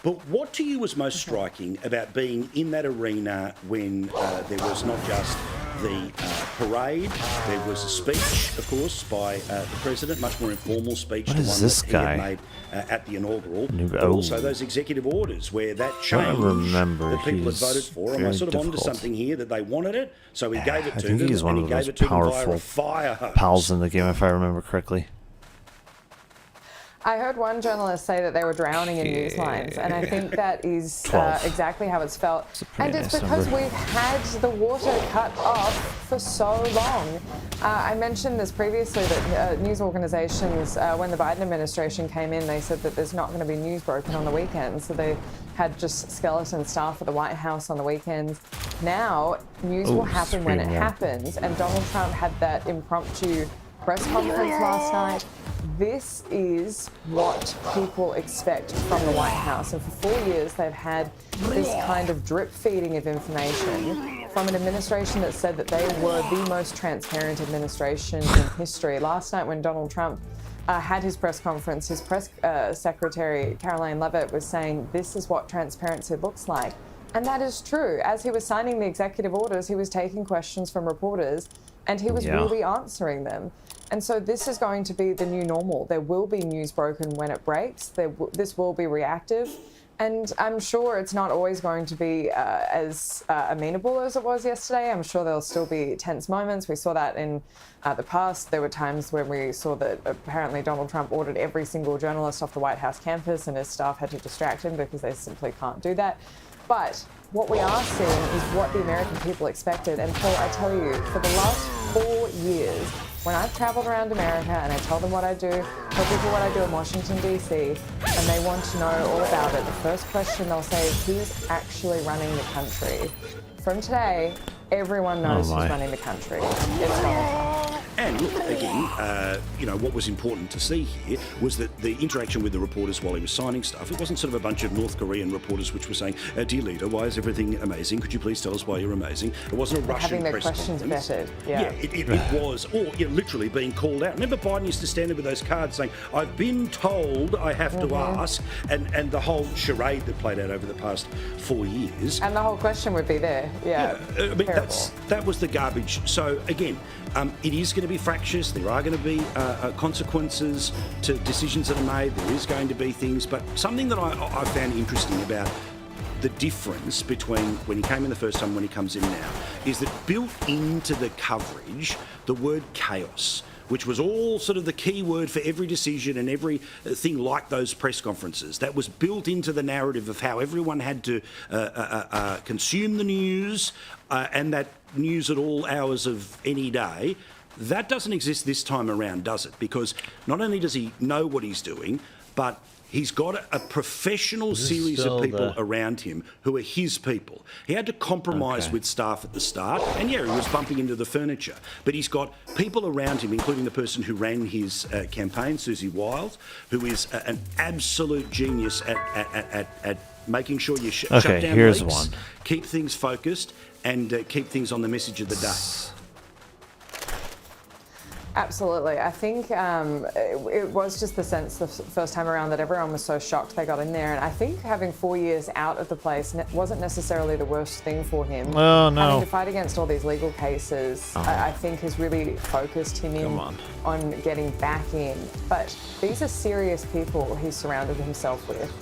But what to you was most striking about being in that arena when there was not just the parade, there was a speech, of course, by the president, much more informal speech What to is one this that he guy? had made at the inaugural, but oh. also those executive orders where that I change remember, that people had he's voted for, am I very sort of onto difficult. something here that they wanted it, so he gave it I to think them, he's one and of he the gave most it to them via a powerful fire hose. pals in the game, if I remember correctly. I heard one journalist say that they were drowning in news lines, and I think that is exactly how it's felt. And it's because we've had the water cut off for so long. I mentioned this previously, that news organizations, when the Biden administration came in, they said that there's not going to be news broken on the weekends. So they had just skeleton staff at the White House on the weekends. Now, news will happen when it happens. And Donald Trump had that impromptu press conference last night. This is what people expect from the White House. And for 4 years, they've had this kind of drip feeding of information from an administration that said that they were the most transparent administration in history. Last night, when Donald Trump had his press conference, his press secretary, Caroline Leavitt, was saying, this is what transparency looks like. And that is true. As he was signing the executive orders, he was taking questions from reporters, and he was really answering them. And so this is going to be the new normal. There will be news broken when it breaks. This will be reactive. And I'm sure it's not always going to be as amenable as it was yesterday. I'm sure there'll still be tense moments. We saw that in the past. There were times when we saw that apparently Donald Trump ordered every single journalist off the White House campus, and his staff had to distract him because they simply can't do that. But what we are seeing is what the American people expected. And Paul, I tell you, for the last 4 years, when I've traveled around America and I tell them what I do, tell people what I do in Washington, D.C., and they want to know all about it, the first question they'll say is, who's actually running the country? From today, everyone knows who's running the country. It's Donald Trump. And look, again, you know, what was important to see here was that the interaction with the reporters while he was signing stuff, it wasn't sort of a bunch of North Korean reporters which were saying, dear leader, why is everything amazing? Could you please tell us why you're amazing? It wasn't a Russian having their press questions conference. vetted. Yeah, it was, or literally being called out. Remember Biden used to stand there with those cards saying, I've been told I have to ask, and the whole charade that played out over the past 4 years. And the whole question would be there. Yeah, I mean, that was the garbage. So again, it is going to be fractious. There are going to be consequences to decisions that are made. There is going to be things. But something that I found interesting about the difference between when he came in the first time and when he comes in now is that built into the coverage, the word chaos, which was all sort of the key word for every decision and every thing like those press conferences. That was built into the narrative of how everyone had to consume the news and that news at all hours of any day. That doesn't exist this time around, does it? Because not only does he know what he's doing, but he's got a professional series of people around him who are his people. He had to compromise with staff at the start, and he was bumping into the furniture. But he's got people around him, including the person who ran his campaign, Susie Wild, who is an absolute genius at making sure you shut down leaks, keep things focused, and keep things on the message of the day. Absolutely. I think it was just the sense the first time around that everyone was so shocked they got in there. And I think having 4 years out of the place wasn't necessarily the worst thing for him. Oh, no. Having to fight against all these legal cases, I think has really focused him in on getting back in. But these are serious people he's surrounded himself with.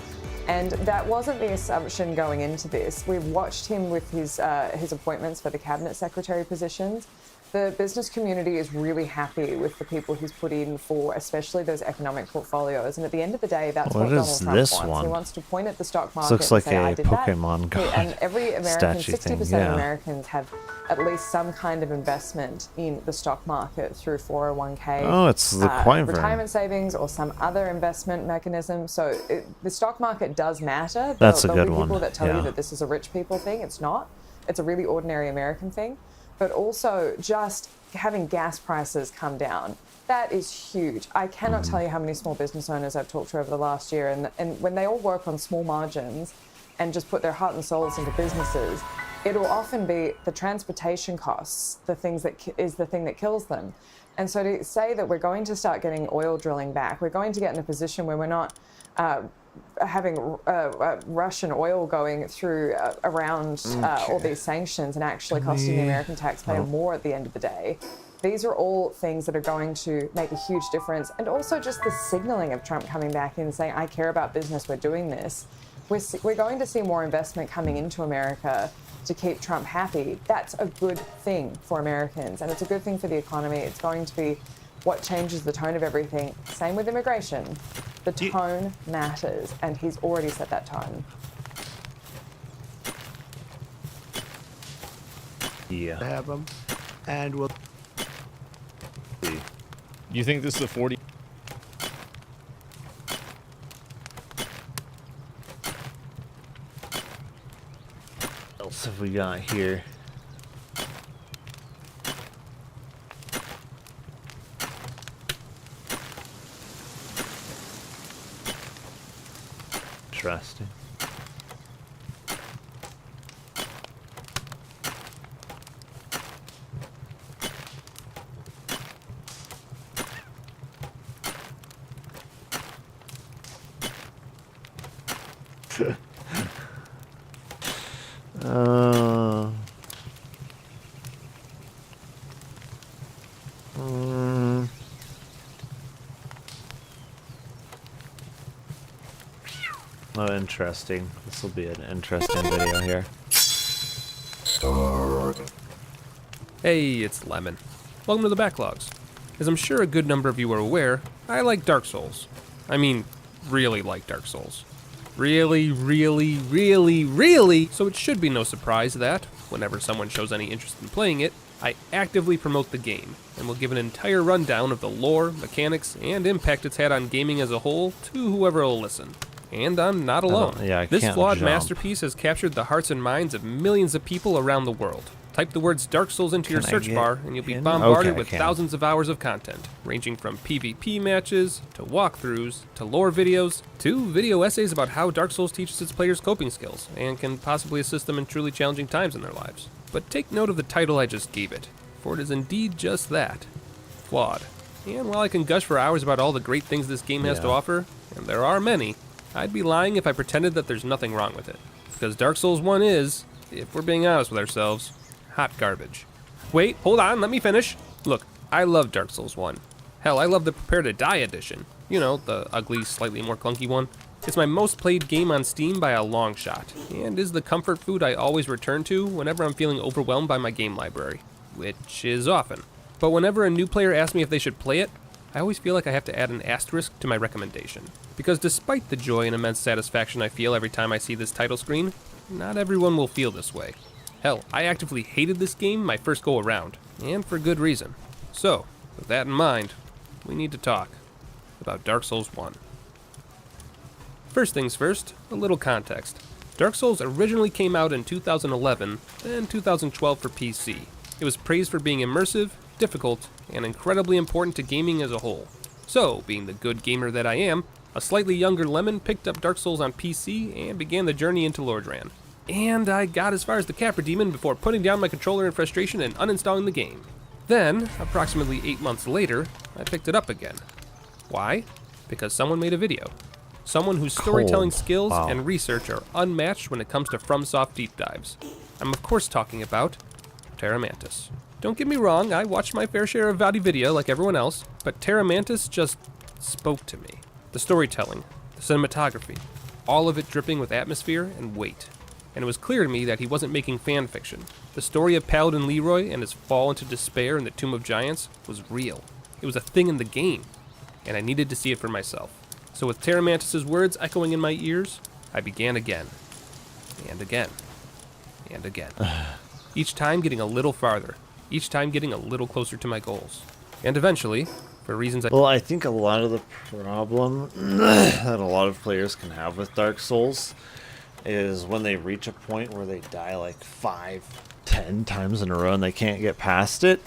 And that wasn't the assumption going into this. We've watched him with his appointments for the cabinet secretary positions. The business community is really happy with the people he's put in for, especially those economic portfolios. And at the end of the day, that's what Donald Trump wants. He wants to point at the stock market looks like and say, I a did Pokemon that. And every American, statue 60% thing, of Americans have at least some kind of investment in the stock market through 401k. Oh, it's the coin firm. Retirement savings or some other investment mechanism. So the stock market does matter. That's a good there'll be one. people that tell you that this is a rich people thing. It's not. It's a really ordinary American thing. But also just having gas prices come down. That is huge. I cannot tell you how many small business owners I've talked to over the last year, and when they all work on small margins and just put their heart and souls into businesses, it'll often be the transportation costs, the thing that kills them. And so to say that we're going to start getting oil drilling back, we're going to get in a position where we're not having Russian oil going through around all these sanctions and actually costing the American taxpayer more at the end of the day. These are all things that are going to make a huge difference. And also just the signaling of Trump coming back in and saying, I care about business, we're doing this. We're going to see more investment coming into America to keep Trump happy. That's a good thing for Americans, and it's a good thing for the economy. It's going to be what changes the tone of everything. Same with immigration. The tone matters, and he's already set that tone. Yeah. Have them, and we'll. You think this is a 40? What else have we got here? Interesting. Oh, interesting. This will be an interesting video here. Hey, it's Lemon. Welcome to the Backlogs. As I'm sure a good number of you are aware, I like Dark Souls. I mean, really like Dark Souls. Really, so it should be no surprise that, whenever someone shows any interest in playing it, I actively promote the game, and will give an entire rundown of the lore, mechanics, and impact it's had on gaming as a whole to whoever will listen. And I'm not alone. This flawed masterpiece has captured the hearts and minds of millions of people around the world. Type the words Dark Souls into your search bar and you'll be bombarded with thousands of hours of content, ranging from PvP matches, to walkthroughs, to lore videos, to video essays about how Dark Souls teaches its players coping skills, and can possibly assist them in truly challenging times in their lives. But take note of the title I just gave it, for it is indeed just that, flawed. And while I can gush for hours about all the great things this game has to offer, and there are many, I'd be lying if I pretended that there's nothing wrong with it. Because Dark Souls 1 is, if we're being honest with ourselves, hot garbage. Wait, hold on, let me finish. Look, I love Dark Souls 1. Hell, I love the Prepare to Die edition. You know, the ugly, slightly more clunky one. It's my most played game on Steam by a long shot, and is the comfort food I always return to whenever I'm feeling overwhelmed by my game library, which is often. But whenever a new player asks me if they should play it, I always feel like I have to add an asterisk to my recommendation. Because despite the joy and immense satisfaction I feel every time I see this title screen, not everyone will feel this way. Hell, I actively hated this game my first go around, and for good reason. So, with that in mind, we need to talk about Dark Souls 1. First things first, a little context. Dark Souls originally came out in 2011, then 2012 for PC. It was praised for being immersive, difficult, and incredibly important to gaming as a whole. So, being the good gamer that I am, a slightly younger Lemon picked up Dark Souls on PC and began the journey into Lordran. And I got as far as the Capra Demon before putting down my controller in frustration and uninstalling the game. Then, approximately 8 months later, I picked it up again. Why? Because someone made a video. Someone whose storytelling skills and research are unmatched when it comes to FromSoft deep dives. I'm of course talking about Terra Mantis. Don't get me wrong, I watched my fair share of Vaudi video like everyone else, but Terra Mantis just spoke to me. The storytelling, the cinematography, all of it dripping with atmosphere and weight. And it was clear to me that he wasn't making fan fiction. The story of Paladin Leroy and his fall into despair in the Tomb of Giants was real. It was a thing in the game, and I needed to see it for myself. So with Terra Mantis' words echoing in my ears, I began again, and again, and again. Each time getting a little farther, each time getting a little closer to my goals. And eventually, for reasons I think a lot of the problem that a lot of players can have with Dark Souls is when they reach a point where they die like 5-10 times in a row and they can't get past it,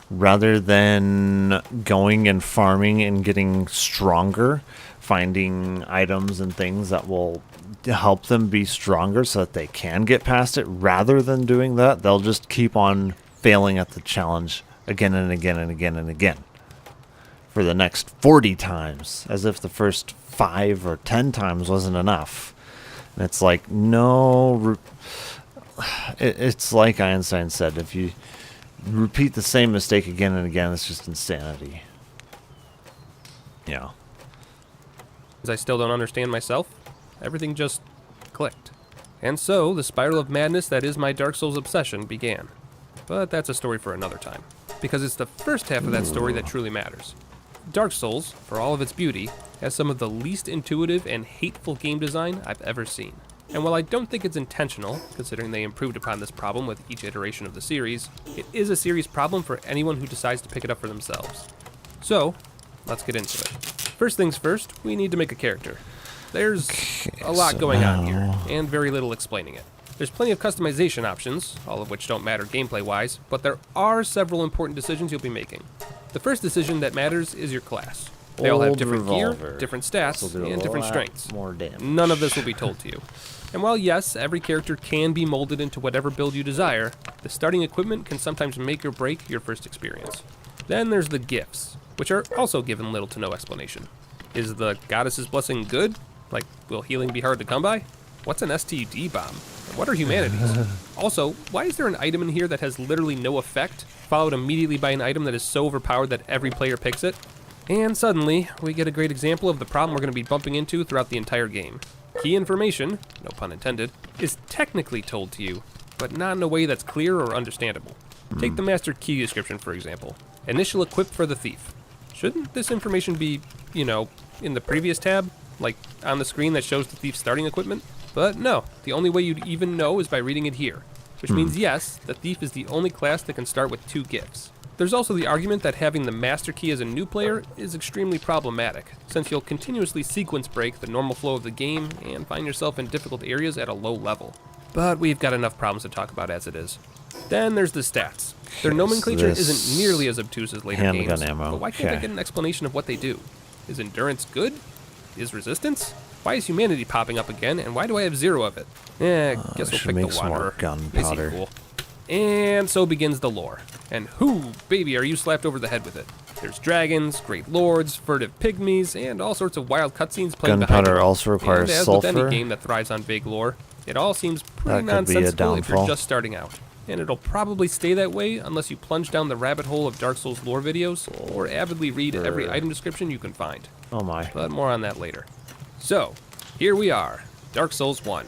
rather than going and farming and getting stronger, finding items and things that will help them be stronger so that they can get past it. Rather than doing that, they'll just keep on failing at the challenge again and again and again and again for the next 40 times, as if the first 5 or 10 times wasn't enough. And it's like, no, it's like Einstein said, if you repeat the same mistake again and again, it's just insanity. Yeah. I still don't understand myself, everything just clicked. And so, the spiral of madness that is my Dark Souls obsession began. But that's a story for another time, because it's the first half of that story that truly matters. Dark Souls, for all of its beauty, has some of the least intuitive and hateful game design I've ever seen. And while I don't think it's intentional, considering they improved upon this problem with each iteration of the series, it is a serious problem for anyone who decides to pick it up for themselves. So, let's get into it. First things first, we need to make a character. There's a lot going on here, and very little explaining it. There's plenty of customization options, all of which don't matter gameplay-wise, but there are several important decisions you'll be making. The first decision that matters is your class. They all have different gear, different stats, and different strengths. None of this will be told to you. And while yes, every character can be molded into whatever build you desire, the starting equipment can sometimes make or break your first experience. Then there's the gifts, which are also given little to no explanation. Is the goddess's blessing good? Like, will healing be hard to come by? What's an STD bomb? What are humanities? Also, why is there an item in here that has literally no effect, followed immediately by an item that is so overpowered that every player picks it? And suddenly, we get a great example of the problem we're going to be bumping into throughout the entire game. Key information, no pun intended, is technically told to you, but not in a way that's clear or understandable. Take the master key description, for example. Initial equip for the thief. Shouldn't this information be, you know, in the previous tab? Like, on the screen that shows the thief's starting equipment? But no, the only way you'd even know is by reading it here. Which means yes, the thief is the only class that can start with 2 gifts. There's also the argument that having the master key as a new player is extremely problematic, since you'll continuously sequence break the normal flow of the game and find yourself in difficult areas at a low level. But we've got enough problems to talk about as it is. Then there's the stats. Their nomenclature isn't nearly as obtuse as later games, but why can't I get an explanation of what they do? Is endurance good? Is resistance? Why is humanity popping up again, and why do I have 0 of it? Guess we'll pick the Wanderer. They seem cool. And so begins the lore. And whoo, baby, are you slapped over the head with it. There's dragons, great lords, furtive pygmies, and all sorts of wild cutscenes playing behind it. Gunpowder also requires and as sulfur. with any game that thrives on vague lore, it all seems pretty nonsensical if you're just starting out. And it'll probably stay that way unless you plunge down the rabbit hole of Dark Souls lore videos, or avidly read every item description you can find. Oh my. But more on that later. So, here we are, Dark Souls 1.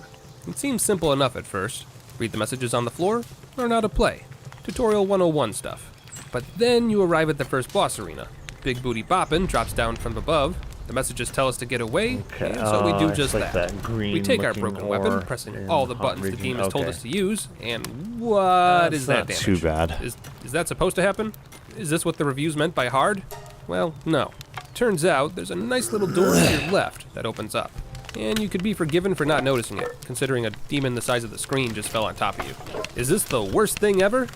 It seems simple enough at first. Read the messages on the floor, learn how to play. Tutorial 101 stuff. But then you arrive at the first boss arena. Big Booty Boppin' drops down from above. The messages tell us to get away, and so we do just that. We take our broken weapon, pressing all the buttons the game has told us to use, and what is that damage? Too bad. Is that supposed to happen? Is this what the reviews meant by hard? Well, no. Turns out there's a nice little door to your left that opens up. And you could be forgiven for not noticing it, considering a demon the size of the screen just fell on top of you. Is this the worst thing ever?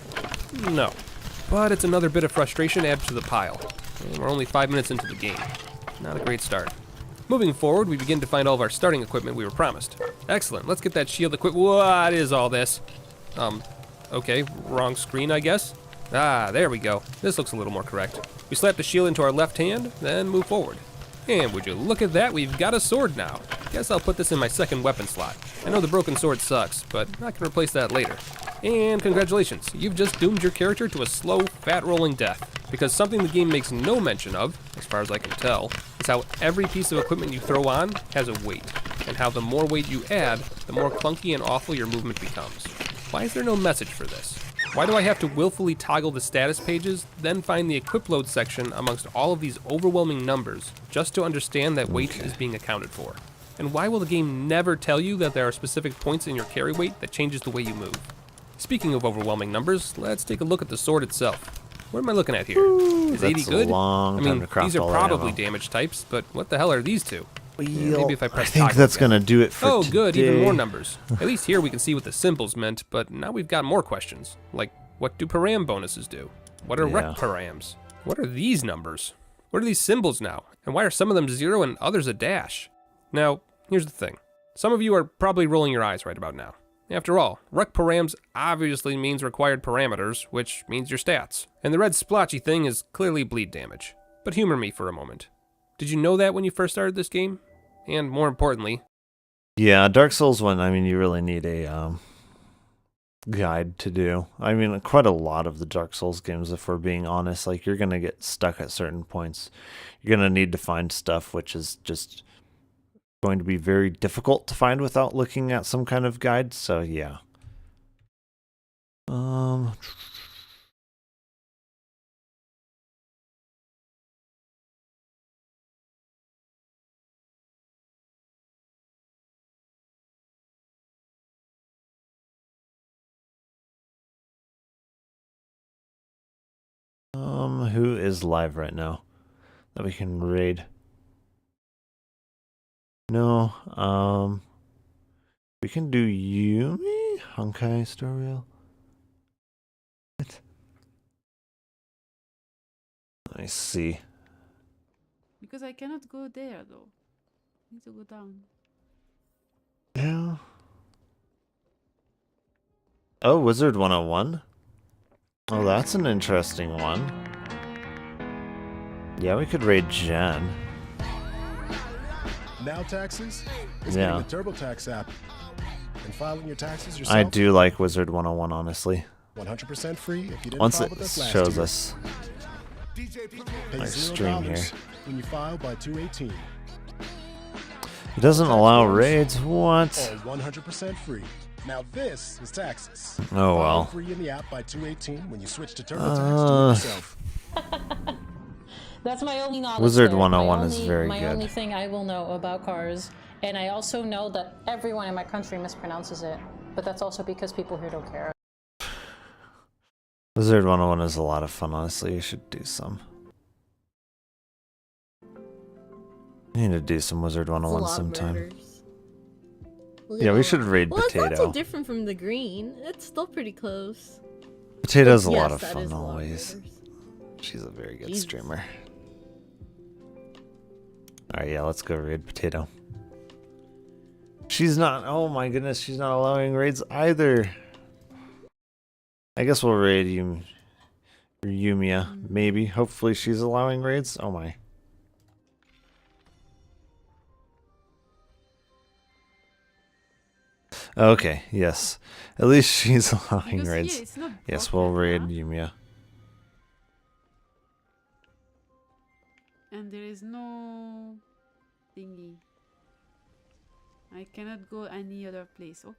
No. But it's another bit of frustration added to the pile. And we're only 5 minutes into the game. Not a great start. Moving forward, we begin to find all of our starting equipment we were promised. Excellent, let's get that shield equipped. What is all this? Okay, wrong screen, I guess. Ah, there we go. This looks a little more correct. We slap the shield into our left hand, then move forward. And would you look at that, we've got a sword now. Guess I'll put this in my second weapon slot. I know the broken sword sucks, but I can replace that later. And congratulations, you've just doomed your character to a slow, fat-rolling death. Because something the game makes no mention of, as far as I can tell, is how every piece of equipment you throw on has a weight. And how the more weight you add, the more clunky and awful your movement becomes. Why is there no message for this? Why do I have to willfully toggle the status pages, then find the equip load section amongst all of these overwhelming numbers, just to understand that weight is being accounted for? And why will the game never tell you that there are specific points in your carry weight that changes the way you move? Speaking of overwhelming numbers, let's take a look at the sword itself. What am I looking at here? Is 80 good? I mean, these are probably damage types, but what the hell are these two? Maybe if I press I think that's going to do it for today. Good, even more today. numbers. At least here we can see what the symbols meant, but now we've got more questions. Like, what do param bonuses do? What are rec params? What are these numbers? What are these symbols now? And why are some of them 0 and others a dash? Now, here's the thing. Some of you are probably rolling your eyes right about now. After all, rec params obviously means required parameters, which means your stats. And the red splotchy thing is clearly bleed damage. But humor me for a moment. Did you know that when you first started this game? And more importantly... Yeah, Dark Souls 1, I mean, you really need a guide to do. I mean, quite a lot of the Dark Souls games, if we're being honest, like, you're going to get stuck at certain points. You're going to need to find stuff which is just going to be very difficult to find without looking at some kind of guide, so yeah. Who is live right now that we can raid? No, we can do Yumi? Honkai Storyal? What? Let me see. Because I cannot go there though. I need to go down. Yeah. Oh, Wizard 101? Oh, that's an interesting one. Yeah, we could raid Jen. Now taxes? It's Yeah. getting the TurboTax app. And filing your taxes yourself? I do like Wizard 101, honestly. 100% free if you didn't Once file it with us last shows year. us Pay our $0 stream here. when you file by 2/18. It doesn't allow raids. What? All 100% free. Now this is taxes. Oh, well. File free in the app by 2/18 when you switch to TurboTax to do it yourself. That's my only knowledge. Wizard there. 101 my is only, very my good. only thing I will know about cars, and I also know that everyone in my country mispronounces it, but that's also because people here don't care. Wizard 101 is a lot of fun, honestly. You should do some. I need to do some Wizard 101 sometime. Yeah, we should raid Well, it's not Potato. too different from the green. It's still pretty close. Potato's a Yes, lot of that fun is a lot of always. murders. She's a very good Jesus. streamer. Alright, yeah, let's go raid Potato. She's not, oh my goodness, she's not allowing raids either. I guess we'll raid Yumiya, maybe. Hopefully she's allowing raids. Oh my. Okay, yes. At least she's allowing Because raids. here it's not Yes, we'll broken, raid huh? Yumiya. And there is no thingy. I cannot go any other place. Okay.